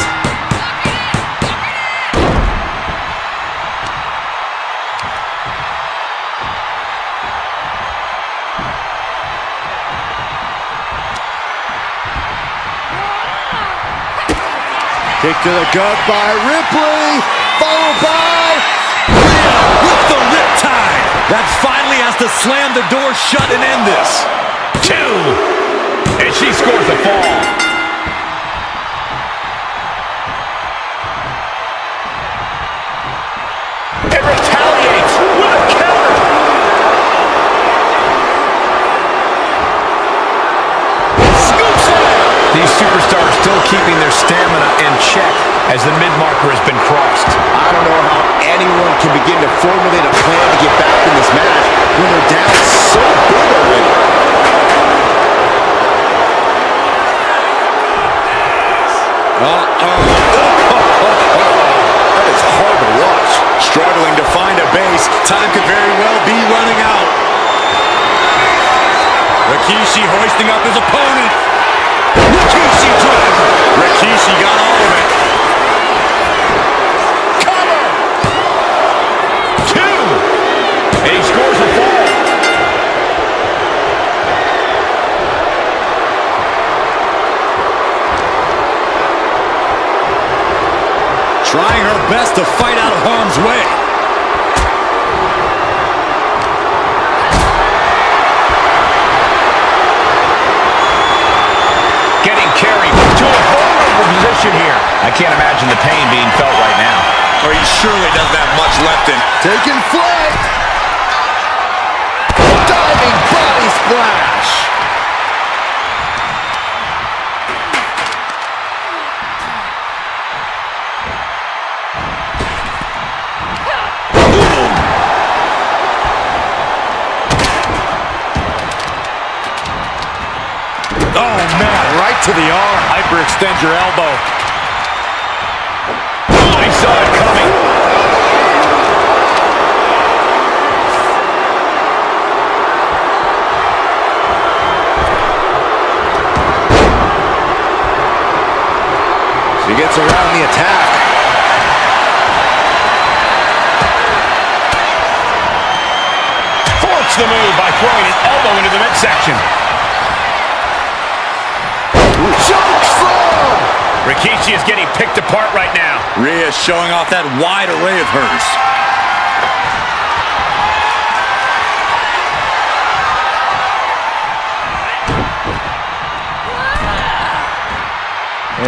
Kick to the gut by Ripley, followed by Rhea with the riptide. That finally has to slam the door shut and end this. Two. And she scores the fall. And retaliates with a counter. Scoops it. These superstars still keeping their stamina in check as the mid-marker has been crossed. I don't know how anyone can begin to formulate a plan to get back in this match when they're down so big already. That is hard to watch. Struggling to find a base. Time could very well be running out. Rikishi hoisting up his opponent. Rikishi driver. Rikishi got all of it. Cover. 2. And he scores a fall. Trying her best to fight out of harm's way. Getting carried to a vulnerable position here. I can't imagine the pain being felt right now. Or he surely doesn't have much left in. Taking flight. Diving body splash. Oh, man, right to the arm. Hyperextend your elbow. Oh, he saw it coming. She gets around the attack. Forks the move by throwing an elbow into the midsection. Choke slam! Rikishi is getting picked apart right now. Rhea showing off that wide array of hers.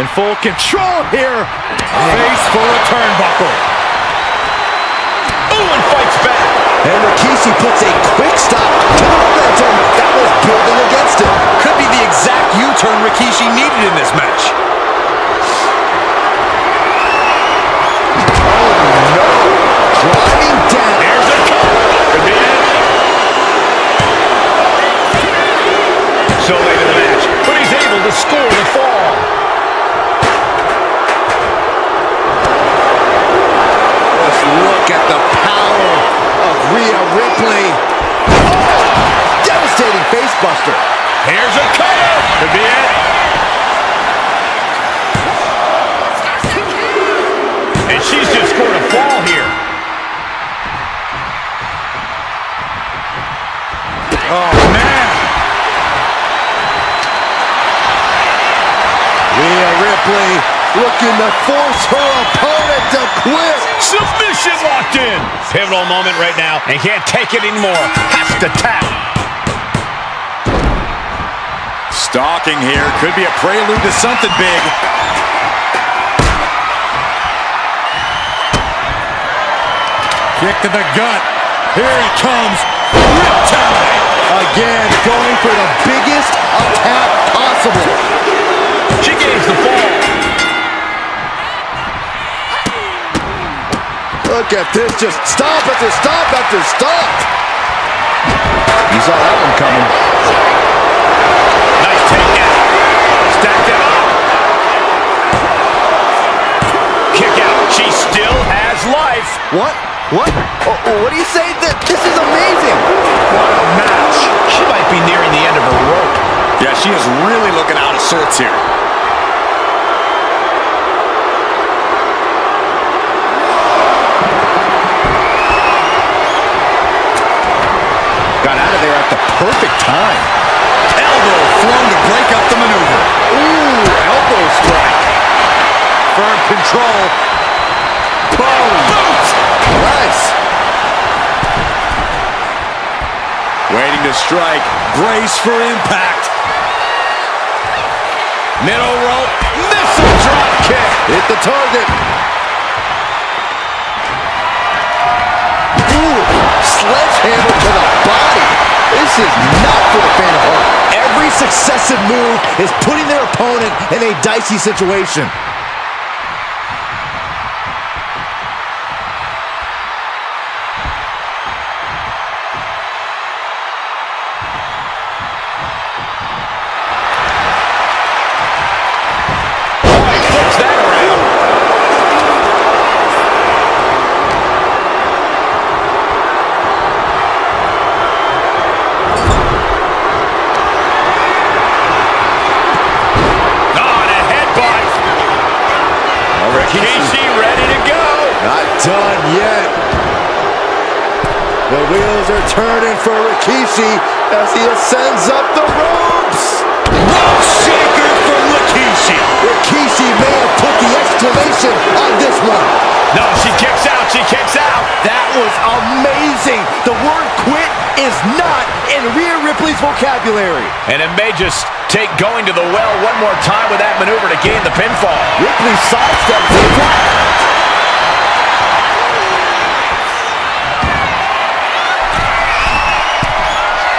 In full control here. Face full of turnbuckle. Ooh, and fights back. And Rikishi puts a quick stop to the momentum that was building against him. Could be the exact U-turn Rikishi needed in this match. Driving down. There's a cover. Could be it. So late in the match, but he's able to score the fall. Let's look at the power of Rhea Ripley. Oh, devastating facebuster. Here's a cover. Could be it. And she's just scored a fall here. Oh, man. Rhea Ripley looking to force her opponent to quit. Submission locked in. Pivotal moment right now, and can't take it anymore. Has to tap. Stalking here. Could be a prelude to something big. Kick to the gut. Here it comes. Riptide. Again, going for the biggest attack possible. She gains the fall. Look at this, just stop after stop after stop. You saw that one coming. Nice takedown. Stacked it up. Kick out. She still has life. What? What? What do you say? This is amazing. What a match. She might be nearing the end of her rope. Yeah, she is really looking out of sorts here. Got out of there at the perfect time. Elbow flung to break up the maneuver. Ooh, elbow strike. Firm control. Boom. Boot. Nice. Waiting to strike. Brace for impact. Middle rope. Missile drop kick. Hit the target. Ooh, sledgehammer to the body. This is not for the faint of heart. Every successive move is putting their opponent in a dicey situation. Flips that around. Rikishi ready to go. Not done yet. The wheels are turning for Rikishi as he ascends up the ropes. Rope shaker from Rikishi. Rikishi may have put the exclamation on this one. No, she kicks out. She kicks out. That was amazing. The word quit is not in Rhea Ripley's vocabulary. And it may just take going to the well one more time with that maneuver to gain the pinfall. Ripley sidesteps it.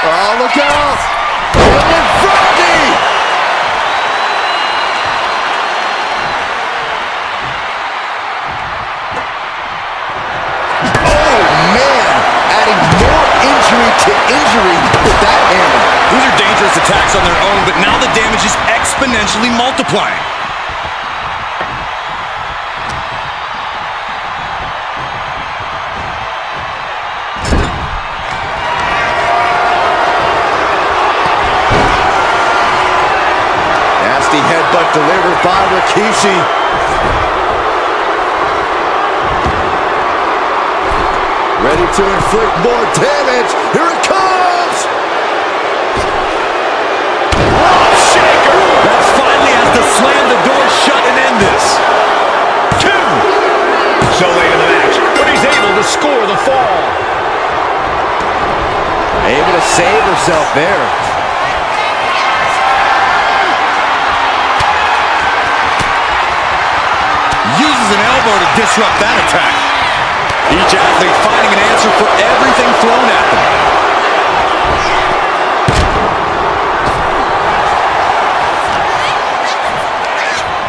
Oh, look out! And Friday! Oh, man! Adding more injury to injury with that hammer. These are dangerous attacks on their own, but now the damage is exponentially multiplying. Nasty headbutt delivered by Rikishi. Ready to inflict more damage. Here it comes! Shaker! That's finally has to slam the door shut and end this. 2. So late in the match, but he's able to score the fall. Able to save herself there. Uses an elbow to disrupt that attack. Each athlete finding an answer for everything thrown at them.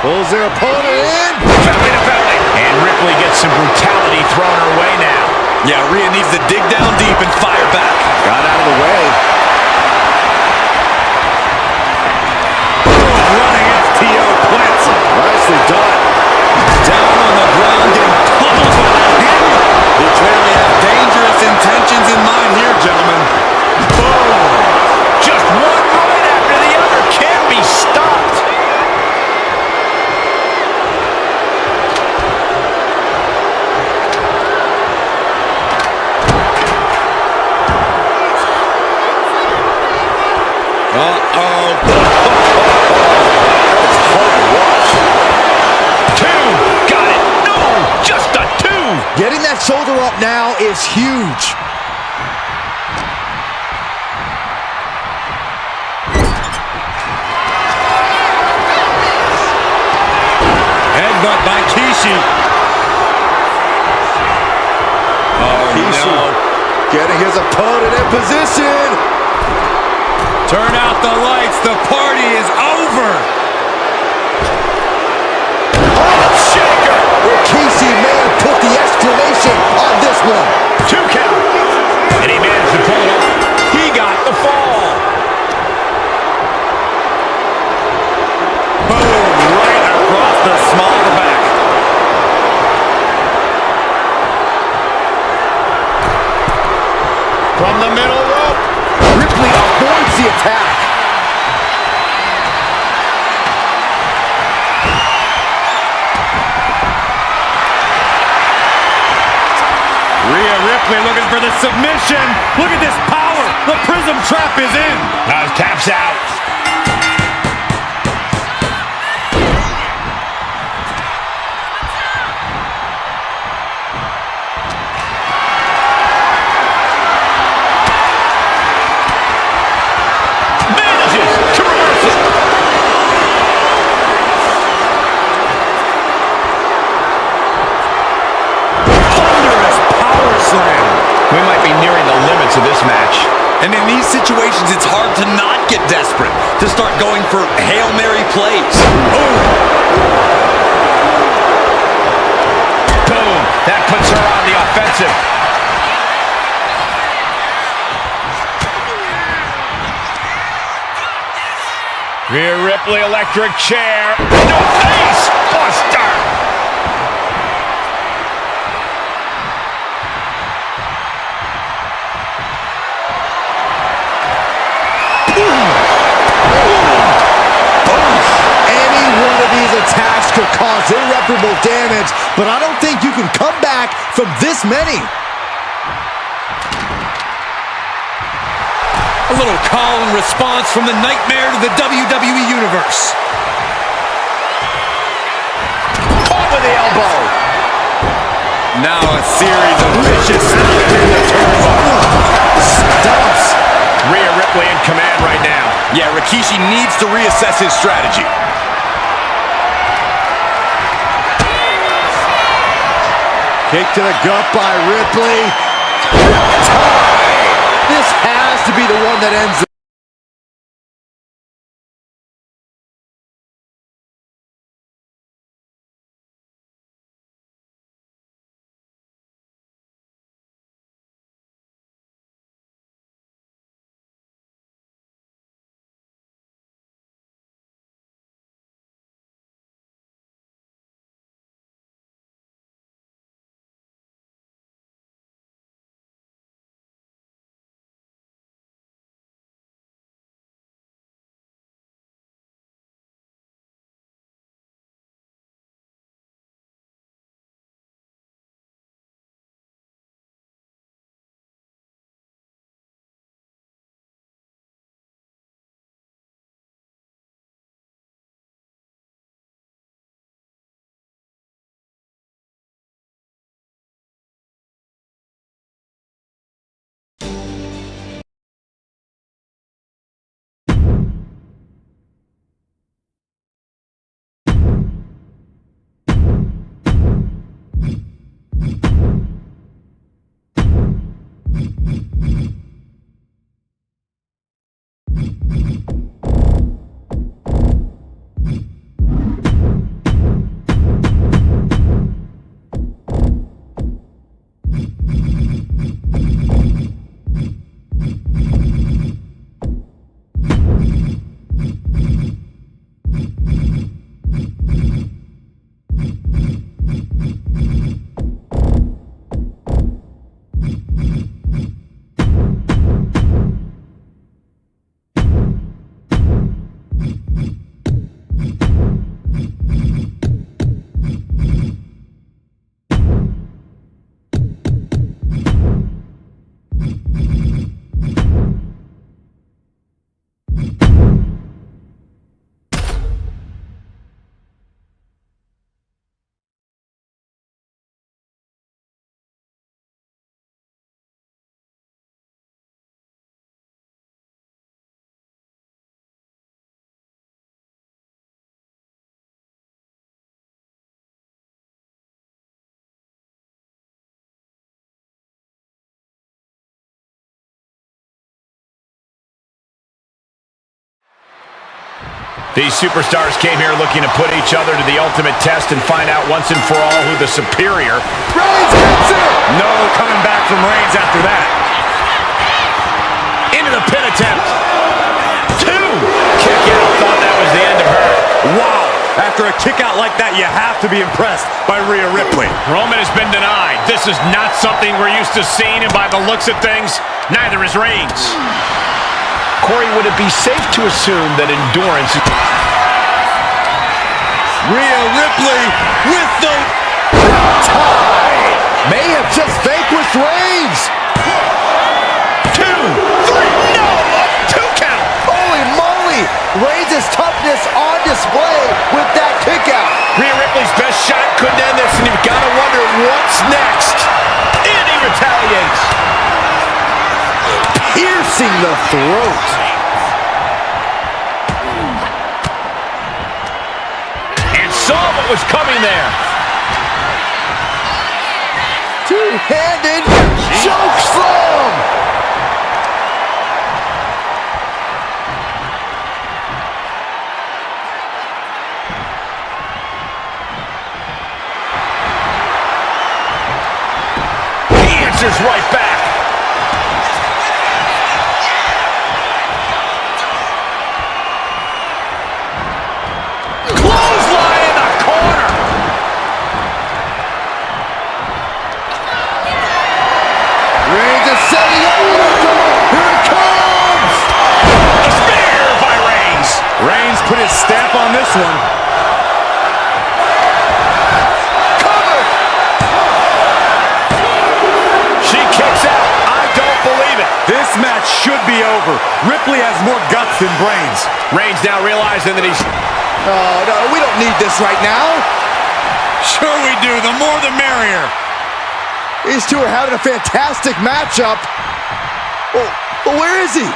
Pulls their opponent in. Belly to belly. And Ripley gets some brutality thrown her way now. Yeah, Rhea needs to dig down deep and fire back. Got out of the way. Running FTO plants. Nicely done. Down on the ground, getting pummeled by that hammer. He clearly has dangerous intentions in mind here, gentlemen. Boom. Just one right after the other. Can't be stopped. Uh-oh. That's hard to watch. 2. Got it. No. Just a 2. Getting that shoulder up now is huge. Headbutt by Kishi. Oh, Kishi no. getting his opponent in position. Turn out the lights. The party is over. Shaker. Rikishi may have put the exclamation on this one. 2 count. And he managed to pull it off. He got the fall. Boom. Right across the small of the back. From the middle rope. Ripley avoids the attack. Rhea Ripley looking for the submission. Look at this power. The prism trap is in. Taps out. Manages to reverse it. Thunderous power slam. We might be nearing the limits of this match. And in these situations, it's hard to not get desperate, to start going for Hail Mary plays. Boom. That puts her on the offensive. Rhea Ripley, electric chair. No face buster. Any one of these attacks could cause irreparable damage damage, but I don't think you can come back from this many. A little call and response from the nightmare to the WWE Universe. Caught with the elbow. Now a series of vicious snaps in the turnbuckle. Stumps. Rhea Ripley in command right now. Yeah, Rikishi needs to reassess his strategy. Kick to the gut by Ripley. Tie. This has to be the one that ends it. These superstars came here looking to put each other to the ultimate test and find out once and for all who the superior. Reigns gets it! No coming back from Reigns after that. Into the pin attempt. 2. Kick out. Thought that was the end of her. Wow. After a kick out like that, you have to be impressed by Rhea Ripley. Roman has been denied. This is not something we're used to seeing, and by the looks of things, neither is Reigns. Corey, would it be safe to assume that endurance... Rhea Ripley with the tie! May have just vanquished Reigns! 2, 3, no! A 2 count! Holy moly! Reigns' toughness on display with that kick out. Rhea Ripley's best shot couldn't end this, and you've got to wonder what's next. And he retaliates. Piercing the throat. And saw what was coming there. Two-handed choke slam. He answers right back. Reigns put his stamp on this one. Cover over. Ripley has more guts than brains. Reigns now realizing that he's... Oh, no, we don't need this right now. Sure we do. The more the merrier. These two are having a fantastic matchup. Well, where is he?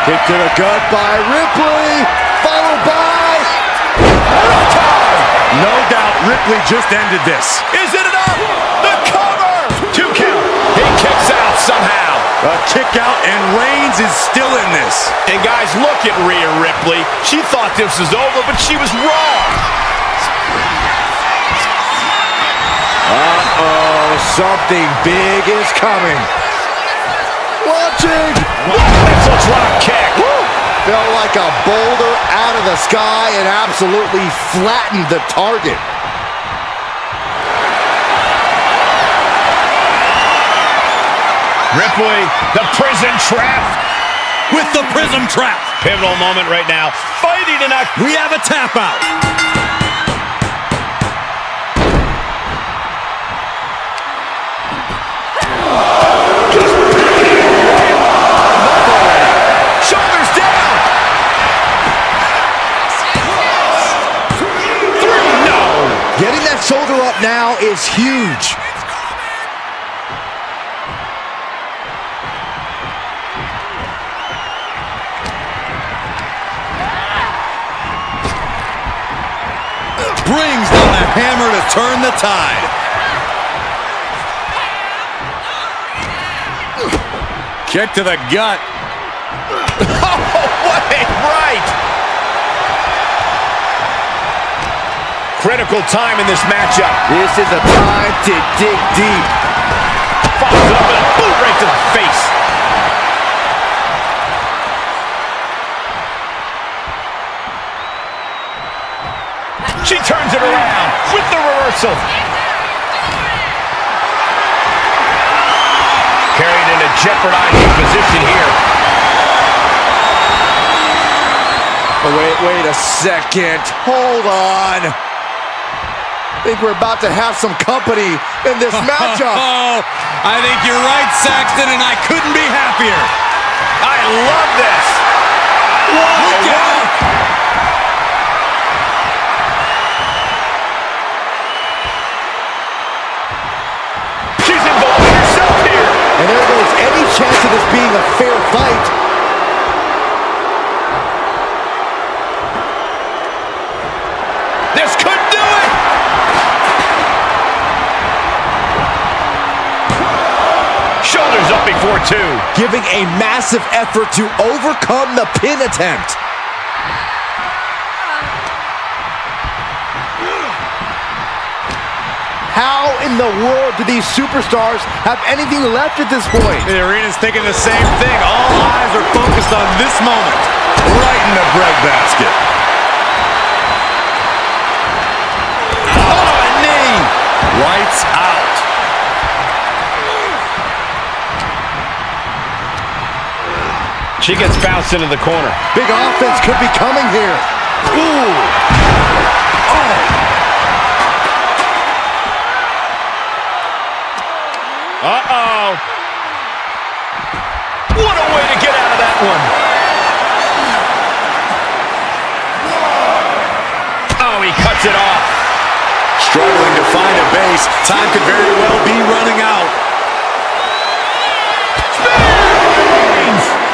Kick to the gut by Ripley, followed by... No doubt Ripley just ended this. Is it enough? The cover! 2 count. He kicks out somehow. A kick out, and Reigns is still in this. And guys, look at Rhea Ripley. She thought this was over, but she was wrong. Uh-oh, something big is coming. Watching! Missile drop kick. Woo! Felt like a boulder out of the sky and absolutely flattened the target. Ripley, the prison trap. With the prism trap. Pivotal moment right now. Fighting in a... We have a tap out. Shoulders down. 3, no. Getting that shoulder up now is huge. Brings down a hammer to turn the tide. Kick to the gut. Oh, what a right. Critical time in this matchup. This is a time to dig deep. Follows up with a boot right to the face. She turns it around with the reversal. Carried in a jeopardizing position here. Oh, wait a second. Hold on. I think we're about to have some company in this matchup. Oh, I think you're right, Saxton, and I couldn't be happier. I love this. Look out! She's involved herself here. And there goes any chance of this being a fair fight. This could do it. Shoulders up before 2. Giving a massive effort to overcome the pin attempt. How in the world do these superstars have anything left at this point? The arena's thinking the same thing. All eyes are focused on this moment. Right in the breadbasket. Oh, a knee! Lights out. She gets bounced into the corner. Big offense could be coming here. Ooh! Oh! Uh-oh. What a way to get out of that one. Oh, he cuts it off. Struggling to find a base. Time could very well be running out.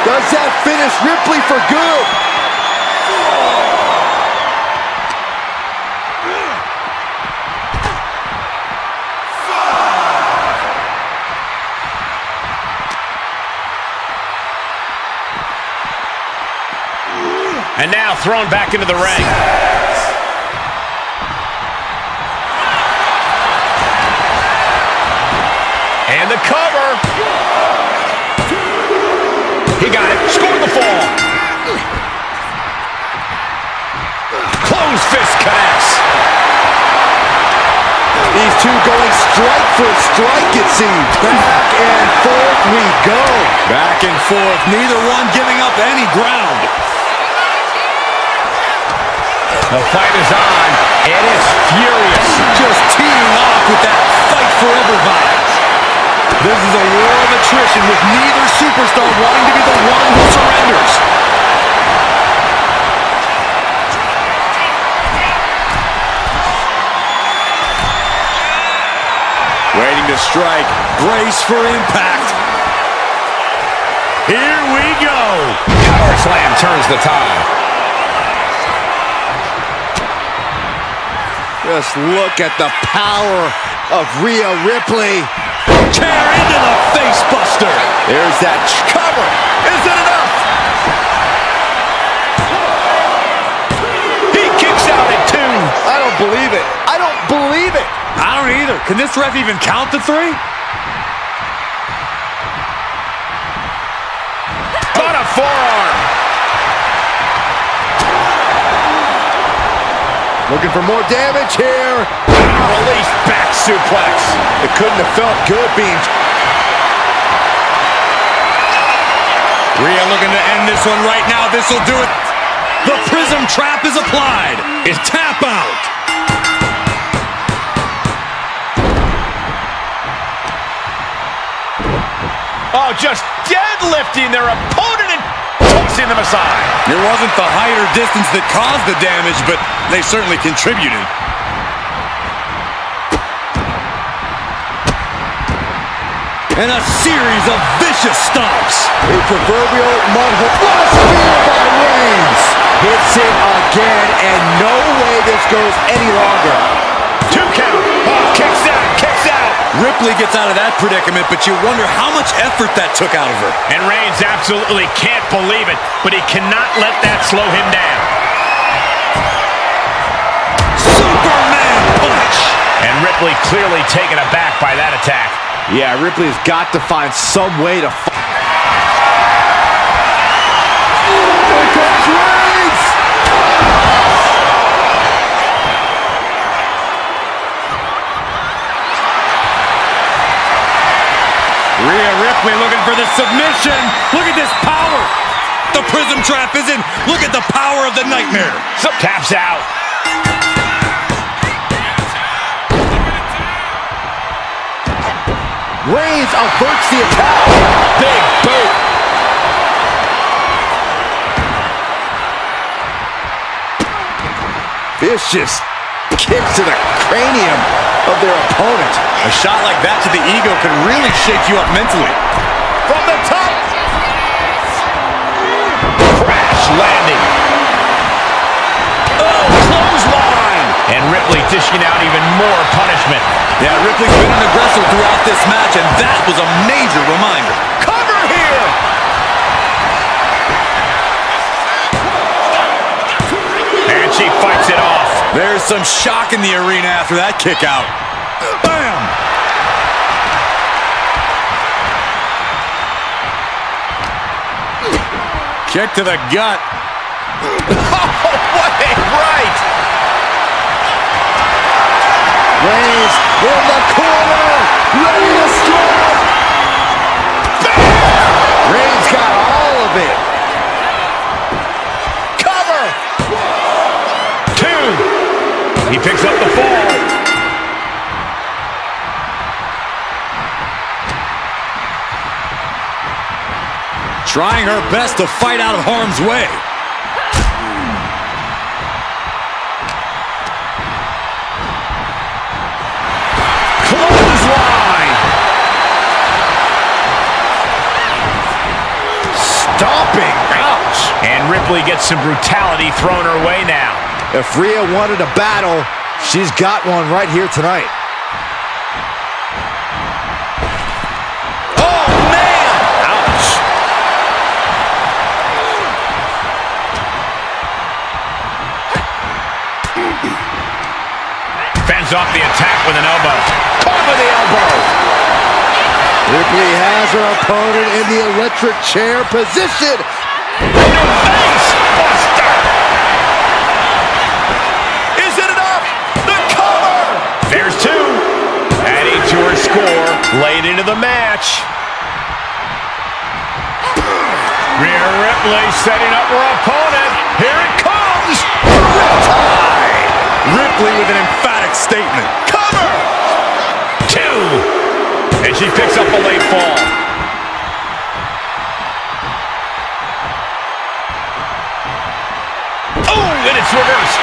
Does that finish Ripley for good? And now thrown back into the ring. And the cover. He got it. Scored the fall. Closed fist connects. These two going strike for a strike, it seems. Back and forth we go. Back and forth, neither one giving up any ground. The fight is on, and it's furious. Just teeing off with that fight forever vibes. This is a war of attrition with neither superstar wanting to be the one who surrenders. Waiting to strike. Brace for impact. Here we go. Power slam turns the tide. Just look at the power of Rhea Ripley. Chair into the face buster. There's that cover. Is it enough? He kicks out at 2. I don't believe it. I don't believe it. I don't either. Can this ref even count to 3? On a forearm. Looking for more damage here. Released back suplex. It couldn't have felt good being... Rhea looking to end this one right now. This will do it. The prism trap is applied. It's tap out. Oh, just deadlifting their opponent and tossing them aside. It wasn't the height or distance that caused the damage, but they certainly contributed. And a series of vicious stomps. A proverbial mudhole. What a spear by Reigns. Hits it again, and no way this goes any longer. 2 count. Oh, kicks out, kicks out. Ripley gets out of that predicament, but you wonder how much effort that took out of her. And Reigns absolutely can't believe it, but he cannot let that slow him down. Superman punch. And Ripley clearly taken aback by that attack. Yeah, Ripley has got to find some way to fight. There comes Reigns! Rhea Ripley looking for the submission. Look at this power. The prism trap is in. Look at the power of the nightmare. So taps out. Reigns averts the attack. Big boot. Vicious kicks to the cranium of their opponent. A shot like that to the ego can really shake you up mentally. From the top. Crash landing. Oh, clothesline. And Ripley dishing out even more punishment. Yeah, Ripley's been an aggressor throughout this match, and that was a major reminder. Cover here. And she fights it off. There's some shock in the arena after that kick out. Bam! Kick to the gut. Oh, what a right. Reigns in the corner, ready to strike. Reigns got all of it. Cover. 2. He picks up the fall. Trying her best to fight out of harm's way. Clothesline. Stomping. Ouch. And Ripley gets some brutality thrown her way now. If Rhea wanted a battle, she's got one right here tonight. Oh, man. Ouch. Fends off the attack with an elbow. Top of the elbow. Ripley has her opponent in the electric chair position. Into face buster. Is it enough? The cover! There's 2. Adding to her score late into the match. Rhea Ripley setting up her opponent. Here it comes. Riptide. Ripley with an emphatic statement. Cover. 2. And she picks up a late fall. Oh, and it's reversed.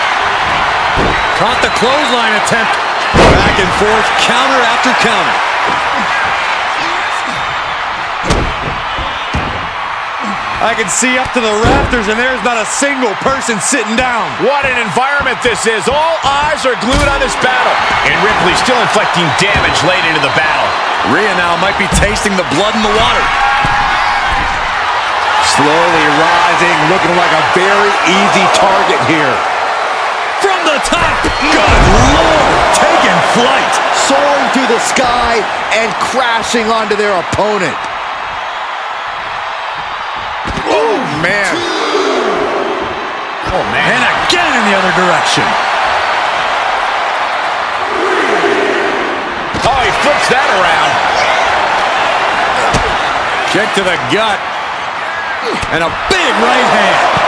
Caught the clothesline attempt. Back and forth, counter after counter. I can see up to the rafters, and there's not a single person sitting down. What an environment this is. All eyes are glued on this battle. And Ripley still inflicting damage late into the battle. Rhea now might be tasting the blood in the water. Slowly rising, looking like a very easy target here. From the top, good Lord, taking flight. Soaring through the sky and crashing onto their opponent. Oh, man. Oh, man. And again in the other direction. Oh, he flips that around. Kick to the gut. And a big right hand.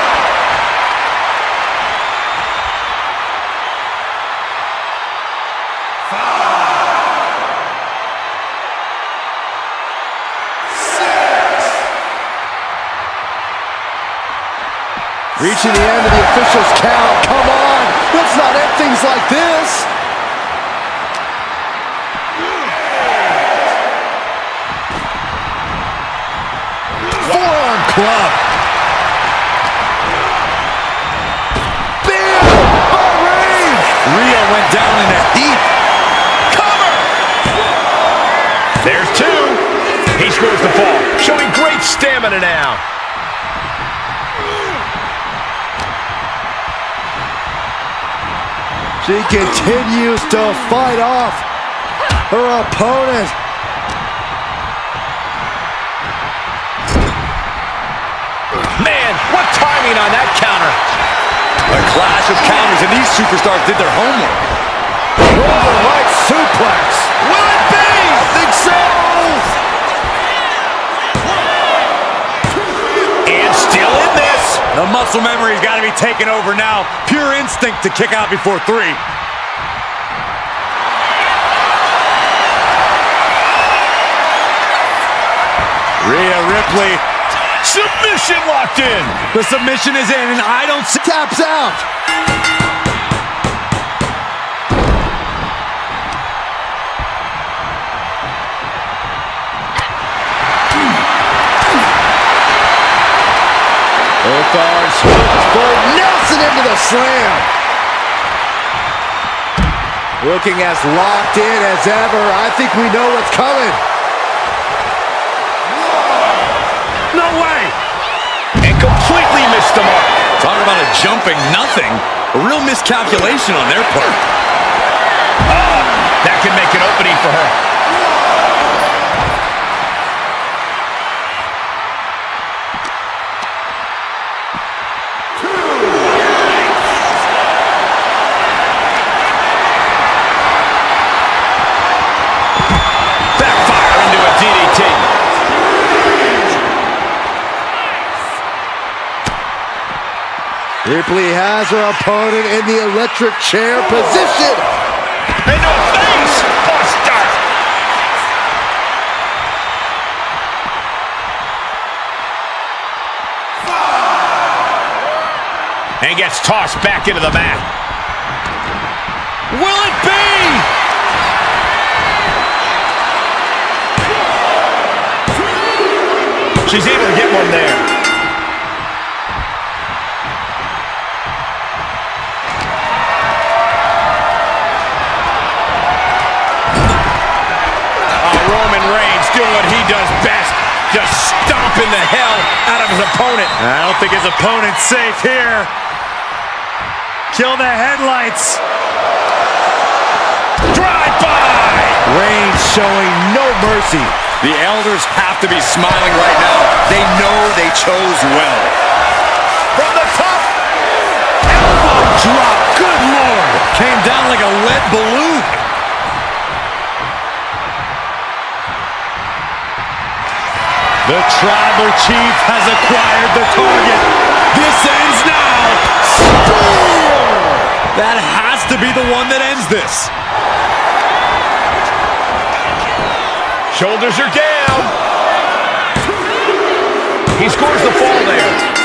Reaching the end of the official's count. Come on, let's not end things like this. Forearm club. Bam! By Reigns! Rhea went down in a heap. Cover! There's 2. He scores the fall, showing great stamina now. She continues to fight off her opponent. Man, what timing on that counter. A clash of counters, and these superstars did their homework. Northern Light suplex. Will it be? I think so. And still in this. The muscle memory's got to be taken over now. Pure instinct to kick out before 3. Rhea Ripley. Submission locked in. The submission is in, and I don't see. Taps out. Both arms hooked for Nelson into the slam. Looking as locked in as ever. I think we know what's coming. No way! And completely missed the mark. Talk about a jumping nothing. A real miscalculation on their part. That could make an opening for her. Backfire into a DDT. Ripley has her opponent in the electric chair position. Into a face buster. And gets tossed back into the mat. Will it be? She's able to get one there. Roman Reigns doing what he does best, just stomping the hell out of his opponent. I don't think his opponent's safe here. Kill the headlights. Drive-by! Reigns showing no mercy. The elders have to be smiling right now. They know they chose well. From the top. Elbow drop. Good Lord. Came down like a lead balloon. The tribal chief has acquired the target. This ends now. Spear! That has to be the one that ends this. Shoulders are down. He scores the fall there.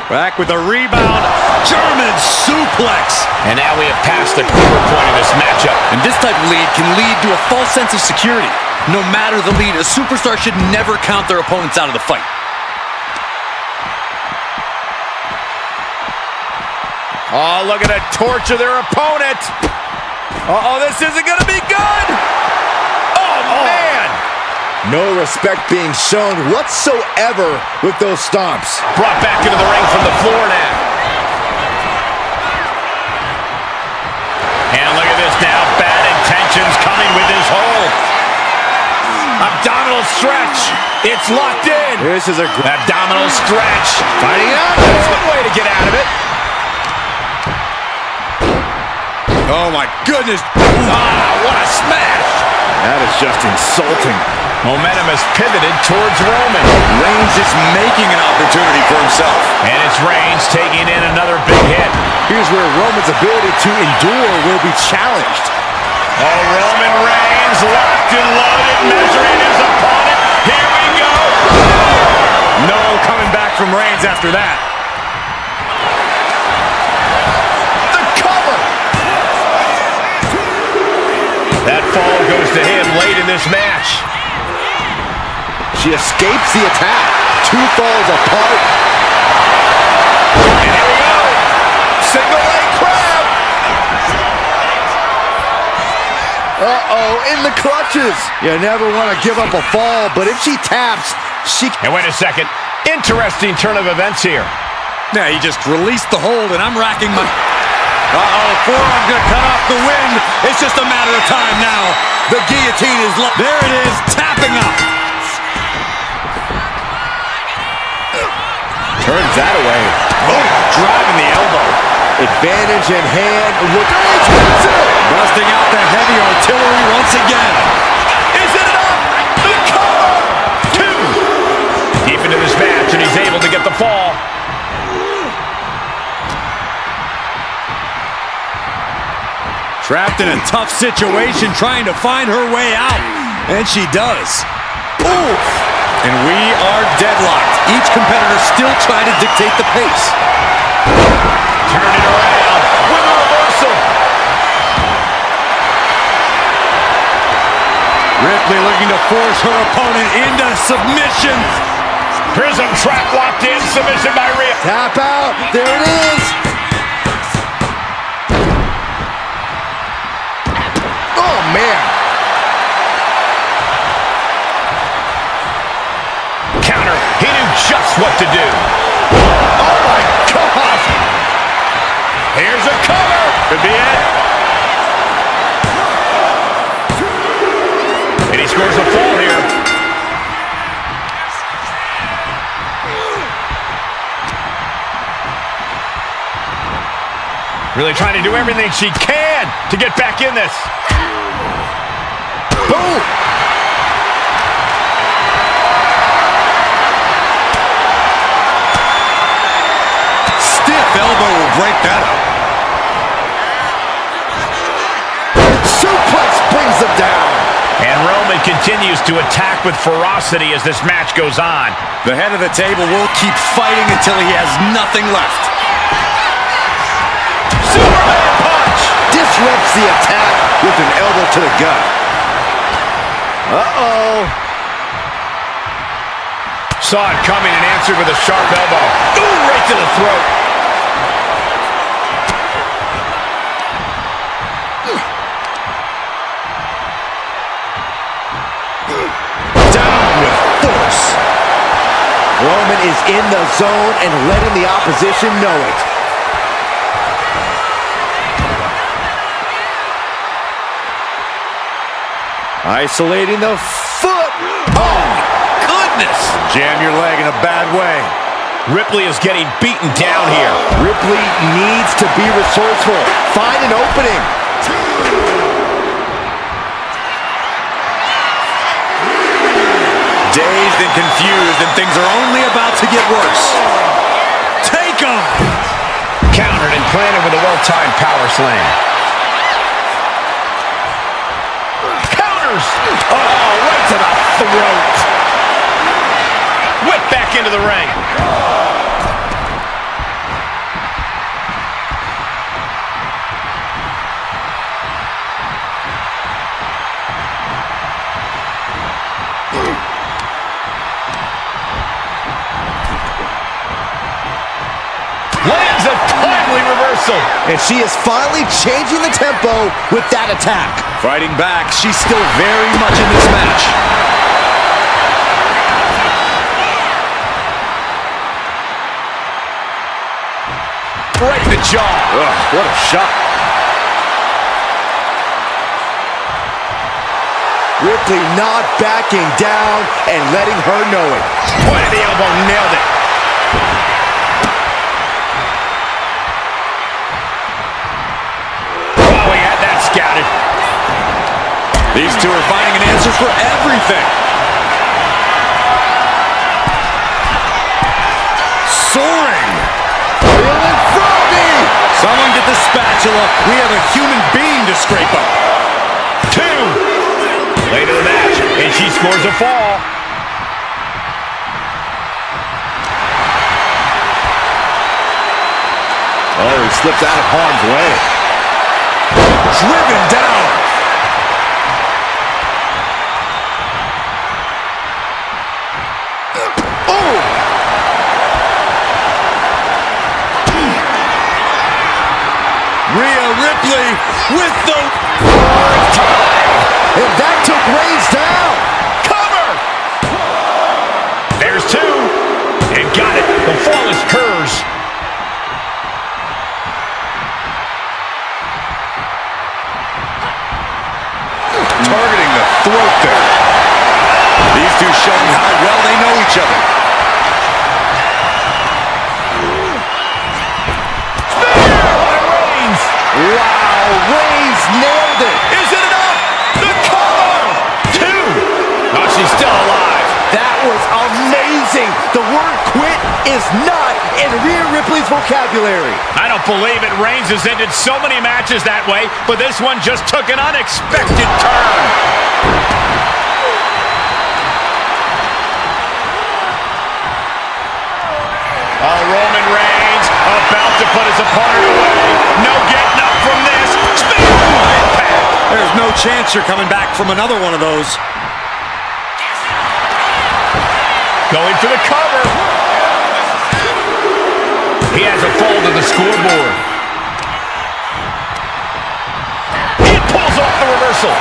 Back with a rebound. German suplex. And now we have passed the quarter point of this matchup. And this type of lead can lead to a false sense of security. No matter the lead, a superstar should never count their opponents out of the fight. Oh, look at that torture their opponent. Uh-oh, this isn't going to be good. Oh, man. No respect being shown whatsoever with those stomps. Brought back into the ring from the floor now. And look at this now. Bad intentions coming with his hold. Abdominal stretch. It's locked in. This is a abdominal stretch. Fighting out. That's one way to get out of it. Oh, my goodness. Ah, what a smash. That is just insulting. Momentum has pivoted towards Roman. Reigns is making an opportunity for himself. And it's Reigns taking in another big hit. Here's where Roman's ability to endure will be challenged. Oh, Roman Reigns locked and loaded, measuring his opponent. Here we go. No coming back from Reigns after that. The cover. That fall goes to him late in this match. She escapes the attack. Two falls apart. And here we go. Single leg crab. Uh-oh, in the clutches. You never want to give up a fall, but if she taps, she... And wait a second. Interesting turn of events here. Yeah, he just released the hold, and I'm racking my... Uh-oh, forearm gonna cut off the wind. It's just a matter of time now. The guillotine is... There it is, tapping out. Turns that away. Oh, driving the elbow. Advantage in hand. Look, Busting out the heavy artillery once again. Is it enough? The cover! Two. Deep into this match, and he's able to get the fall. Trapped in a tough situation, trying to find her way out. And she does. Ooh! And we are deadlocked. Each competitor still trying to dictate the pace. Turn it around with a reversal. Ripley looking to force her opponent into submission. Prism trap locked in. Submission by Rhea. tap out. There it is. Oh, man. Counter. He knew just what to do. Oh, my God. Here's a cover. Could be it. And he scores a fall here. Really trying to do everything she can to get back in this. Boom. Stiff elbow will break that up. Suplex brings them down. And Roman continues to attack with ferocity as this match goes on. The head of the table will keep fighting until he has nothing left. Superman punch! Disrupts the attack with an elbow to the gut. Uh-oh. Saw it coming and answered with a sharp elbow. Ooh, right to the throat. Down with force. Roman is in the zone and letting the opposition know it. Isolating the foot. Oh, my goodness. Jam your leg in a bad way. Ripley is getting beaten down here. Ripley needs to be resourceful. Find an opening. Dazed and confused, and things are only about to get worse. Take him! Countered and planted with a well-timed power slam. Counters! Oh, right to the throat. Whip back into the ring. Lands a timely reversal. And she is finally changing the tempo with that attack. Fighting back, she's still very much in this match. Right in the jaw. Ugh, what a shot. Ripley not backing down and letting her know it. Point of the elbow, nailed it. Oh, he had that scouted. These two are finding an answer for everything. Soaring. Feeling froggy. Someone get the spatula. We have a human being to scrape up. 2. Late in the match, and she scores a fall. Oh, he slips out of harm's way. Driven down. Oh! Rhea Ripley with the... And that took Reigns down. Cover! There's 2. And got it. The fall is hers. Targeting the throat there. These two showing how well they know each other. Reigns. Wow, Reigns nailed it. Is it enough? The cover! 2. Oh, she's still alive. That was amazing. The word quit is not in Rhea Ripley's vocabulary. I don't believe it. Reigns has ended so many matches that way, but this one just took an unexpected turn. Oh, Roman Reigns about to put his opponent away. No getting up from this. Spin impact. There's no chance you're coming back from another one of those. Going for the cover. He has a fall to the scoreboard. He pulls off the reversal.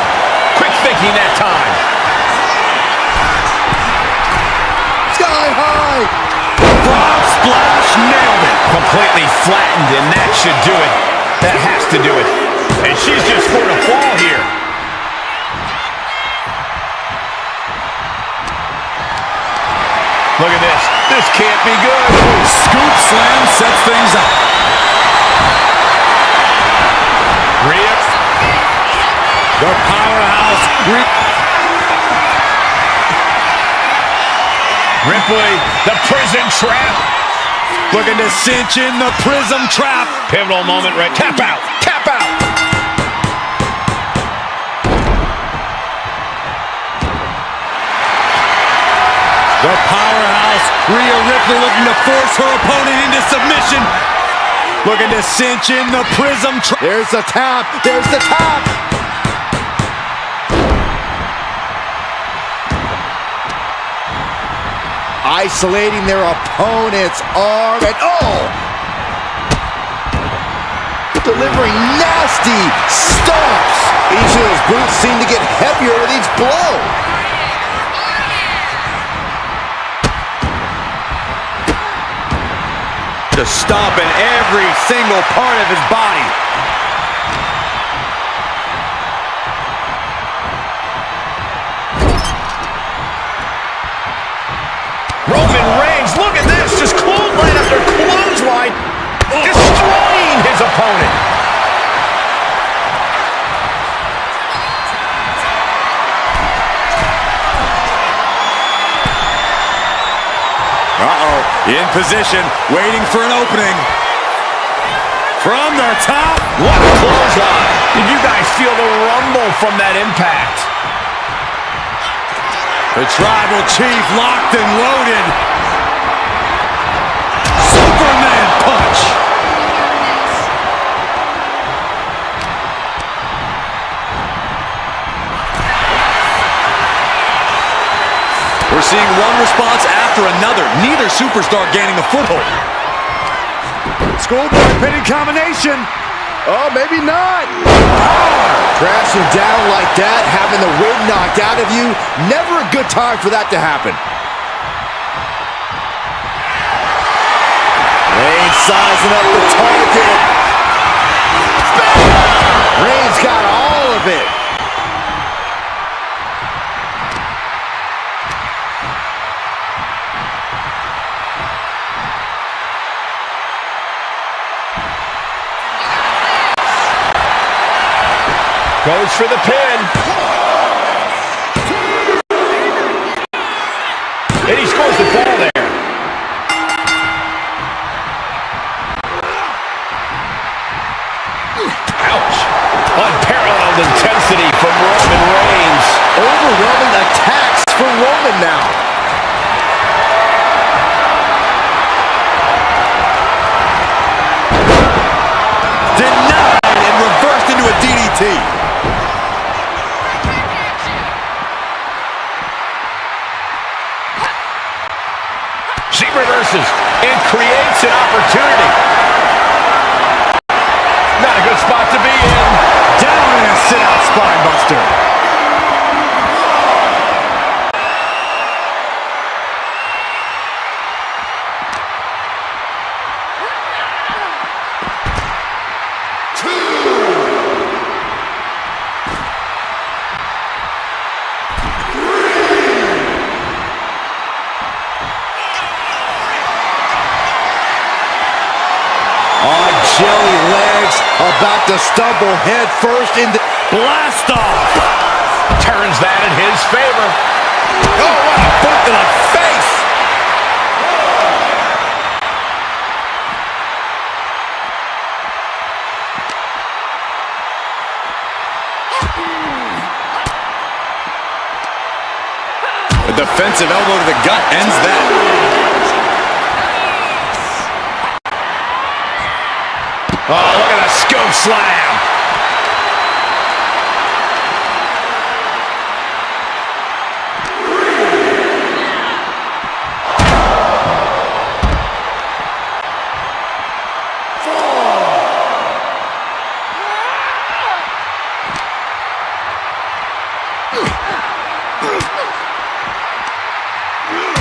Quick thinking that time. Sky high. Frog splash, nailed it. Completely flattened, and that should do it. That has to do it. And she's just scored a fall here. Look at this. This can't be good. Scoop slam sets things up. Rhea. The powerhouse. Ripley, the prison trap. Looking to cinch in the prism trap. Pivotal moment, right? Tap out. Tap out. The powerhouse, Rhea Ripley looking to force her opponent into submission. Looking to cinch in the prism trap. There's the tap. There's the tap. Isolating their opponent's arm. And delivering nasty stomps. Each of those boots seem to get heavier with each blow. Just stomping every single part of his body. his opponent. Uh-oh, in position, waiting for an opening. From the top. What a clothesline. Did you guys feel the rumble from that impact? The Tribal Chief locked and loaded. Superman punch. We're seeing one response after another. Neither superstar gaining a foothold. Schoolboy pinning combination. Oh, maybe not. Crashing down like that, having the wind knocked out of you, never a good time for that to happen. Reigns sizing up the target. Reigns got all of it. Goes for the pin. And he scores the fall there. Ouch. Unparalleled intensity from Roman Reigns. Overwhelming attacks for Roman now. Denied and reversed into a DDT. She reverses and creates an opportunity. Not a good spot to be in. Down in a sit-out spine buster. Jelly legs, about to stumble head first into Blast off. Turns that in his favor. oh, what a boot to the face! A defensive elbow to the gut ends that. Oh, look at that scope slam.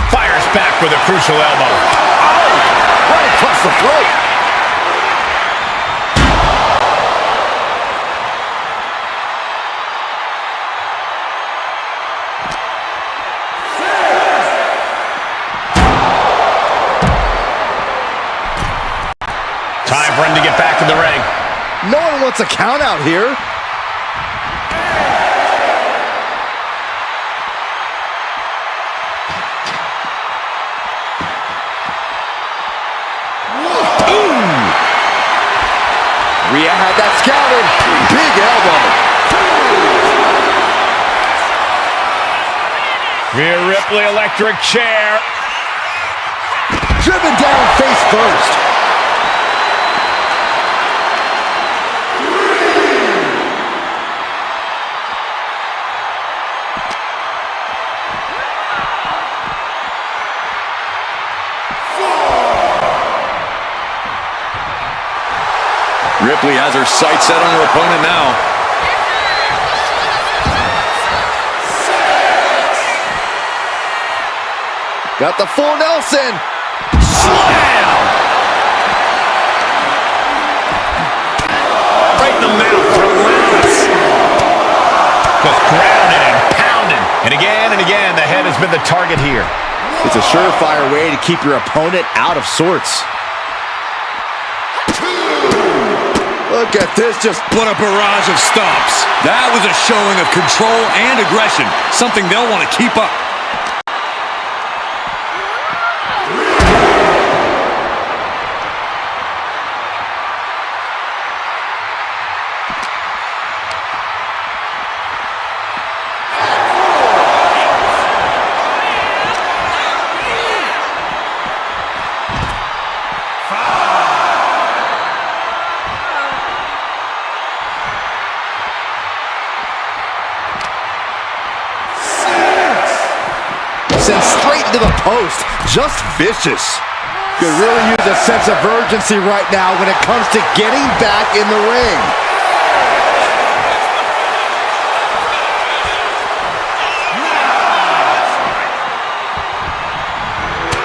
Fires back with a crucial elbow. Oh, right across the throat. Time for him to get back in the ring. No one wants a count out here. Rhea had that scouted. Big elbow. Rhea Ripley electric chair. Driven down face first. Ripley has her sights set on her opponent now. Got the full Nelson. Slam! Right in the mouth. Relentless. Just grounded and pounded. And again, the head has been the target here. It's a surefire way to keep your opponent out of sorts. Look at this, just what a barrage of stomps. That was a showing of control and aggression, something they'll want to keep up. sent straight into the post. Just vicious. Could really use a sense of urgency right now when it comes to getting back in the ring.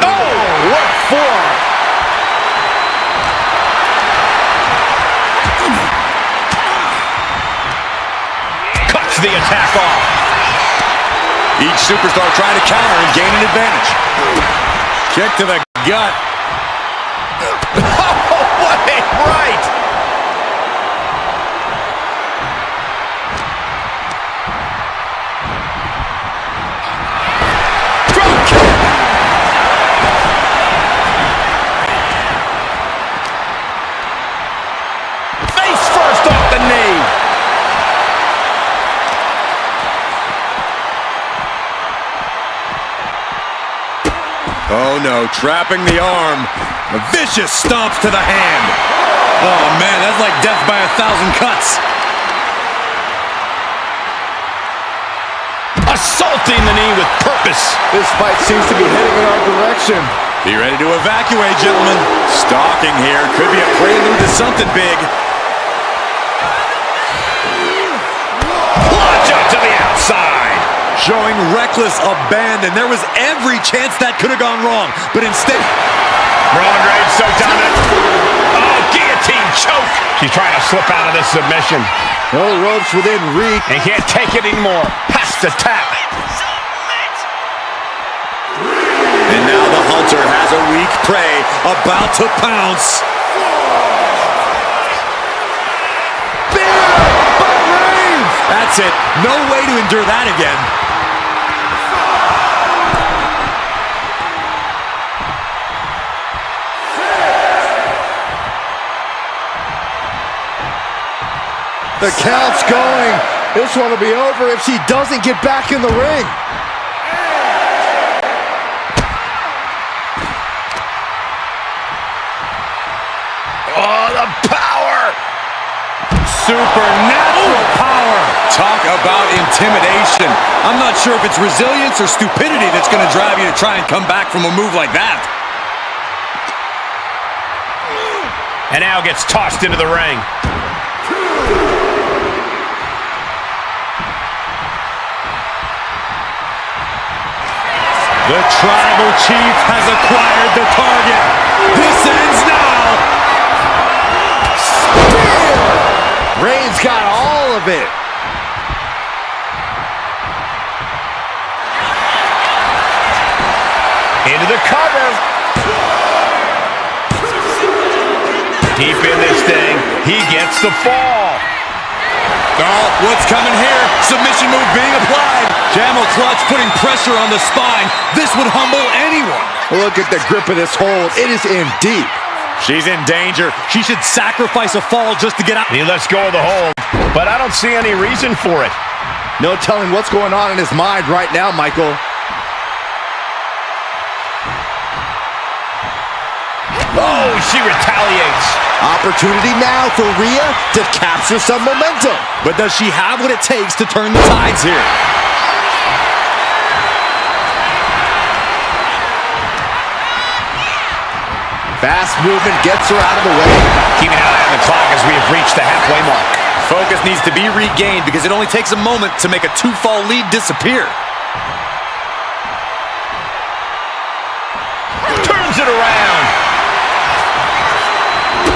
Oh, what for? Cuts the attack off. Each superstar trying to counter and gain an advantage. Kick to the gut. Oh, what a right! Drop kick! Face first off the knee. Oh no, trapping the arm. A vicious stomps to the hand. Oh man, that's like death by 1,000 cuts. Assaulting the knee with purpose. This fight seems to be heading in our direction. Be ready to evacuate, gentlemen. Stalking here could be a prelude to something big. Plunge up to the outside. Showing reckless abandon. There was every chance that could have gone wrong, but instead... Roman Reigns so dominant. Oh, guillotine choke. She's trying to slip out of this submission. No ropes within reach. And can't take it anymore. Has to tap. And now the hunter has a weak prey about to pounce. That's it. No way to endure that again. The count's going. This one will be over if she doesn't get back in the ring. Oh, the power. Supernatural power. Talk about intimidation. I'm not sure if it's resilience or stupidity that's going to drive you to try and come back from a move like that. And now gets tossed into the ring. The tribal chief has acquired the target. This ends now. Reigns got all of it. Into the cover. Deep in this thing. He gets the fall. Oh, what's coming here? Submission move being applied. Camel clutch putting pressure on the spine. This would humble anyone. Look at the grip of this hold. It is in deep. She's in danger. She should sacrifice a fall just to get out. He lets go of the hold, but I don't see any reason for it. No telling what's going on in his mind right now, Michael. Oh, she retaliates. Opportunity now for Rhea to capture some momentum. But does she have what it takes to turn the tides here? Fast movement gets her out of the way. Keeping an eye on the clock as we have reached the halfway mark. Focus needs to be regained because it only takes a moment to make a two-fall lead disappear. Turns it around.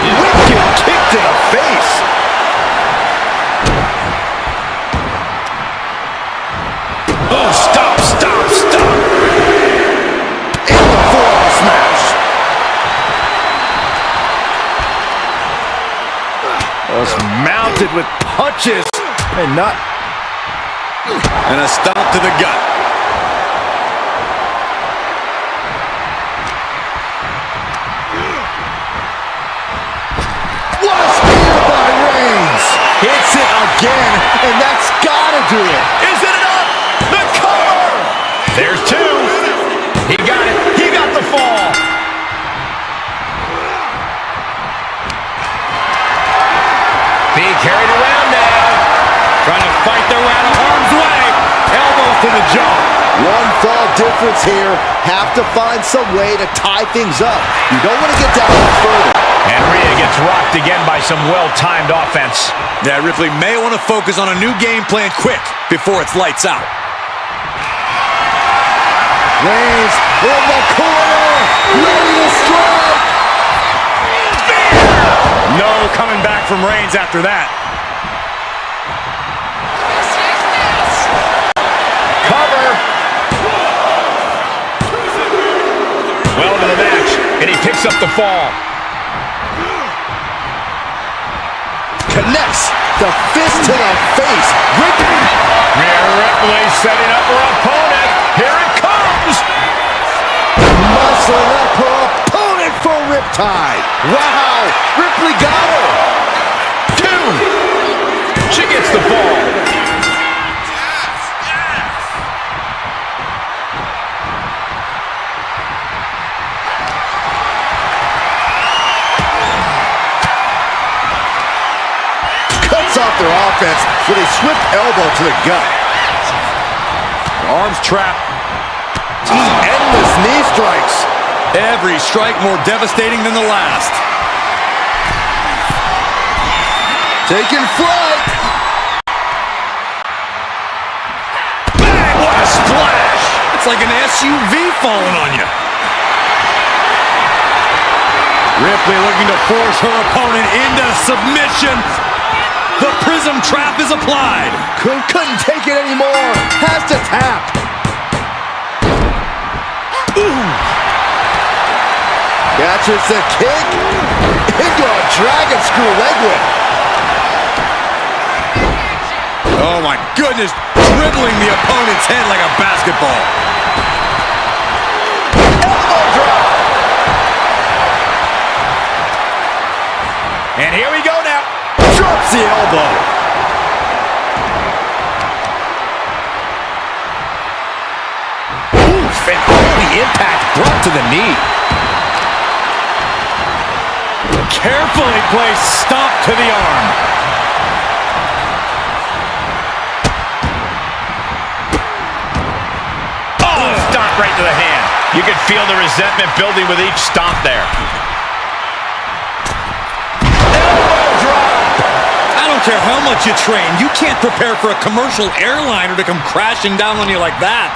Wicked kick to the face. Oh, stop, stop, stop. In the forearm smash. Blasted with punches and not... And a stomp to the gut. What a spear by Reigns! Hits it again, and that's gotta do it. Is it enough? The cover! There's two. He got it. He got the fall. Being carried around now. Trying to fight their way out of harm's way. Elbow to the jaw. One fall difference here. Have to find some way to tie things up. You don't want to get down much further. And Rhea gets rocked again by some well-timed offense. Yeah, Ripley may want to focus on a new game plan quick before it's lights out. Reigns in the corner, ready to strike. No coming back from Reigns after that. Cover. Well into the match, and he picks up the fall. Connects the fist to the face. Rhea Ripley setting up her opponent. Here it comes. Muscling up her opponent for riptide. Wow, Ripley got her. Two. She gets the fall. Cuts off their offense with a swift elbow to the gut. Arms trapped. Endless knee strikes. Every strike more devastating than the last. Taking flight. Bang! What a splash! It's like an SUV falling on you. Ripley looking to force her opponent into submission. The prism trap is applied. Couldn't take it anymore. Has to tap. Ooh. Catches the kick. Into a dragon screw leg whip. Oh my goodness, dribbling the opponent's head like a basketball. Elbow drop. And here we go now. Drops the elbow. Oof, and all the impact brought to the knee. Carefully placed stomp to the arm. Oh, stomp right to the hand. You could feel the resentment building with each stomp there. I don't care how much you train, you can't prepare for a commercial airliner to come crashing down on you like that.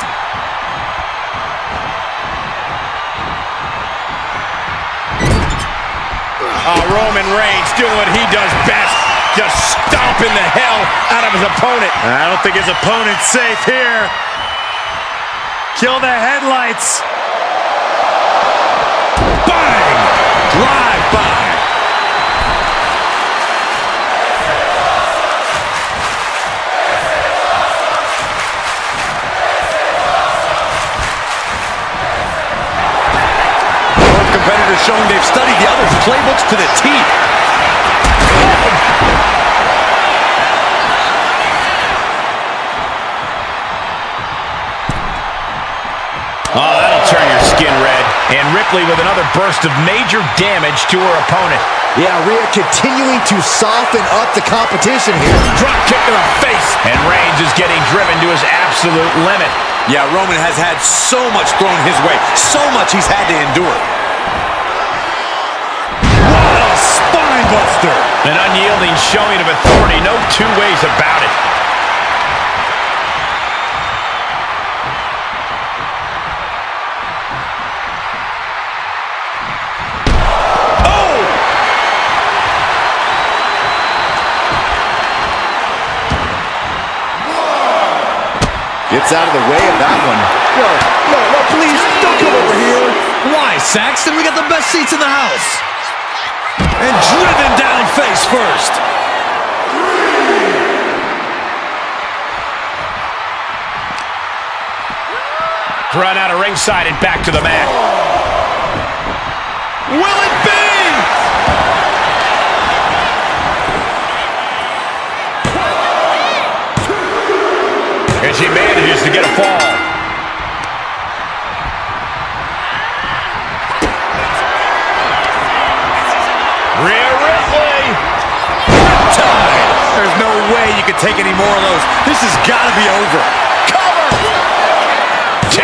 Roman Reigns doing what he does best, just stomping the hell out of his opponent. I don't think his opponent's safe here. Kill the headlights. Bang! Drive by. Both competitors showing they've studied the other's playbooks to the teeth. Oh, that'll turn your skin red. And Ripley with another burst of major damage to her opponent. Yeah, Rhea continuing to soften up the competition here. Drop kick to the face. And Reigns is getting driven to his absolute limit. Yeah, Roman has had so much thrown his way, so much he's had to endure. What a spine buster! An unyielding showing of authority, no two ways about it. Gets out of the way of that one. No, please, don't come over here. Why, Saxton? We got the best seats in the house. And driven down face first. Run out of ringside and back to the mat. Will it be? And she manages to get a fall. Rhea Ripley. Time. There's no way you can take any more of those. This has got to be over. Cover. 2.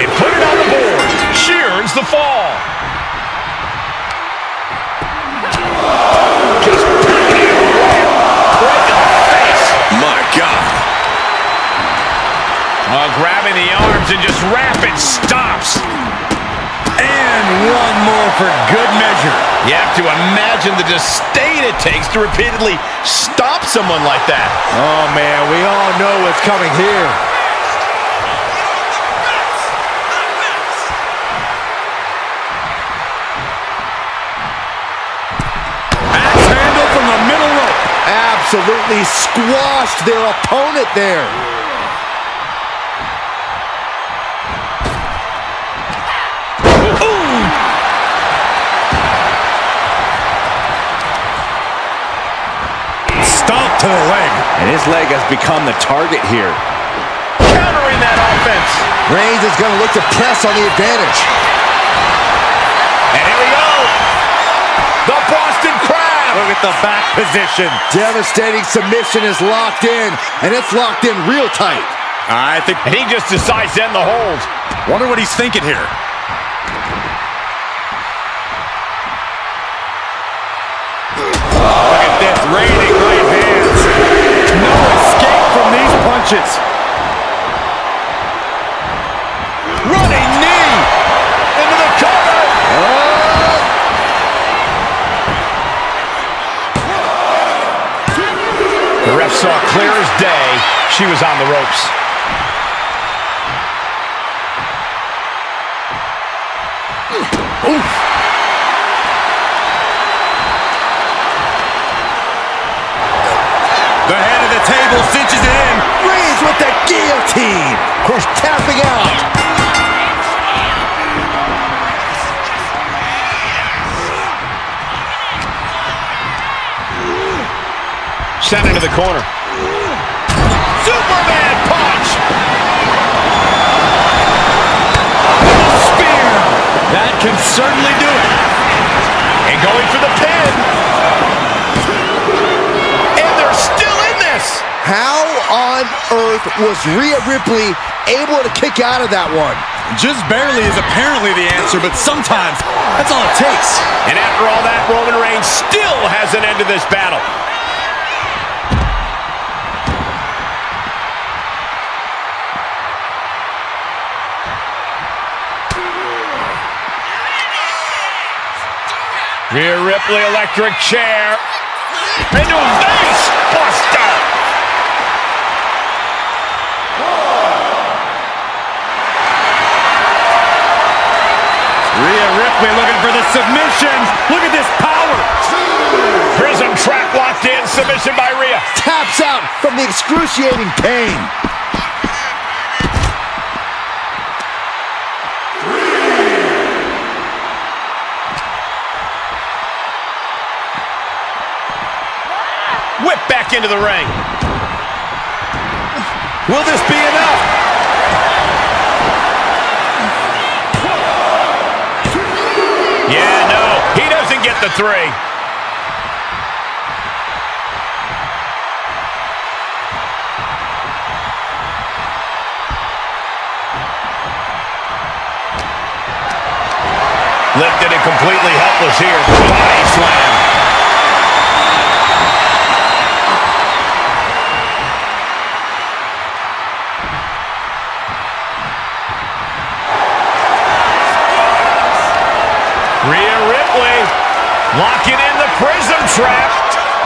And put it on the board. She earns the fall. Just pounding right in the face. My God. Grabbing the arms and just rapid stops. And one more for good measure. You have to imagine the disdain it takes to repeatedly stop someone like that. Oh, man, we all know what's coming here. Axe handle from the middle rope. Absolutely squashed their opponent there. Stomp to the leg. And his leg has become the target here. Countering that offense. Reigns is going to look to press on the advantage. And here we go. The Boston Crab. Look at the back position. Devastating submission is locked in, and it's locked in real tight. I think And he just decides to end the hold. Wonder what he's thinking here. Look at this, raining right hands. No escape from these punches. Running knee. Into the cover. The ref saw clear as day she was on the ropes. Oof. The head of the table cinches it in. Reigns with the guillotine. Who's tapping out. Sent into the corner. Superman punch! Spear. That can certainly do it. And going for the pin. And they're still in this. How on earth was Rhea Ripley able to kick out of that one? Just barely is apparently the answer, but sometimes that's all it takes. And after all that, Roman Reigns still has an end to this battle. Rhea Ripley, electric chair. Into a face buster. Rhea Ripley looking for the submission. Look at this power. Prism trap locked in. Submission by Rhea. Taps out from the excruciating pain. Whip back into the ring. Will this be enough? Yeah, no. He doesn't get the 3. Lifted and completely helpless here. Body slam. Rhea Ripley locking in the Prism Trap.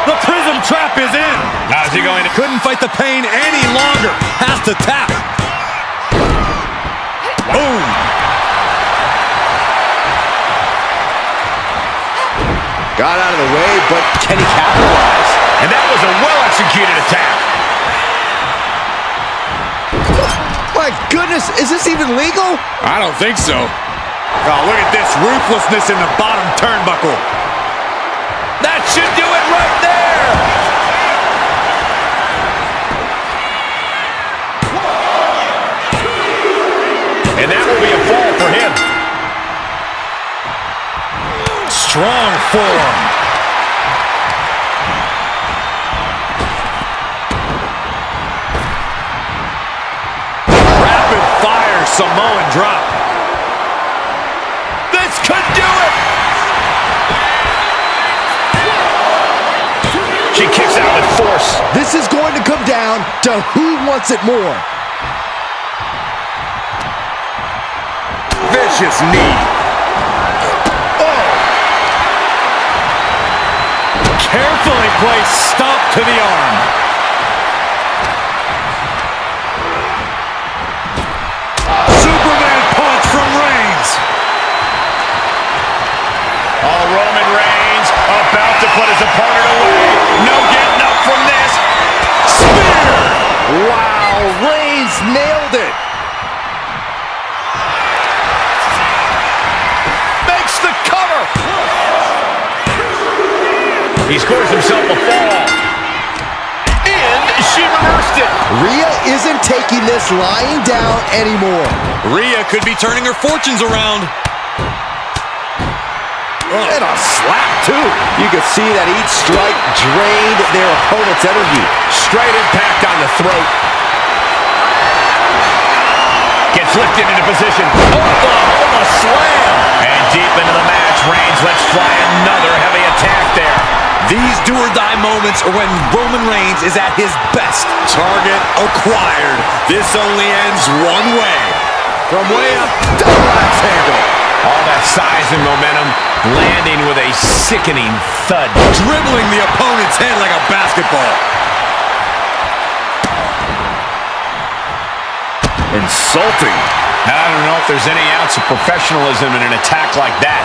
The Prism Trap is in. How's he going to... Couldn't fight the pain any longer. Has to tap. Boom. Got out of the way, but can he capitalize? And that was a well-executed attack. My goodness, is this even legal? I don't think so. Oh, look at this ruthlessness in the bottom turnbuckle. That should do it right there. And that will be a fall for him. Strong forearm. Rapid fire Samoan drop. This could do it. She kicks out with force. This is going to come down to who wants it more. Vicious knee. Oh! Carefully placed stomp to the arm. Superman punch from Reigns. Oh, Roman Reigns about to put his opponent away. No getting up from this. Spear! Wow, Reigns nailed it. Makes the cover. He scores himself a fall. And she reversed it. Rhea isn't taking this lying down anymore. Rhea could be turning her fortunes around. And a slap, too. You can see that each strike drained their opponent's energy. Straight impact on the throat. Gets lifted into position. Oklahoma slam. And deep into the match, Reigns lets fly another heavy attack there. These do-or-die moments are when Roman Reigns is at his best. Target acquired. This only ends one way. From way up, Double axe handle. All that size and momentum landing with a sickening thud. dribbling the opponent's head like a basketball. Insulting. I don't know if there's any ounce of professionalism in an attack like that.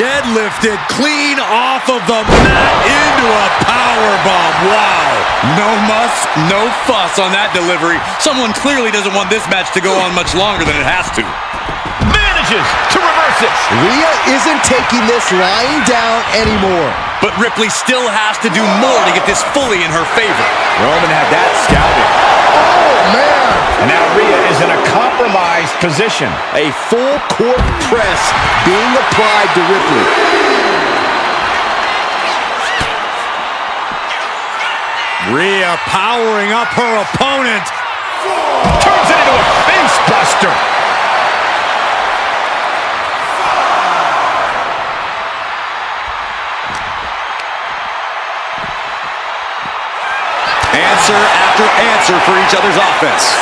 Deadlifted clean off of the mat into a powerbomb. Wow. No muss, no fuss on that delivery. Someone clearly doesn't want this match to go on much longer than it has to. Manages to reverse it. Rhea isn't taking this lying down anymore. But Ripley still has to do more to get this fully in her favor. Roman had that scouted. Oh, man. And now Rhea is in a compromised position. A full court press being applied to Ripley. Rhea powering up her opponent. Turns it into a face buster. Answer after answer for each other's offense.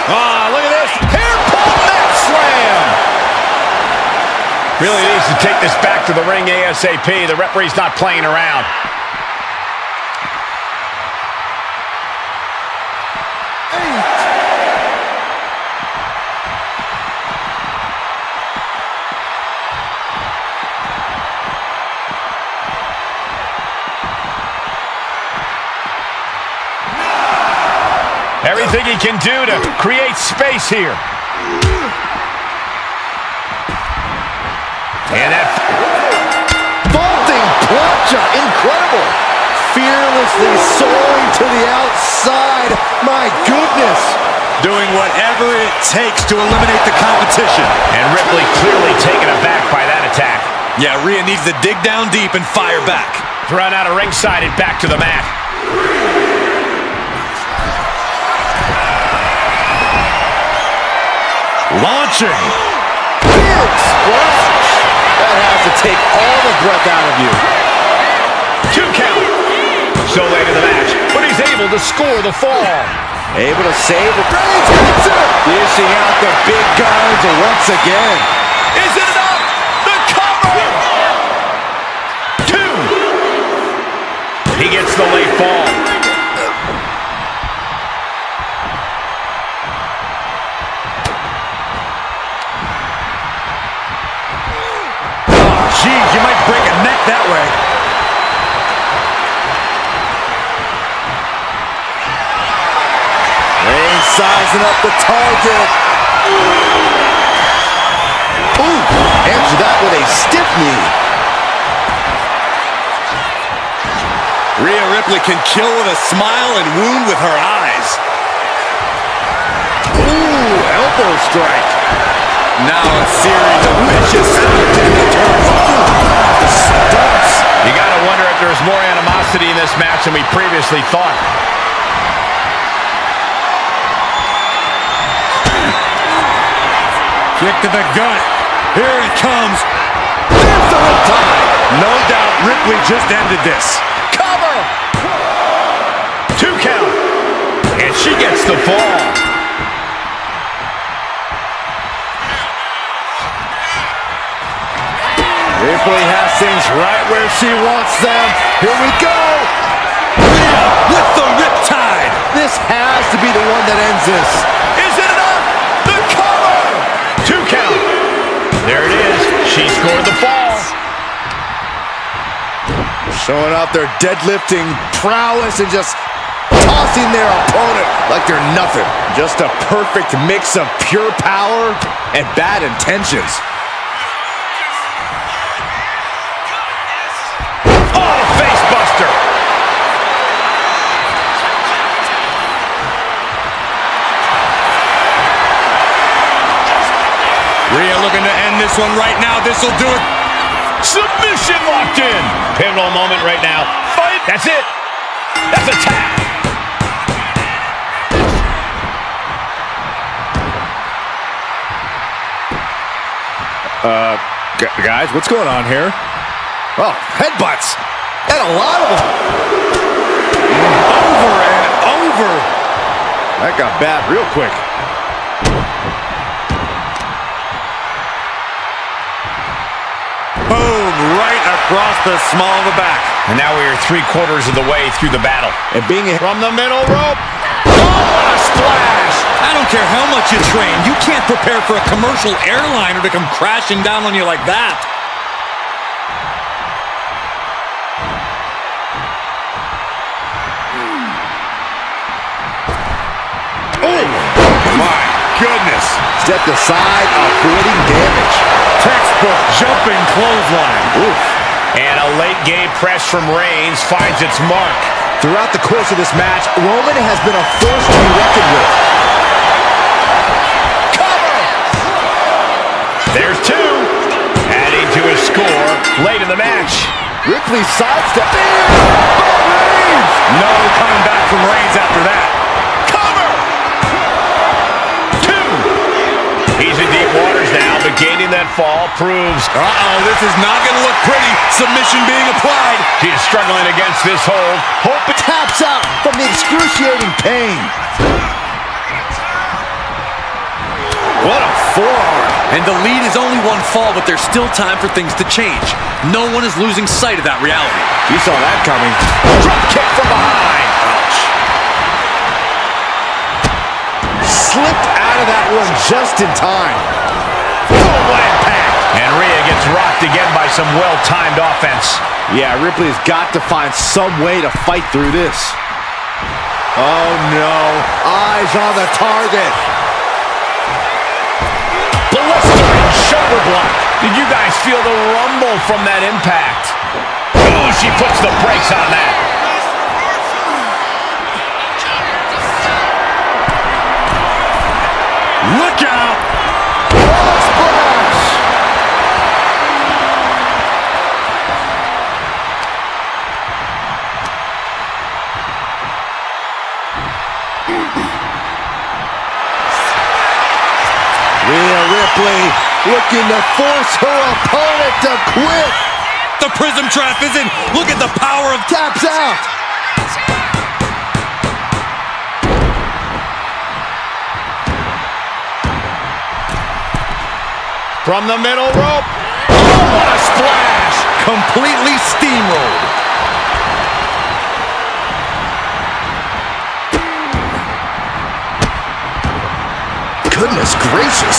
Ah, look at this. Hairpin mat slam. Really needs to take this back to the ring ASAP. The referee's not playing around. Everything he can do to create space here. And that Vaulting plancha, incredible. Fearlessly soaring to the outside. My goodness. Doing whatever it takes to eliminate the competition. and Ripley clearly taken aback by that attack. Yeah, Rhea needs to dig down deep and fire back. Thrown out of ringside and back to the mat. Launching. Big splash. That has to take all the breath out of you. 2 count. So late in the match, but he's able to score the fall. Able to save it. Reigns gets it. Dishing out the big guns once again. Is it enough? The cover! 2. He gets the late fall. break a neck that way. Reigns sizing up the target. Ooh, answer that with a stiff knee. Rhea Ripley can kill with a smile and wound with her eyes. Ooh, elbow strike. Now a series of vicious Stunts. You gotta wonder if there's more animosity in this match than we previously thought. kick to the gut. Here it comes. There's the riptide. No doubt Ripley just ended this. Cover! 2 count. And she gets the fall. Ripley has things right where she wants them. Here we go. Rhea with the riptide. This has to be the one that ends this. Is it enough? The cover! 2 count. There it is. She scored the fall. Showing off their deadlifting prowess and just tossing their opponent like they're nothing. Just a perfect mix of pure power and bad intentions. Oh, face buster. Rhea looking to end this one right now. This will do it. Submission locked in. Pivotal moment right now. Fight. That's it. That's a tap. Guys, what's going on here? Oh, headbutts. And a lot of them. Over and over. That got bad real quick. Boom, right across the small of the back. And now we are 3/4 of the way through the battle. And being From the middle rope. Oh, what a splash. I don't care how much you train. You can't prepare for a commercial airliner to come crashing down on you like that. oh, My goodness. stepped aside, avoiding damage. Textbook jumping clothesline. Oof. And a late game press from Reigns finds its mark. Throughout the course of this match, Roman has been a force to be reckoned with. Cover! There's 2. Adding to his score late in the match. Ripley sidestepping. Reigns! No coming back from Reigns after that. Cover! 2. He's in deep waters now, but gaining that fall proves This is not going to look pretty. Submission being applied. he is struggling against this hold. Hope it taps out from the excruciating pain. What a forearm. And the lead is only 1 fall, but there's still time for things to change. No one is losing sight of that reality. You saw that coming. Drop kick from behind. Slipped out of that one just in time. Full impact. And Rhea gets rocked again by some well-timed offense. Yeah, Ripley's got to find some way to fight through this. Oh no, eyes on the target. Blistering shoulder block. Did you guys feel the rumble from that impact? Oh, she puts the brakes on that. Look out. Splash! Rhea Ripley looking to force her opponent to quit. The prism trap is in. Look at the power of... Taps out. From the middle rope. Oh, what a splash. completely steamrolled. Goodness gracious.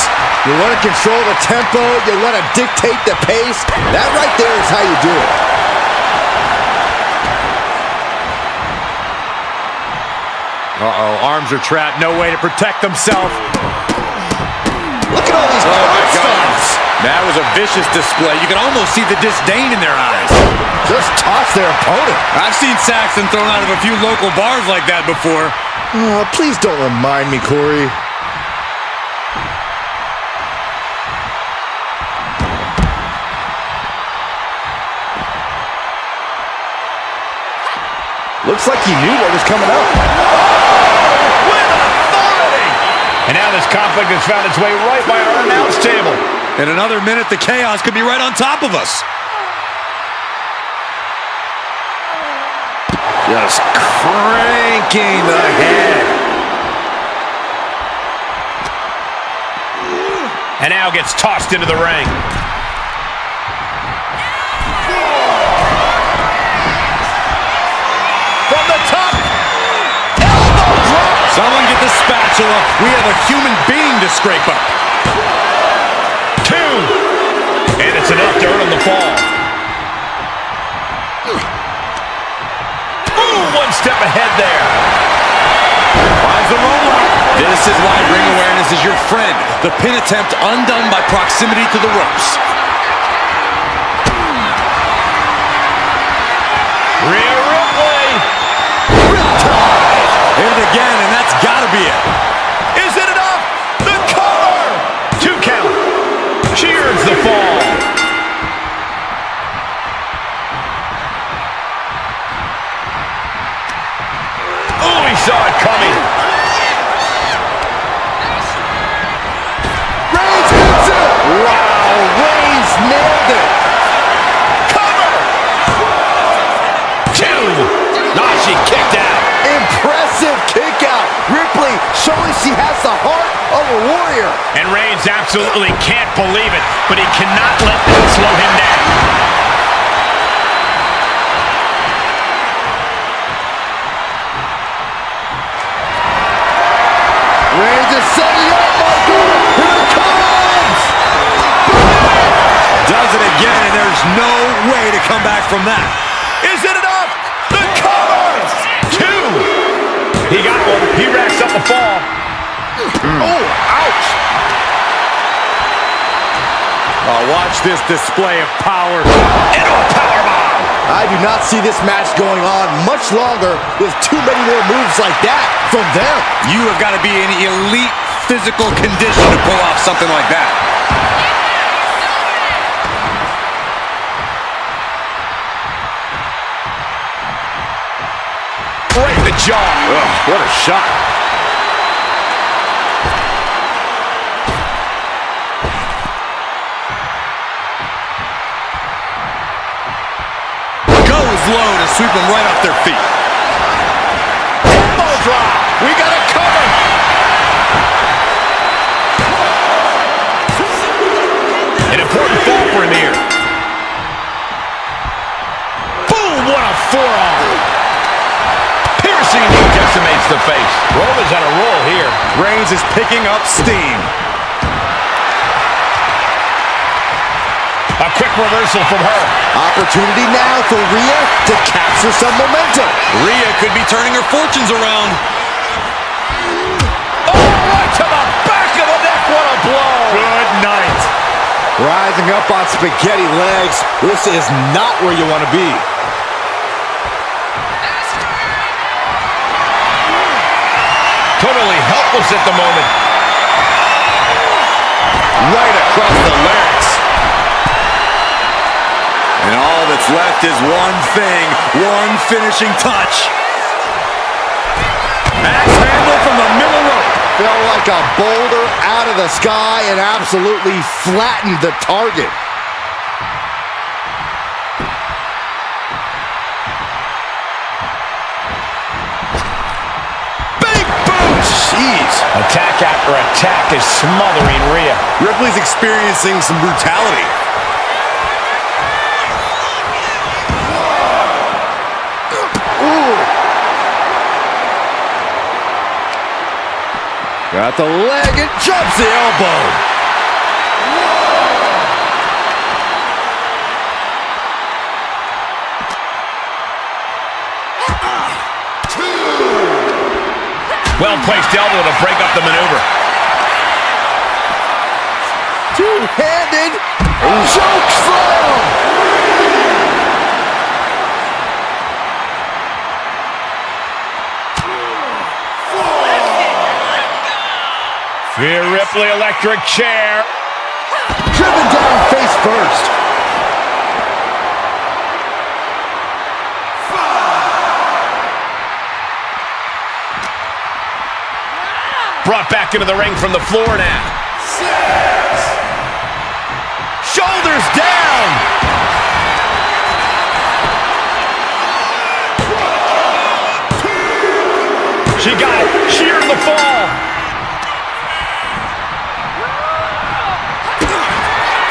You want to control the tempo, you want to dictate the pace. That right there is how you do it. Uh-oh, arms are trapped, no way to protect himself. Look at all these stunts. That was a vicious display. You can almost see the disdain in their eyes. Just toss their opponent. I've seen Saxton thrown out of a few local bars like that before. Please don't remind me, Corey. Looks like he knew what was coming up. With authority! And now this conflict has found its way right by our announce table. In another minute, the chaos could be right on top of us. Just cranking the head. And now gets tossed into the ring. From the top. Elbow drop. Someone get the spatula. We have a human being to scrape up. 2. And it's enough to earn him the fall. Ooh, one step ahead there. Finds the roll-up. This is why ring awareness is your friend. The pin attempt undone by proximity to the ropes. Rhea Ripley. Hit it again, and that's got to be it. Is it enough? The cover. 2 count. She earns the fall. Oh, he saw it coming. Reigns hits it. Wow, Reigns nailed it. Cover. 2. Nah, she kicked out. Impressive kick out. Ripley showing she has the heart of a warrior. And Reigns absolutely can't believe it, but he cannot let that slow him down. Reigns is setting up, Michael. Here it comes. Does it again, and there's no way to come back from that. Is it enough? The cover. 2. He got one. He racks up a fall. Oh, ouch. Oh, watch this display of power. Into a powerbomb. I do not see this match going on much longer with too many more moves like that from them. You have got to be in elite physical condition to pull off something like that. Right in the jaw. Ugh, what a shot. Goes low to sweep them right off their feet. Elbow drop. We got a cover. An important fall for him here. Boom, what a forearm. Piercing, he decimates the face. Roman's on a roll here. Reigns is picking up steam. A quick reversal from her. Opportunity now for Rhea to capture some momentum. Rhea could be turning her fortunes around. Oh, right to the back of the neck. What a blow. Good night. Rising up on spaghetti legs. This is not where you want to be. Totally helpless at the moment. Right across the larynx. And all that's left is one thing, one finishing touch. Axe handle from the middle rope. Fell like a boulder out of the sky and absolutely flattened the target. Big boot. Jeez. Attack after attack is smothering Rhea. Ripley's experiencing some brutality. Got the leg and jumps the elbow. well-placed elbow to break up the maneuver. Two-handed choke slam. Rhea Ripley, electric chair. Driven down face first. Brought back into the ring from the floor now. Shoulders down. She got it. Sheared the fall.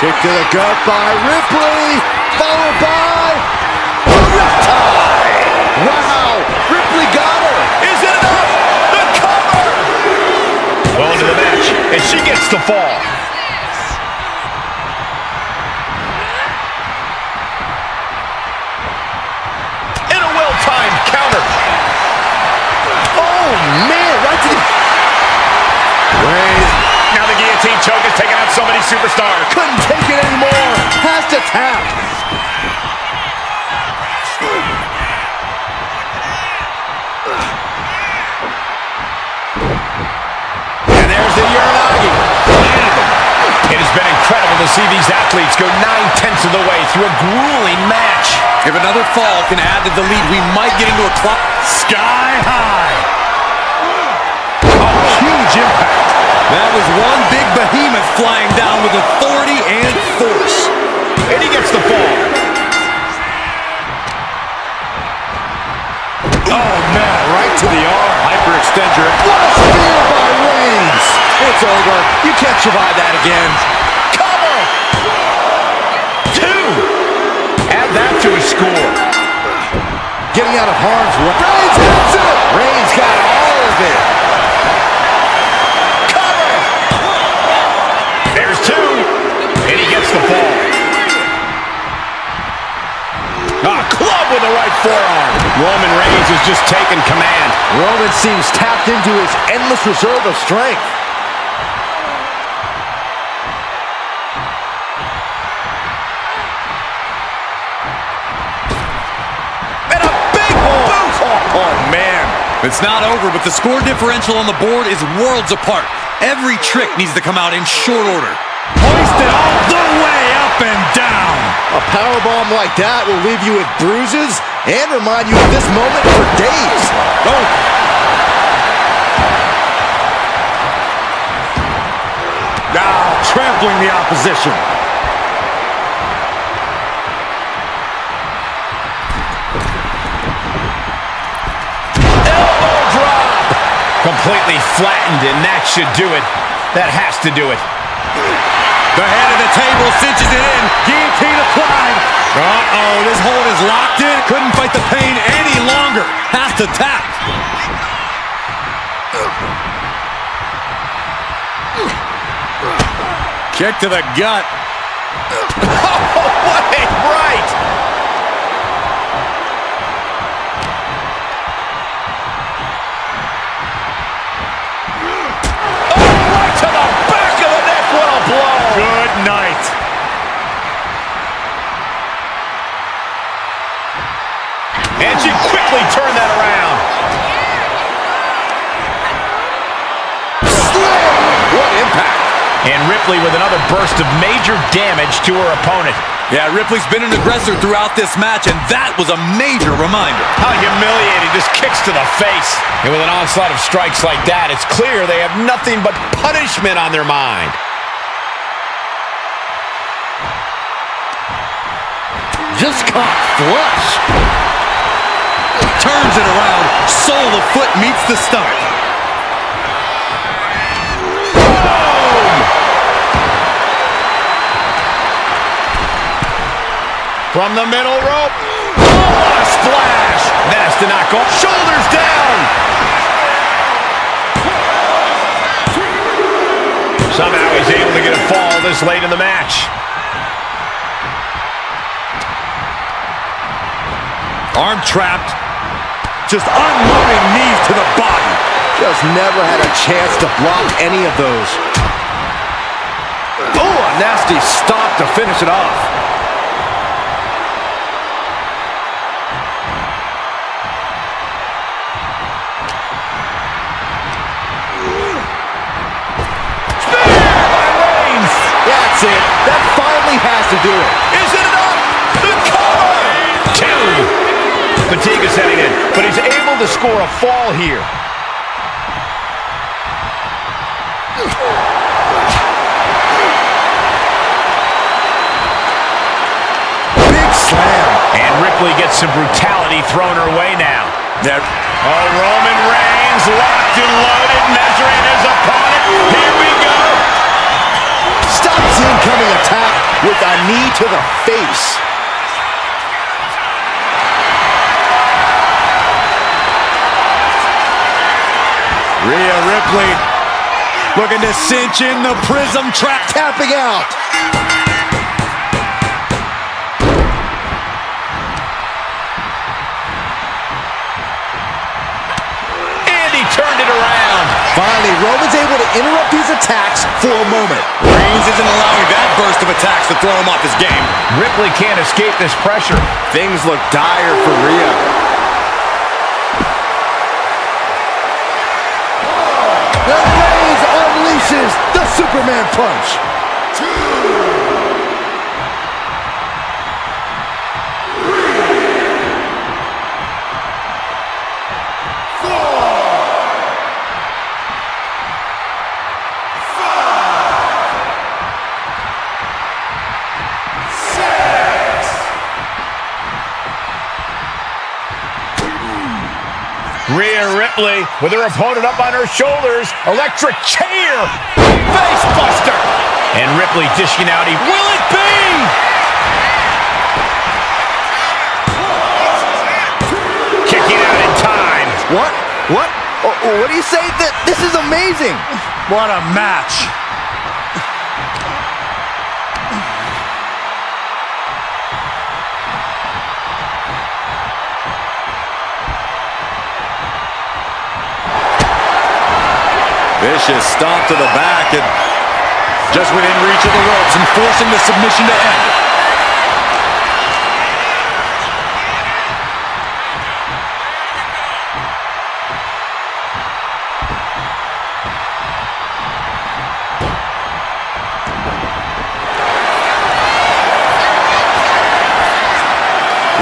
Kick to the gut by Ripley, followed by a riptide. Wow, Ripley got her. Is it enough? The cover. Well into the match, and she gets the fall. And a well-timed counter. Oh, man, right to the... Reigns Now the guillotine choke has taken out so many superstars. couldn't take it anymore. Has to tap. And there's the Uranagi. It has been incredible to see these athletes go 9/10 of the way through a grueling match. If another fall can add to the lead, we might get into a clock. Sky high. Oh, huge impact. That was one big behemoth flying down with authority and force. And he gets the fall. Oh, man, right to the arm. Hyperextender. What a spear by Reigns. It's over. You can't survive that again. Cover. 2. Add that to his score. Getting out of harm's way. Reigns hits it. Reigns got all of it. Cover. There's 2. And he gets the fall. A club with the right forearm. Roman Reigns has just taken command. Roman seems tapped into his endless reserve of strength. And a big boot. Oh, man. It's not over, but the score differential on the board is worlds apart. Every trick needs to come out in short order. Hoisted all the way up and down. A powerbomb like that will leave you with bruises and remind you of this moment for days. Oh. Now trampling the opposition. Elbow drop. Completely flattened, and that should do it. That has to do it. The head of the table cinches it in. Guillotine applied. Uh-oh, this hold is locked in. Couldn't fight the pain any longer. Has to tap. Kick to the gut. Oh, what a right. Oh, right to the back of the neck. What a blow. Good night. And she quickly turned that around. Slam! What impact! And Ripley with another burst of major damage to her opponent. Yeah, Ripley's been an aggressor throughout this match, and that was a major reminder. How humiliating, just kicks to the face. And with an onslaught of strikes like that, it's clear they have nothing but punishment on their mind. Just caught flush. Turns it around. Sole of foot meets the stomach. From the middle rope. Oh, what a splash. That has to knock off. Shoulders down. Somehow he's able to get a fall this late in the match. Arm trapped. Just unloading knees to the body. Just never had a chance to block any of those. Oh, a nasty stop to finish it off. That's it. That finally has to do it. Is it enough? The cover! Two. Fatigue is setting in, but he's able to score a fall here. Big slam. And Ripley gets some brutality thrown her way now. Oh, Roman Reigns locked and loaded, measuring his opponent. Here we go. Stops the incoming attack with a knee to the face. Rhea Ripley looking to cinch in the prism trap. Tapping out. And he turned it around. Finally, Roman's able to interrupt these attacks for a moment. Reigns isn't allowing that burst of attacks to throw him off his game. Ripley can't escape this pressure. Things look dire for Rhea. And Reigns unleashes the Superman punch. 2, 3, 4. Rhea Ripley with her opponent up on her shoulders. Electric chair. Face buster. And Ripley dishing out. Will it be? Kicking out in time. What? What? What do you say? This is amazing. What a match. Vicious stomp to the back and just within reach of the ropes and forcing the submission to end.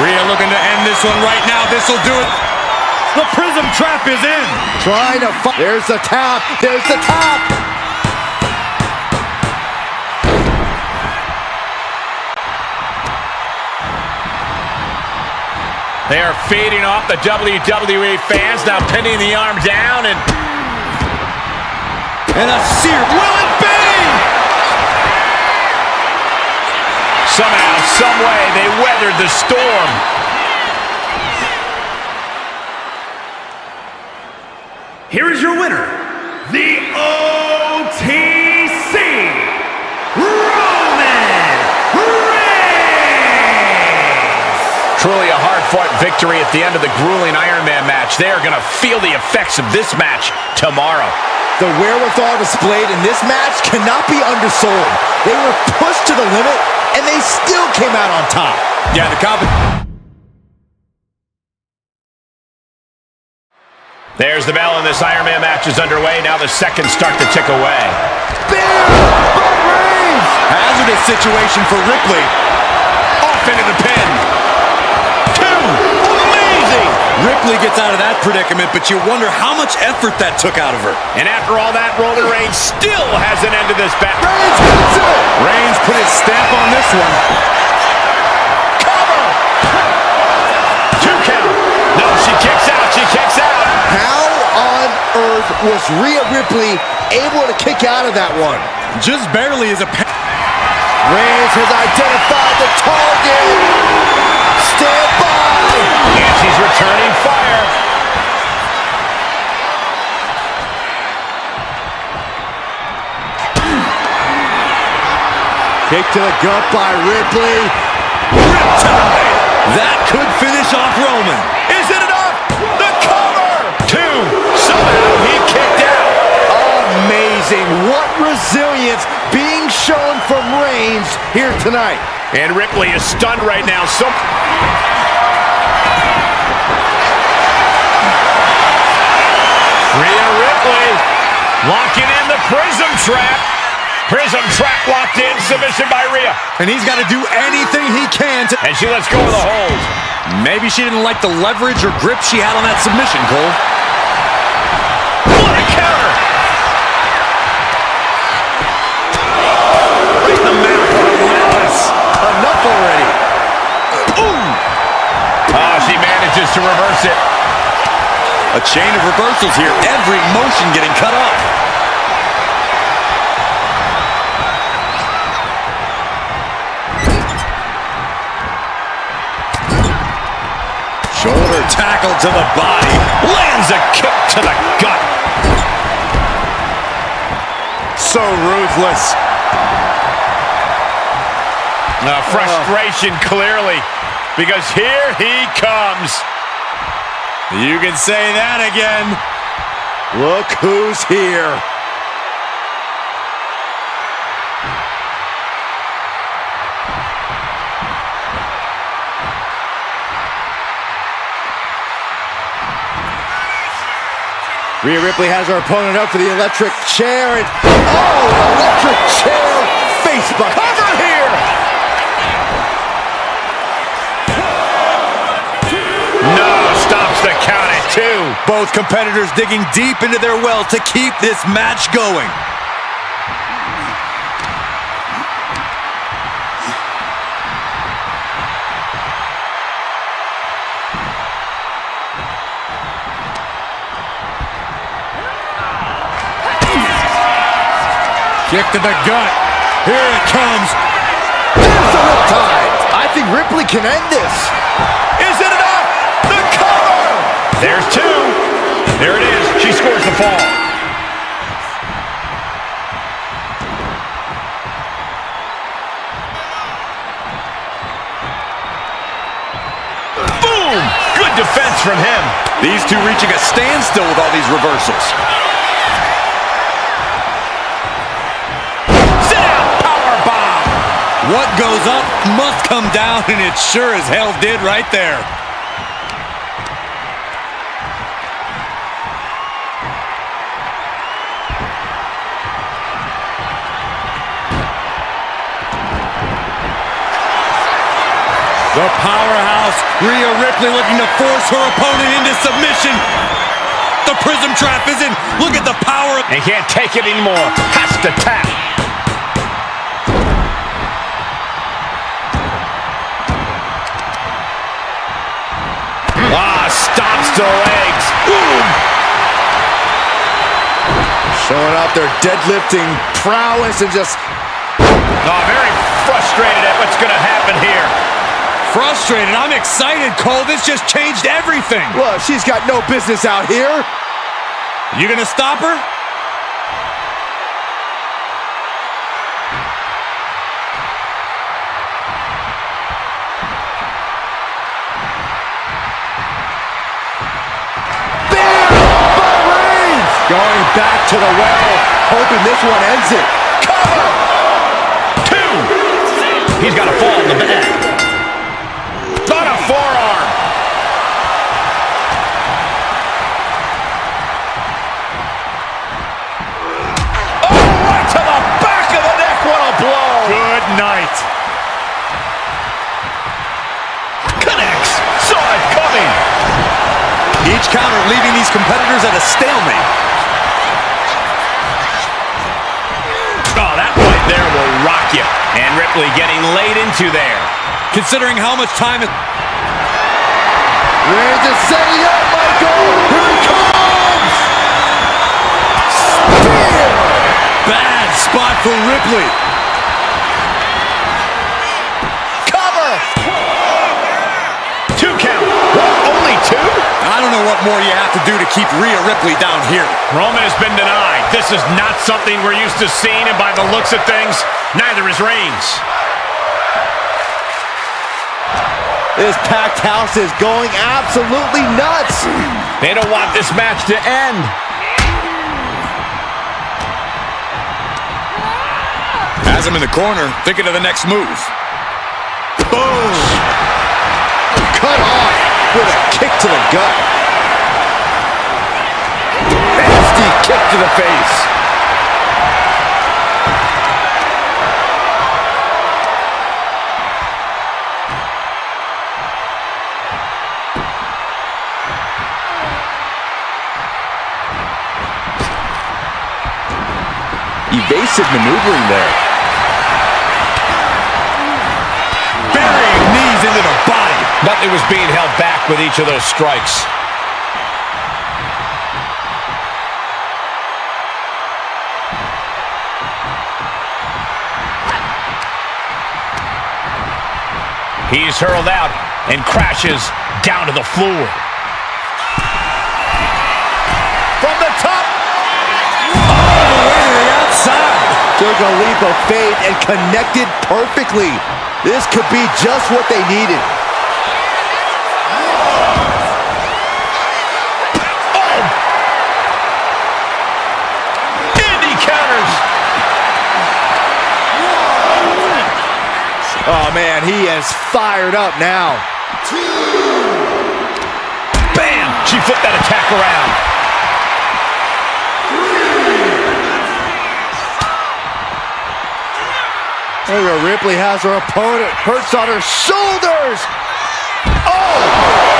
Rhea looking to end this one right now. This will do it. The prism trap is in. Trying to fight. There's the tap. There's the tap. They are fading off the WWE fans, now pinning the arm down and a sear. Will it be? somehow, some way, they weathered the storm. Here is your winner, the OTC, Roman Reigns! Truly a hard-fought victory at the end of the grueling Iron Man match. They are going to feel the effects of this match tomorrow. The wherewithal displayed in this match cannot be undersold. They were pushed to the limit, and they still came out on top. Yeah, the competition. There's the bell, and this Iron Man match is underway. Now the seconds start to tick away. Spear by Reigns! Hazardous situation for Ripley. Off into the pin. Two. Amazing. Ripley gets out of that predicament, but you wonder how much effort that took out of her. And after all that, Roman Reigns still has an end to this battle. Reigns hits it! Reigns put his stamp on this one. Cover. 2 count. No, she kicks out. She kicks out. How on earth was Rhea Ripley able to kick out of that one? Just barely as a... Reigns has identified the target. Stand by. And she's returning fire. Kick to the gut by Ripley. Riptide! That could finish off Roman. Is it enough? The cover! 2. Somehow he amazing. What resilience being shown from Reigns here tonight. And Ripley is stunned right now. Rhea Ripley locking in the Prism Trap. Prism Trap locked in. Submission by Rhea. And he's got to do anything he can to... And she lets go of the hold. Maybe she didn't like the leverage or grip she had on that submission, Cole. What a counter! Right in the mouth. Relentless. Enough already. Ooh. Oh, she manages to reverse it. A chain of reversals here. Every motion getting cut off. Shoulder tackle to the body. Lands a kick to the gut. So ruthless. Frustration clearly, because here he comes. You can say that again. Look who's here. Rhea Ripley has her opponent up for the electric chair. And, oh, electric chair Facebook. Cover here! No, stops the count at 2. Both competitors digging deep into their well to keep this match going. Kick to the gut. Here it comes. There's the riptide. I think Ripley can end this. Is it enough? The cover! There's 2. There it is. She scores the fall. Boom! Good defense from him. These two reaching a standstill with all these reversals. What goes up must come down, and it sure as hell did right there. The powerhouse, Rhea Ripley, looking to force her opponent into submission. The Prism Trap is in. Look at the power. And can't take it anymore. Has to tap. Stops the legs. Boom. Showing off their deadlifting prowess and just... Oh, very frustrated at what's going to happen here. Frustrated? I'm excited, Cole. This just changed everything. Well, she's got no business out here. You gonna stop her? Going back to the well, hoping this one ends it. Cover! 2! He's got a fall in the back. Not a forearm. Oh, right to the back of the neck. What a blow. Good night. Connects. Saw it coming. Each counter leaving these competitors at a stalemate. There will rock you. And Ripley getting laid into there. Considering how much time it... Reigns is setting up, Michael. Here he comes. Spear. Bad spot for Ripley. Cover. 2 count. What? Only 2? I don't know what more you have to do to keep Rhea Ripley down here. Roman has been denied. This is not something we're used to seeing, and by the looks of things, neither is Reigns. This packed house is going absolutely nuts. They don't want this match to end. Has him in the corner, thinking of the next move. Boom! Cut off with a kick to the gut. Nasty kick to the face. Evasive maneuvering there. Burying knees into the body. Nothing was being held back with each of those strikes. He's hurled out and crashes down to the floor. From the top. Took a leap of faith and connected perfectly. This could be just what they needed. Oh! And he counters. Oh, man, he is fired up now. Bam! She flipped that attack around. Rhea Ripley has her opponent perched on her shoulders. Oh,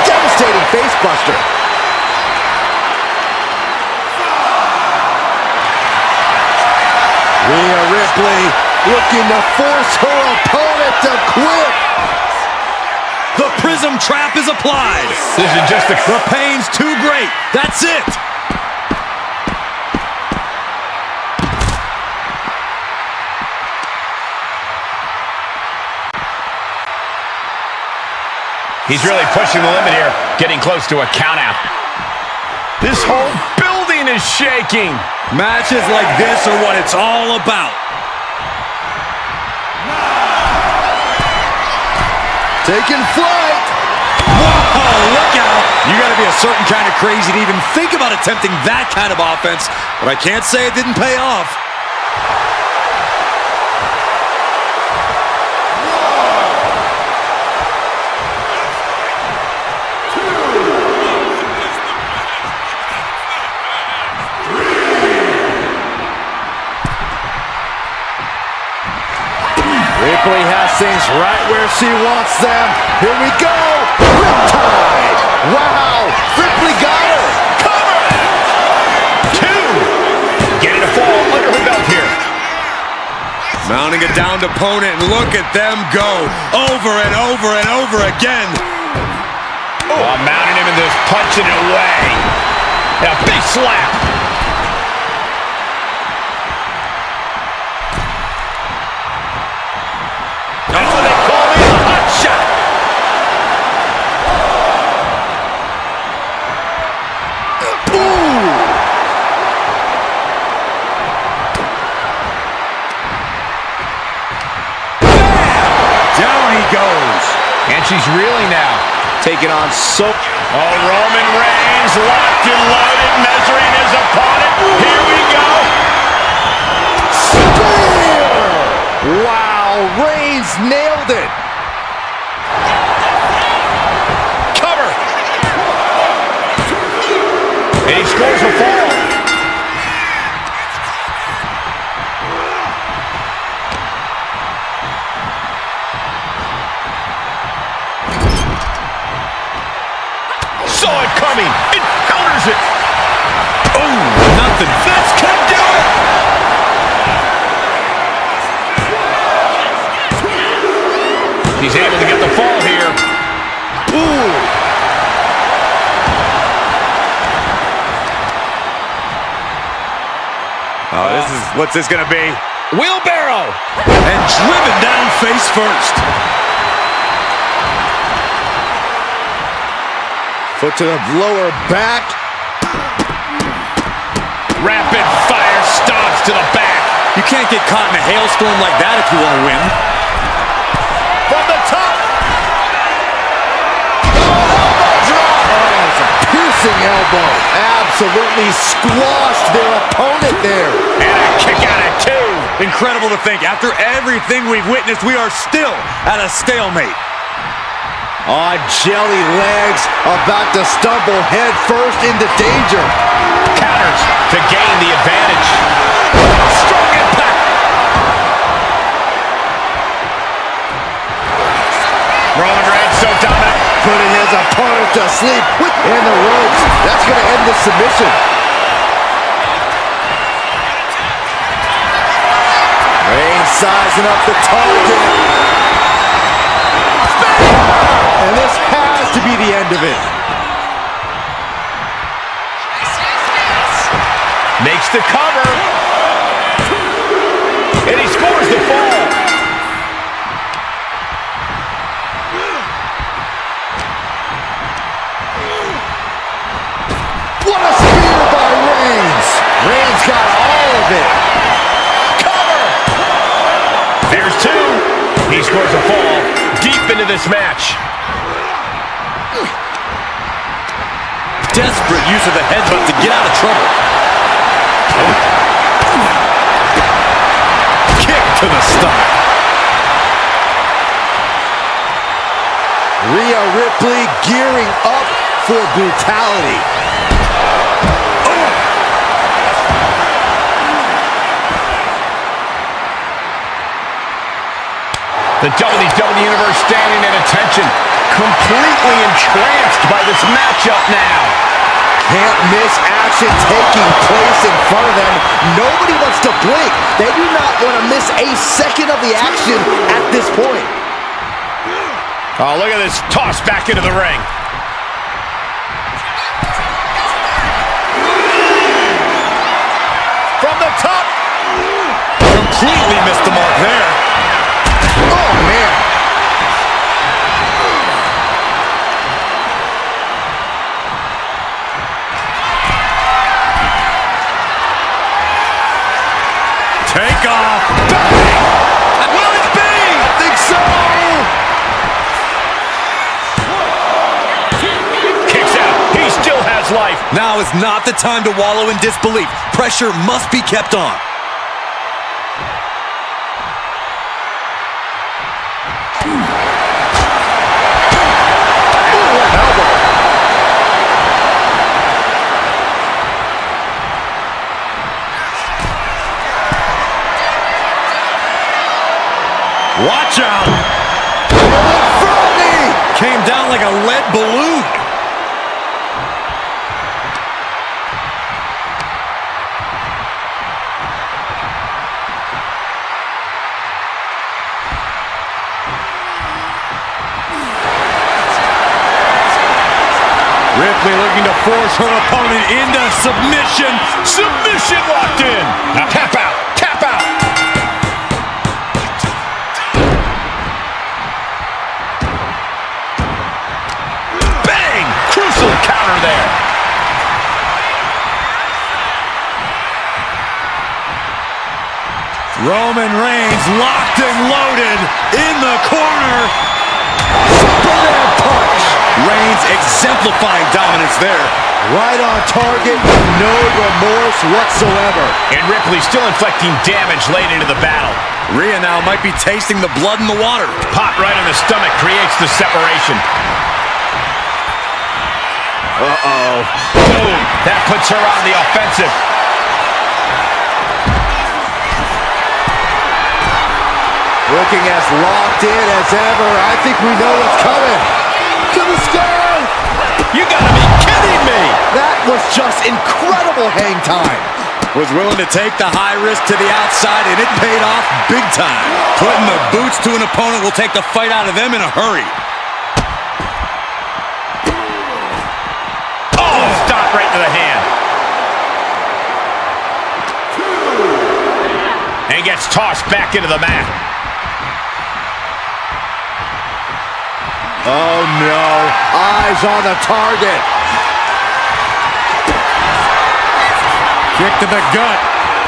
devastating facebuster. Rhea Ripley looking to force her opponent to quit. The prism trap is applied. This is just The pain's too great. That's it. He's really pushing the limit here, getting close to a countout. This whole building is shaking. Matches like this are what it's all about. Taking flight. Whoa, look out. You got to be a certain kind of crazy to even think about attempting that kind of offense, but I can't say it didn't pay off. Ripley has things right where she wants them. Here we go. Riptide. Wow. Ripley got her. Cover! 2. Getting a fall under her belt here. Mounting a downed opponent, and look at them go. Over and over and over again. Oh, mounting him and just punching it away. And a big slap. That's what they call me, a hot shot. Ooh. Down he goes. And she's reeling now. Taking on so... Oh, Roman Reigns locked and loaded, measuring his opponent. Here we go. Spear! Wow, Reigns nailed it. Cover. And he scores a fall. Saw it coming. It counters it. Oh, nothing. This could do it. He's able to get the fall here. Ooh. Oh, what's this gonna be? Wheelbarrow. And driven down face first. Foot to the lower back. Rapid fire stomps to the back. You can't get caught in a hailstorm like that if you want to win. From the top. Oh, it's a piercing elbow. Absolutely squashed their opponent there. And a kick out at 2. Incredible to think, after everything we've witnessed, we are still at a stalemate. On jelly legs, about to stumble head first into danger. Counters to gain the advantage. Strong impact. Roman Reigns so dominant. Putting his opponent to sleep in the ropes. That's going to end the submission. Reigns sizing up the target. And this has to be the end of it. Makes the cover. And he scores the fall. What a spear by Reigns. Reigns got all of it. Cover. There's two. He scores a fall deep into this match. Desperate use of the headbutt to get out of trouble. Kick to the stomach. Rhea Ripley gearing up for brutality. The WWE Universe standing at attention, completely entranced by this matchup now. Can't miss action taking place in front of them. Nobody wants to blink. They do not want to miss a second of the action at this point. Oh, look at this toss back into the ring. From the top. Completely missed the mark there. Oh, man. Take off. Bang! Will it be? I think so. Kicks out. He still has life. Now is not the time to wallow in disbelief. Pressure must be kept on. Watch out! Came down like a lead balloon. Ripley looking to force her opponent into submission. Submission locked in. Now tap out. Tap out. Bang! Crucial counter there. Roman Reigns locked and loaded in the corner. Superman punch. Reigns exemplifying dominance there. Right on target, no remorse whatsoever. And Ripley still inflicting damage late into the battle. Rhea now might be tasting the blood in the water. Pop right in the stomach creates the separation. Uh-oh. Boom! That puts her on the offensive. Looking as locked in as ever. I think we know what's coming. To the sky! You gotta be kidding me! That was just incredible hang time. Was willing to take the high risk to the outside, and it paid off big time. Putting the boots to an opponent will take the fight out of them in a hurry. Oh, stop right to the hand. And gets tossed back into the mat. Oh, no. Eyes on the target. Kick to the gut.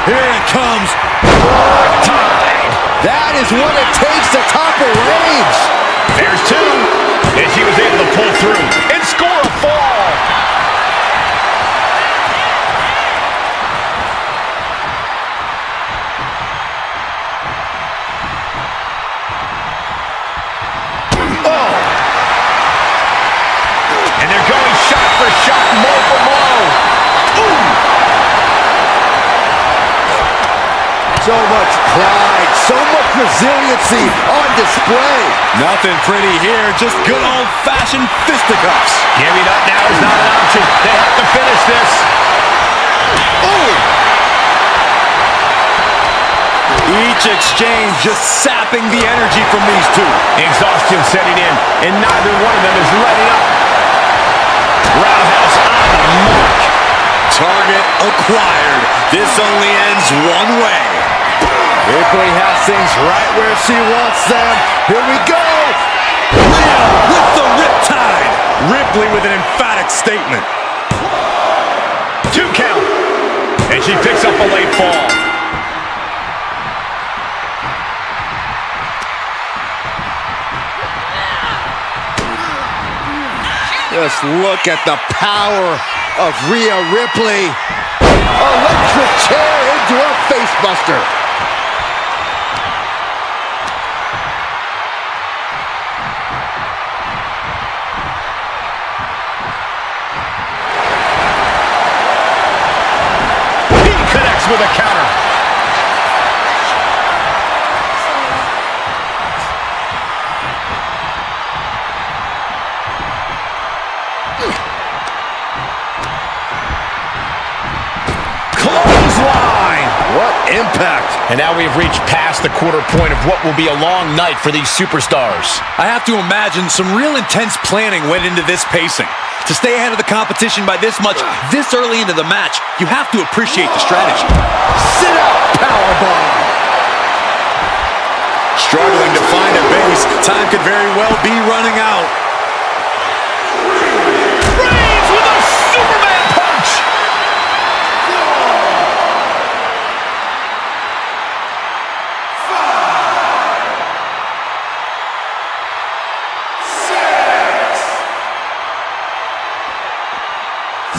Here it comes. That is what it takes to topple Reigns. There's two. And she was able to pull through and score a fall. for blow. Ooh. So much pride, so much resiliency on display. Nothing pretty here, just good old-fashioned fisticuffs. Giving up now is not an option. They have to finish this. Ooh. Each exchange just sapping the energy from these two. Exhaustion setting in, and neither one of them is letting up. Roundhouse on the mark. Target acquired. This only ends one way. Ripley has things right where she wants them. Here we go. With the riptide. Ripley with an emphatic statement. 2 count. And she picks up a late fall. Just look at the power of Rhea Ripley. Electric chair into a facebuster. He connects with a counter. Clothesline! What impact. And now we've reached past the quarter point of what will be a long night for these superstars. I have to imagine some real intense planning went into this pacing. To stay ahead of the competition by this much, this early into the match, you have to appreciate the strategy. Sit out powerbomb. Struggling to find a base, time could very well be running out. Reigns with a Superman punch!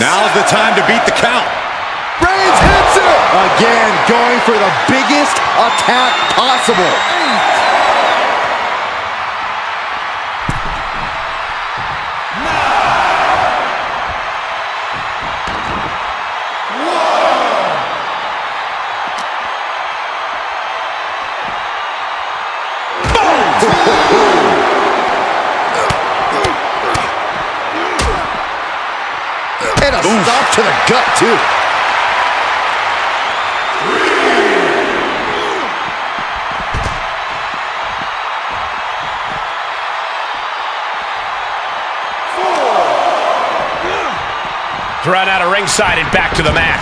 Now's the time to beat the count. Reigns hits it. Again, going for the biggest attack possible. And a stop to the gut, too. Thrown out of ringside and back to the mat.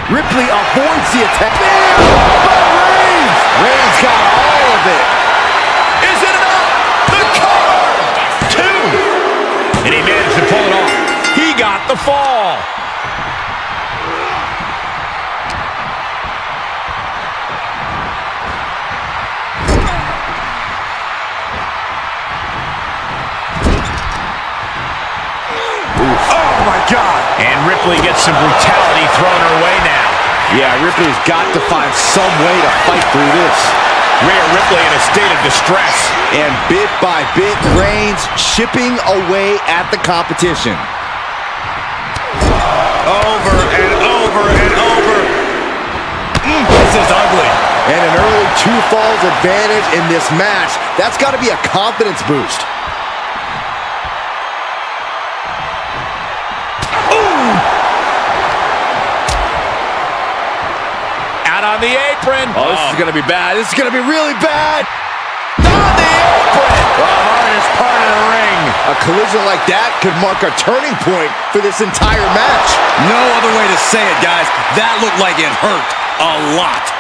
Ripley avoids the attack. Reigns got all of it. Is it enough? The cover! 2! And he managed to pull it off. He got the fall. Oh my God! And Ripley gets some brutality thrown her way now. Yeah, Ripley's got to find some way to fight through this. Rhea Ripley in a state of distress. And bit by bit, Reigns chipping away at the competition. Over and over and over. This is ugly. And an early 2 falls advantage in this match. That's got to be a confidence boost. On the apron. Oh, this is going to be bad. This is going to be really bad. On the apron. The hardest part of the ring. A collision like that could mark a turning point for this entire match. No other way to say it, guys. That looked like it hurt a lot.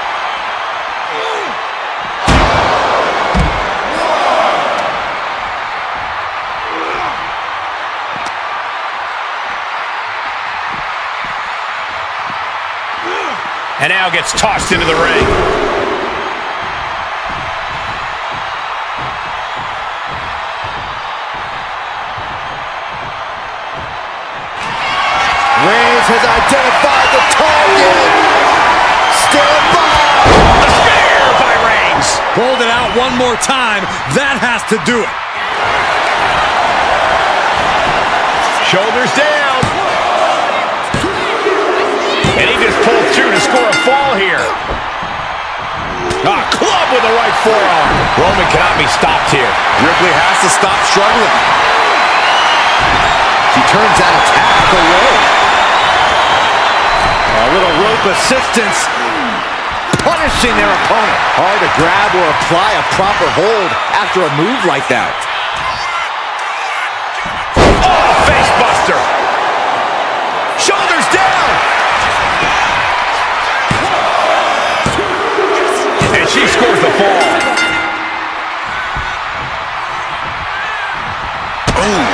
And now gets tossed into the ring. Reigns has identified the target. Stand by. The spear by Reigns. Pulled it out one more time. That has to do it. Shoulders down. And he just pulled through to score a fall here. Club with the right forearm. Roman cannot be stopped here. Ripley has to stop struggling. She turns that attack away. A little rope assistance. Punishing their opponent. Hard to grab or apply a proper hold after a move like that. Oh, face buster. Shoulders down. And she scores the fall. Ooh.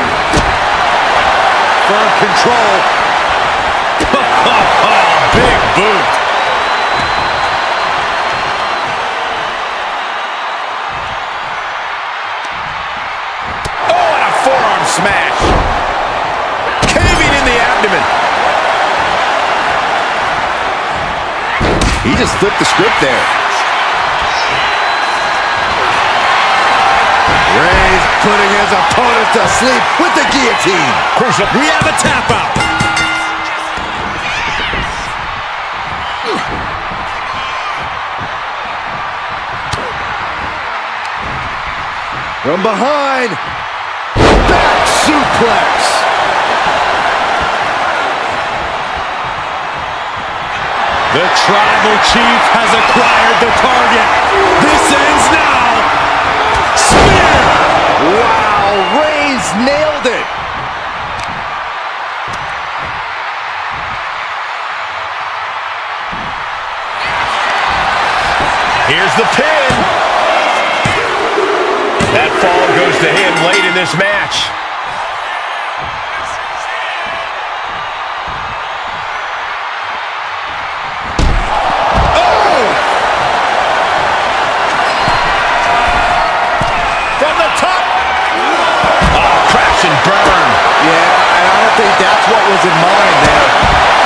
Firm control. Big boot. Oh, and a forearm smash. Caving in the abdomen. He just flipped the script there. Rey's putting his opponent to sleep with the guillotine. Crucial. We have a tap out. From behind. Back suplex. The tribal chief has acquired the target. This ends now. Spear! Wow, Reigns nailed it. Here's the pin. That fall goes to him late in this match. Oh! From the top. Oh, crash and burn. Yeah, and I don't think that's what was in mind there.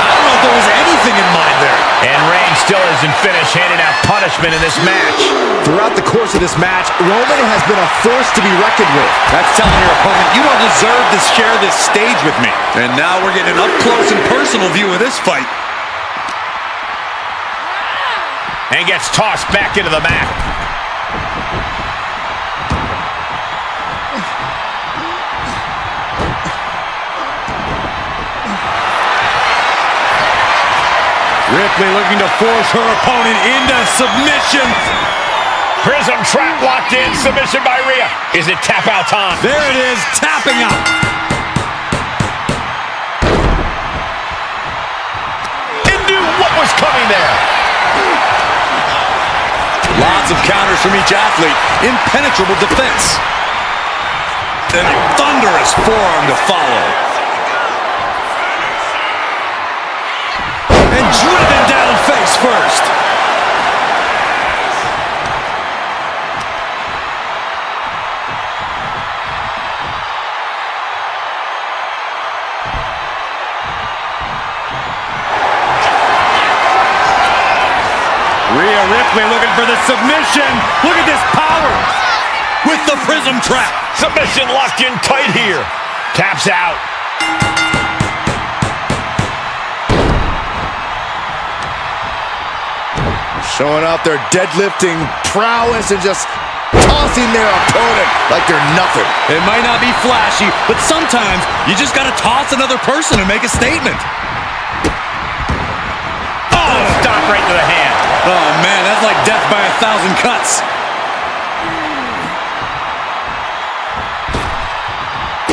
I don't know if there was anything in mind there. And Reigns still isn't finished handing out punishment in this match. Throughout the course of this match, Roman has been a force to be reckoned with. That's telling your opponent, you don't deserve to share this stage with me. And now we're getting an up-close and personal view of this fight. And gets tossed back into the mat. Ripley looking to force her opponent into submission. Prism trap locked in. Submission by Rhea. Is it tap out time? There it is, tapping out. And knew what was coming there. Lots of counters from each athlete. Impenetrable defense. And a thunderous forearm to follow. And driven down face first. Rhea Ripley looking for the submission. Look at this power with the prism trap. Submission locked in tight here. Taps out. Showing off their deadlifting prowess and just tossing their opponent like they're nothing. It might not be flashy, but sometimes you just got to toss another person and make a statement. Oh, stop right to the hand. Oh, man, that's like death by 1,000 cuts.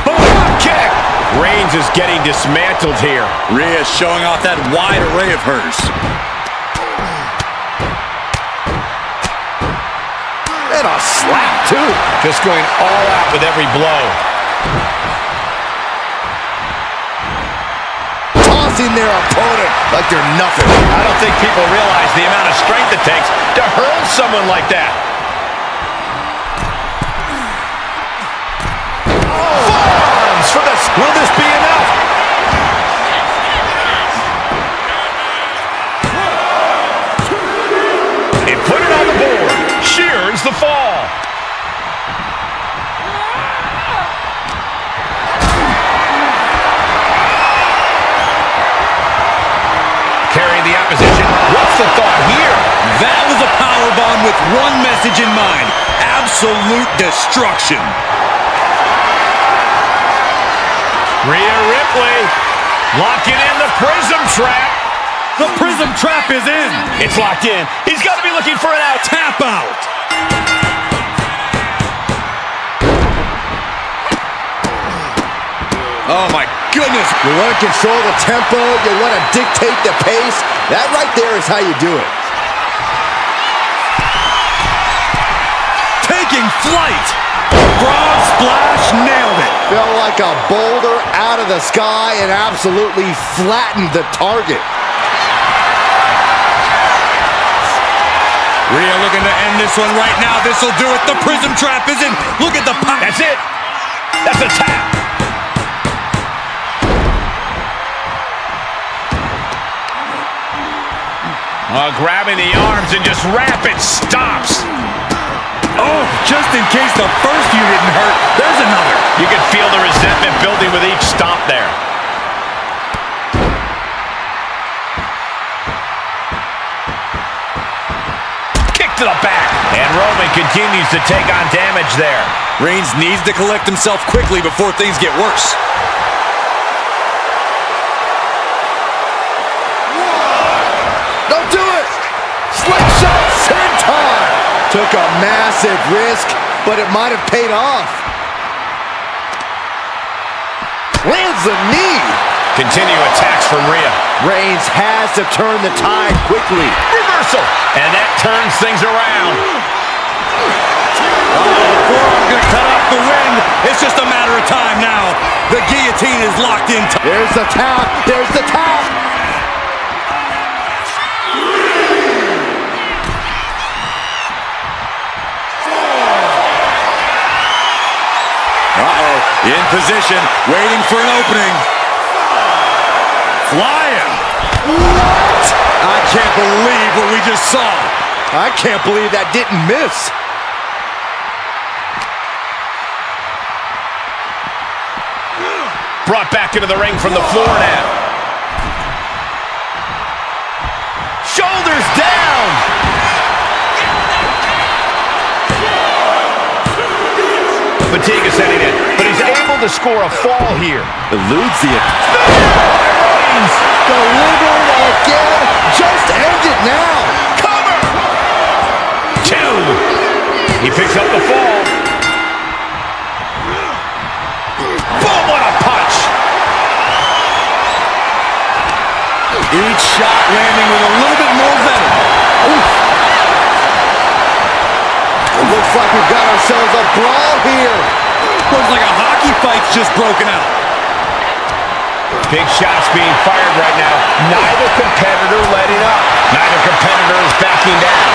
Boom, kick. Reigns is getting dismantled here. Rhea showing off that wide array of hers. And a slap, too. Just going all out with every blow. Tossing their opponent like they're nothing. I don't think people realize the amount of strength it takes to hurl someone like that. Forearms for the... Will this be enough? And put it on the board. Shears the fall. That was a powerbomb with one message in mind. Absolute destruction. Rhea Ripley locking in the Prism Trap. The Prism Trap is in. It's locked in. He's got to be looking for an out. Tap out. Oh, my goodness. You want to control the tempo. You want to dictate the pace. That right there is how you do it. Taking flight. Frog splash, nailed it. Felt like a boulder out of the sky and absolutely flattened the target. Rhea looking to end this one right now. This will do it. The Prism Trap is in. Look at the pop. That's it. That's a tap. Grabbing the arms and just rapid stops. Oh, just in case the first few didn't hurt, there's another. You can feel the resentment building with each stomp there. Kick to the back. And Roman continues to take on damage there. Reigns needs to collect himself quickly before things get worse. Don't do it! Slingshot senton! Took a massive risk, but it might have paid off. Lands a knee. Continue attacks from Rhea. Reigns has to turn the tide quickly. Reversal. And that turns things around. Forearm gonna cut off the wind. It's just a matter of time now. The guillotine is locked in. There's the tap. There's the tap. In position, waiting for an opening. Flying. What? I can't believe what we just saw. I can't believe that didn't miss. Brought back into the ring from the floor now. Shoulders down. Fatigue is setting in, but he's able to score a fall here. Eludes the Reigns delivered again. Just end it now. Cover. 2. He picks up the fall. Boom, what a punch. Each shot landing with a little bit more venom. Oof. It looks like we've got ourselves a brawl here. Looks like a hockey fight's just broken out. Big shots being fired right now. Neither competitor letting up. Neither competitor is backing down.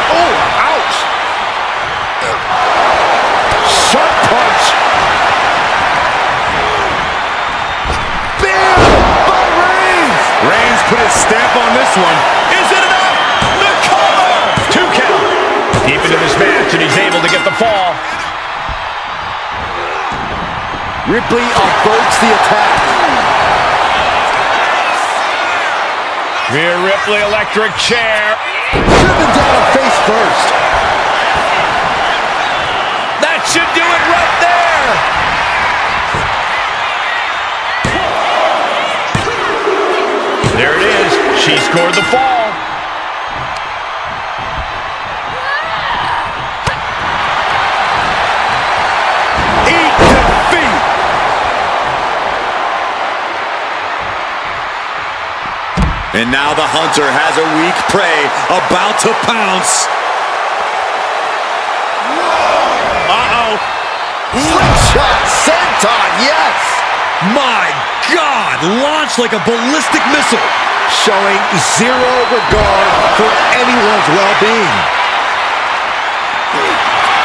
Oh, ouch. Sharp punch. Bam! By Reigns. Reigns put his stamp on this one. Is it enough? The cover! 2 count. Deep into this match, and he's able to get the fall. Ripley averts the attack. Rhea Ripley, electric chair. Driven down face first. That should do it right there. There it is. She scored the fall. Eat defeat. And now the hunter has a weak prey about to pounce. Uh-oh. Slingshot senton, yes. My God, launched like a ballistic missile. Showing zero regard for anyone's well-being.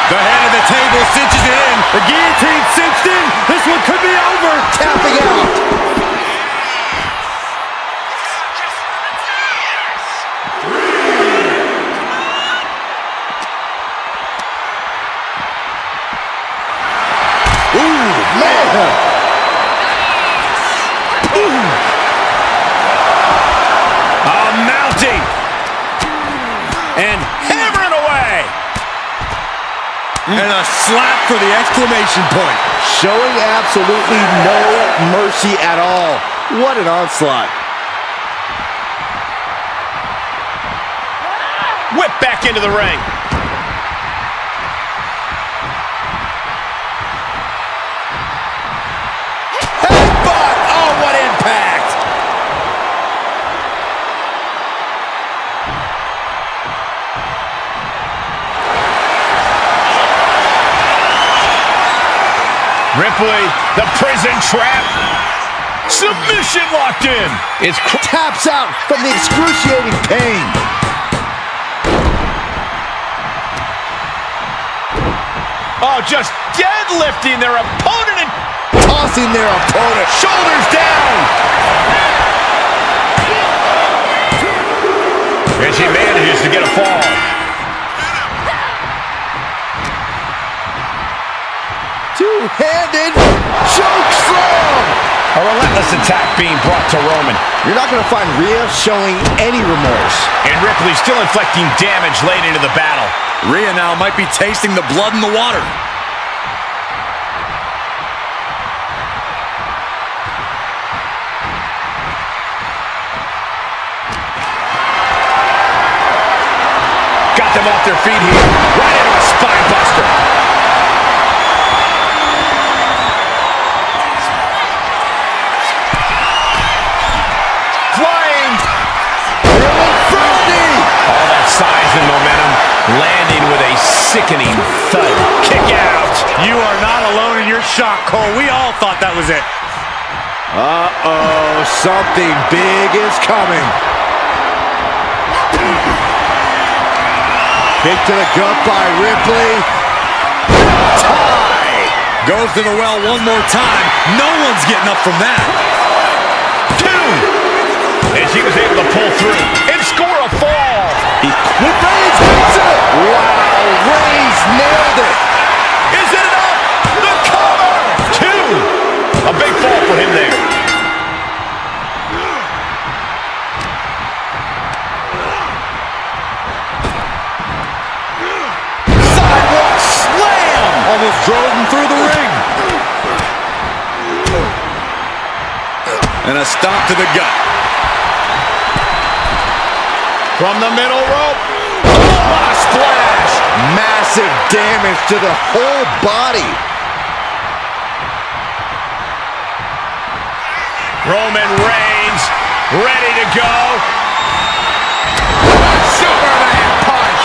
The head of the table cinches it in. The guillotine cinched in. This one could be over. Tapping out. Ooh, man. A mountain and Hammering away. a slap for the exclamation point. Showing absolutely no mercy at all. What an onslaught. Whip back into the ring. Headbutt! Oh, what impact! Ripley, the prison trap. Submission locked in. It's taps out from the excruciating pain. Oh, just deadlifting their opponent and Tossing their opponent. shoulders down. And she manages to get a fall. Two-handed choke slam. A relentless attack being brought to Roman. You're not going to find Rhea showing any remorse. And Ripley still inflicting damage late into the battle. Rhea now might be tasting the blood in the water. Got them off their feet here. Right into a spine buster. Flying. All that size and momentum landing with a sickening thud. Kick out. You are not alone in your shock, Cole. We all thought that was it. Uh-oh, something big is coming. Kick to the gut by Ripley. Tie. Goes to the well one more time. No one's getting up from that. Two. And she was able to pull through and score a fall. Reigns hits it. Wow, Reigns nailed it. Is it enough? The cover. Two. A big fall for him there. Sidewalk slam. Almost drove him through the ring. And a stomp to the gut. From the middle rope. Oh, what a splash. Massive damage to the whole body. Roman Reigns ready to go. Superman punch.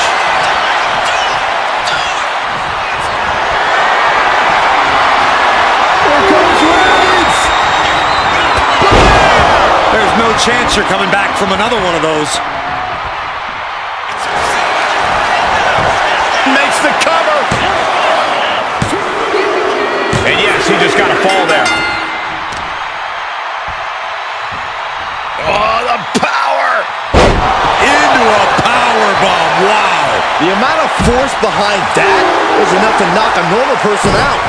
Here comes Reigns. There's no chance you're coming back from another one of those. Makes the cover. And yes, he just got a fall there. Oh, the power. Into a powerbomb. Wow. The amount of force behind that is enough to knock a normal person out.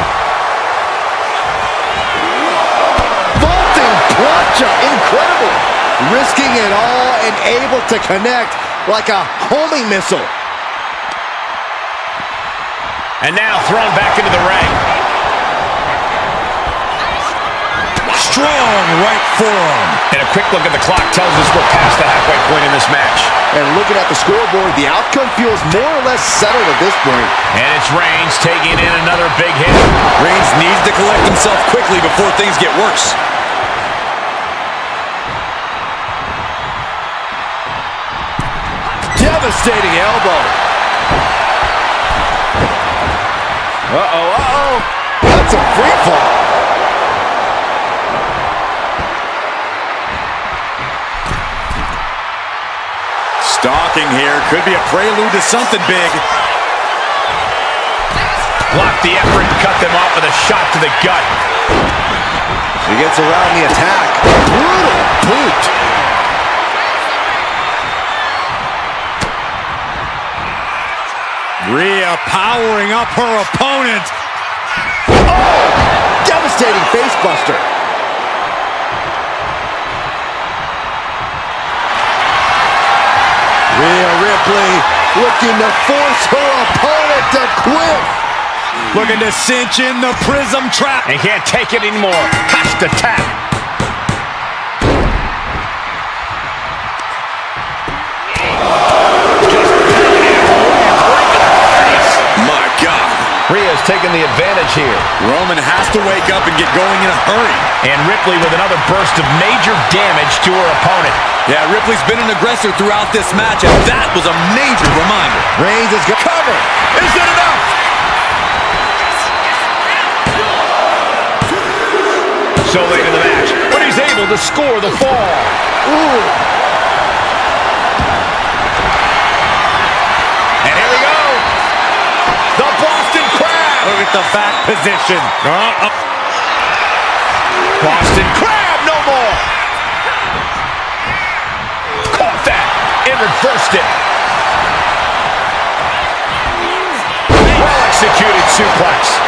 Vaulting plancha, incredible. Risking it all and able to connect like a homing missile. And now thrown back into the ring. Strong right forearm. And a quick look at the clock tells us we're past the halfway point in this match. And looking at the scoreboard, the outcome feels more or less settled at this point. And it's Reigns taking in another big hit. Reigns needs to collect himself quickly before things get worse. Devastating elbow. Uh-oh. That's a free fall. Stalking here. Could be a prelude to something big. Blocked the effort and cut them off with a shot to the gut. She gets around the attack. Brutal boot. Rhea powering up her opponent. Oh! Devastating facebuster. Rhea Ripley looking to force her opponent to quit. Looking to cinch in the prism trap. And can't take it anymore. Has to tap. My God. Rhea's taking the advantage here. Roman has to wake up and get going in a hurry. And Ripley with another burst of major damage to her opponent. Yeah, Ripley's been an aggressor throughout this match, and that was a major reminder. Reigns is going to cover. Is that enough? So late in the match, but he's able to score the fall. Ooh. And here we go. The Boston Crab. Look at the back position. Boston Crab, no more. Caught that and reversed it. Well-executed suplex.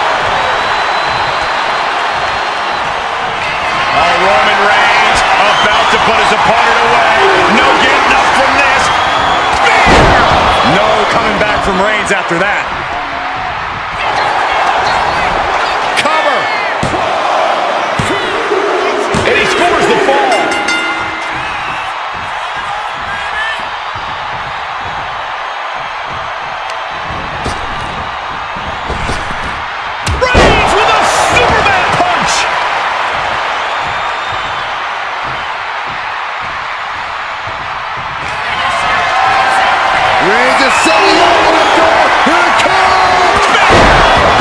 Roman Reigns about to put his opponent away. No getting up from this. No coming back from Reigns after that. Cover. And he scores the fall. Reigns with a Superman punch. Reigns is setting up on the door. Here it comes.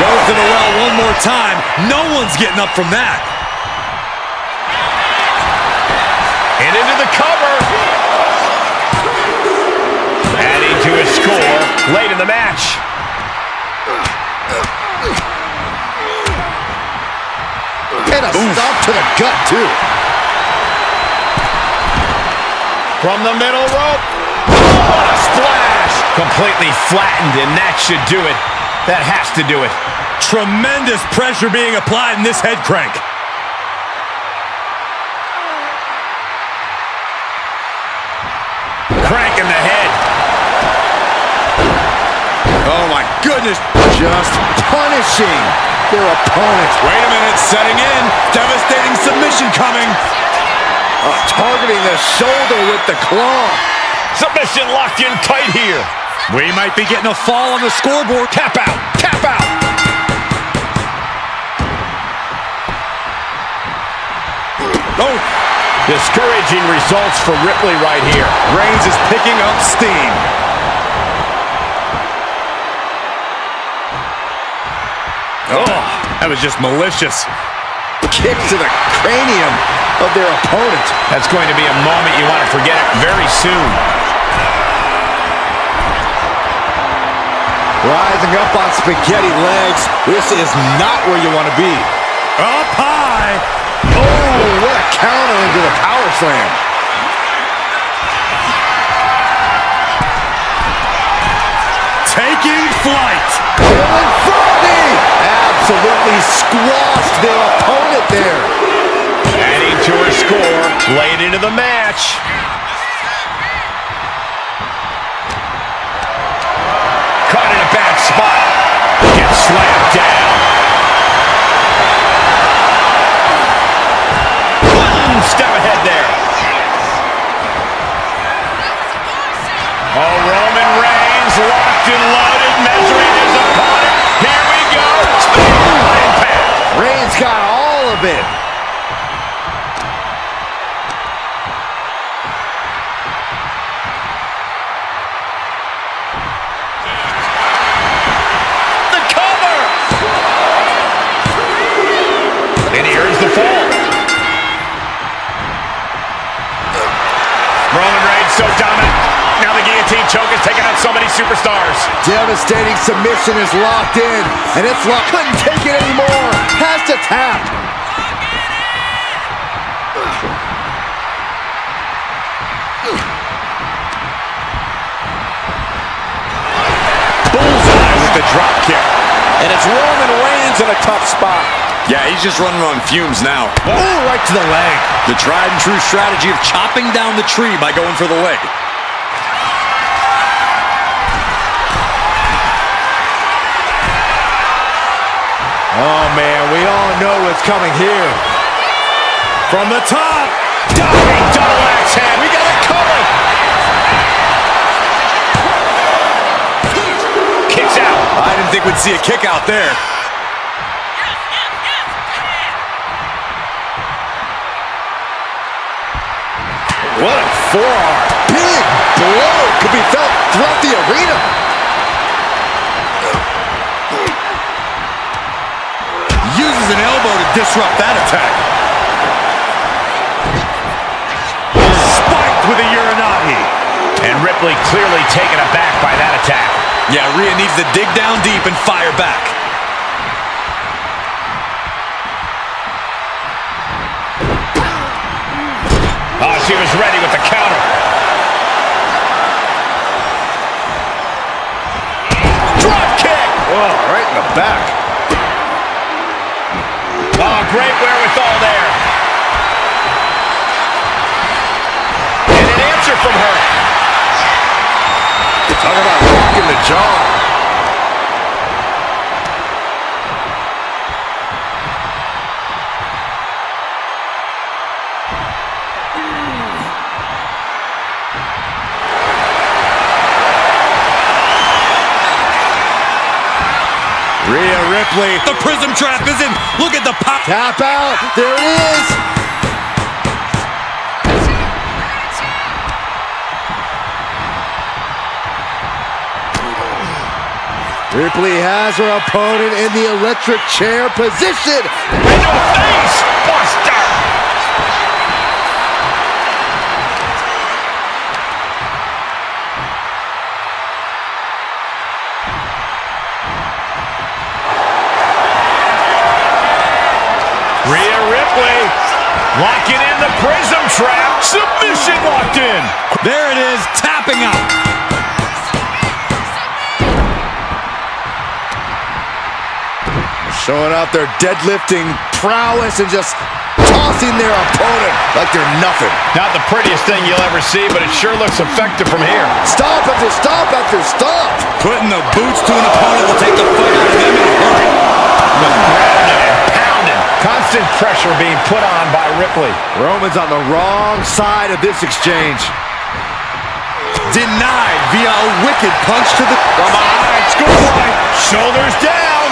Goes to the well one more time. No one's getting up from that. And into the cover. Adding to his score late in the match. And a stop to the gut, too. From the middle rope. Oh, what a splash. Completely flattened, and that should do it. That has to do it. Tremendous pressure being applied in this head crank. Crank in the head. Oh, my goodness. Just punishing their opponent. Wait a minute, setting in. Devastating submission coming. Targeting the shoulder with the claw. Submission locked in tight here. We might be getting a fall on the scoreboard. Tap out. Tap out. Oh. Discouraging results for Ripley right here. Reigns is picking up steam. Oh, that was just malicious. Kick to the cranium of their opponent. That's going to be a moment you want to forget very soon. Rising up on spaghetti legs. This is not where you want to be. Up high. Oh, what a counter into the power slam. Taking flight. In front of me. Absolutely squashed their opponent there. Adding to her score late into the match. Caught in a bad spot. Gets slammed down. One step ahead there. Oh, Roman Reigns locked and loaded, measuring his opponent. Here we go. Impact. Reigns got all of it. The cover. And here's the fall. Roman Reigns so dominant. Now the guillotine choke is taking out so many superstars. Devastating submission is locked in, and it's locked. Couldn't take it anymore. Has to tap. Bullseye with the drop kick. And it's Roman Reigns in a tough spot. Yeah, he's just running on fumes now. Ooh, right to the leg. The tried and true strategy of chopping down the tree by going for the leg. Oh, man, we all know what's coming here. From the top. Diving double axe hand. We got it covered. Kicks out. I didn't think we'd see a kick out there. What a forearm. Big blow could be felt throughout the arena. Uses an elbow to disrupt that attack. Spiked with a Uranagi. And Ripley clearly taken aback by that attack. Yeah, Rhea needs to dig down deep and fire back. Oh, she was ready with the counter. Drop kick. Oh, right in the back. Oh, great wherewithal there. And an answer from her. Talk about rocking the jaw. Rhea Ripley. The prism trap is in. Look at the pop. Tap out. There it is. Ripley has her opponent in the electric chair position. Into the face. Buster. Rhea Ripley locking in the prism trap. Submission locked in. There it is. Tapping out. Showing out their deadlifting prowess and just tossing their opponent like they're nothing. Not the prettiest thing you'll ever see, but it sure looks effective from here. Stop after stop after stop. Putting the boots to an opponent will take the fight out of them in a hurry. Grounded and pounded. Constant pressure being put on by Ripley. Roman's on the wrong side of this exchange. Denied via a wicked punch to the... Come on, schoolboy. Shoulders down.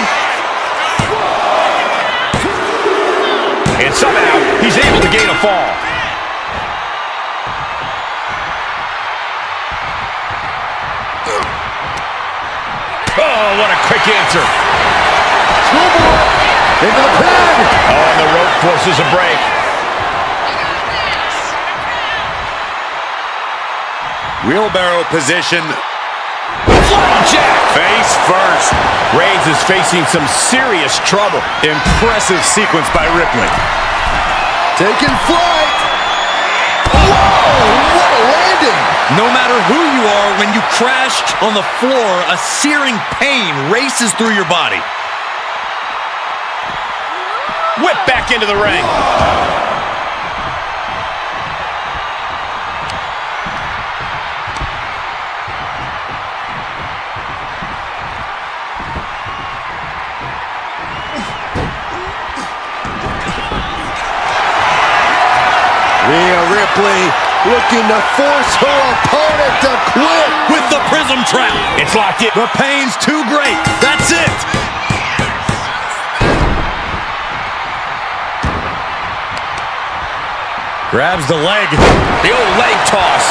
And somehow, he's able to gain a fall. Oh, what a quick answer. Into the pin. Oh, and the rope forces a break. Wheelbarrow position. Flapjack. Face first. Reigns is facing some serious trouble. Impressive sequence by Ripley. Taking flight. Whoa, what a landing. No matter who you are, when you crash on the floor, a searing pain races through your body. Whip back into the ring. Rhea Ripley looking to force her opponent to quit. With the prism trap. It's locked in. The pain's too great. That's it. Grabs the leg. The old leg toss.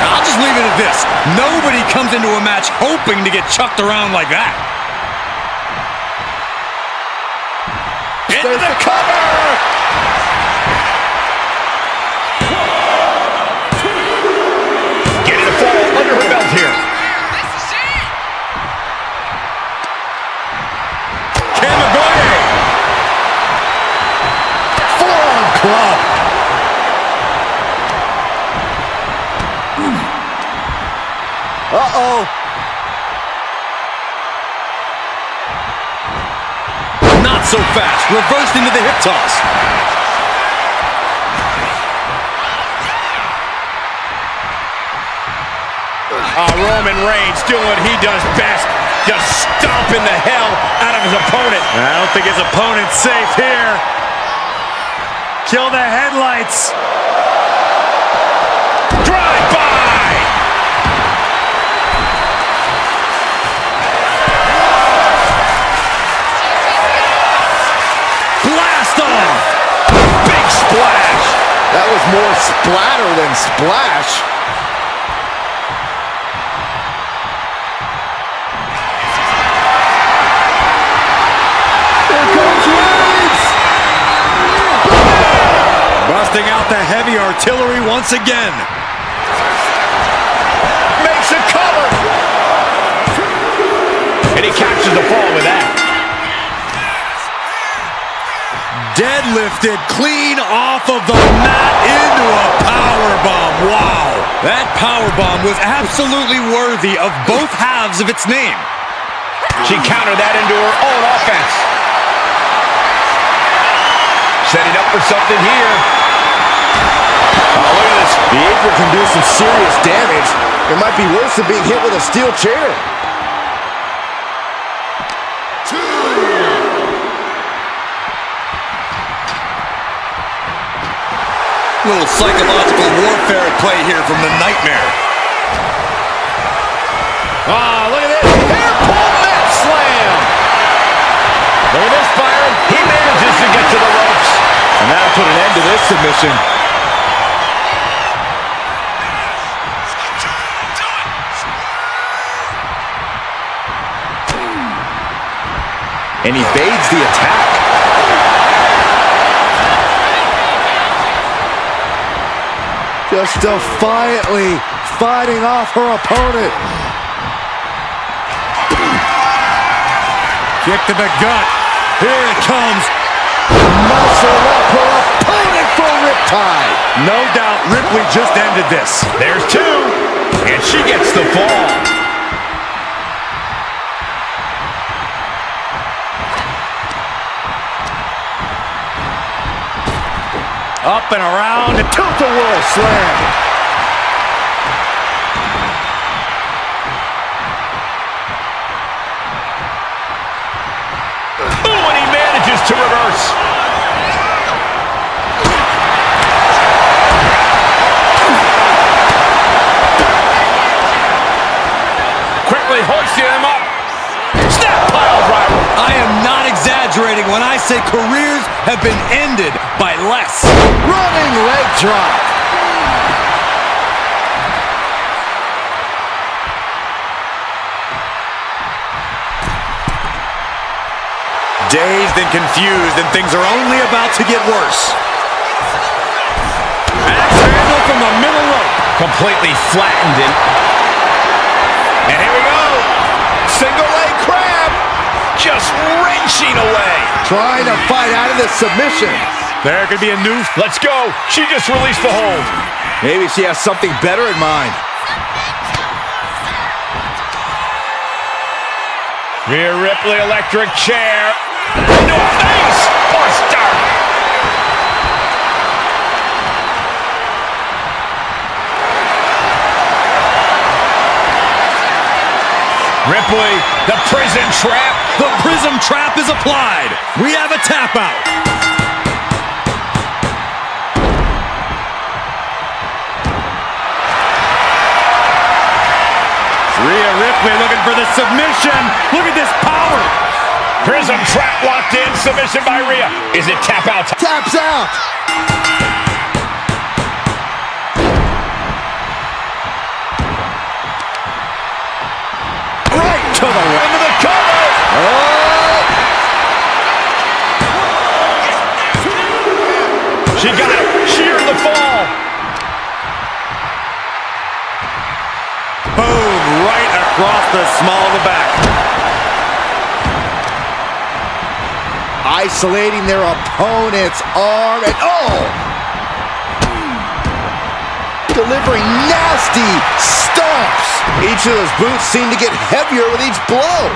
I'll just leave it at this. Nobody comes into a match hoping to get chucked around like that. Into the cover. Getting a fall under her belt here. Kamagoye. Forearm club. Uh-oh. Not so fast. Reversed into the hip toss. Roman Reigns doing what he does best, just stomping the hell out of his opponent. I don't think his opponent's safe here. Kill the headlights. Drive-by! Blast off. Big splash! That was more splatter than splash. Here comes Reigns! Busting out the heavy artillery once again. Makes a cover! And he catches the fall with that. Deadlifted clean off of the mat into a powerbomb. Wow. That powerbomb was absolutely worthy of both halves of its name. She countered that into her own offense. Setting up for something here. Oh, look at this. The apron can do some serious damage. It might be worse than being hit with a steel chair. Little psychological warfare at play here from the Nightmare. Look at this. Hair pull mat slam. Look at this, Byron. He manages to get to the ropes. And that'll put an end to this submission. And evades the attack. Just defiantly fighting off her opponent. Kick to the gut. Here it comes. Muscle up her opponent for riptide. No doubt Ripley just ended this. There's two. And she gets the fall. Up and around. Tilt-a-whirl slam. Ooh, and he manages to reverse. Quickly hoisting him up. Snap pile driver. I am not exaggerating when I say careers have been ended by less. Running leg drop. Dazed and confused, and things are only about to get worse. Axe handle from the middle rope. Completely flattened it. And here we go. Single leg crab. Just wrenching away. Trying to fight out of this submission. There could be a new... Let's go. She just released the hold. Maybe she has something better in mind. Rhea Ripley electric chair. Into a face. Buster. Ripley, the prison trap. The prism trap is applied. We have a tap out. Rhea Ripley looking for the submission. Look at this power. Prism trap locked in. Submission by Rhea. Is it tap out? Taps out. Right to the right. Into the cover. Oh! She got it. Sheared the fall. Boom, right across the small of the back. Isolating their opponent's arm and delivering nasty stomps. Each of those boots seem to get heavier with each blow.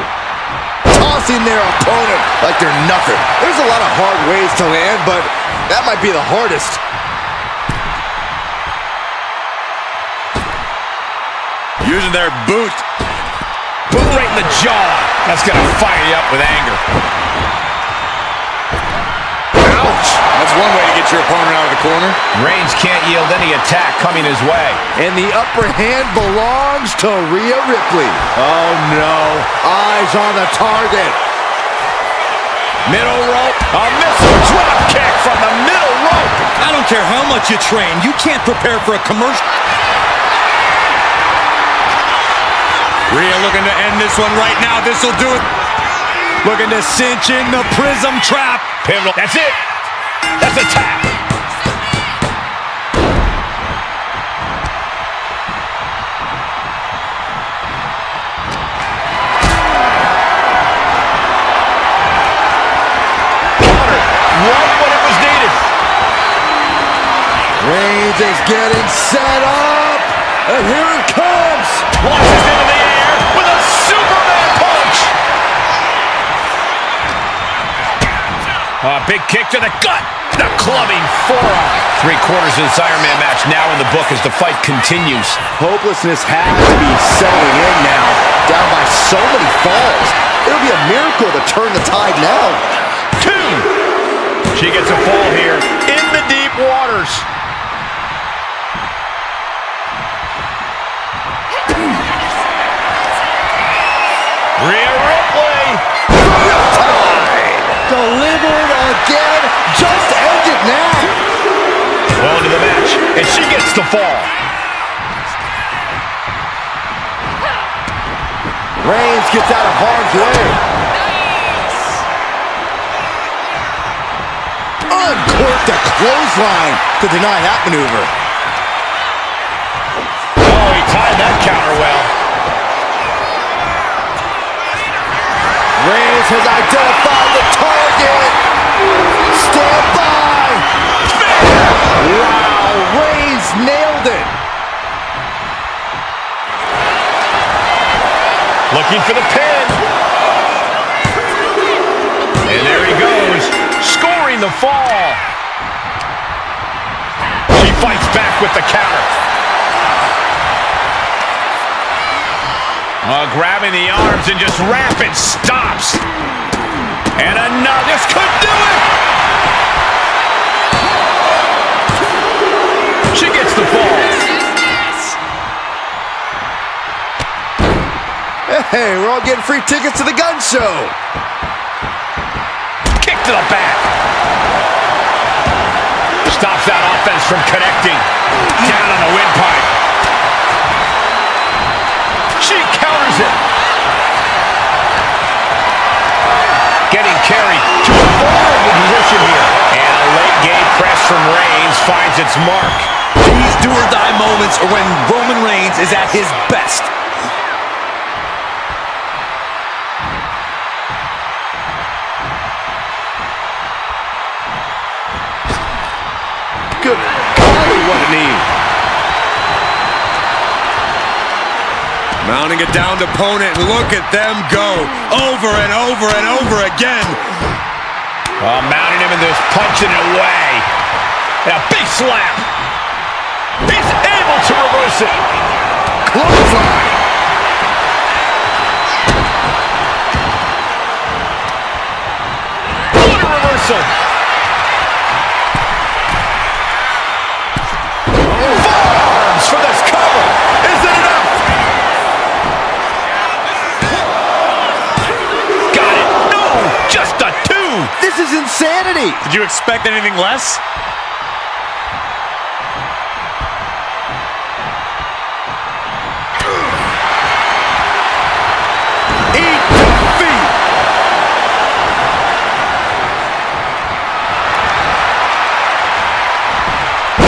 Tossing their opponent like they're nothing. There's a lot of hard ways to land, but that might be the hardest. Using their boot. Boot right in the jaw. That's going to fire you up with anger. Ouch. That's one way to get your opponent out of the corner. Reigns can't yield any attack coming his way. And the upper hand belongs to Rhea Ripley. Oh, no. Eyes on the target. Middle rope. A missile drop kick from the middle rope. I don't care how much you train. You can't prepare for a commercial. Rhea looking to end this one right now. This will do it. Looking to cinch in the prism trap. Pivotal. That's it. That's a tap. Counter. Right when it was needed. Reigns is getting set up. And here it comes. Launches into the air with a Superman punch. A big kick to the gut. The clubbing forearm. 3/4 of this Iron Man match now in the book as the fight continues. Hopelessness has to be setting in now. Down by so many falls. It'll be a miracle to turn the tide now. 2. She gets a fall here in the deep waters. Rhea Ripley. Delivered again. Just end it now. Well into the match, and she gets the fall. Reigns gets out of harm's way. Uncorked a clothesline to deny that maneuver. Oh, he timed that counter well. Reigns has identified the target. Stand by. Wow, Reigns nailed it. Looking for the pin. And there he goes, scoring the fall. She fights back with the counter. Grabbing the arms and just rapid stops. And another. This could do it. She gets the fall. Hey, we're all getting free tickets to the gun show. Kick to the back. Stops that offense from connecting. Down on the windpipe. She counters it. Getting carried to a vulnerable position here. And a late game press from Reigns finds its mark. These do-or-die moments are when Roman Reigns is at his best. Good golly, what a knee. Mounting a downed opponent. Look at them go over and over and over again. Mounting him and just punching it away. And a big slap. He's able to reverse it. Clothesline. What a reversal. Forearms for this cover. Is it enough? Got it. No, just a 2. This is insanity. Did you expect anything less? Eat defeat.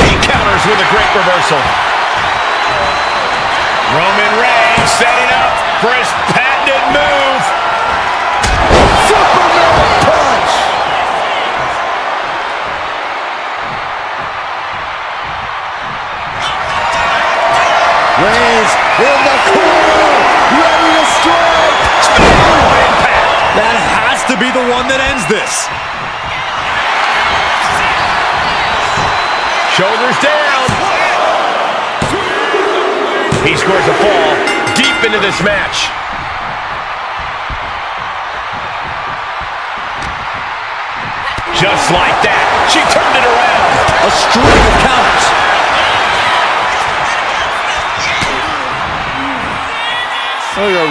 He counters with a great reversal. Roman Reigns setting up for his patented move. Superman punch. Reigns in the corner, ready to strike. That has to be the one that ends this. Shoulders down. He scores a fall. into this match. Just like that, she turned it around. A string of counters.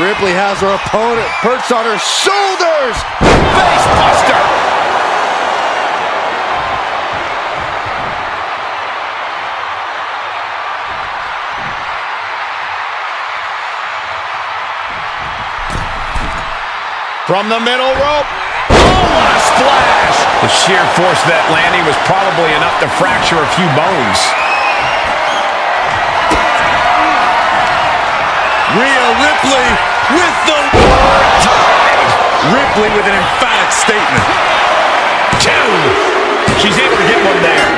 Ripley has her opponent perched on her shoulders. Face buster. From the middle rope. Oh, what a splash. The sheer force of that landing was probably enough to fracture a few bones. Rhea Ripley with the Ripley with an emphatic statement. 2. She's able to get one there.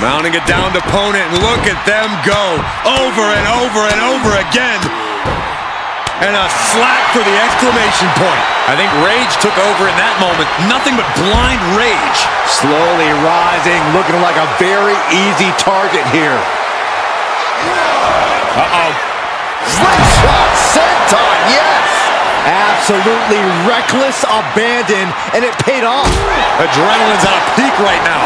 Mounting a downed opponent, and look at them go. Over and over and over again. And a slap for the exclamation point. I think rage took over in that moment. Nothing but blind rage. Slowly rising, looking like a very easy target here. Uh-oh. Slingshot senton, yes! Absolutely reckless abandon, and it paid off. Adrenaline's at a peak right now.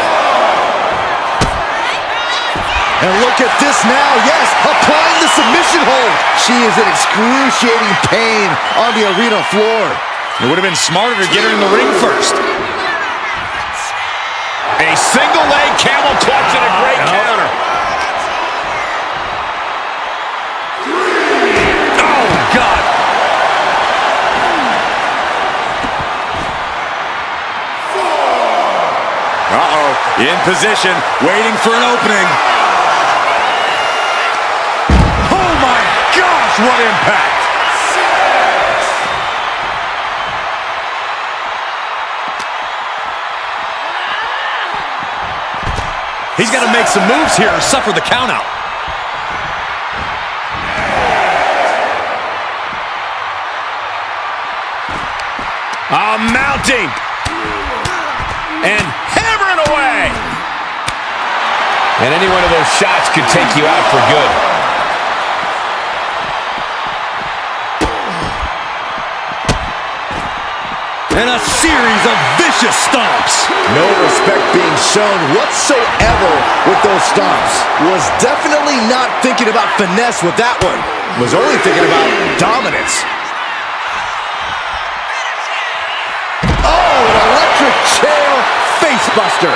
And look at this now, yes, applying the submission hold. She is in excruciating pain on the arena floor. It would have been smarter to get her in the ring first. A single leg camel clutch and a great counter. Oh, God. Uh-oh, in position, waiting for an opening. Oh, my gosh, what impact. He's got to make some moves here or suffer the countout. Mounting. And hammering away. And any one of those shots could take you out for good. And a series of vicious stomps. No respect being shown whatsoever with those stomps. Was definitely not thinking about finesse with that one. Was only thinking about dominance. Oh, an electric chair facebuster.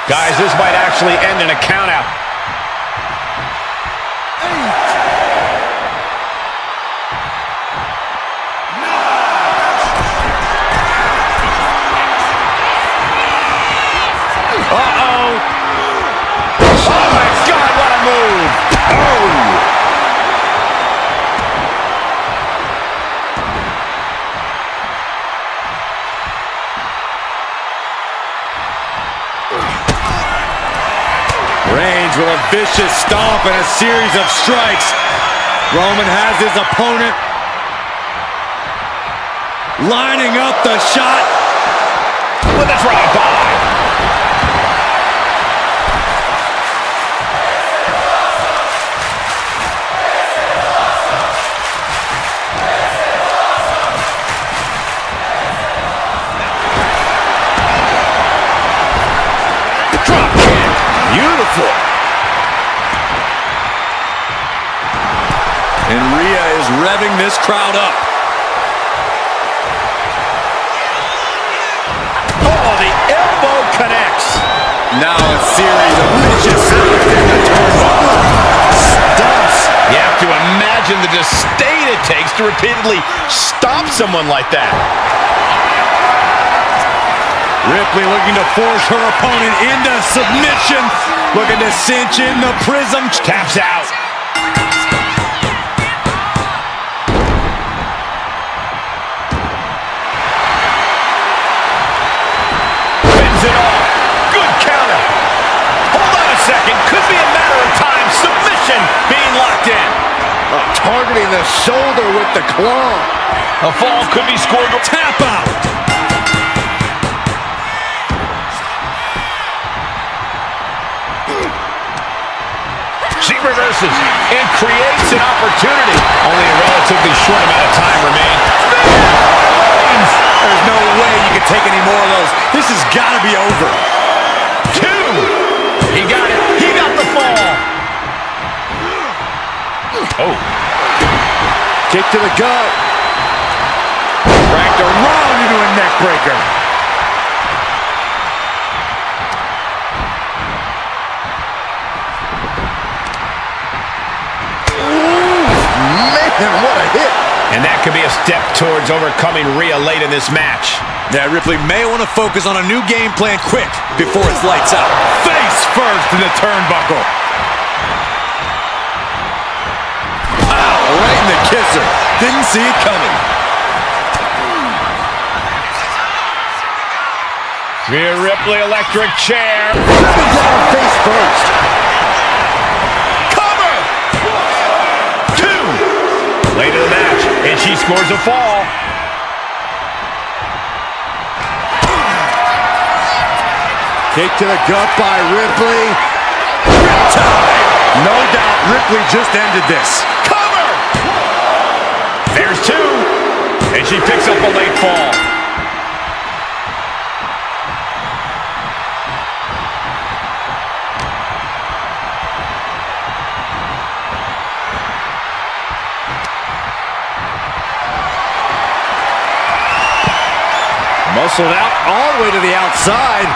Guys, this might actually end in a countout. Uh-oh. Oh, my God, what a move. Oh. Reigns with a vicious stomp and a series of strikes. Roman has his opponent lining up the shot. With a drive-by. Drop kick. Beautiful. And Rhea is revving this crowd up. Oh, the elbow connects. Now a series of vicious stomps in the turnbuckle. Stumps. You have to imagine the disdain it takes to repeatedly stomp someone like that. Ripley looking to force her opponent into submission. Looking to cinch in the prism. Taps out. Fends it off. Good counter. Hold on a second. Could be a matter of time. Submission being locked in. targeting the shoulder with the claw. A fall could be scored. Tap out. She reverses and creates an opportunity. Only a relatively short amount of time remains. There's no way you can take any more of those. This has got to be over. 2. He got it. He got the fall. Oh. Kick to the gut. Cracked around into a neck breaker. Man, what a hit. And that could be a step towards overcoming Rhea late in this match. Yeah, Ripley may want to focus on a new game plan quick before it's lights out. Face first in the turnbuckle. Ow, right in the kisser. Didn't see it coming. Rhea Ripley, electric chair. Down face first. Cover! 2. Late in the match, and she scores a fall. Kick to the gut by Ripley. Riptide. No doubt Ripley just ended this. Cover! There's 2. And she picks up a late fall. Muscled out all the way to the outside.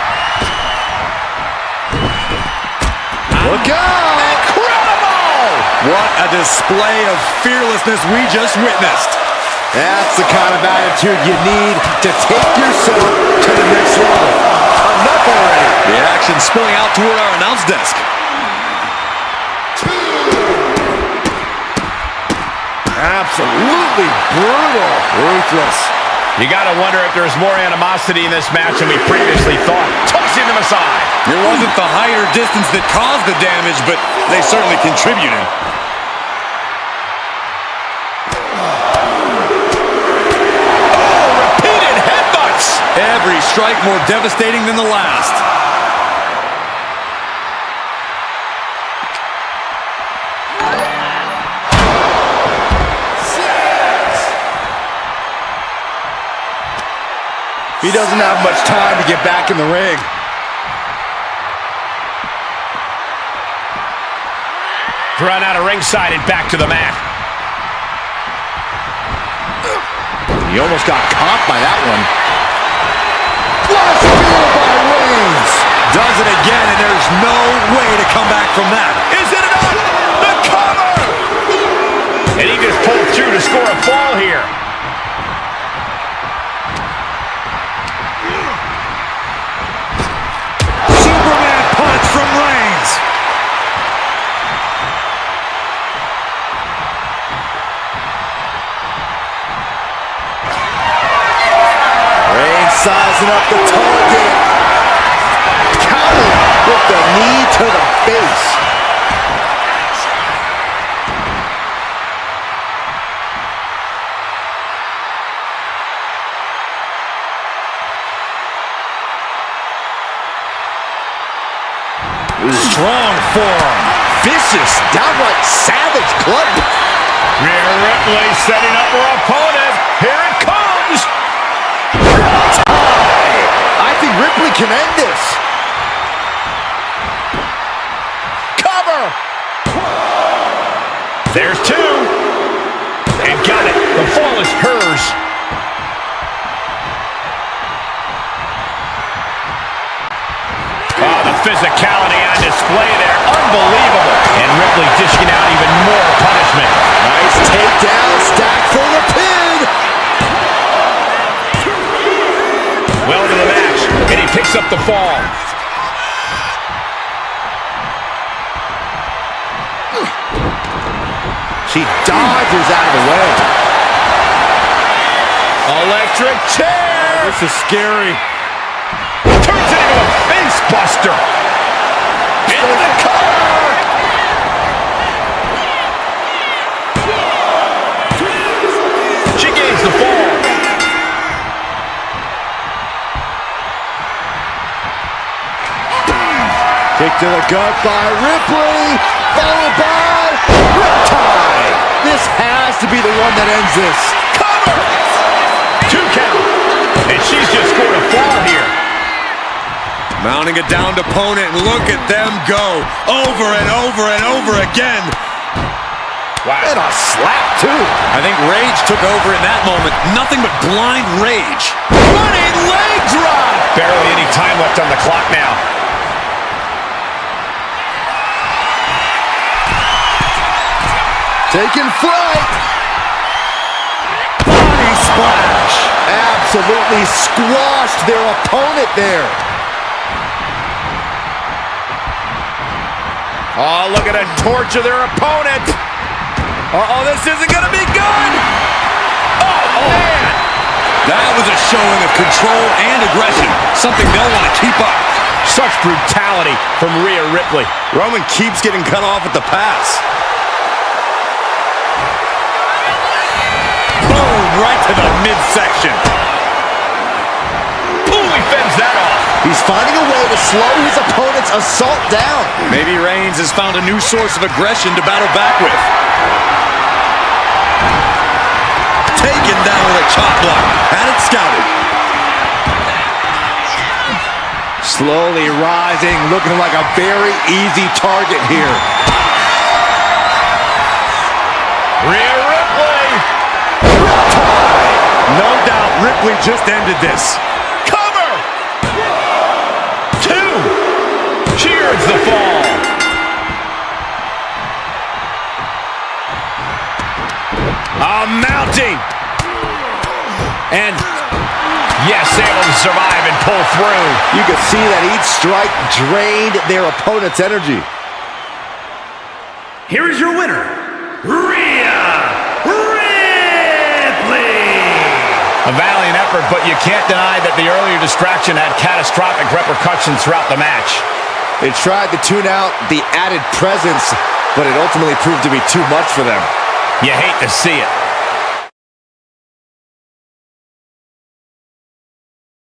Look out! Incredible! What a display of fearlessness we just witnessed. That's the kind of attitude you need to take yourself to the next level. Enough already. The action spilling out toward our announce desk. Absolutely brutal. Ruthless. You gotta wonder if there's more animosity in this match than we previously thought. Tossing them aside. It wasn't the height or distance that caused the damage, but they certainly contributed. Oh, repeated headbutts. Every strike more devastating than the last. He doesn't have much time to get back in the ring. Run out of ringside and back to the mat. He almost got caught by that one. Flash spear by Reigns. Does it again, and there's no way to come back from that. Is it enough? The cover! And he just pulled through to score a fall here. Superman punch from Reigns. Reigns sizing up the target. Countered with the knee to the face. Strong forearm. Vicious, downright savage club. Rhea Ripley setting up her opponent. Here it comes. I think Ripley can end this. Cover. There's 2. And got it. The fall is hers. Oh, the physicality on display there. Unbelievable. And Ripley dishing out even more punishment. Nice takedown, stack for the pin. Well into the match, and he picks up the fall. She dodges out of the way. Electric chair. This is scary. Turns it into a face buster. Into the cover. Kick to the gut by Ripley, followed by Riptide. This has to be the one that ends this. Cover! 2 count. And she's just scored a fall here. Mounting a downed opponent, and look at them go. Over and over and over again. Wow. And a slap, too. I think rage took over in that moment. Nothing but blind rage. Running leg drop! Barely any time left on the clock now. Taking flight. Body splash. Absolutely squashed their opponent there. Oh, look at a torch of their opponent. Uh-oh, this isn't going to be good. Oh, man. That was a showing of control and aggression. Something they'll want to keep up. Such brutality from Rhea Ripley. Roman keeps getting cut off at the pass. Boom, right to the midsection. Ooh, he fends that off. He's finding a way to slow his opponent's assault down. Maybe Reigns has found a new source of aggression to battle back with. Taken down with a chop block. Had it scouted. Slowly rising, looking like a very easy target here. Rhea Ripley. No doubt Ripley just ended this. Cover. 2. She earns the fall. Mounting. And yes, able to survive and pull through. You can see that each strike drained their opponent's energy. Here is your winner, Rhea Ripley. A valiant effort, but you can't deny that the earlier distraction had catastrophic repercussions throughout the match. They tried to tune out the added presence, but it ultimately proved to be too much for them. You hate to see it.